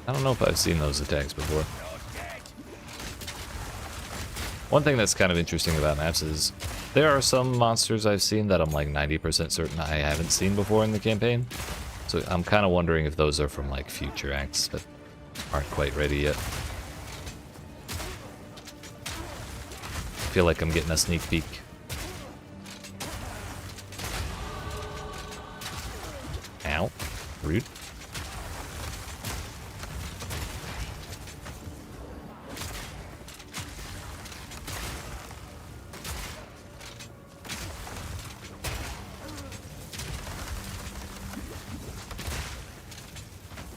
I don't know if I've seen those attacks before. One thing that's kind of interesting about maps is there are some monsters I've seen that I'm like 90% certain I haven't seen before in the campaign. So I'm kind of wondering if those are from like future acts that aren't quite ready yet. I feel like I'm getting a sneak peek. Ow. Rude.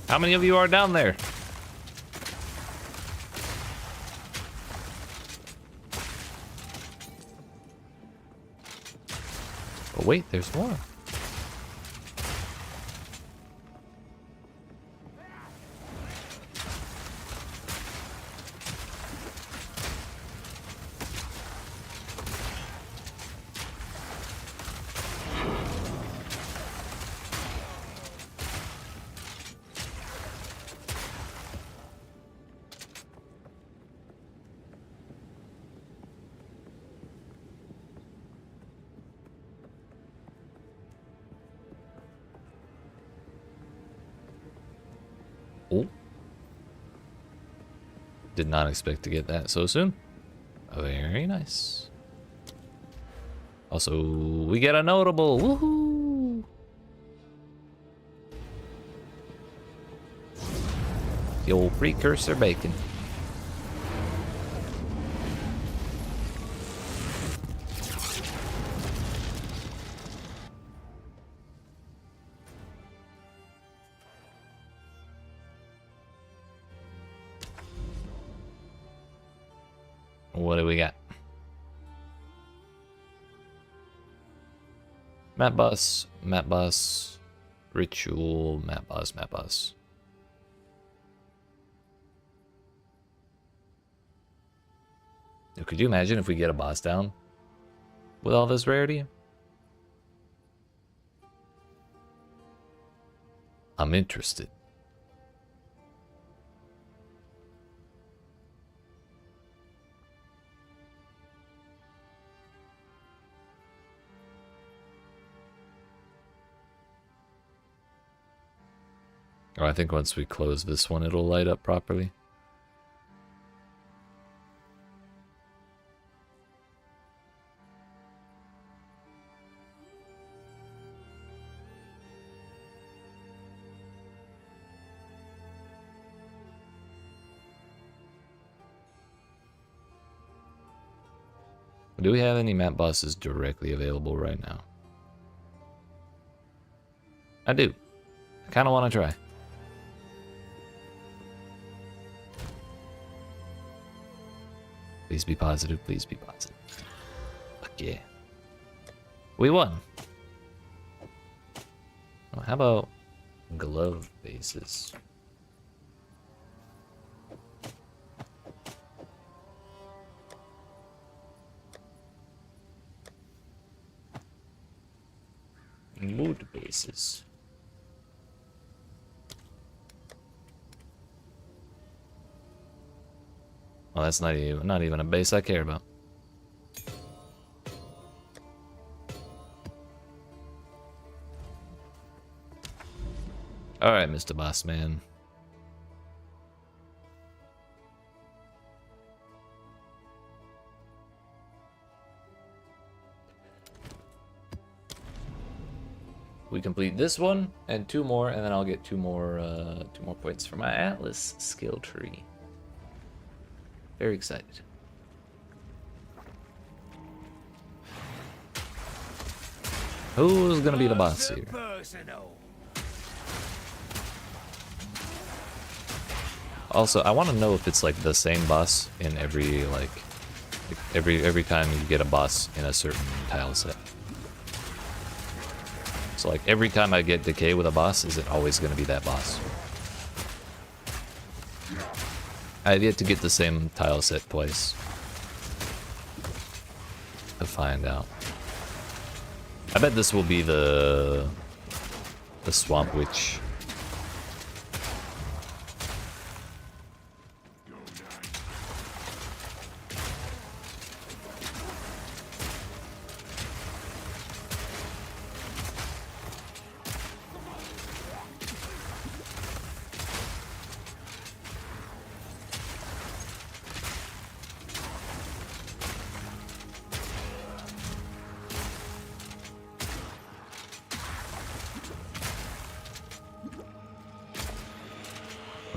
How many of you are down there? Oh wait, there's more. Oh. Did not expect to get that so soon. Very nice. Also, we get a notable. Woohoo! The old precursor bacon. What do we got? Map bus, ritual, map bus. Now, could you imagine if we get a boss down with all this rarity? I'm interested. Or I think once we close this one, it'll light up properly. Do we have any map bosses directly available right now? I do. I kind of want to try. Please be positive, please be positive. Fuck yeah. We won. Well, how about glove bases? Mood bases. Well, that's not even a base I care about. All right, Mr. Boss Man. We complete this one and 2 more, and then I'll get 2 more points for my Atlas skill tree. Very excited. Who's gonna be the boss here? Personal. Also, I want to know if it's like the same boss in every every time you get a boss in a certain tile set. So like every time I get decay with a boss, is it always going to be that boss? I've yet to get the same tile set twice to find out. I bet this will be the Swamp Witch.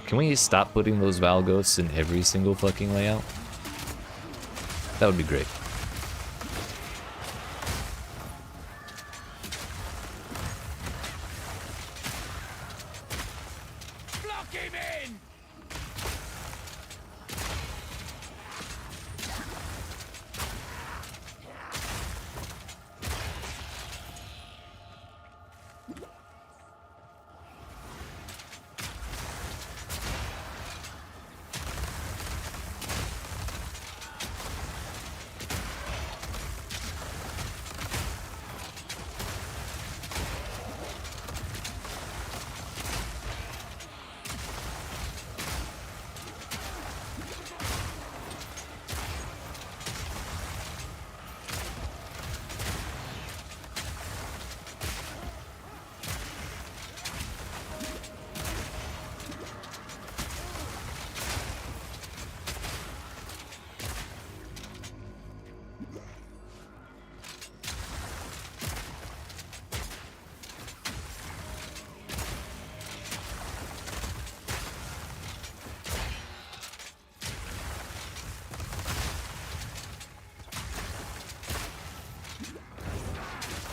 Can we stop putting those Val Ghosts in every single fucking layout? That would be great. Block him in.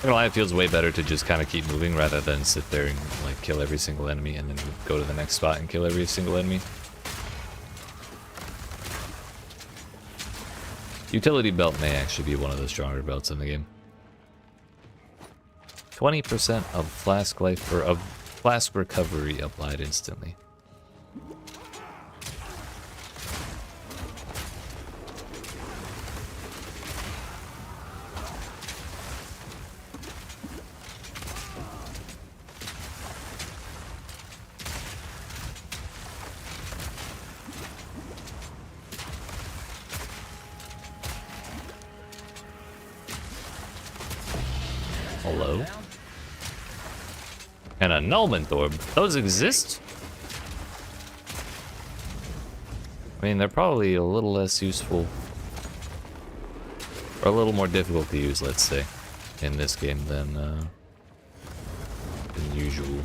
I'm gonna lie, it feels way better to just kind of keep moving rather than sit there and like kill every single enemy and then go to the next spot and kill every single enemy. Utility belt may actually be one of the stronger belts in the game. 20% of flask life or of flask recovery applied instantly. Hello? And a Nullment Orb. Those exist? I mean, they're probably a little less useful. Or a little more difficult to use, let's say, in this game than usual.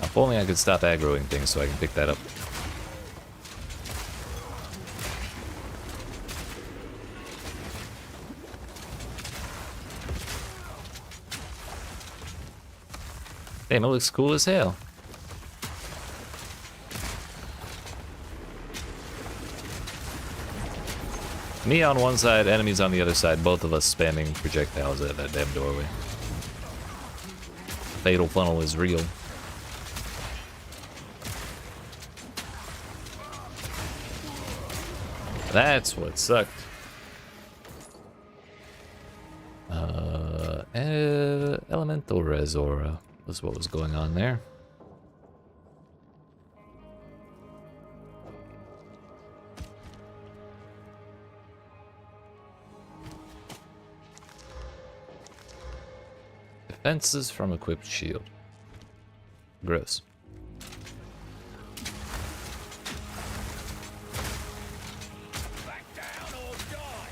If only I could stop aggroing things so I can pick that up. Damn, it looks cool as hell. Me on one side, enemies on the other side, both of us spamming projectiles at that damn doorway. Fatal funnel is real. That's what sucked. Elemental Resora was what was going on there. Defenses from equipped shield. Gross. Back down or die.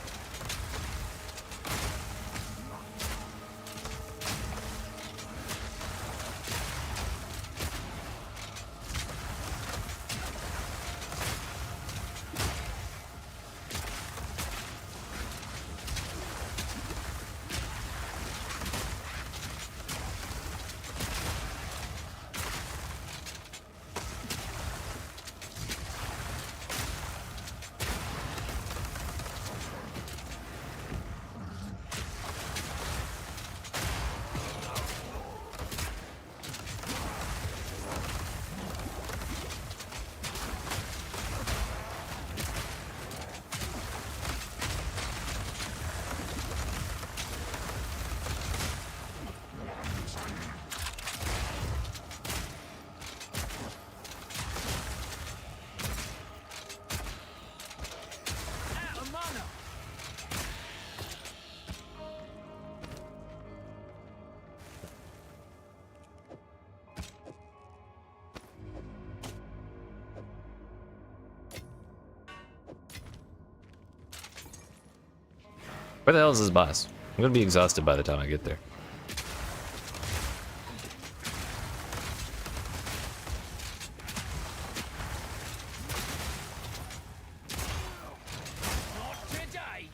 Out of mana. Where the hell is this boss? I'm gonna be exhausted by the time I get there. Not today.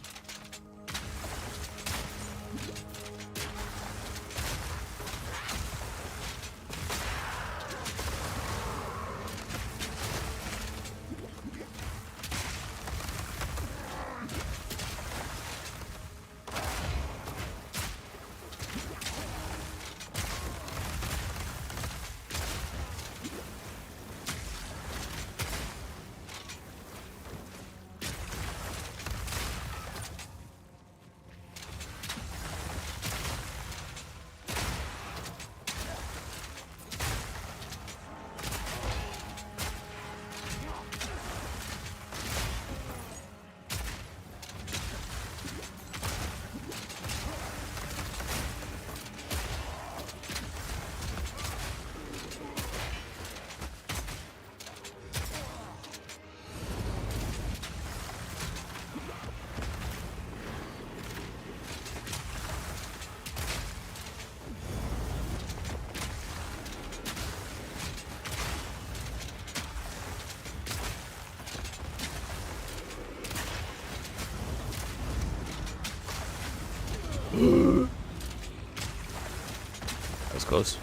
That was close.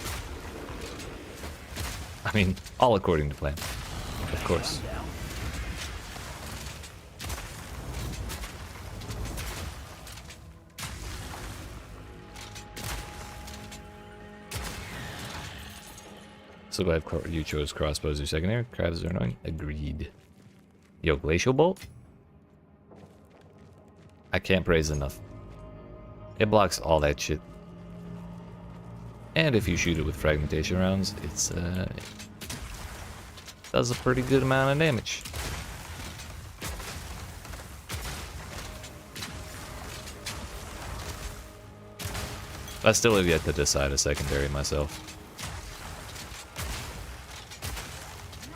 I mean, all according to plan. Of course. So glad you chose crossbow as your secondary. Crabs are annoying. Agreed. Yo, Glacial Bolt? I can't praise enough. It blocks all that shit. And if you shoot it with fragmentation rounds, it's does a pretty good amount of damage. I still have yet to decide a secondary myself.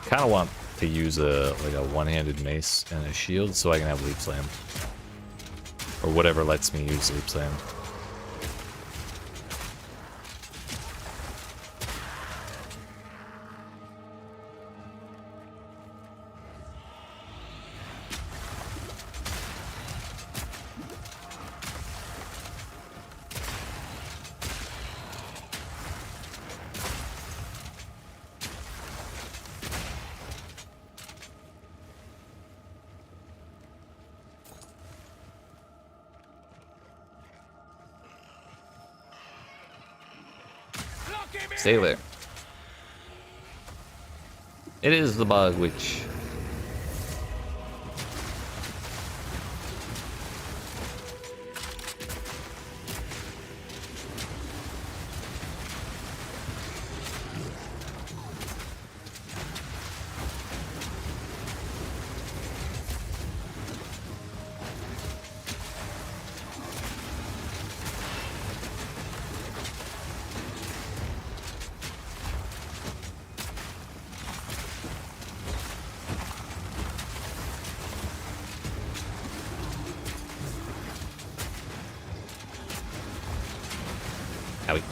Kind of want to use a one-handed mace and a shield so I can have leap slam, or whatever lets me use leap slam. Stay there. It is the Bog Witch. Howie.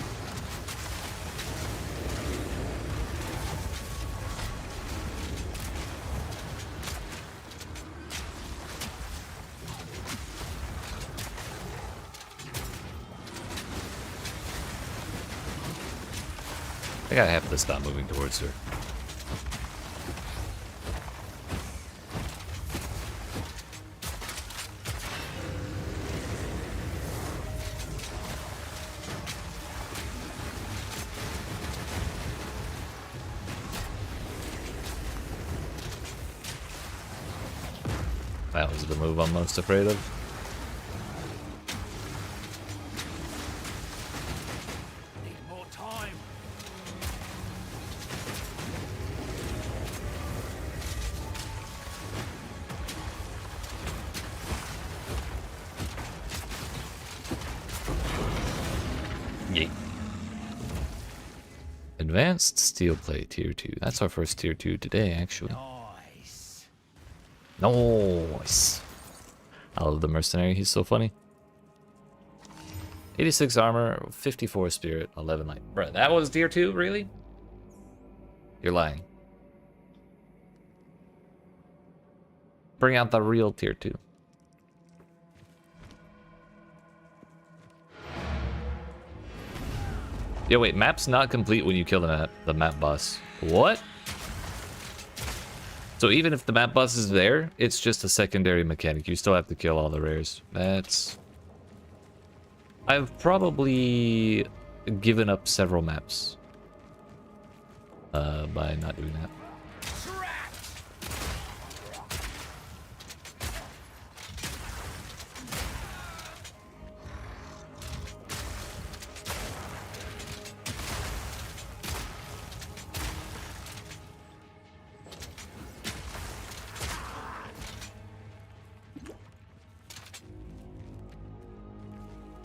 I gotta have to stop moving towards her. That was the move I'm most afraid of. Need more time. Yeet. Advanced steel plate tier 2. That's our first tier 2 today, actually. Nice. Nice. I love the mercenary, he's so funny. 86 armor, 54 spirit, 11 light. Bruh, that was tier 2, really? You're lying. Bring out the real tier 2. Yo, wait, map's not complete when you kill the map boss. What? So even if the map boss is there, it's just a secondary mechanic. You still have to kill all the rares. That's... I've probably given up several maps by not doing that.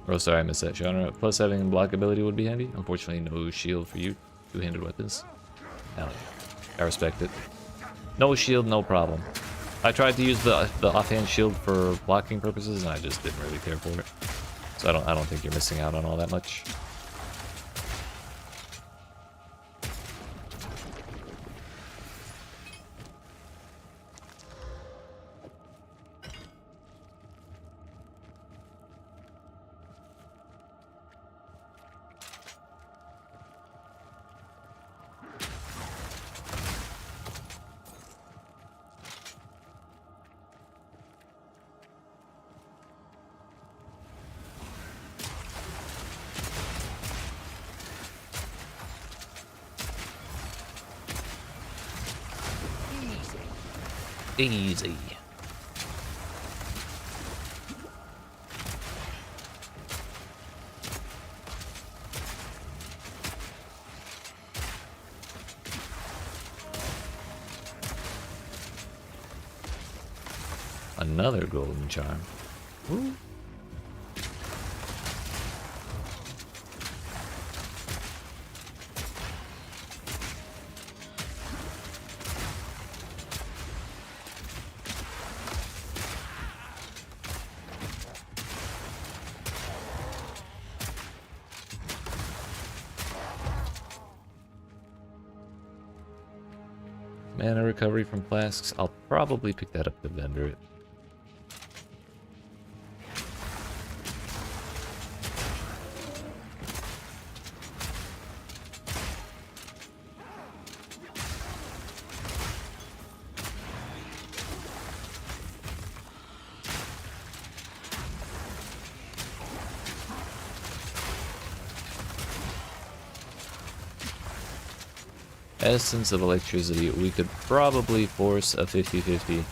Oh, sorry, I missed that genre. Plus, having block ability would be handy. Unfortunately, no shield for you. Two-handed weapons. Hell yeah. I respect it. No shield, no problem. I tried to use the offhand shield for blocking purposes, and I just didn't really care for it. So I don't think you're missing out on all that much. Easy. Another golden charm. Woo. Mana recovery from flasks. I'll probably pick that up to vendor it. Essence of Electricity, we could probably force a 50-50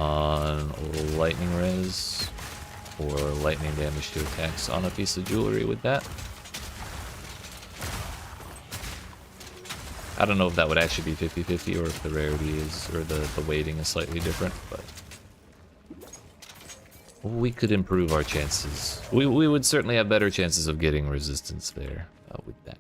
on lightning res or lightning damage to attacks on a piece of jewelry with that. I don't know if that would actually be 50-50 or if the rarity is, or the weighting is slightly different, but we could improve our chances. We would certainly have better chances of getting resistance there with that.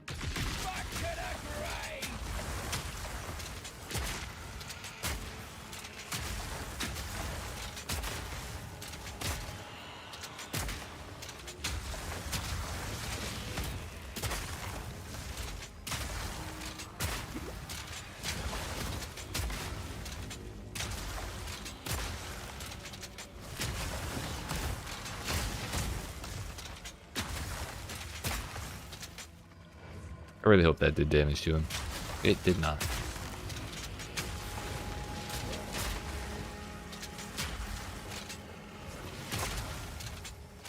I really hope that did damage to him. It did not.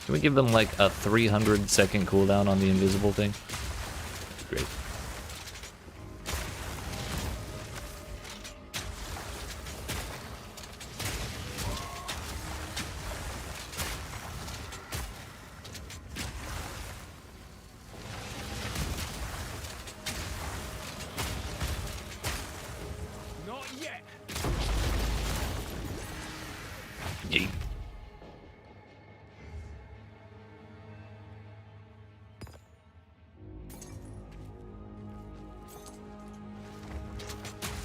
Can we give them like a 300-second cooldown on the invisible thing? Great. Not yet. Yeet.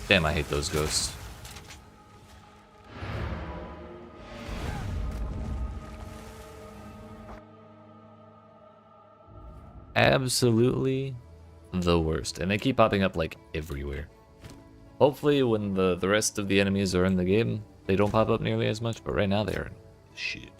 Damn, I hate those ghosts. Absolutely the worst. And they keep popping up like everywhere. Hopefully when the rest of the enemies are in the game, they don't pop up nearly as much, but right now they're shit.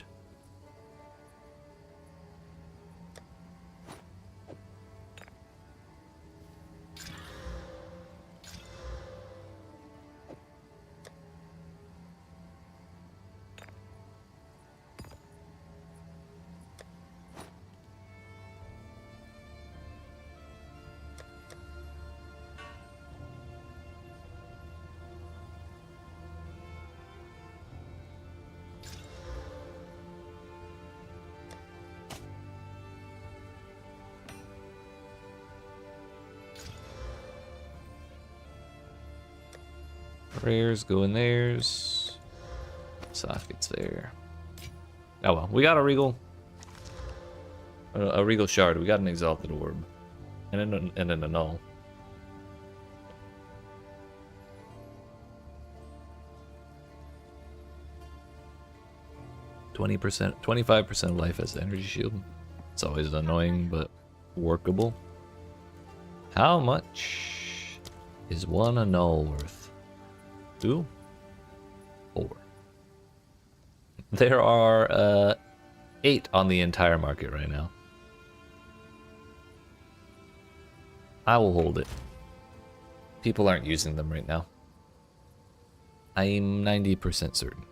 Rares go in theirs. Sockets there. Oh well, we got a regal. A regal shard. We got an exalted orb. And an annul. %, 25% of life as the energy shield. It's always annoying, but workable. How much is one annul worth? 2? 4. There are 8 on the entire market right now. I will hold it. People aren't using them right now. I'm 90% certain.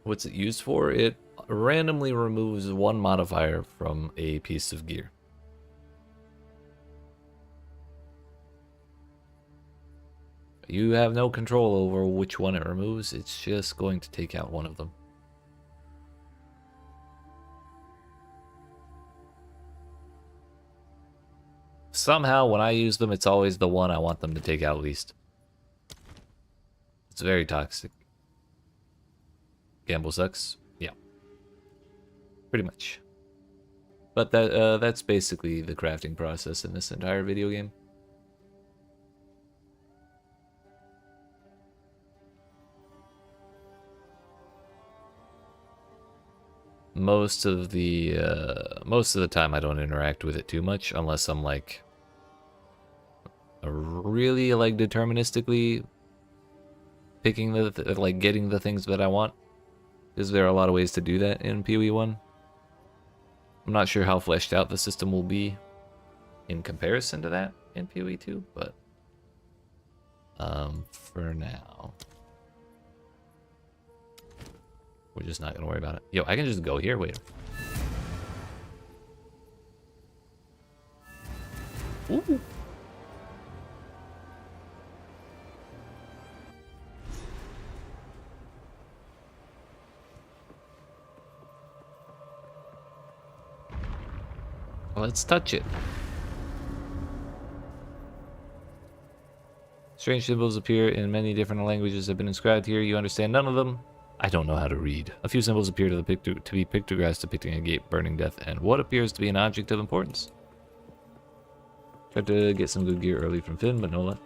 What's it used for? It randomly removes one modifier from a piece of gear. You have no control over which one it removes. It's just going to take out one of them. Somehow, when I use them, it's always the one I want them to take out least. It's very toxic. Gamble sucks. Yeah. Pretty much. But that's basically the crafting process in this entire video game. Most of the time I don't interact with it too much unless I'm like really like deterministically picking like getting the things that I want. Because there are a lot of ways to do that in PoE 1. I'm not sure how fleshed out the system will be in comparison to that in PoE 2, but for now, we're just not gonna worry about it. Yo, I can just go here. Wait. Ooh. Let's touch it. Strange symbols appear in many different languages have been inscribed here. You understand none of them. I don't know how to read. A few symbols appear to be pictographs depicting a gate, burning death, and what appears to be an object of importance. Tried to get some good gear early from Finn, but no luck.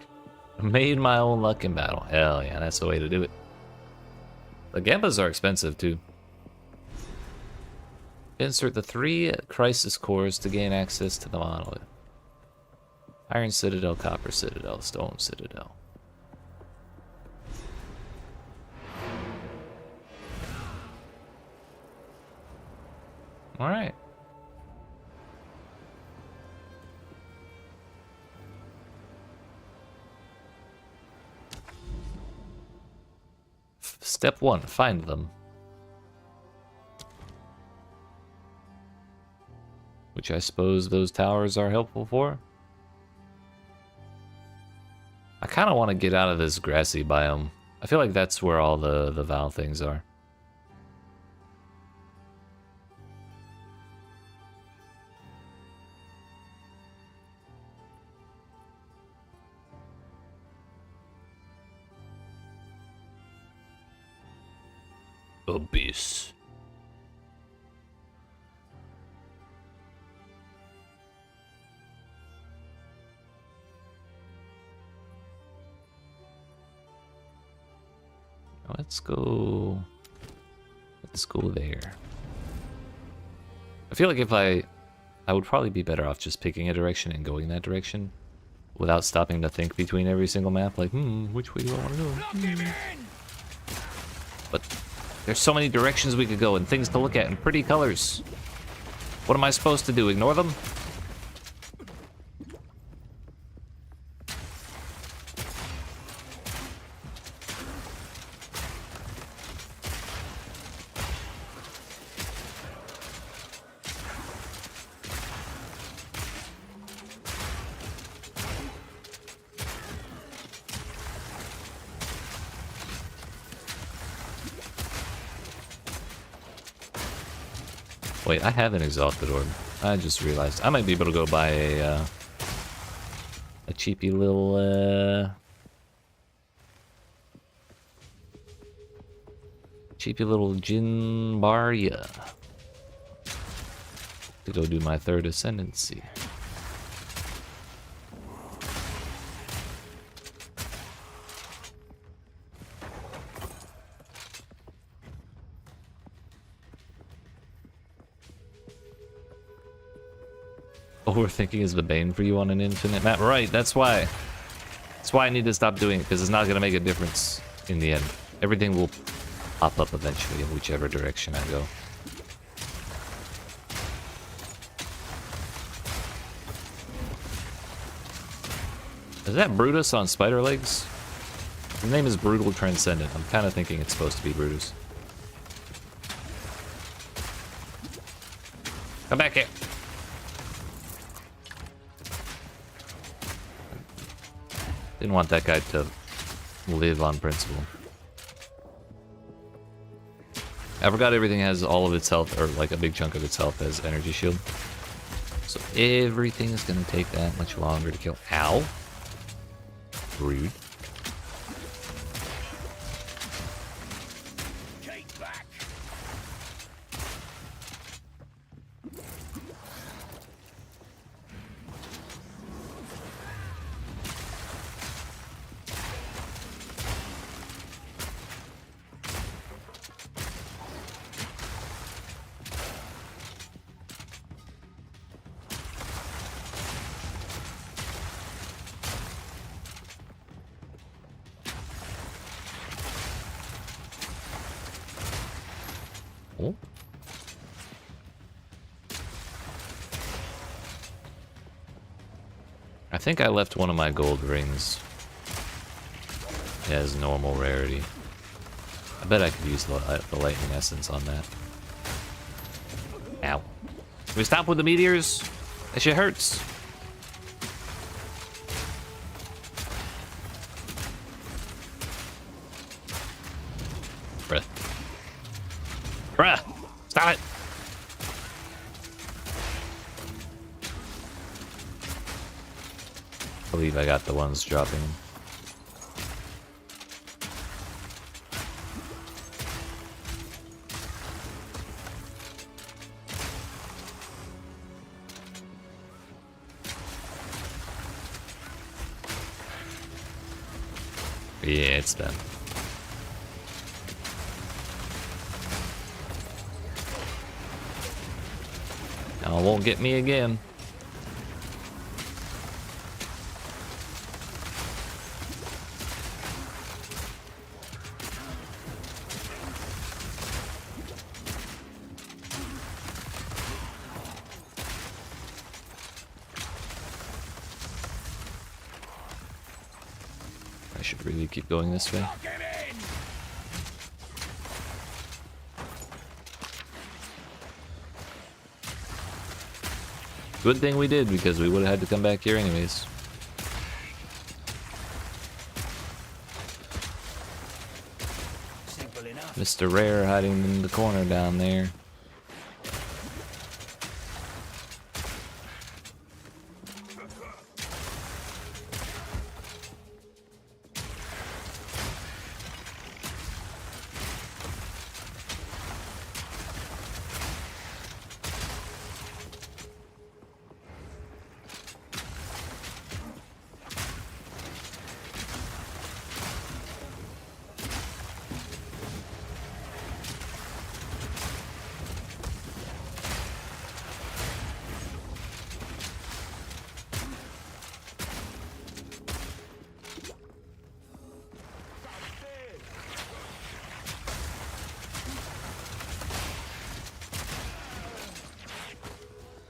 Made my own luck in battle. Hell yeah, that's the way to do it. The Gambas are expensive too. Insert the 3 crisis cores to gain access to the monolith. Iron Citadel, Copper Citadel, Stone Citadel. Alright. Step 1, find them. Which I suppose those towers are helpful for. I kind of want to get out of this grassy biome. I feel like that's where all the Val things are. Abyss. Let's go there. I feel like if I would probably be better off just picking a direction and going that direction without stopping to think between every single map, like, which way do I want to go? But there's so many directions we could go and things to look at and pretty colors. What am I supposed to do? Ignore them? Wait, I have an exalted orb. I just realized I might be able to go buy a cheapy little Jin Barya to go do my 3rd ascendancy. Overthinking is the bane for you on an infinite map. Right, that's why. That's why I need to stop doing it, because it's not going to make a difference in the end. Everything will pop up eventually in whichever direction I go. Is that Brutus on spider legs? His name is Brutal Transcendent. I'm kind of thinking it's supposed to be Brutus. Come back here. Didn't want that guy to live on principle. I forgot everything has all of its health, or like a big chunk of its health as energy shield. So everything is gonna take that much longer to kill. Ow. Rude. Oh. I think I left one of my gold rings as normal rarity. I bet I could use the lightning essence on that. Ow. Can we stop with the meteors? That shit hurts. Bruh. Bruh! Stop it! I believe I got the ones dropping. Yeah, it's done. Y'all won't get me again. I should really keep going this way. Lock him in! Good thing we did, because we would have had to come back here anyways. Simple enough. Mr. Rare hiding in the corner down there.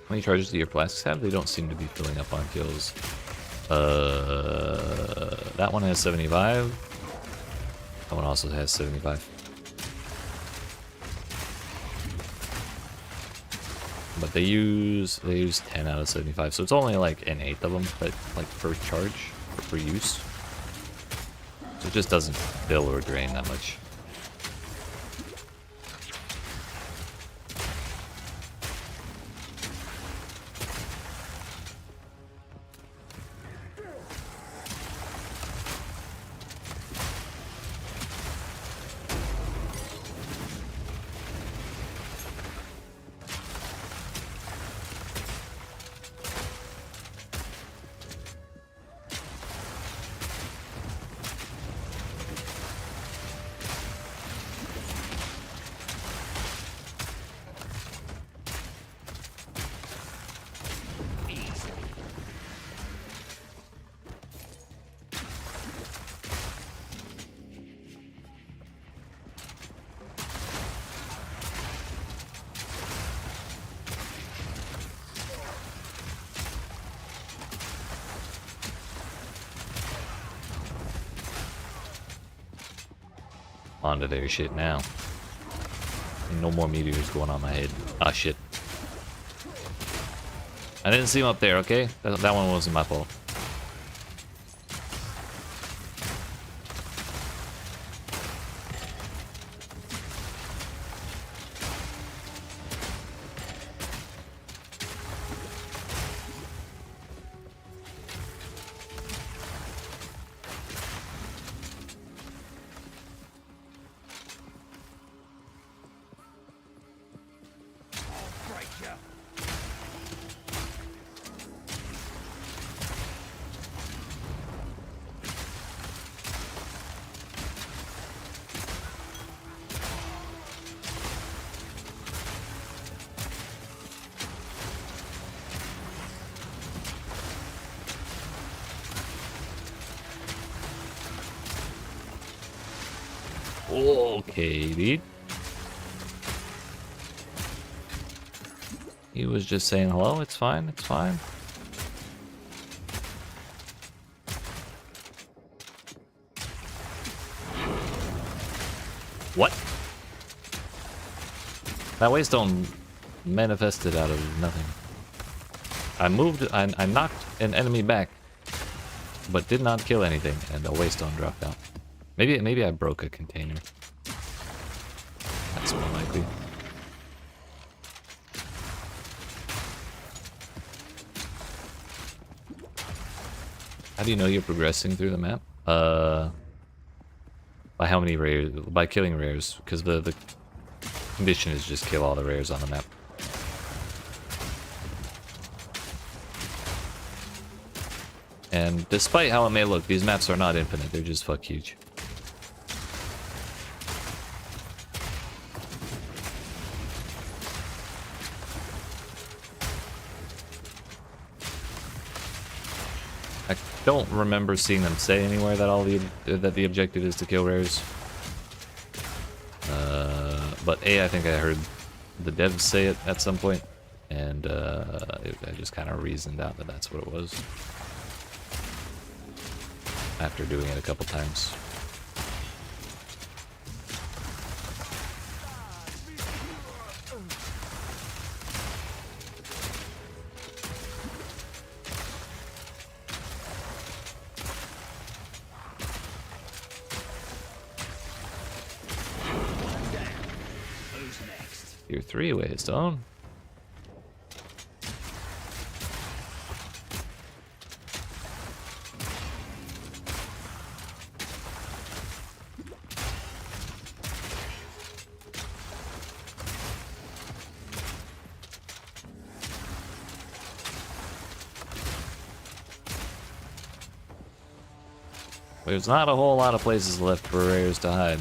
How many charges do your flasks have? They don't seem to be filling up on kills. That one has 75. That one also has 75. But they use 10 out of 75, so it's only like an eighth of them, but like per charge, per use. So it just doesn't fill or drain that much. Onto their shit now. No more meteors going on my head. Ah, shit. I didn't see him up there, okay? That one wasn't my fault. Break ya. Okay, dude. He was just saying hello. It's fine. It's fine. What? That waystone manifested out of nothing. I moved. I knocked an enemy back, but did not kill anything, and the waystone dropped out. Maybe I broke a container. That's more likely. How do you know you're progressing through the map? By how many rares? By killing rares, because the condition is just kill all the rares on the map. And despite how it may look, these maps are not infinite, they're just fuck huge. I don't remember seeing them say anywhere that that the objective is to kill rares. But I think I heard the devs say it at some point, and I just kind of reasoned out that that's what it was after doing it a couple times. Tier 3 Waystone. There's not a whole lot of places left for rares to hide.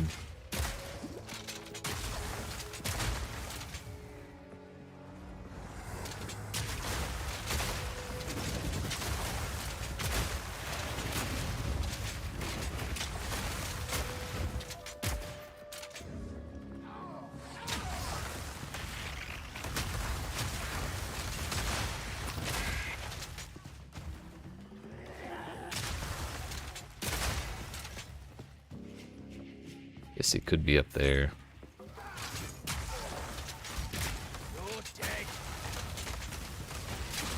Guess it could be up there.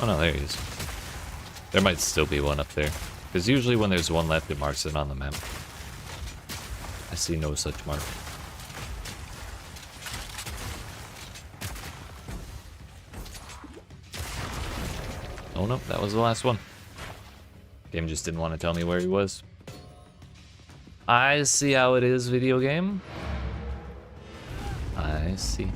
Oh no, there he is. There might still be one up there. Because usually when there's one left, it marks it on the map. I see no such mark. Oh no, that was the last one. Game just didn't want to tell me where he was. I see how it is, video game. I see.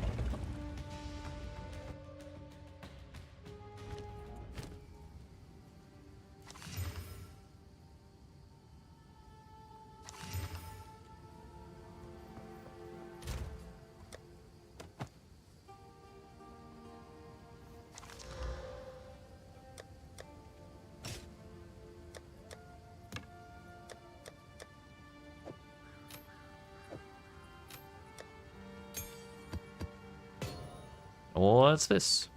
What's this?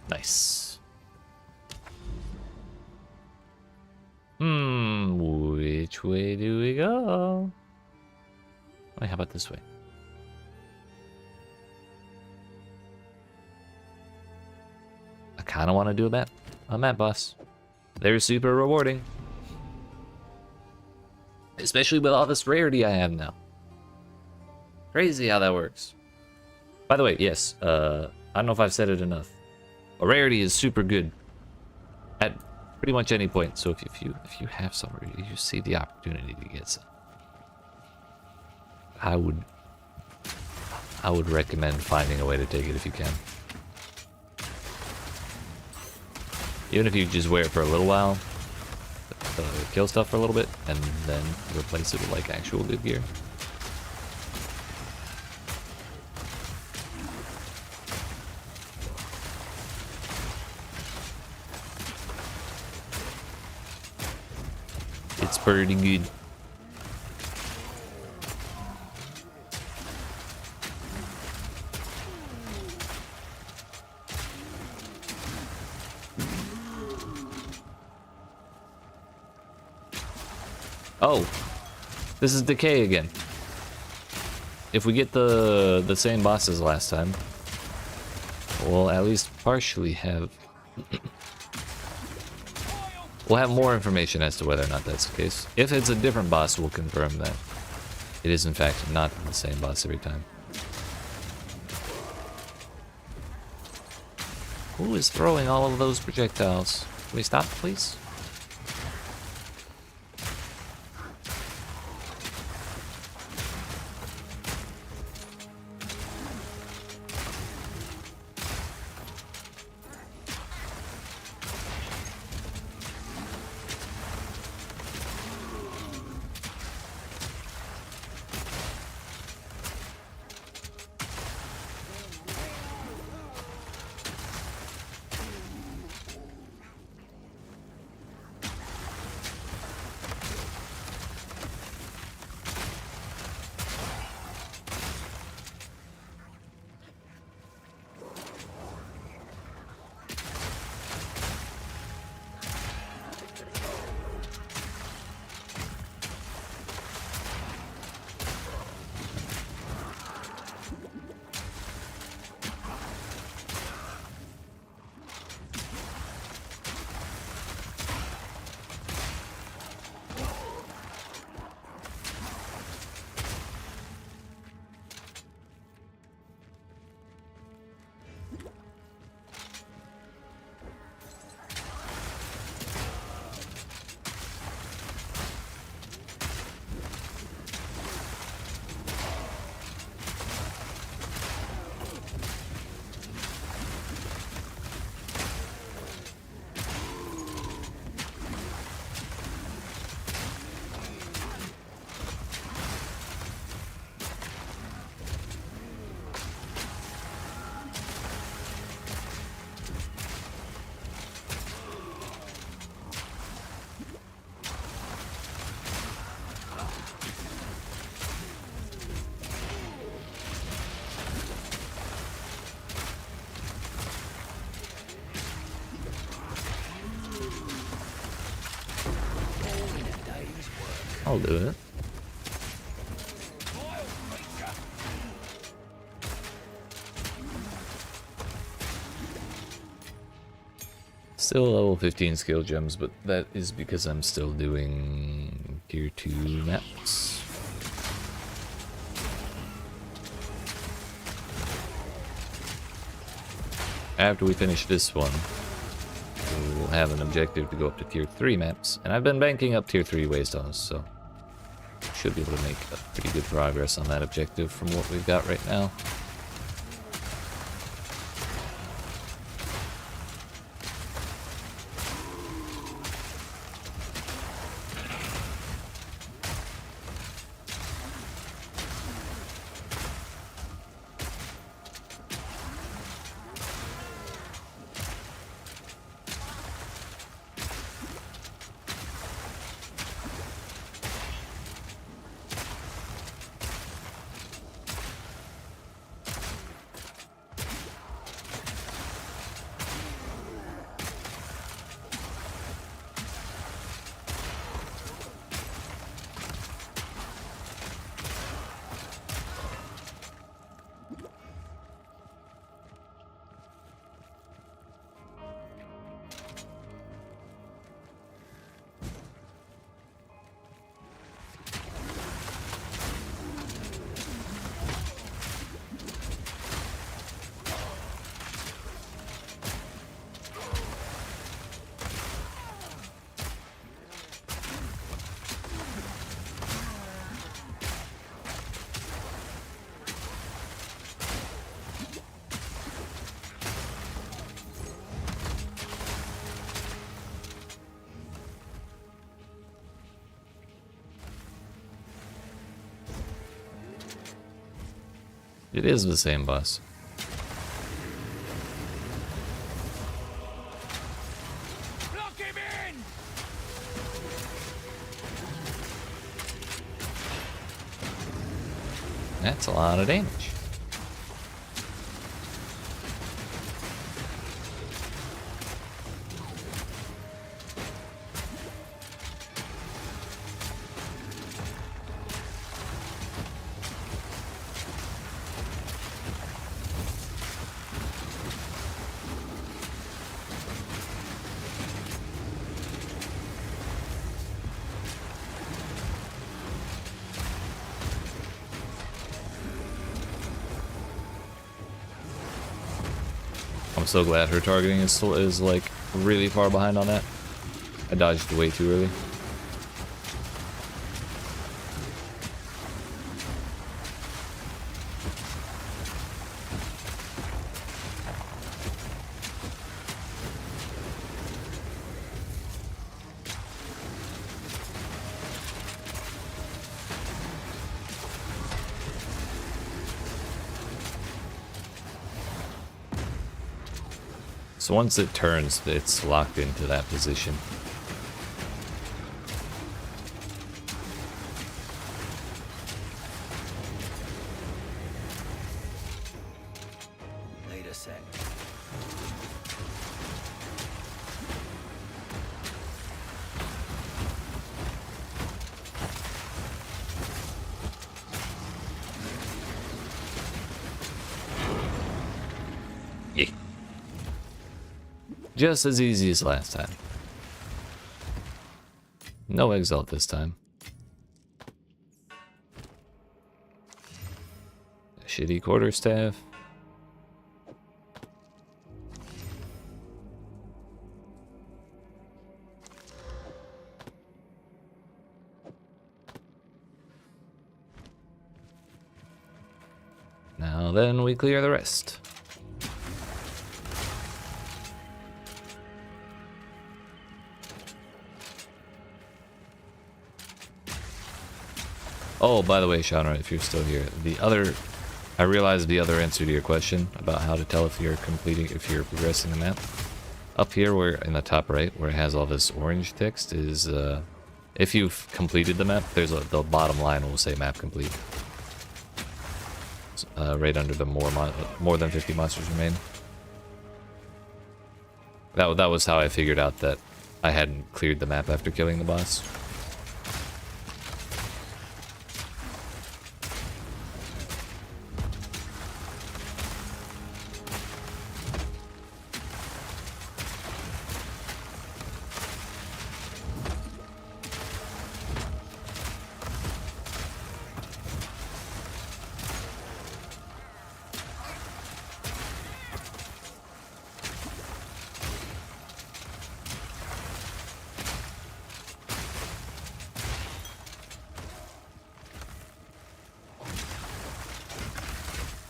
Nice. Which way do we go? Wait, how about this way? I kind of want to do a map boss. They're super rewarding. Especially with all this rarity I have now. Crazy how that works. By the way, yes, I don't know if I've said it enough. A rarity is super good at pretty much any point. So if you have some rarity, you see the opportunity to get some, I would recommend finding a way to take it if you can. Even if you just wear it for a little while, kill stuff for a little bit, and then replace it with like actual good gear. It's pretty good. Oh, this is Decay again. If we get the same boss as last time, we'll at least partially have we'll have more information as to whether or not that's the case. If it's a different boss, we'll confirm that it is in fact not the same boss every time. Who is throwing all of those projectiles? Can we stop, please? I'll do it. Still level 15 skill gems, but that is because I'm still doing tier 2 maps. After we finish this one, we'll have an objective to go up to tier 3 maps, and I've been banking up tier 3 waystones, so should be able to make pretty good progress on that objective from what we've got right now. It is the same boss. Lock him in! That's a lot of damage. I'm so glad her targeting is like really far behind on that. I dodged way too early. So once it turns, it's locked into that position. Wait a sec. Yeah. Just as easy as last time. No Exile this time. A shitty quarterstaff. Now then we clear the rest. Oh, by the way, Shauna, if you're still here, I realized the other answer to your question about how to tell if you're progressing the map. Up here, where in the top right, where it has all this orange text, is if you've completed the map, the bottom line will say map complete. Right under the more than 50 monsters remain. That was how I figured out that I hadn't cleared the map after killing the boss.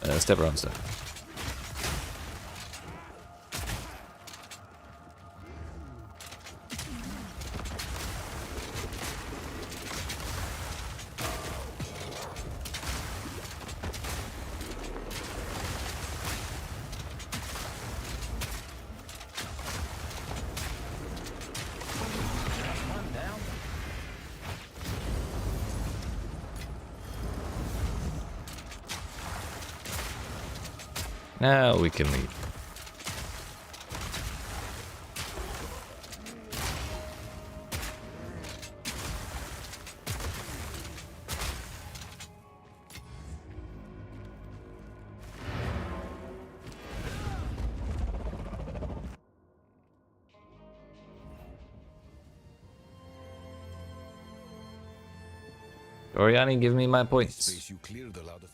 Step around step. One down. Now we can leave. Oriani, give me my points. Space you clear, the louder.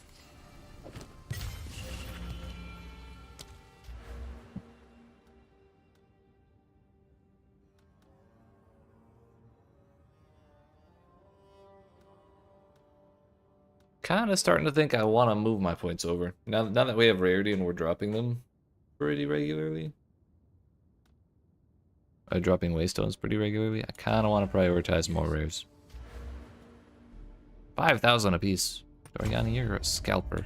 Kind of starting to think I want to move my points over. Now that we have rarity and we're dropping them pretty regularly. Dropping waystones pretty regularly. I kind of want to prioritize more rares. 5,000 apiece. Oriani, you're a scalper.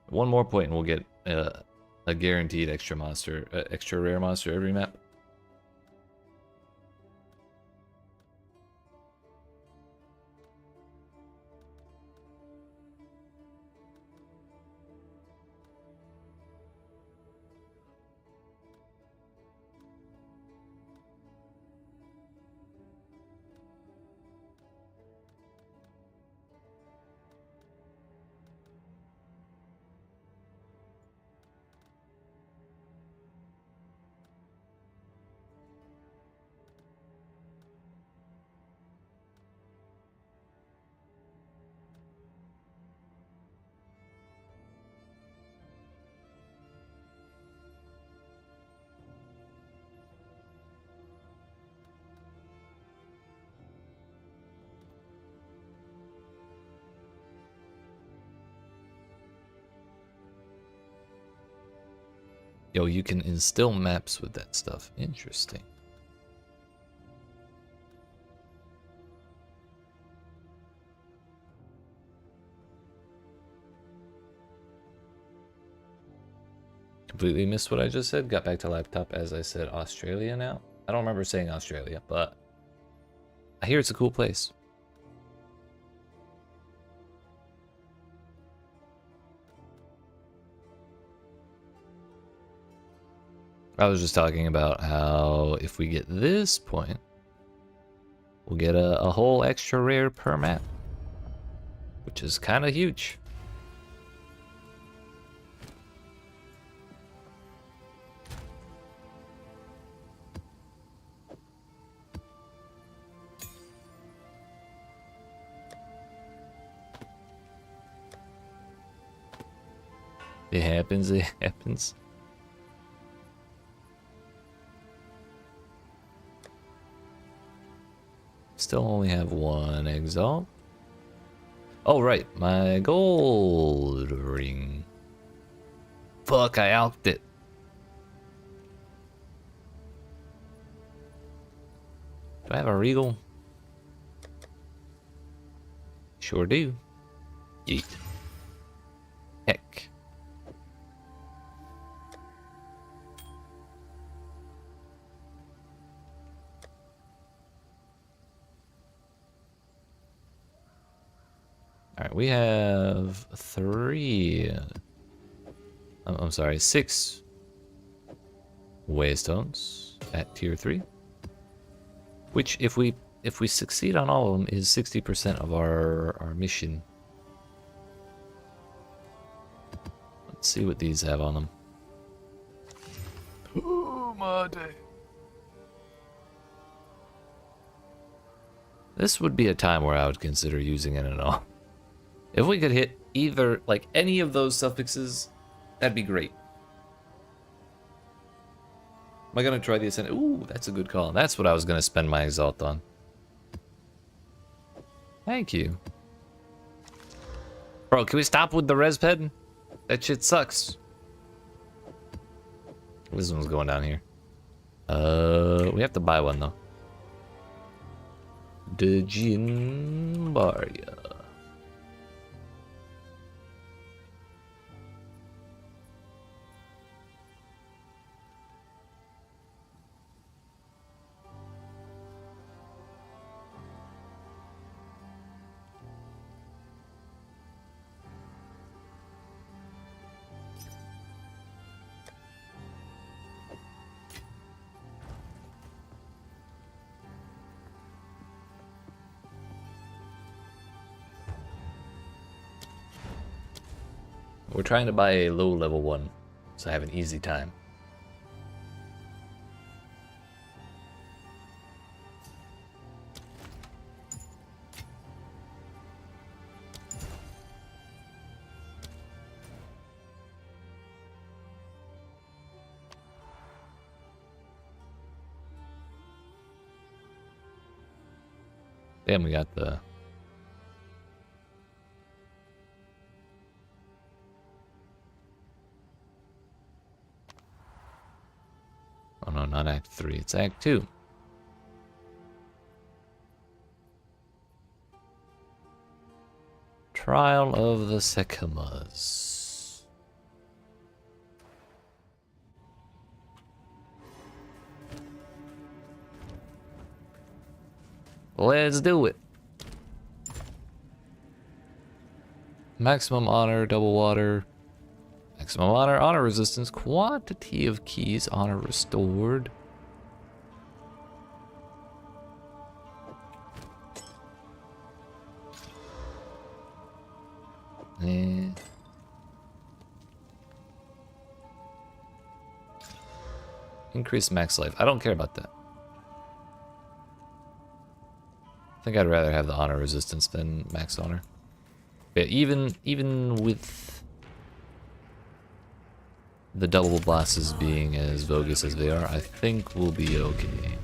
One more point and we'll get a guaranteed extra monster, extra rare monster every map. Yo, you can instill maps with that stuff. Interesting. Completely missed what I just said. Got back to laptop as I said Australia now. I don't remember saying Australia, but I hear it's a cool place. I was just talking about how if we get this point, we'll get a whole extra rare per map, which is kind of huge. It happens, it happens. Still only have one exalt. Oh, right, my gold ring. Fuck, I alked it. Do I have a regal? Sure do. Yeet. Heck. Alright, we have 6 waystones at tier 3. Which if we succeed on all of them is 60% of our mission. Let's see what these have on them. Oh my day. This would be a time where I would consider using it at all. If we could hit either, like, any of those suffixes, that'd be great. Am I gonna try the ascend? Ooh, that's a good call. That's what I was gonna spend my exalt on. Thank you. Bro, can we stop with the res ped? That shit sucks. Wisdom's going down here. We have to buy one though. Djinbaria. We're trying to buy a low level one, so I have an easy time. Damn, we got the... Oh no, not Act 3, it's Act 2. Trial of the Sekimas. Let's do it. Maximum honor, double water. Maximum honor, honor resistance, quantity of keys, honor restored. Increase max life. I don't care about that. I think I'd rather have the honor resistance than max honor. Yeah, even with the double bosses being as bogus as they are, I think we'll be okay.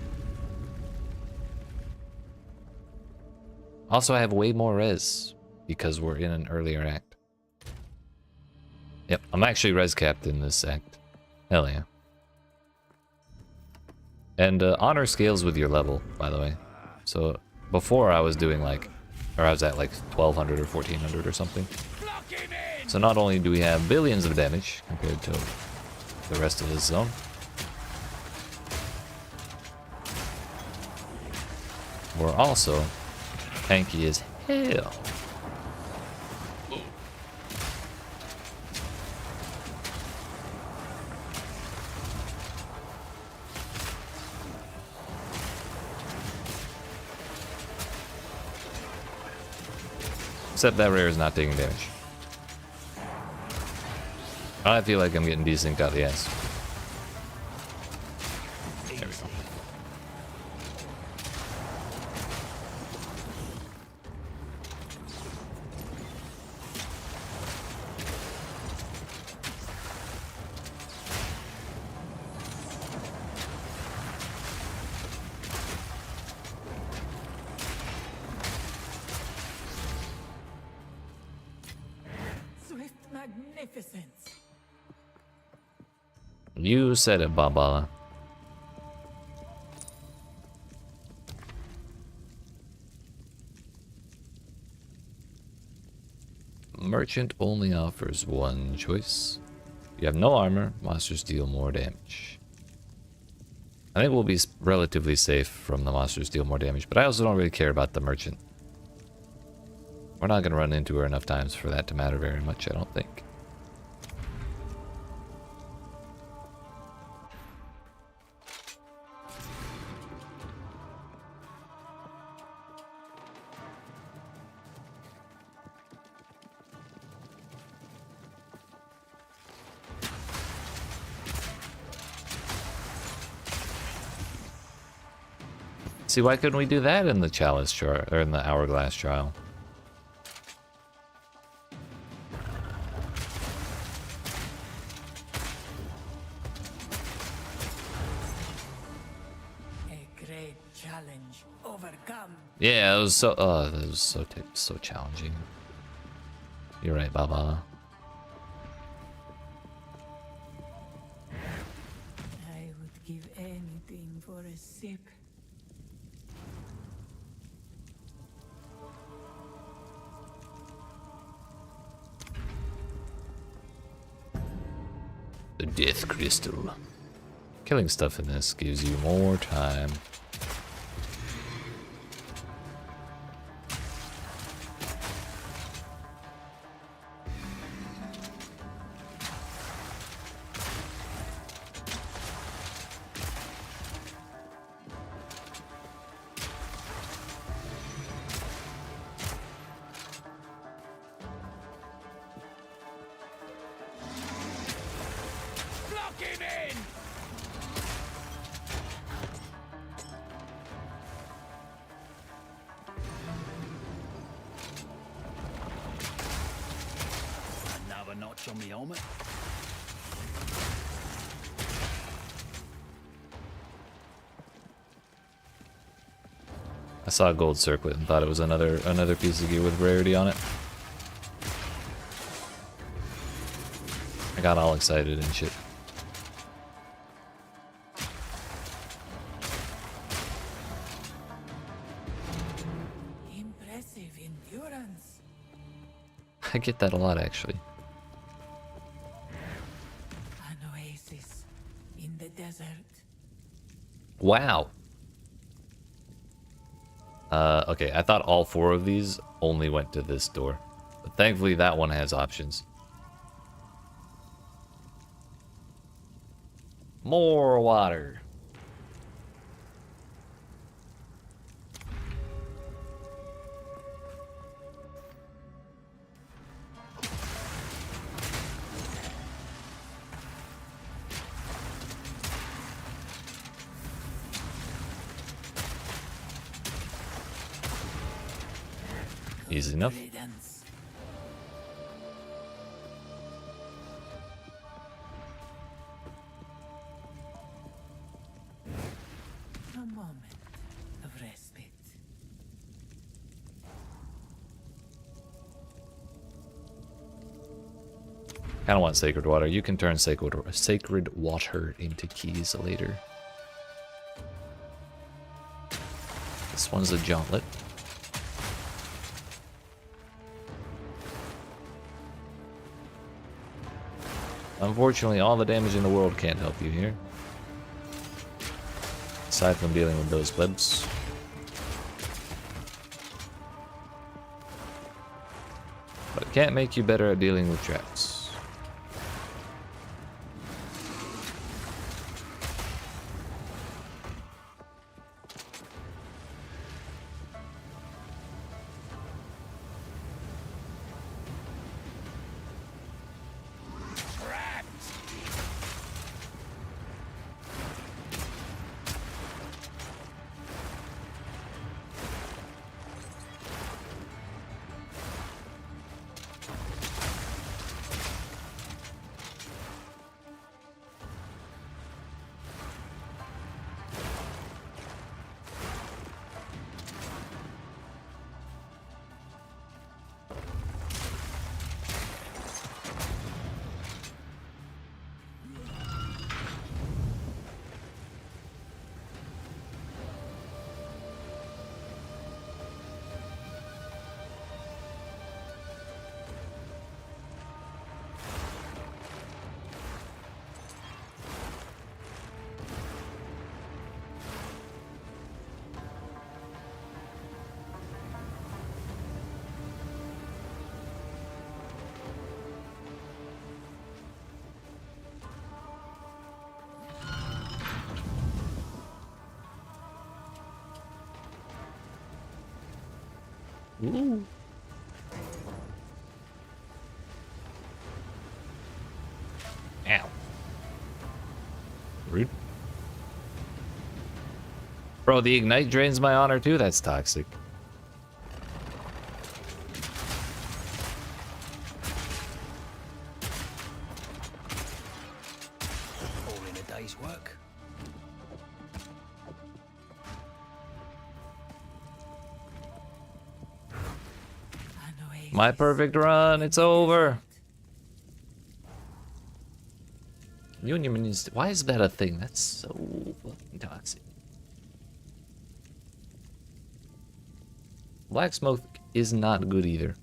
Also, I have way more res because we're in an earlier act. Yep, I'm actually res capped in this act. Hell yeah. And honor scales with your level, by the way. So before I was doing like, or I was at like 1200 or 1400 or something. So not only do we have billions of damage compared to the rest of this zone, we're also tanky as hell. Except that rare is not taking damage. I feel like I'm getting desynced out the ass. There we go. Swift magnificence. You said it, Baba. Merchant only offers one choice. You have no armor, monsters deal more damage. I think we'll be relatively safe from the monsters deal more damage, but I also don't really care about the merchant. We're not going to run into her enough times for that to matter very much, I don't think. See, why couldn't we do that in the chalice trial, or in the hourglass trial? Great challenge overcome. Yeah, it was so. Oh, that was so challenging. You're right, Baba. I would give anything for a sip. The Death Crystal. Killing stuff in this gives you more time. Block him in! Another notch on the helmet. I saw a gold circlet and thought it was another piece of gear with rarity on it. I got all excited and shit. Impressive endurance. I get that a lot, actually. An oasis in the desert. Wow. Okay, I thought all 4 of these only went to this door. But thankfully that one has options. More water. Easy enough. Riddance. A moment of respite. I don't want sacred water. You can turn sacred water into keys later. This one's a gauntlet. Unfortunately, all the damage in the world can't help you here. Aside from dealing with those plebs. But it can't make you better at dealing with traps. Ooh. Ow. Rude. Bro, the ignite drains my honor too? That's toxic. All in a day's work. My perfect run, it's over. You and your minions, why is that a thing? That's so fucking toxic. Black smoke is not good either.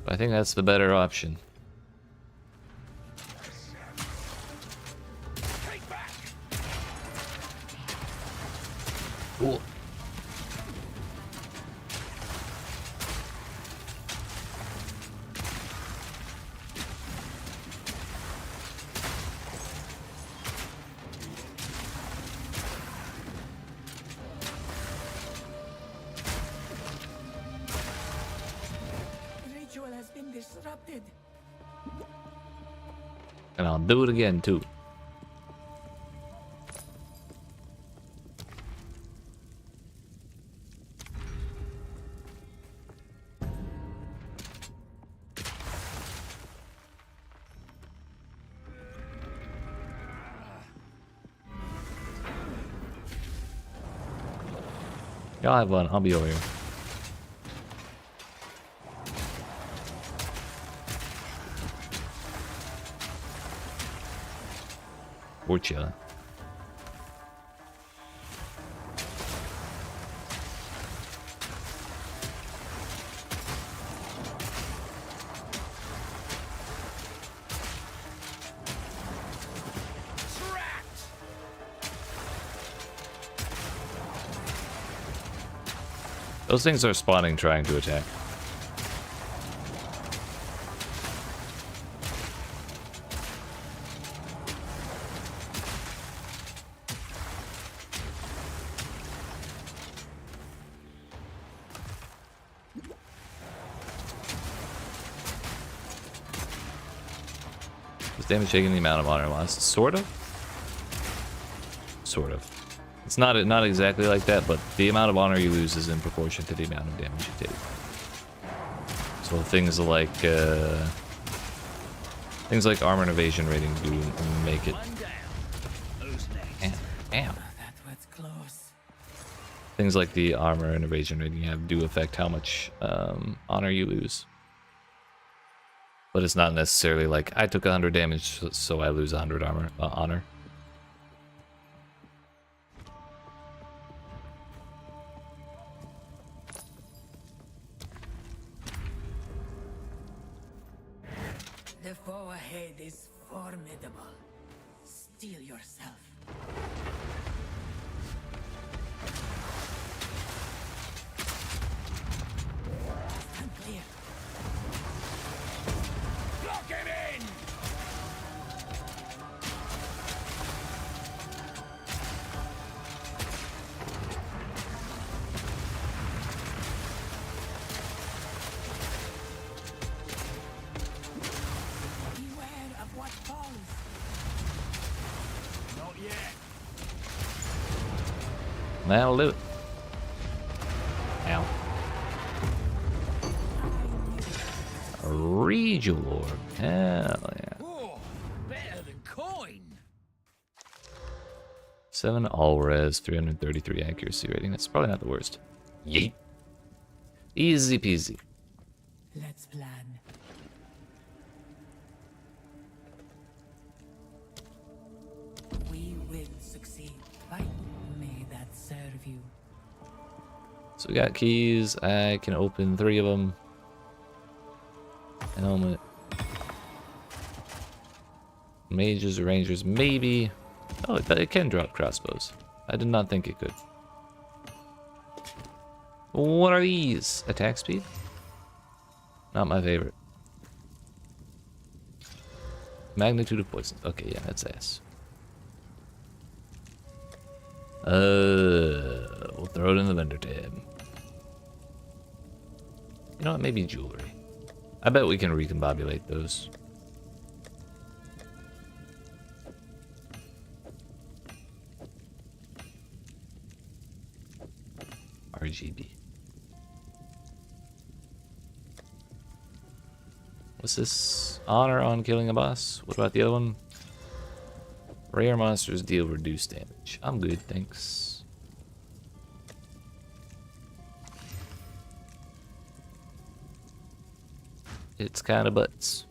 I think that's the better option. Cool. Ritual has been disrupted. And I'll do it again too. Y'all have fun. I'll be over here. We're chilling. Those things are spawning trying to attack. Is damage taken the amount of honor lost? Sort of? Sort of. It's not exactly like that, but the amount of honor you lose is in proportion to the amount of damage you take. So things like armor and evasion rating do make it. Damn. That was close. Things like the armor and evasion rating you have do affect how much honor you lose. But it's not necessarily like I took 100 damage, so I lose 100 honor. The foe ahead is formidable. Steel yourself. Stand clear. Lock him in! Beware of what falls. Not yet. That'll do it. Ow. Regal orb. Hell yeah. Oh, better than coin. 7 all res, 333 accuracy rating. That's probably not the worst. Yeet. Easy peasy. Let's plan. We will succeed. Fight. May that serve you. So we got keys. I can open 3 of them. Helmet. Mages, rangers, maybe. Oh, it can drop crossbows. I did not think it could. What are these? Attack speed? Not my favorite. Magnitude of poison. Okay, yeah, that's ass. We'll throw it in the vendor tab. You know what? Maybe jewelry. I bet we can recombobulate those. RGB. What's this? Honor on killing a boss. What about the other one? Rare monsters deal reduced damage. I'm good, thanks. It's kind of butts.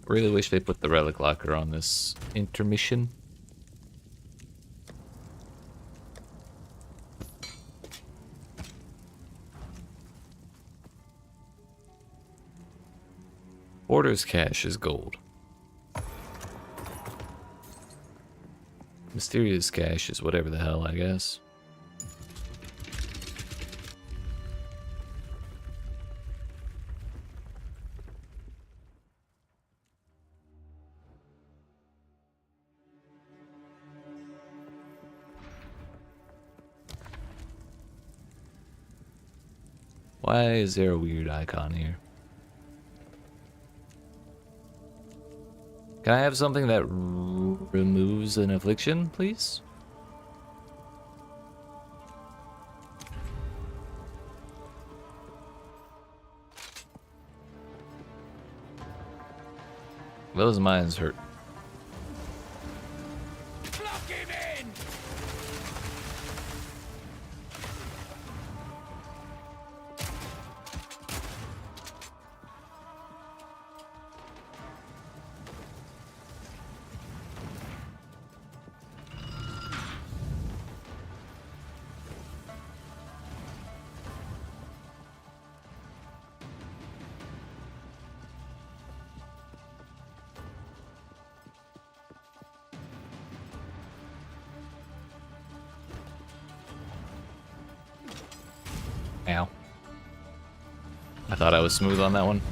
Really wish they put the relic locker on this intermission. Order's cash is gold. Mysterious cash is whatever the hell, I guess. Why is there a weird icon here? Can I have something that removes an affliction, please? Those mines hurt. Lock him in! Ow. I thought I was smooth on that one.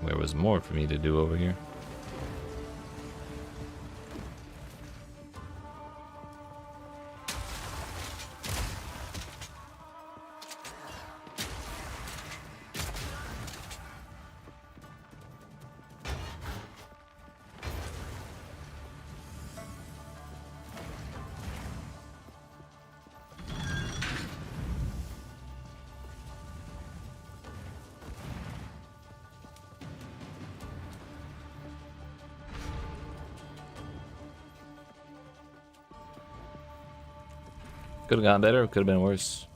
There was more for me to do over here. Could have gone better, could have been worse.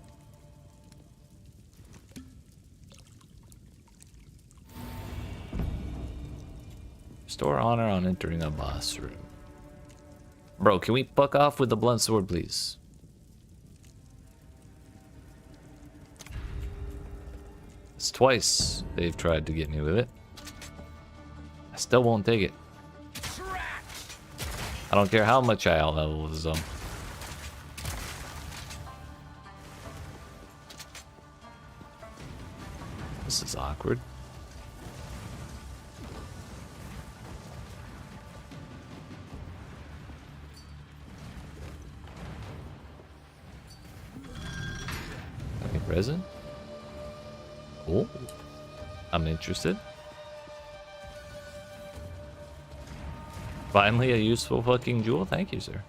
Restore honor on entering a boss room. Bro, can we fuck off with the blunt sword, please? It's twice they've tried to get me with it. I still won't take it. I don't care how much I out-level this zone. This is awkward. Okay, resin. Cool. I'm interested. Finally a useful fucking jewel. Thank you, sir.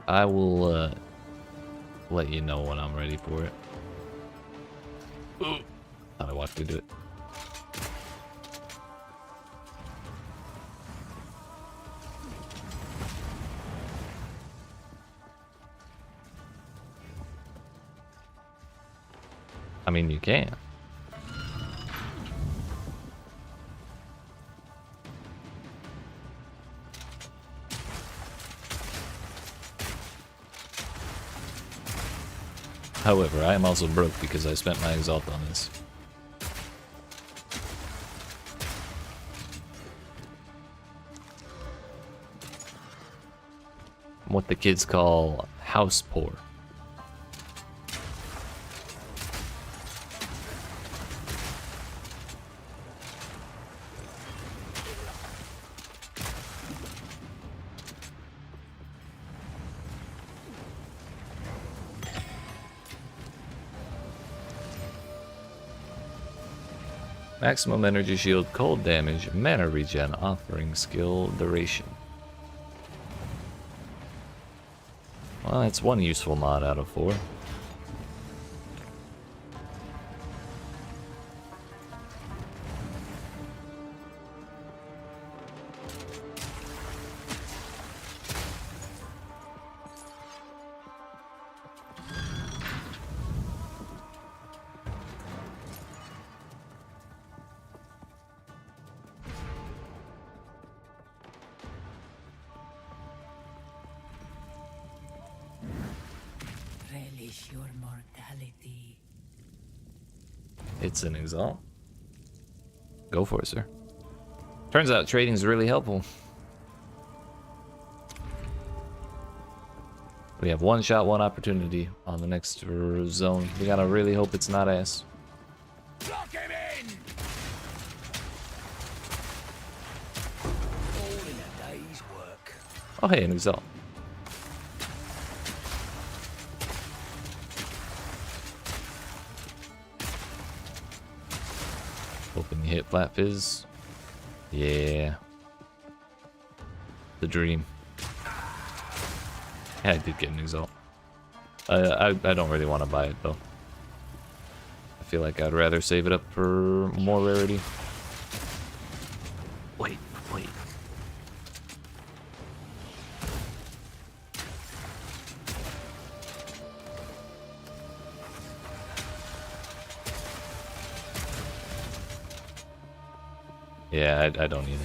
I will let you know when I'm ready for it. Ooh. Thought I watched you do it. I mean, you can. However, I am also broke because I spent my exalt on this. I'm what the kids call house poor. Maximum energy shield, cold damage, mana regen, offering skill duration. Well, that's one useful mod out of 4. Relish your mortality. It's an exalt. Go for it, sir. Turns out trading is really helpful. We have one shot, one opportunity on the next zone. We gotta really hope it's not ass. Lock him in! All in a day's work. Oh, hey, an exalt. Hoping you hit flat fizz. Yeah. The dream. Yeah, I did get an exalt. I don't really want to buy it though. I feel like I'd rather save it up for more rarity. Wait. Yeah, I don't either.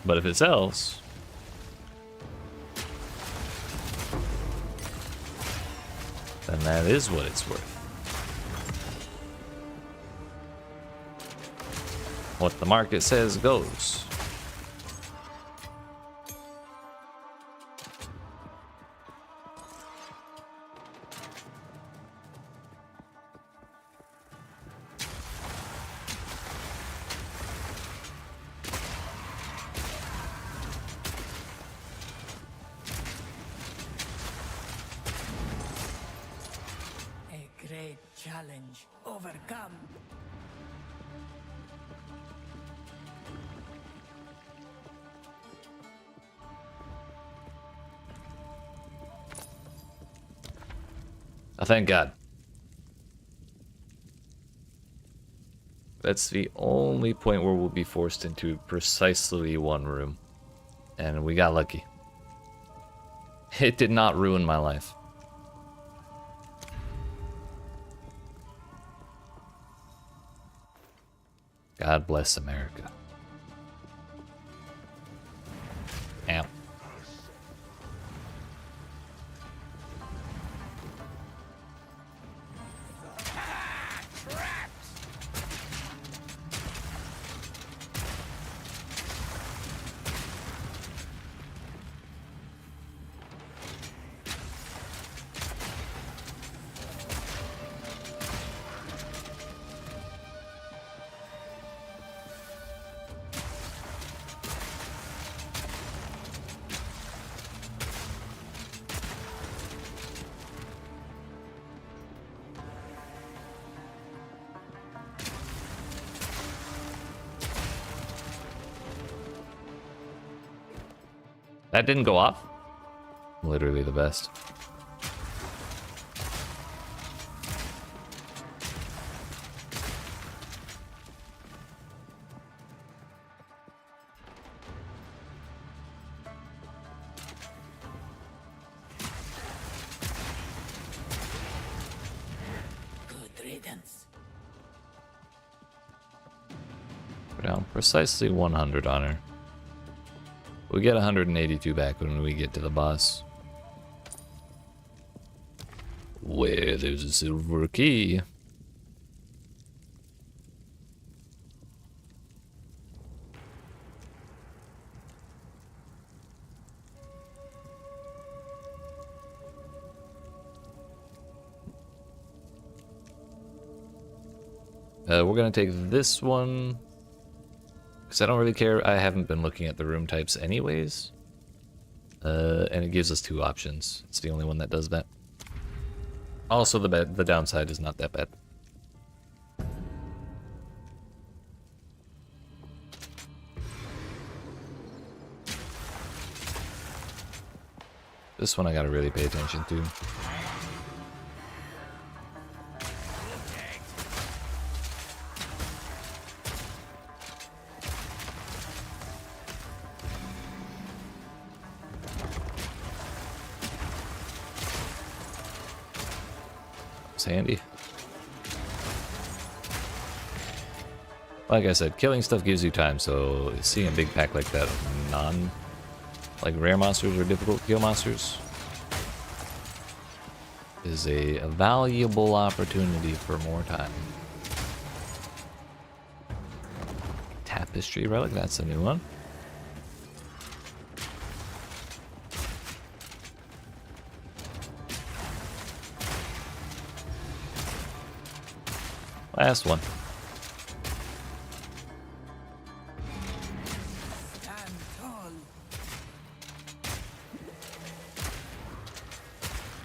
But if it sells, then that is what it's worth. What the market says goes. A great challenge overcome. Oh, thank God. That's the only point where we'll be forced into precisely one room. And we got lucky. It did not ruin my life. God bless America. Ow. That didn't go off? Literally the best. Good riddance. precisely 100 honor. We get 182 back when we get to the boss. Where there's a silver key. We're gonna take this one, because I don't really care. I haven't been looking at the room types anyways. And it gives us 2 options. It's the only one that does that. Also, the downside is not that bad. This one I gotta really pay attention to. It's handy. Like I said, killing stuff gives you time, so seeing a big pack like that of like rare monsters or difficult to kill monsters is a valuable opportunity for more time. Tapestry relic, that's a new one. Last one. Stand tall.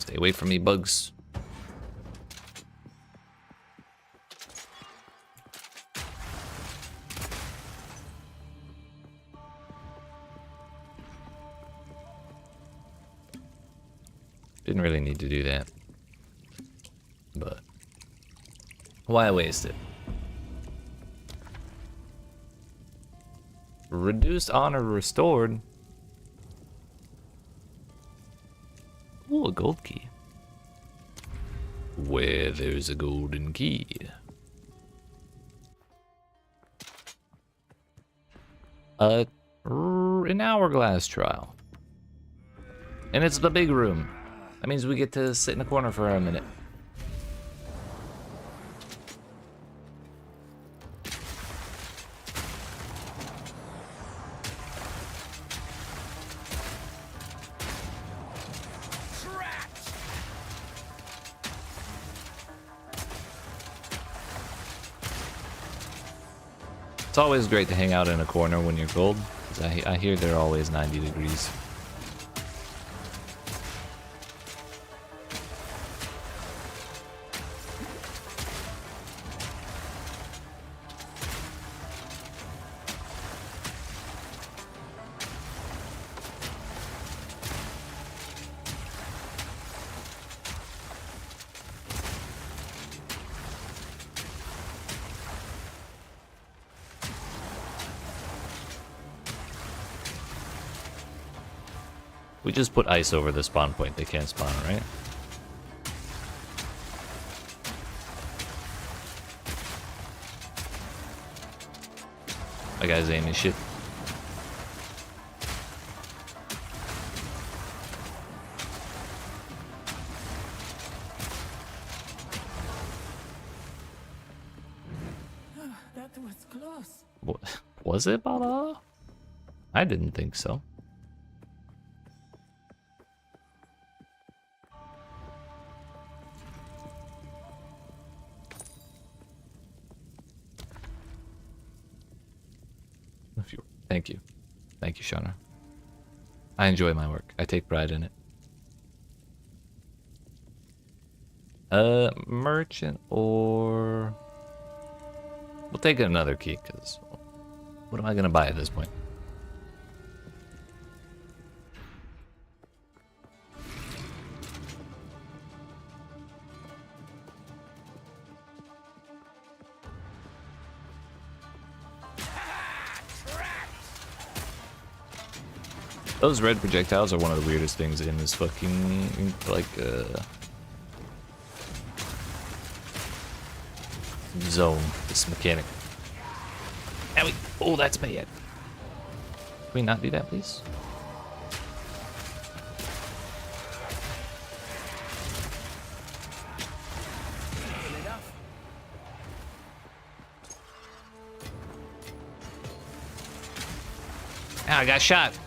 Stay away from me, bugs. Didn't really need to do that. But why waste it? Reduced honor restored. Ooh, a gold key. Where there's a golden key. An hourglass trial. And it's the big room. That means we get to sit in a corner for a minute. It's always great to hang out in a corner when you're gold, because I hear they're always 90 degrees. We just put ice over the spawn point. They can't spawn, right? My guy's aiming shit. That was close. Was it, Baba? I didn't think so. Thank you. Thank you, Shauna. I enjoy my work. I take pride in it. Merchant or... We'll take another key, because what am I going to buy at this point? Those red projectiles are one of the weirdest things in this fucking, like, zone, this mechanic. Can we? Oh, that's bad. Can we not do that, please? Ah, I got shot.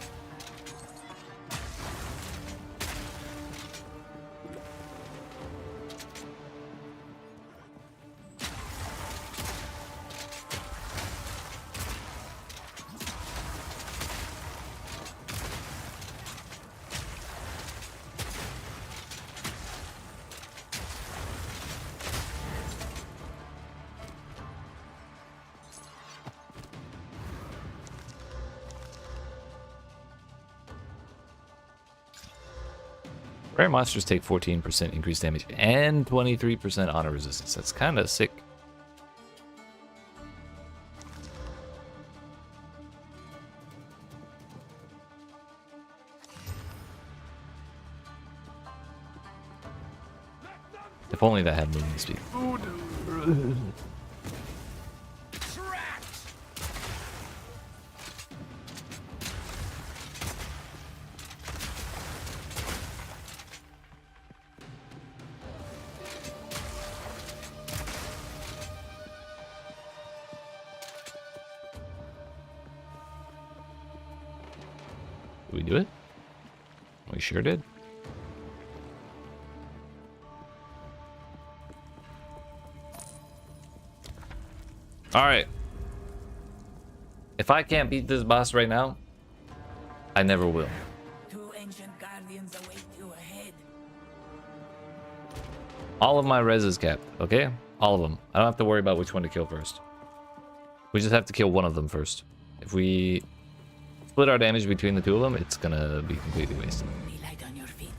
Rare monsters take 14% increased damage and 23% honor resistance. That's kind of sick. If only that had movement speed. Did we do it? We sure did. Alright. If I can't beat this boss right now, I never will. Two ancient guardians await you ahead. All of my res is capped, okay? All of them. I don't have to worry about which one to kill first. We just have to kill one of them first. If we split our damage between the two of them, it's gonna be completely wasted. Be light on your feet.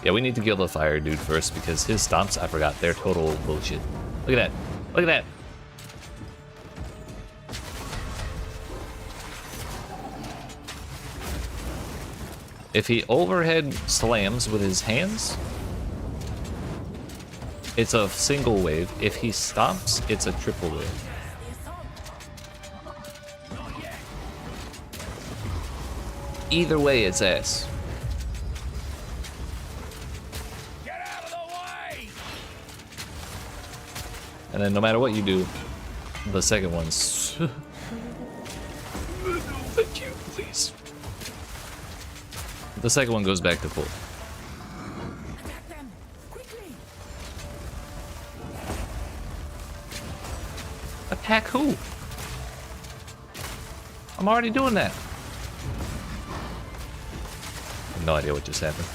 Yeah, we need to kill the fire dude first because his stomps, I forgot, they're total bullshit. Look at that. Look at that. If he overhead slams with his hands, it's a single wave. If he stomps, it's a triple wave. Either way, it's ass. Get out of the way! And then no matter what you do, the second one's... No, thank you, please. The second one goes back to full. Attack them! Quickly! Attack who? I'm already doing that. I have no idea what just happened.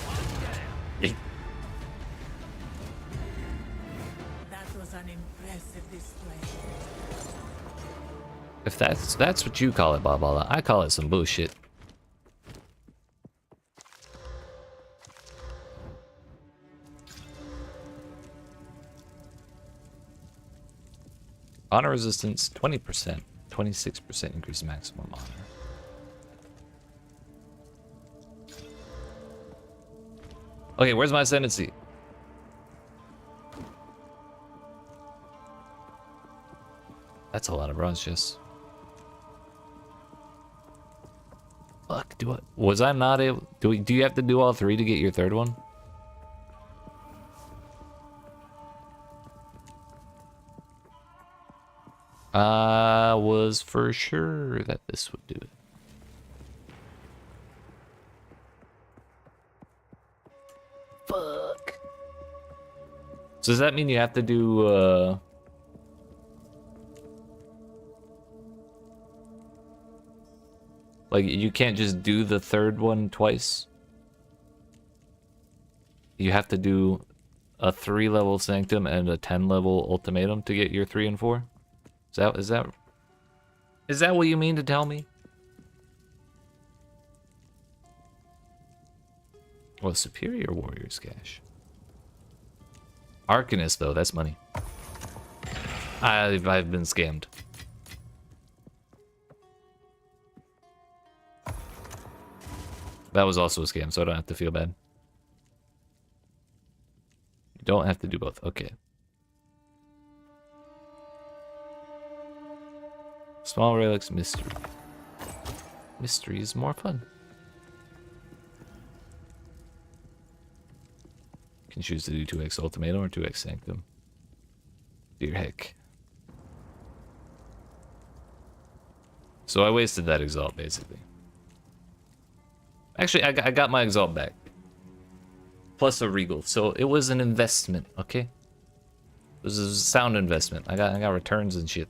Yeet. That was an impressive display. If that's what you call it, Babala, I call it some bullshit. Honor resistance 20%, 26% increase maximum honor. Okay, where's my ascendancy? That's a lot of bronze chests. Fuck, was I not able, do you have to do all three to get your third one? I was for sure that this would do it. Fuck. So does that mean you have to do, like, you can't just do the third one twice? You have to do a 3-level Sanctum and a 10-level Ultimatum to get your 3 and 4? Is that what you mean to tell me? Well, Superior Warrior's Cache. Arcanist, though, that's money. I've been scammed. That was also a scam, so I don't have to feel bad. You don't have to do both. Okay. Small relics, mystery. Mystery is more fun. You can choose to do 2x ultimatum or 2x sanctum. Dear heck. So I wasted that exalt, basically. Actually, I got my exalt back. Plus a regal. So it was an investment, okay? It was a sound investment. I got returns and shit.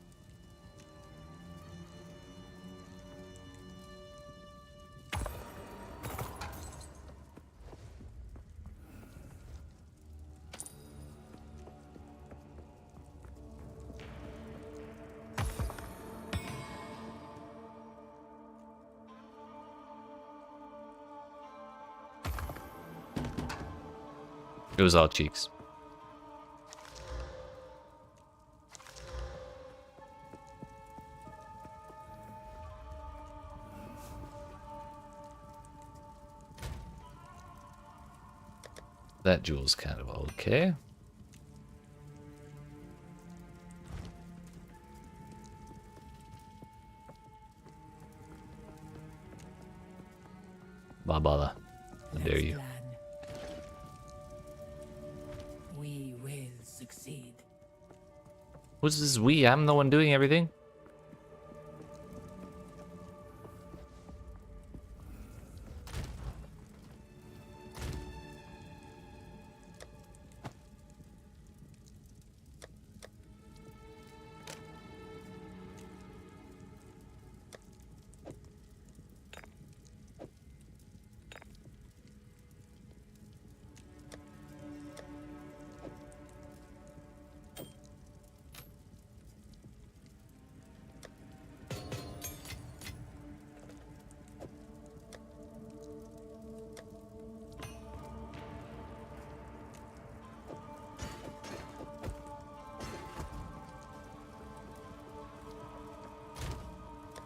It was all cheeks. That jewel's kind of okay. Babala, how dare you? We will succeed. What's this we? I'm the one doing everything.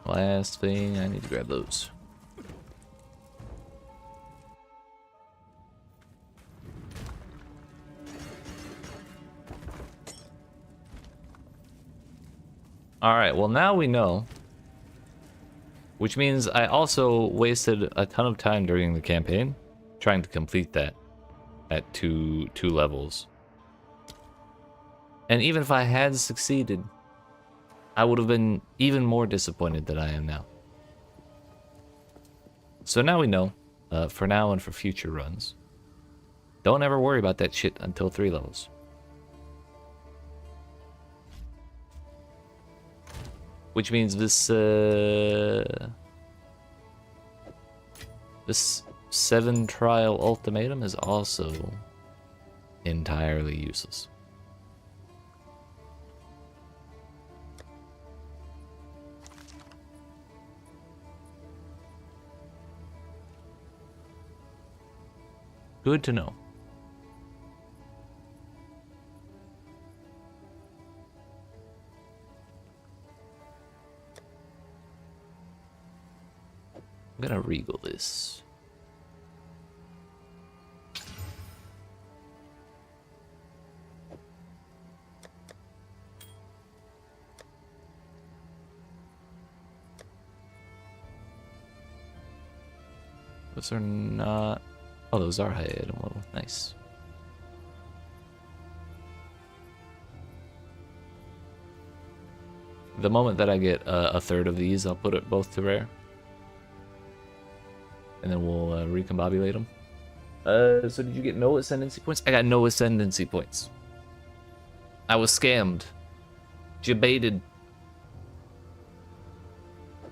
Last thing, I need to grab those. Alright, well now we know. Which means I also wasted a ton of time during the campaign trying to complete that at two levels. And even if I had succeeded, I would have been even more disappointed than I am now. So now we know, for now and for future runs, don't ever worry about that shit until 3 levels. Which means this 7 trial ultimatum is also entirely useless. Good to know. I'm gonna regal this. Those are not... Oh, those are high item level. Nice. The moment that I get a third of these, I'll put it both to rare. And then we'll recombobulate them. So did you get no ascendancy points? I got no ascendancy points. I was scammed. Jebaited.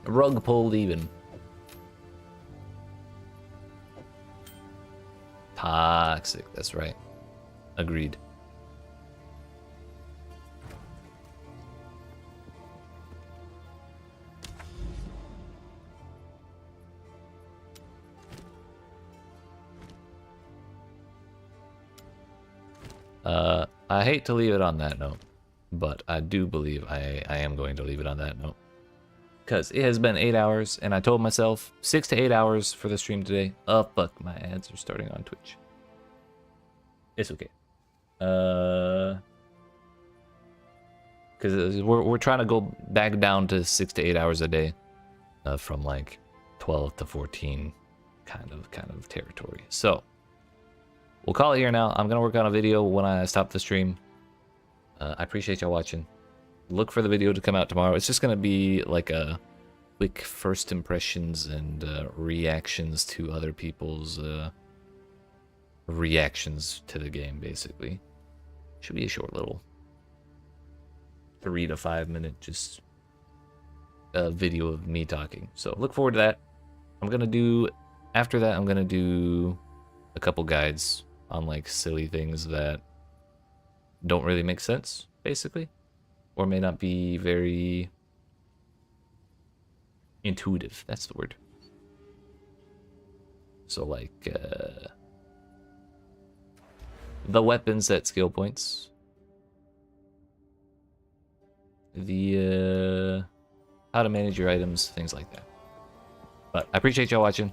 Rug pulled even. Toxic, that's right. Agreed. I hate to leave it on that note, but I do believe I am going to leave it on that note. because it has been 8 hours, and I told myself 6 to 8 hours for the stream today. Oh, fuck, my ads are starting on Twitch. It's okay. Because we're trying to go back down to 6 to 8 hours a day, from like 12 to 14 kind of territory. So we'll call it here now. I'm gonna work on a video when I stop the stream. I appreciate y'all watching. Look for the video to come out tomorrow. It's just gonna be like a quick first impressions and reactions to other people's reactions to the game, basically. Should be a short little 3 to 5 minute just video of me talking. So look forward to that. After that, I'm gonna do a couple guides on like silly things that don't really make sense, basically, or may not be very intuitive. That's the word. So like the weapons at skill points, the how to manage your items, things like that. But I appreciate y'all watching.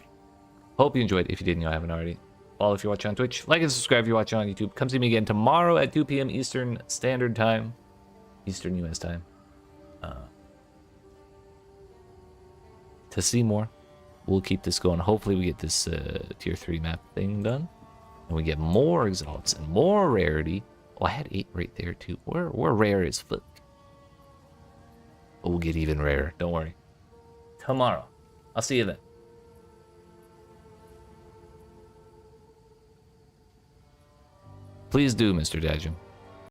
Hope you enjoyed. If you didn't, you haven't already. Follow if you're watching on Twitch. Like and subscribe if you're watching on YouTube. Come see me again tomorrow at 2 p.m. Eastern Standard Time. Eastern US time. To see more. We'll keep this going. Hopefully we get this tier 3 map thing done. And we get more exalts and more rarity. Oh, I had 8 right there too. We're rare as fuck. But we'll get even rarer. Don't worry. Tomorrow. I'll see you then. Please do, Mr. Dajum.